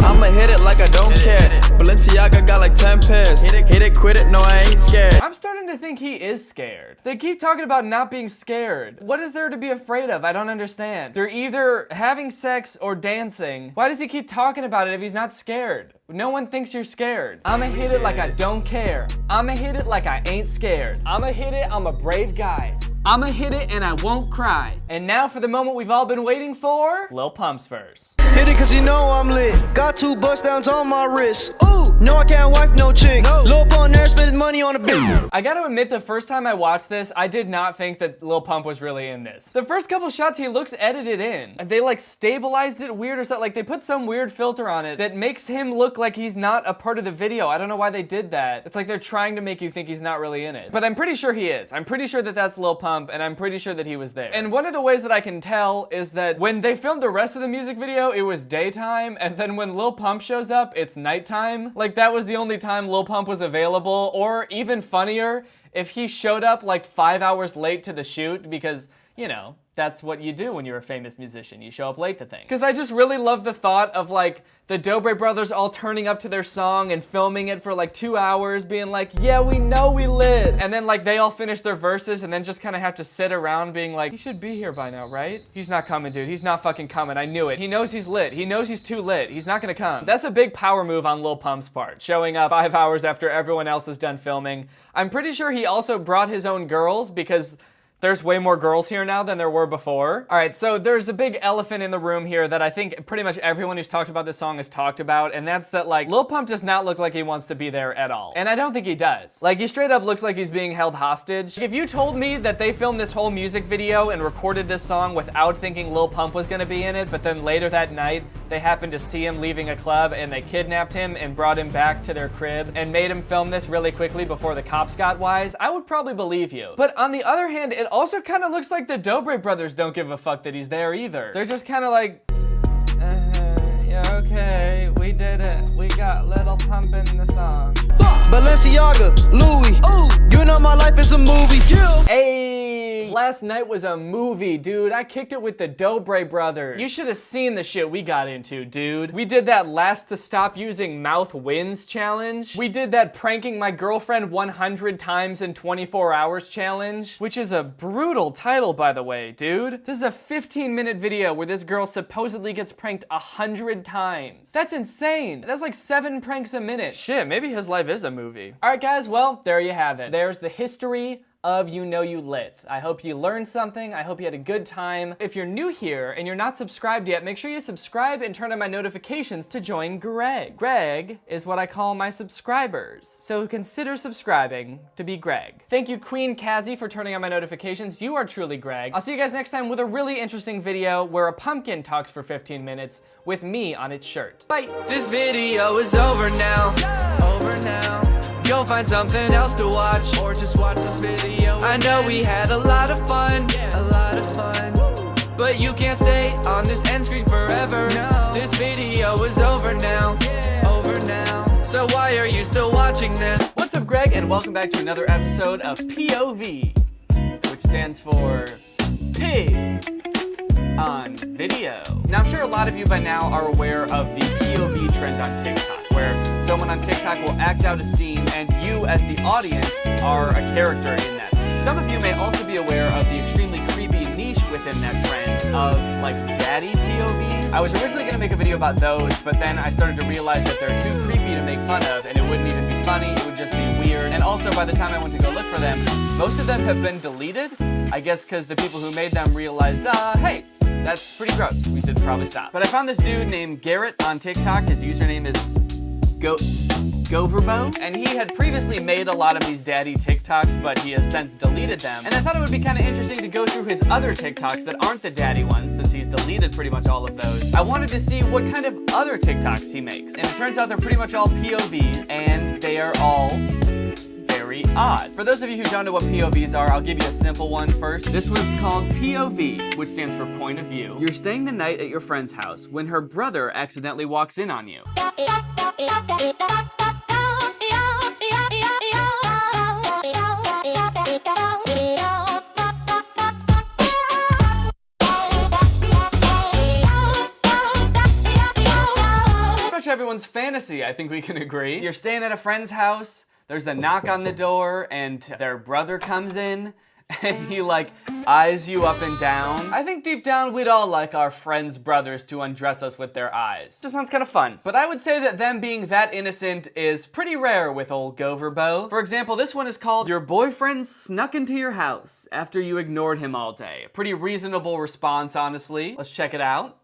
I'ma hit it like I don't care. Balenciaga got like 10 pairs. Hit it, quit it, no I ain't scared. I'm starting to think he is scared. They keep talking about not being scared. What is there to be afraid of? I don't understand. They're either having sex or dancing. Why does he keep talking about it if he's not scared? No one thinks you're scared. I'ma hit it like I don't care. I'ma hit it like I ain't scared. I'ma hit it, I'm a brave guy. I'ma hit it and I won't cry. And now for the moment we've all been waiting for, Lil Pump's verse. Hit it cause you know I'm lit. Got 2 bust downs on my wrist. Ooh, no I can't wife no chick. No. Lil Pump there spending money on a bitch. I gotta admit, the first time I watched this, I did not think that Lil Pump was really in this. The first couple shots he looks edited in. They like stabilized it weird or something. Like they put some weird filter on it that makes him look like he's not a part of the video. I don't know why they did that. It's like they're trying to make you think he's not really in it. But I'm pretty sure he is. I'm pretty sure that that's Lil Pump and I'm pretty sure that he was there. And one of the ways that I can tell is that when they filmed the rest of the music video, it was daytime, and then when Lil Pump shows up, it's nighttime. Like that was the only time Lil Pump was available, or even funnier, if he showed up like 5 hours late to the shoot because you know, that's what you do when you're a famous musician. You show up late to things. Because I just really love the thought of like the Dobre brothers all turning up to their song and filming it for like 2 hours, being like, yeah, we know we lit. And then like they all finish their verses and then just kind of have to sit around being like, he should be here by now, right? He's not coming, dude. He's not fucking coming. I knew it. He knows he's lit. He knows he's too lit. He's not gonna come. That's a big power move on Lil Pump's part, showing up 5 hours after everyone else is done filming. I'm pretty sure he also brought his own girls because there's way more girls here now than there were before. All right, so there's a big elephant in the room here that I think pretty much everyone who's talked about this song has talked about, and that's that like Lil Pump does not look like he wants to be there at all. And I don't think he does. Like he straight up looks like he's being held hostage. If you told me that they filmed this whole music video and recorded this song without thinking Lil Pump was gonna be in it, but then later that night they happened to see him leaving a club and they kidnapped him and brought him back to their crib and made him film this really quickly before the cops got wise, I would probably believe you. But on the other hand, it also kind of looks like the Dobre brothers don't give a fuck that he's there either. They're just kind of like, yeah, okay, we did it. We got Little Pump in the song. Balenciaga, Louis, you know my life is a movie. Hey, last night was a movie, dude. I kicked it with the Dobre brothers. You should have seen the shit we got into, dude. We did that last to stop using mouth wins challenge. We did that pranking my girlfriend 100 times in 24 hours challenge, which is a brutal title, by the way, dude. This is a 15-minute video where this girl supposedly gets pranked 100 times. That's insane. That's like 7 pranks a minute. Shit, maybe his life is a movie. All right, guys, well, there you have it. There's the history of You Know You Lit. I hope you learned something. I hope you had a good time. If you're new here and you're not subscribed yet, make sure you subscribe and turn on my notifications to join Greg. Greg is what I call my subscribers. So consider subscribing to be Greg. Thank you, Queen Kazzy, for turning on my notifications. You are truly Greg. I'll see you guys next time with a really interesting video where a pumpkin talks for 15 minutes with me on its shirt. Bye. This video is over now. Over now. Go find something else to watch, or just watch this video. I know we had a lot of fun, a lot of fun, but you can't stay on this end screen forever. No. This video is over now, over now. So why are you still watching this? What's up, Greg, and welcome back to another episode of POV, which stands for Pigs on Video. Now, I'm sure a lot of you by now are aware of the POV trend on TikTok, where someone on TikTok will act out a scene and you as the audience are a character in that scene. Some of you may also be aware of the extremely creepy niche within that trend of like daddy POVs. I was originally going to make a video about those, but then I started to realize that they're too creepy to make fun of and it wouldn't even be funny, it would just be weird. And also by the time I went to go look for them, most of them have been deleted. I guess because the people who made them realized, hey, that's pretty gross. We should probably stop. But I found this dude named Garrett on TikTok. His username is Goverbo, and he had previously made a lot of these daddy TikToks, but he has since deleted them. And I thought it would be kind of interesting to go through his other TikToks that aren't the daddy ones, since he's deleted pretty much all of those. I wanted to see what kind of other TikToks he makes, and it turns out they're pretty much all POVs, and they are all very odd. For those of you who don't know what POVs are, I'll give you a simple one first. This one's called POV, which stands for point of view. You're staying the night at your friend's house when her brother accidentally walks in on you. Pretty much everyone's fantasy, I think we can agree. You're staying at a friend's house, there's a knock on the door, and their brother comes in, and he like eyes you up and down. I think deep down we'd all like our friends' brothers to undress us with their eyes. Just sounds kind of fun. But I would say that them being that innocent is pretty rare with old Goverbo. For example, this one is called Your Boyfriend Snuck Into Your House After You Ignored Him All Day. A pretty reasonable response, honestly. Let's check it out.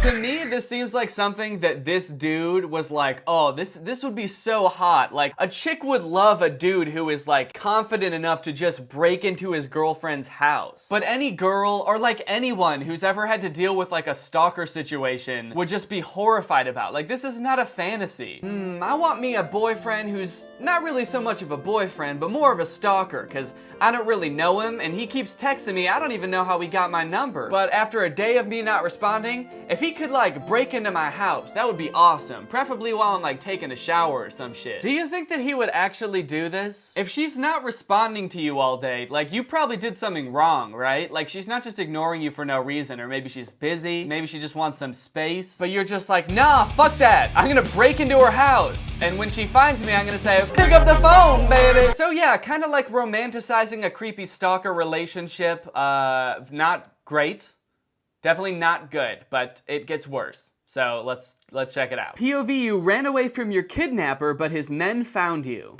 To me, this seems like something that this dude was like, oh, this would be so hot. Like, a chick would love a dude who is like confident enough to just break into his girlfriend's house. But any girl, or like anyone who's ever had to deal with like a stalker situation, would just be horrified about. Like, this is not a fantasy. I want me a boyfriend who's not really so much of a boyfriend, but more of a stalker, because I don't really know him, and he keeps texting me. I don't even know how he got my number. But after a day of me not responding, if he could like break into my house, that would be awesome. Preferably while I'm like taking a shower or some shit. Do you think that he would actually do this? If she's not responding to you all day, like, you probably did something wrong, right? Like, she's not just ignoring you for no reason, or maybe she's busy, maybe she just wants some space, but you're just like, nah, fuck that. I'm gonna break into her house. And when she finds me, I'm gonna say, pick up the phone, baby. So yeah, kind of like romanticizing a creepy stalker relationship. Not great. Definitely not good, but it gets worse. So let's check it out. POV, you ran away from your kidnapper, but his men found you.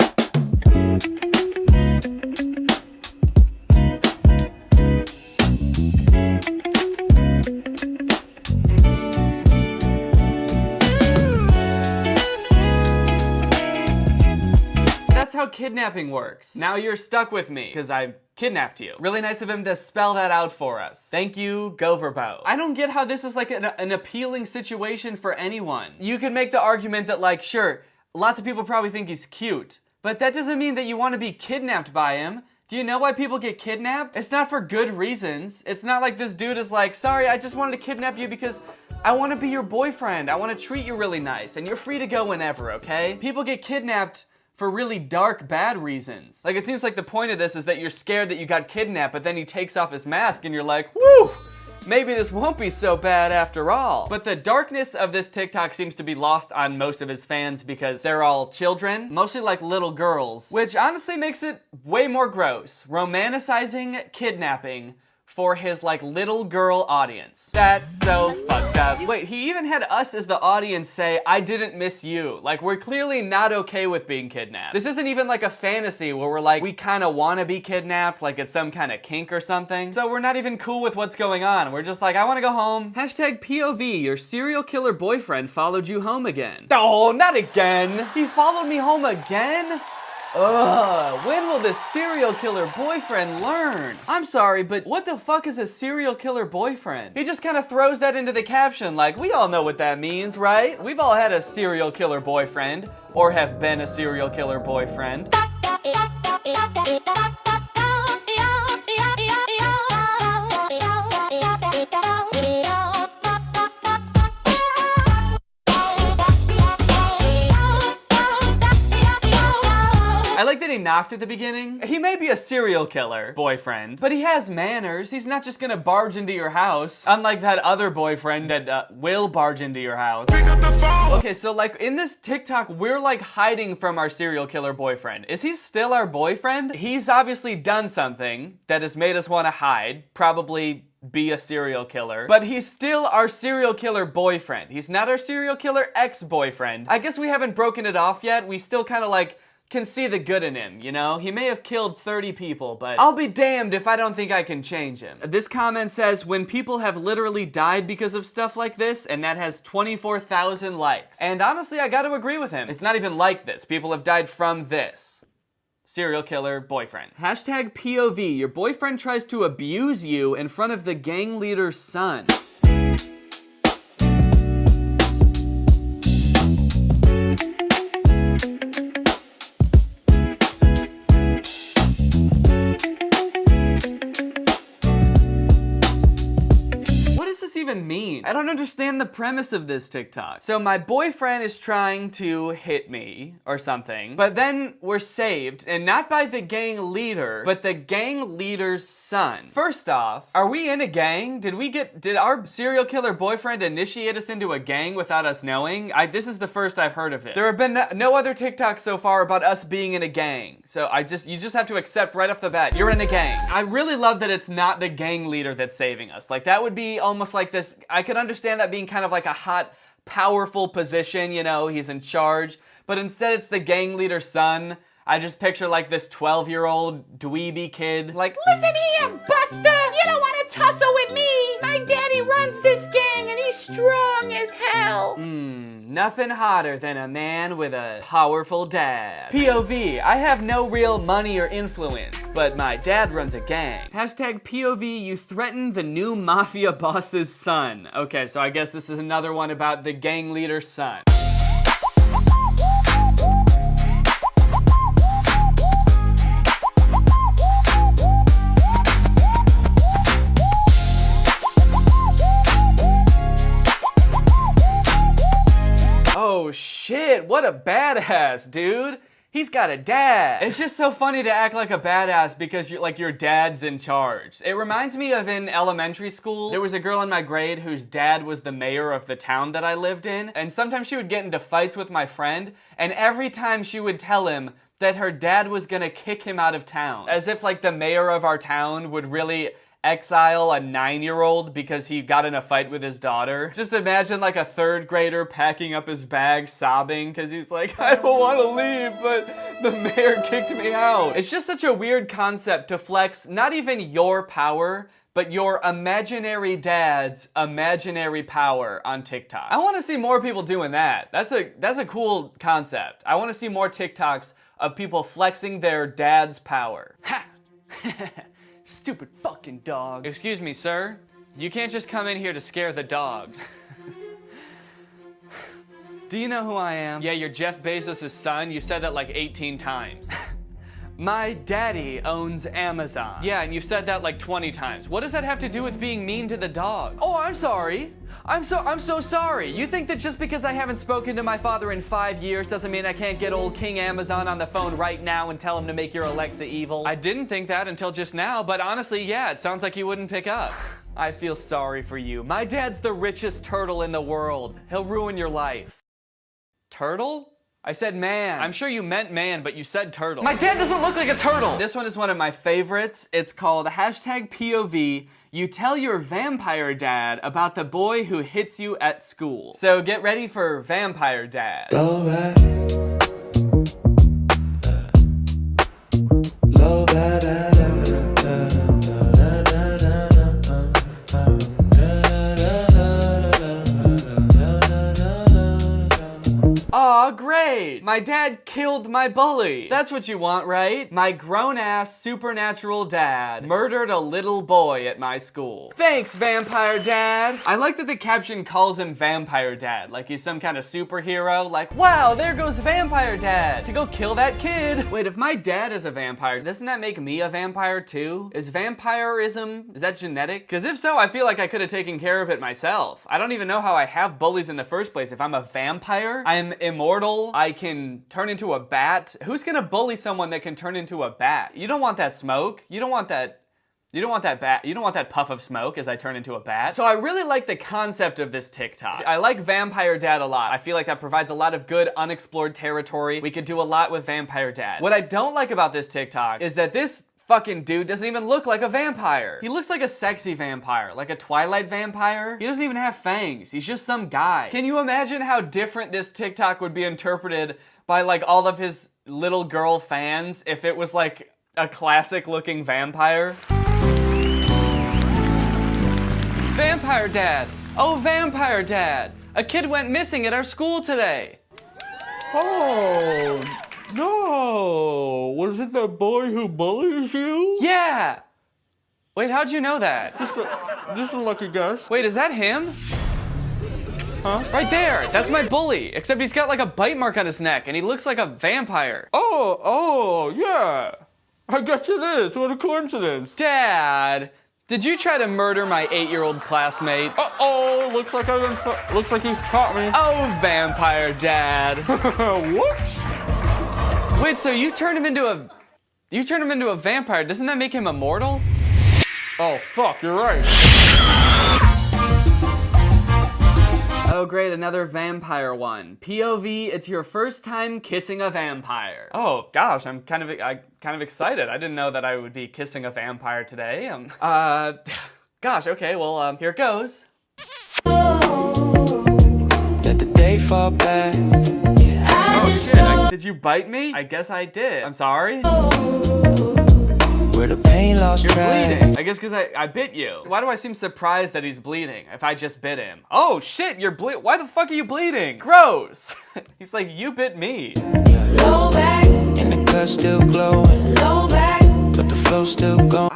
That's how kidnapping works. Now you're stuck with me, because I kidnapped you. Really nice of him to spell that out for us. Thank you, Goverbo. I don't get how this is like an appealing situation for anyone. You could make the argument that, like, sure, lots of people probably think he's cute, but that doesn't mean that you want to be kidnapped by him. Do you know why people get kidnapped? It's not for good reasons. It's not like this dude is like, sorry, I just wanted to kidnap you because I want to be your boyfriend. I want to treat you really nice, and you're free to go whenever, okay? People get kidnapped for really dark, bad reasons. Like, it seems like the point of this is that you're scared that you got kidnapped, but then he takes off his mask and you're like, woo! Maybe this won't be so bad after all. But the darkness of this TikTok seems to be lost on most of his fans because they're all children, mostly like little girls, which honestly makes it way more gross. Romanticizing kidnapping for his like little girl audience. That's so fucked up. Wait, he even had us as the audience say, I didn't miss you. Like, we're clearly not okay with being kidnapped. This isn't even like a fantasy where we're like, we kind of want to be kidnapped, like it's some kind of kink or something. So we're not even cool with what's going on. We're just like, I want to go home. Hashtag POV, your serial killer boyfriend followed you home again. Oh, not again. He followed me home again? Ugh, when will this serial killer boyfriend learn? I'm sorry, but what the fuck is a serial killer boyfriend? He just kind of throws that into the caption like, we all know what that means, right? We've all had a serial killer boyfriend, or have been a serial killer boyfriend. I like that he knocked at the beginning. He may be a serial killer boyfriend, but he has manners. He's not just gonna barge into your house, unlike that other boyfriend that will barge into your house. Okay, so like in this TikTok, we're like hiding from our serial killer boyfriend. Is he still our boyfriend? He's obviously done something that has made us want to hide, probably be a serial killer, but he's still our serial killer boyfriend. He's not our serial killer ex-boyfriend. I guess we haven't broken it off yet. We still kind of like can see the good in him, you know? He may have killed 30 people, but I'll be damned if I don't think I can change him. This comment says, when people have literally died because of stuff like this, and that has 24,000 likes. And honestly, I gotta agree with him. It's not even like this. People have died from this. Serial killer boyfriends. Hashtag POV, your boyfriend tries to abuse you in front of the gang leader's son. Even mean? I don't understand the premise of this TikTok. So my boyfriend is trying to hit me or something, but then we're saved, and not by the gang leader, but the gang leader's son. First off, are we in a gang? Did our serial killer boyfriend initiate us into a gang without us knowing? This is the first I've heard of it. There have been no other TikToks so far about us being in a gang. So you just have to accept right off the bat, you're in a gang. I really love that it's not the gang leader that's saving us. Like, that would be almost like this, I could understand that being kind of like a hot, powerful position, you know, he's in charge, but instead it's the gang leader's son. I just picture like this 12-year-old dweeby kid, like, listen here, Buster, you don't want to tussle with me. My daddy runs this gang and he's strong as hell. Nothing hotter than a man with a powerful dad. POV, I have no real money or influence, but my dad runs a gang. Hashtag POV, you threaten the new mafia boss's son. Okay, so I guess this is another one about the gang leader's son. Oh shit, what a badass, dude. He's got a dad. It's just so funny to act like a badass because your dad's in charge. It reminds me of in elementary school, there was a girl in my grade whose dad was the mayor of the town that I lived in, and sometimes she would get into fights with my friend, and every time she would tell him that her dad was gonna kick him out of town. As if like the mayor of our town would really exile a 9-year-old because he got in a fight with his daughter. Just imagine like a 3rd grader packing up his bag sobbing because he's like, I don't want to leave, but the mayor kicked me out. It's just such a weird concept to flex not even your power, but your imaginary dad's imaginary power on TikTok. I want to see more people doing that. That's a cool concept. I want to see more TikToks of people flexing their dad's power. Ha! Stupid fucking dog. Excuse me, sir. You can't just come in here to scare the dogs. Do you know who I am? Yeah, you're Jeff Bezos' son. You said that like 18 times. My daddy owns Amazon. Yeah, and you've said that like 20 times. What does that have to do with being mean to the dog? Oh, I'm sorry. I'm so sorry. You think that just because I haven't spoken to my father in 5 years doesn't mean I can't get old King Amazon on the phone right now and tell him to make your Alexa evil? I didn't think that until just now, but honestly, yeah, it sounds like he wouldn't pick up. I feel sorry for you. My dad's the richest turtle in the world. He'll ruin your life. Turtle? I said man. I'm sure you meant man, but you said turtle. My dad doesn't look like a turtle. This one is one of my favorites. It's called hashtag POV. You tell your vampire dad about the boy who hits you at school. So get ready for vampire dad. Aw, great! My dad killed my bully. That's what you want, right? My grown-ass supernatural dad murdered a little boy at my school. Thanks, vampire dad! I like that the caption calls him vampire dad, like he's some kind of superhero, like, wow, there goes vampire dad to go kill that kid. Wait, if my dad is a vampire, doesn't that make me a vampire too? Is vampirism, is that genetic? Because if so, I feel like I could have taken care of it myself. I don't even know how I have bullies in the first place. If I'm a vampire, I'm immortal, I can turn into a bat. Who's gonna bully someone that can turn into a bat? You don't want that smoke. You don't want that bat. You don't want that puff of smoke as I turn into a bat. So I really like the concept of this TikTok. I like Vampire Dad a lot. I feel like that provides a lot of good unexplored territory. We could do a lot with Vampire Dad. What I don't like about this TikTok is that this fucking dude doesn't even look like a vampire. He looks like a sexy vampire, like a Twilight vampire. He doesn't even have fangs. He's just some guy. Can you imagine how different this TikTok would be interpreted by like all of his little girl fans if it was like a classic looking vampire? Vampire Dad. Oh, Vampire Dad. A kid went missing at our school today. Oh. No, was it the boy who bullies you? Yeah. Wait, how'd you know that? Just a lucky guess. Wait, is that him? Huh? Right there, that's my bully, except he's got like a bite mark on his neck and he looks like a vampire. Oh, yeah. I guess it is, what a coincidence. Dad, did you try to murder my 8-year-old classmate? Uh-oh, looks like he caught me. Oh, Vampire Dad. Whoops. Wait, so you turned him into a vampire. Doesn't that make him immortal? Oh, fuck, you're right. Oh, great, another vampire one. POV, it's your first time kissing a vampire. Oh, gosh, I'm kind of excited. I didn't know that I would be kissing a vampire today. Gosh, okay, well, here it goes. Let the day fall back. Oh, shit, did you bite me? I guess I did. I'm sorry. where the pain lost You're track. bleeding. I guess because I bit you. Why do I seem surprised that he's bleeding if I just bit him? Oh shit, you're why the fuck are you bleeding? Gross. He's like, you bit me. Low back, and the gut still glowing. Low back, but the flow still going.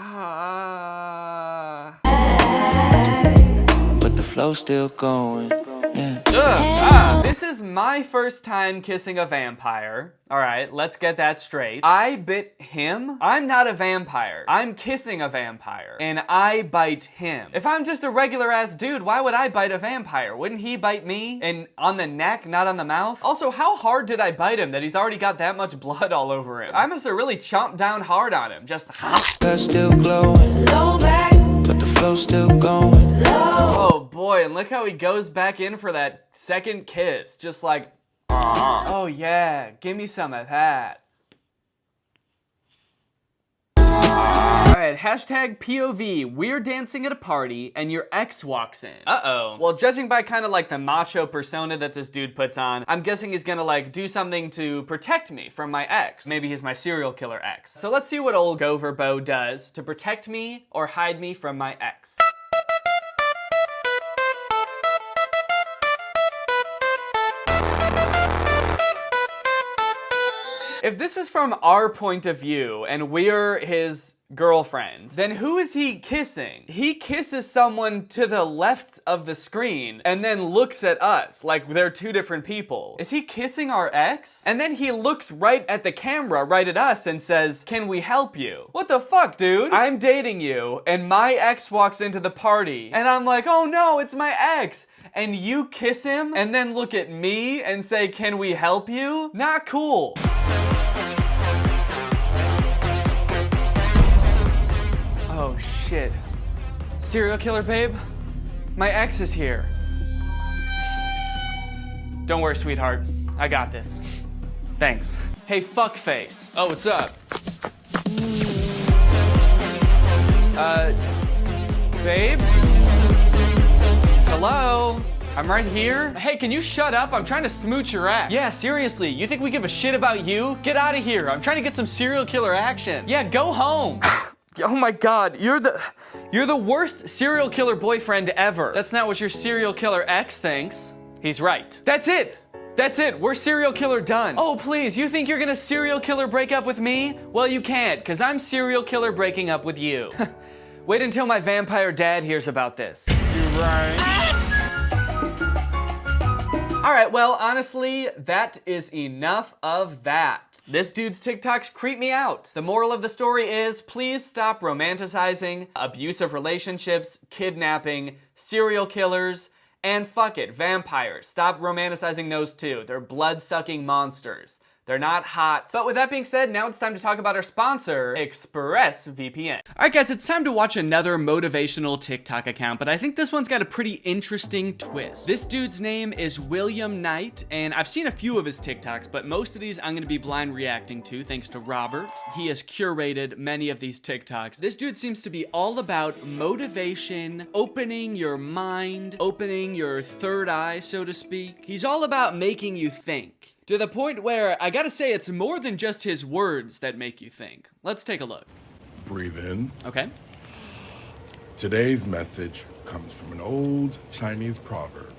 But the flow still going. Yeah. This is my first time kissing a vampire. Alright, let's get that straight. I bit him? I'm not a vampire. I'm kissing a vampire. And I bite him. If I'm just a regular ass dude, why would I bite a vampire? Wouldn't he bite me? And on the neck, not on the mouth? Also, how hard did I bite him that he's already got that much blood all over him? I must have really chomped down hard on him. Just That's still glowing. Low back, but the flow still going. Oh boy, and look how he goes back in for that second kiss. Just like, oh yeah, give me some of that. Alright, hashtag POV, we're dancing at a party and your ex walks in. Uh-oh. Well, judging by kind of like the macho persona that this dude puts on, I'm guessing he's gonna like do something to protect me from my ex. Maybe he's my serial killer ex. So let's see what old Gover Bo does to protect me or hide me from my ex. If this is from our point of view and we're his girlfriend, then who is he kissing? He kisses someone to the left of the screen and then looks at us like they're two different people. Is he kissing our ex? And then he looks right at the camera, right at us, and says, "Can we help you?" What the fuck, dude? I'm dating you and my ex walks into the party and I'm like, oh no, it's my ex. And you kiss him and then look at me and say, "Can we help you?" Not cool. Oh shit. Serial killer babe? My ex is here. Don't worry, sweetheart. I got this. Thanks. Hey, fuckface. Oh, what's up? Babe? Hello? I'm right here. Hey, can you shut up? I'm trying to smooch your ex. Yeah, seriously, you think we give a shit about you? Get out of here. I'm trying to get some serial killer action. Yeah, go home. Oh my god, you're the worst serial killer boyfriend ever. That's not what your serial killer ex thinks. He's right. That's it. That's it. We're serial killer done. Oh, please, you think you're gonna serial killer break up with me? Well, you can't, because I'm serial killer breaking up with you. Wait until my vampire dad hears about this. You're right. All right, well, honestly, that is enough of that. This dude's TikToks creep me out. The moral of the story is, please stop romanticizing abusive relationships, kidnapping, serial killers, and fuck it, vampires. Stop romanticizing those too. They're blood-sucking monsters. They're not hot. But with that being said, now it's time to talk about our sponsor, ExpressVPN. All right, guys, it's time to watch another motivational TikTok account, but I think this one's got a pretty interesting twist. This dude's name is William Knight, and I've seen a few of his TikToks, but most of these I'm gonna be blind reacting to, thanks to Robert. He has curated many of these TikToks. This dude seems to be all about motivation, opening your mind, opening your third eye, so to speak. He's all about making you think. To the point where, I gotta say, it's more than just his words that make you think. Let's take a look. Breathe in. Okay. Today's message comes from an old Chinese proverb.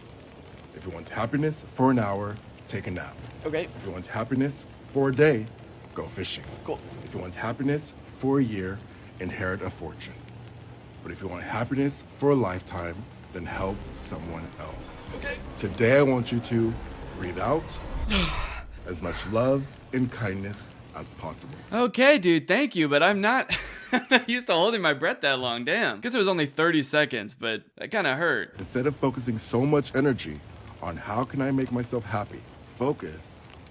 If you want happiness for an hour, take a nap. Okay. If you want happiness for a day, go fishing. Cool. If you want happiness for a year, inherit a fortune. But if you want happiness for a lifetime, then help someone else. Okay. Today I want you to breathe out as much love and kindness as possible. Okay, dude, thank you, but I'm not used to holding my breath that long, damn. Guess it was only 30 seconds, but that kind of hurt. Instead of focusing so much energy on how can I make myself happy, focus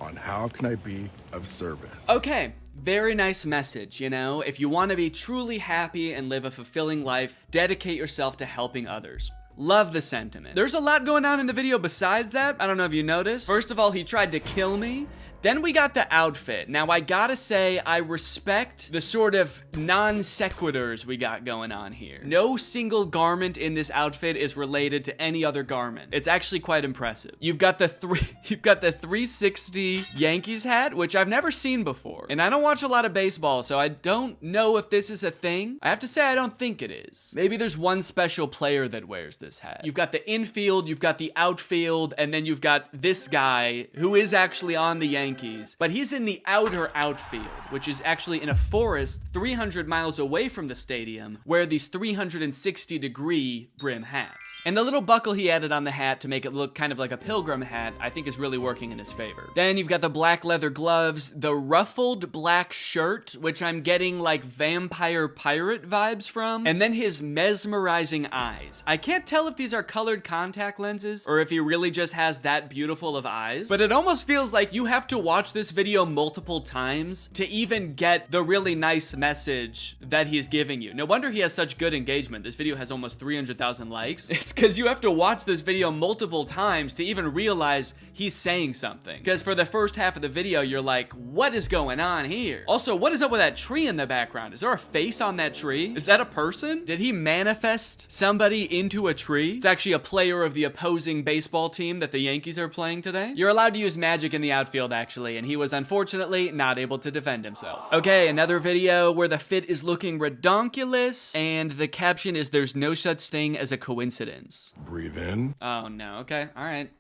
on how can I be of service. Okay, very nice message, you know? If you want to be truly happy and live a fulfilling life, dedicate yourself to helping others. Love the sentiment. There's a lot going on in the video besides that. I don't know if you noticed. First of all, he tried to kill me. Then we got the outfit. Now I gotta say, I respect the sort of non sequiturs we got going on here. No single garment in this outfit is related to any other garment. It's actually quite impressive. You've got the 360 Yankees hat, which I've never seen before. And I don't watch a lot of baseball, so I don't know if this is a thing. I have to say, I don't think it is. Maybe there's one special player that wears this hat. You've got the infield, you've got the outfield, and then you've got this guy who is actually on the Yankees, but he's in the outer outfield, which is actually in a forest 300 miles away from the stadium, where these 360-degree brim hats. And the little buckle he added on the hat to make it look kind of like a pilgrim hat, I think is really working in his favor. Then you've got the black leather gloves, the ruffled black shirt, which I'm getting like vampire pirate vibes from, and then his mesmerizing eyes. I can't tell if these are colored contact lenses or if he really just has that beautiful of eyes, but it almost feels like you have to watch this video multiple times to even get the really nice message that he's giving you. No wonder he has such good engagement. This video has almost 300,000 likes. It's because you have to watch this video multiple times to even realize he's saying something. Because for the first half of the video, you're like, what is going on here? Also, what is up with that tree in the background? Is there a face on that tree? Is that a person? Did he manifest somebody into a tree? It's actually a player of the opposing baseball team that the Yankees are playing today. You're allowed to use magic in the outfield, actually, and he was unfortunately not able to defend himself. Okay, another video where the fit is looking redonkulous, and the caption is, "There's no such thing as a coincidence." Breathe in. Oh no, okay, all right.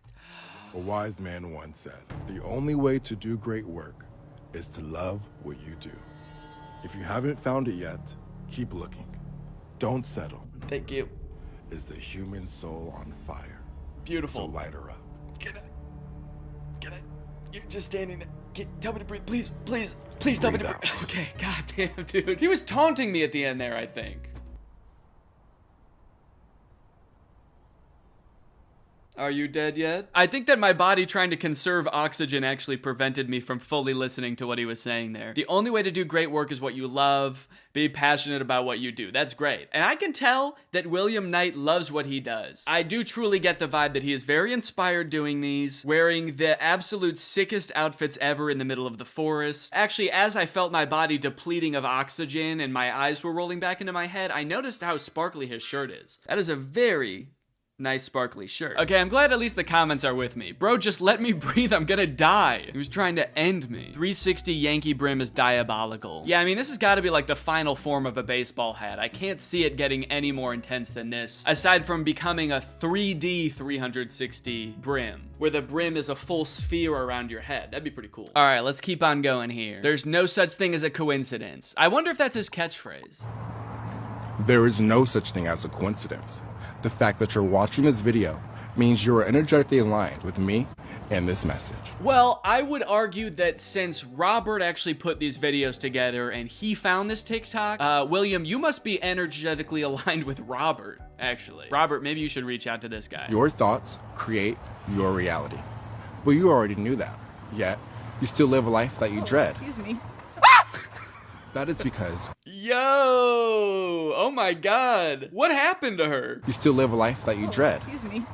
A wise man once said, the only way to do great work is to love what you do. If you haven't found it yet, keep looking. Don't settle. Thank you. Is the human soul on fire? Beautiful. So light her up. Get it. You're just standing there. Tell me to breathe. Please tell me to breathe. Okay, goddamn, dude. He was taunting me at the end there, I think. Are you dead yet? I think that my body trying to conserve oxygen actually prevented me from fully listening to what he was saying there. The only way to do great work is what you love. Be passionate about what you do. That's great. And I can tell that William Knight loves what he does. I do truly get the vibe that he is very inspired doing these, wearing the absolute sickest outfits ever in the middle of the forest. Actually, as I felt my body depleting of oxygen and my eyes were rolling back into my head, I noticed how sparkly his shirt is. That is a very nice sparkly shirt. Okay, I'm glad at least the comments are with me. Bro, just let me breathe, I'm gonna die. He was trying to end me. 360 Yankee brim is diabolical. Yeah, I mean, this has gotta be like the final form of a baseball hat. I can't see it getting any more intense than this, aside from becoming a 3D 360 brim, where the brim is a full sphere around your head. That'd be pretty cool. All right, let's keep on going here. There's no such thing as a coincidence. I wonder if that's his catchphrase. There is no such thing as a coincidence. The fact that you're watching this video means you are energetically aligned with me and this message. Well, I would argue that since Robert actually put these videos together and he found this TikTok, William, you must be energetically aligned with Robert, actually. Robert, maybe you should reach out to this guy. Your thoughts create your reality. But you already knew that. Yet, you still live a life that you dread. Excuse me. That is because Yo! Oh my god. What happened to her? you still live a life that you dread. Excuse me.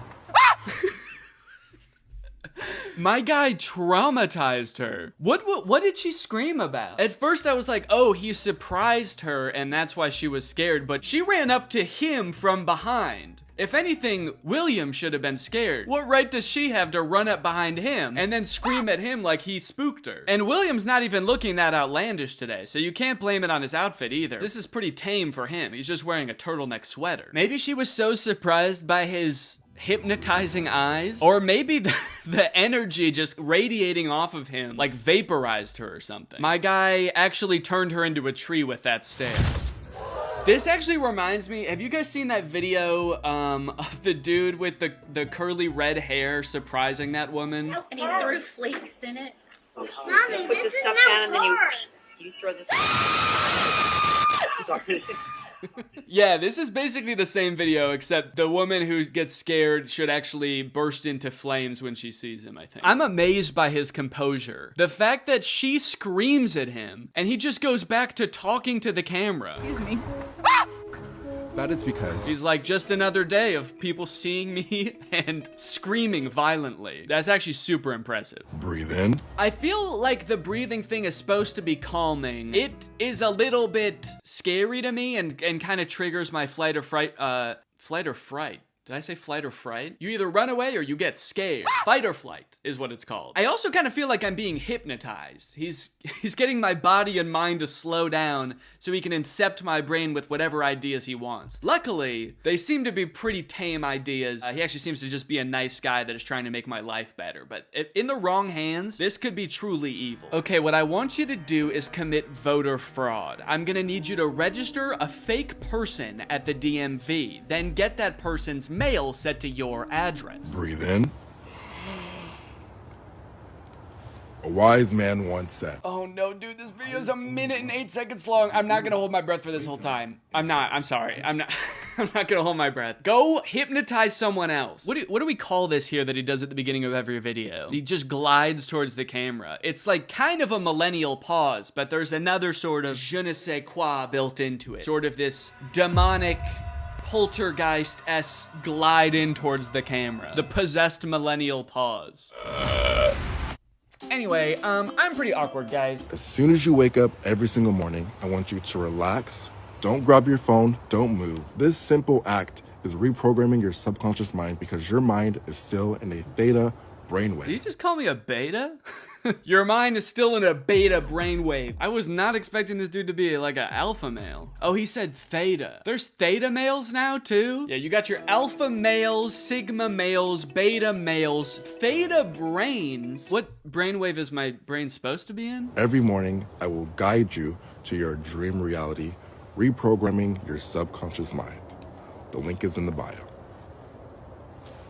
My guy traumatized her. What did she scream about? At first I was like, oh, he surprised her and that's why she was scared, but she ran up to him from behind. If anything, William should have been scared. What right does she have to run up behind him and then scream at him like he spooked her? And William's not even looking that outlandish today, so you can't blame it on his outfit either. This is pretty tame for him. He's just wearing a turtleneck sweater. Maybe she was so surprised by his hypnotizing eyes, or maybe the energy just radiating off of him like vaporized her or something. My guy actually turned her into a tree with that stare. This actually reminds me, have you guys seen that video of the dude with the curly red hair surprising that woman? And he threw flakes in it. Mommy, Put this the is stuff not down and then hard. you throw this. Sorry. Yeah, this is basically the same video, except the woman who gets scared should actually burst into flames when she sees him, I think. I'm amazed by his composure. The fact that she screams at him, and he just goes back to talking to the camera. Excuse me. That is because he's like, just another day of people seeing me and screaming violently. That's actually super impressive. breathe in, I feel like the breathing thing is supposed to be calming. It is a little bit scary to me and kind of triggers my flight or fright. Did I say flight or fright? You either run away or you get scared. Fight or flight is what it's called. I also kind of feel like I'm being hypnotized. He's getting my body and mind to slow down so he can incept my brain with whatever ideas he wants. Luckily, they seem to be pretty tame ideas. He actually seems to just be a nice guy that is trying to make my life better. But if in the wrong hands, this could be truly evil. Okay, what I want you to do is commit voter fraud. I'm gonna need you to register a fake person at the DMV, then get that person's mail set to your address. breathe in. A wise man once said, Oh no, dude, this video is 1 minute and 8 seconds long. I'm not gonna hold my breath for this whole time. I'm sorry. I'm not gonna hold my breath. Go hypnotize someone else. What do we call this here that he does at the beginning of every video? He just glides towards the camera. It's like kind of a millennial pause, but there's another sort of je ne sais quoi built into it. Sort of this demonic poltergeist-esque glide in towards the camera. The possessed millennial pause. Anyway, I'm pretty awkward, guys. as soon as you wake up every single morning, I want you to relax. Don't grab your phone. Don't move. This simple act is reprogramming your subconscious mind because your mind is still in a theta brainwave. Did you just call me a beta? Your mind is still in a beta brainwave. I was not expecting this dude to be like an alpha male. Oh, he said theta. There's theta males now too? Yeah, you got your alpha males, sigma males, beta males, theta brains. What brainwave is my brain supposed to be in? Every morning, I will guide you to your dream reality, reprogramming your subconscious mind. The link is in the bio.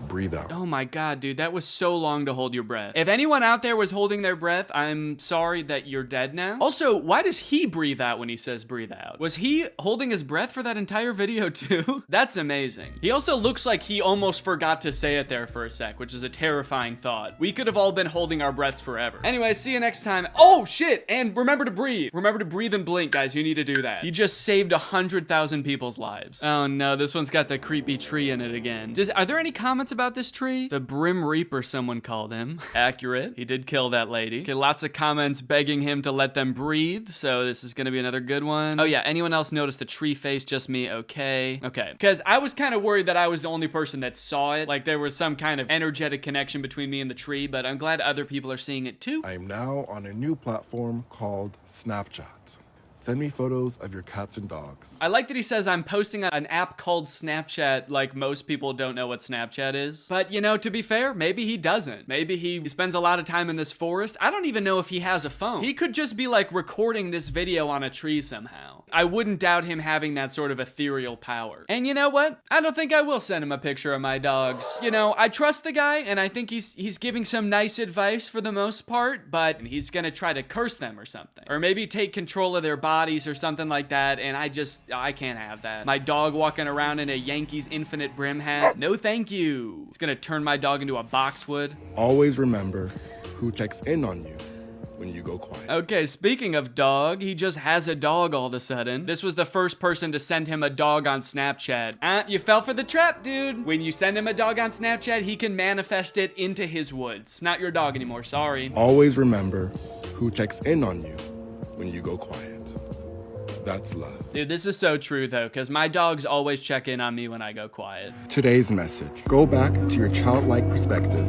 Breathe out. Oh my god, dude, that was so long to hold your breath. If anyone out there was holding their breath, I'm sorry that you're dead now. Also, why does he breathe out when he says breathe out? Was he holding his breath for that entire video too? That's amazing. He also looks like he almost forgot to say it there for a sec, which is a terrifying thought. We could have all been holding our breaths forever. Anyway, see you next time. Oh shit, and remember to breathe. Remember to breathe and blink, guys. You need to do that. You just saved 100,000 people's lives. Oh no, this one's got the creepy tree in it again. Are there any comments about this tree? The Brim Reaper, someone called him. Accurate. He did kill that lady. Okay, lots of comments begging him to let them breathe, so this is gonna be another good one. Oh yeah, anyone else notice the tree face? Just me? Okay. Okay. Because I was kind of worried that I was the only person that saw it. Like there was some kind of energetic connection between me and the tree, but I'm glad other people are seeing it too. I am now on a new platform called Snapchat. Send me photos of your cats and dogs. I like that he says I'm posting an app called Snapchat, like most people don't know what Snapchat is. But you know, to be fair, maybe he doesn't. Maybe he spends a lot of time in this forest. I don't even know if he has a phone. He could just be like recording this video on a tree somehow. I wouldn't doubt him having that sort of ethereal power. And you know what? I don't think I will send him a picture of my dogs. You know, I trust the guy and I think he's giving some nice advice for the most part, but he's gonna try to curse them or something. Or maybe take control of their bodies or something like that, and I can't have that. My dog walking around in a Yankees infinite brim hat? No thank you. He's gonna turn my dog into a boxwood. Always remember who checks in on you when you go quiet. Okay, speaking of dog, he just has a dog all of a sudden. This was the first person to send him a dog on Snapchat. You fell for the trap, dude. When you send him a dog on Snapchat, he can manifest it into his woods. Not your dog anymore, sorry. Always remember who checks in on you when you go quiet. That's love. Dude, this is so true though, because my dogs always check in on me when I go quiet. Today's message. Go back to your childlike perspective.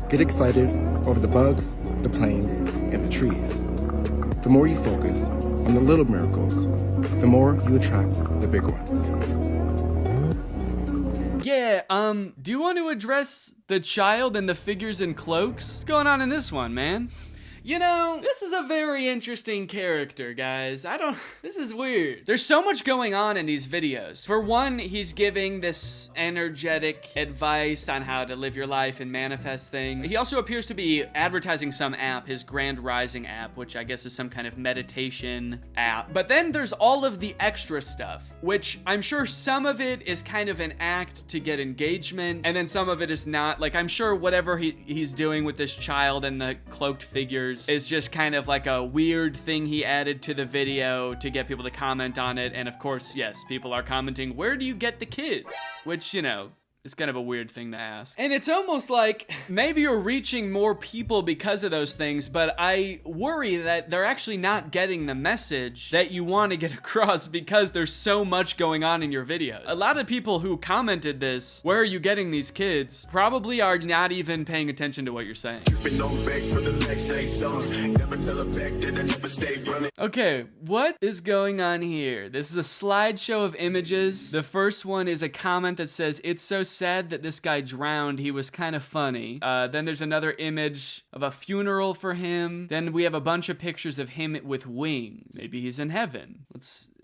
Get excited over the bugs, the planes, and the trees. The more you focus on the little miracles, the more you attract the big ones. Yeah, do you want to address the child and the figures in cloaks? What's going on in this one, man? You know, this is a very interesting character, guys. This is weird. There's so much going on in these videos. For one, he's giving this energetic advice on how to live your life and manifest things. He also appears to be advertising some app, his Grand Rising app, which I guess is some kind of meditation app. But then there's all of the extra stuff, which I'm sure some of it is kind of an act to get engagement, and then some of it is not. Like, I'm sure whatever he's doing with this child and the cloaked figures pictures is just kind of like a weird thing he added to the video to get people to comment on it. And of course, yes, people are commenting, where do you get the kids? Which, you know, it's kind of a weird thing to ask. And it's almost like maybe you're reaching more people because of those things, but I worry that they're actually not getting the message that you want to get across because there's so much going on in your videos. A lot of people who commented this, where are you getting these kids, probably are not even paying attention to what you're saying. Okay, what is going on here? This is a slideshow of images. The first one is a comment that says, it's so sad that this guy drowned. He was kind of funny. Then there's another image of a funeral for him. Then we have a bunch of pictures of him with wings. Maybe he's in heaven.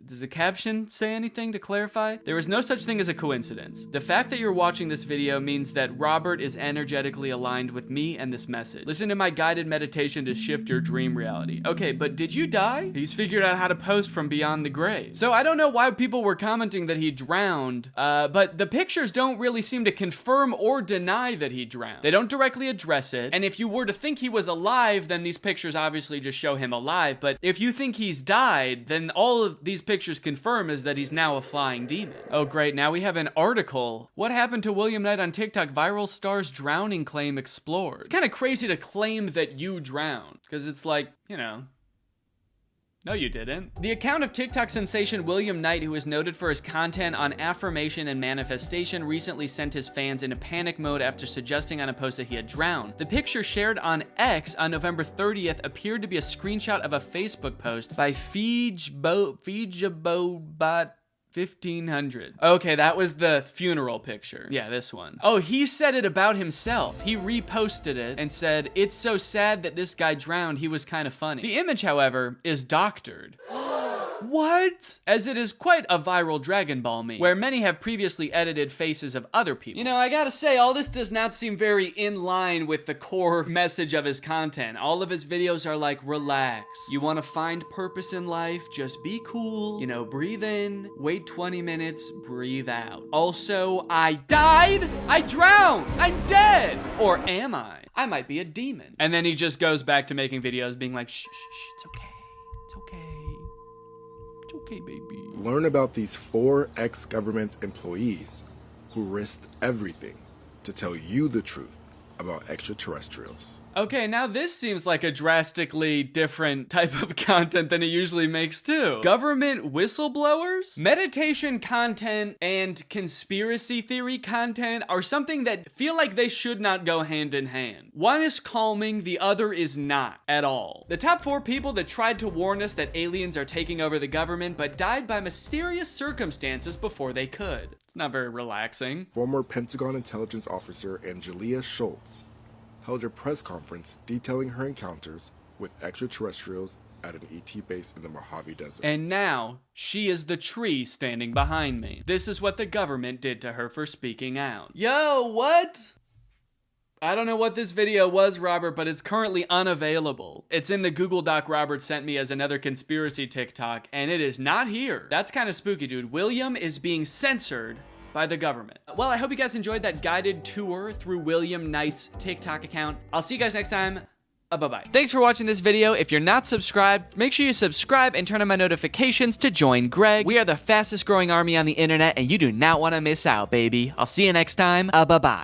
Does the caption say anything to clarify? There is no such thing as a coincidence. The fact that you're watching this video means that Robert is energetically aligned with me and this message. Listen to my guided meditation to shift your dream reality. Okay, but did you die? He's figured out how to post from beyond the grave. So I don't know why people were commenting that he drowned, but the pictures don't really seem to confirm or deny that he drowned. They don't directly address it, and if you were to think he was alive, then these pictures obviously just show him alive, but if you think he's died, then all of these pictures confirm is that he's now a flying demon. Oh great, now we have an article. What happened to William Knight on TikTok? Viral star's drowning claim explored. It's kind of crazy to claim that you drowned, because it's like, you know, no, you didn't. The account of TikTok sensation William Knight, who is noted for his content on affirmation and manifestation, recently sent his fans into panic mode after suggesting on a post that he had drowned. The picture shared on X on November 30th appeared to be a screenshot of a Facebook post by Feejabobot 1500. Okay, that was the funeral picture. Yeah, this one. Oh, he said it about himself. He reposted it and said, it's so sad that this guy drowned. He was kind of funny. The image, however, is doctored. What? As it is quite a viral Dragon Ball meme, where many have previously edited faces of other people. You know, I gotta say, all this does not seem very in line with the core message of his content. All of his videos are like, relax. You wanna find purpose in life, just be cool. You know, breathe in, wait 20 minutes, breathe out. Also, I died, I drowned, I'm dead. Or am I? I might be a demon. And then he just goes back to making videos being like, shh, shh, shh, it's okay. Okay, baby. Learn about these 4 ex-government employees who risked everything to tell you the truth about extraterrestrials. Okay, now this seems like a drastically different type of content than it usually makes too. Government whistleblowers? Meditation content and conspiracy theory content are something that feel like they should not go hand in hand. One is calming, the other is not at all. The top 4 people that tried to warn us that aliens are taking over the government but died by mysterious circumstances before they could. It's not very relaxing. Former Pentagon intelligence officer Angelia Schultz held a press conference detailing her encounters with extraterrestrials at an ET base in the Mojave Desert. And now, she is the tree standing behind me. This is what the government did to her for speaking out. Yo, what? I don't know what this video was, Robert, but it's currently unavailable. It's in the Google Doc Robert sent me as another conspiracy TikTok, and it is not here. That's kind of spooky, dude. William is being censored by the government. Well, I hope you guys enjoyed that guided tour through William Knight's TikTok account. I'll see you guys next time. Bye-bye. Thanks for watching this video. If you're not subscribed, make sure you subscribe and turn on my notifications to join Greg. We are the fastest growing army on the internet, and you do not want to miss out, baby. I'll see you next time. Bye-bye.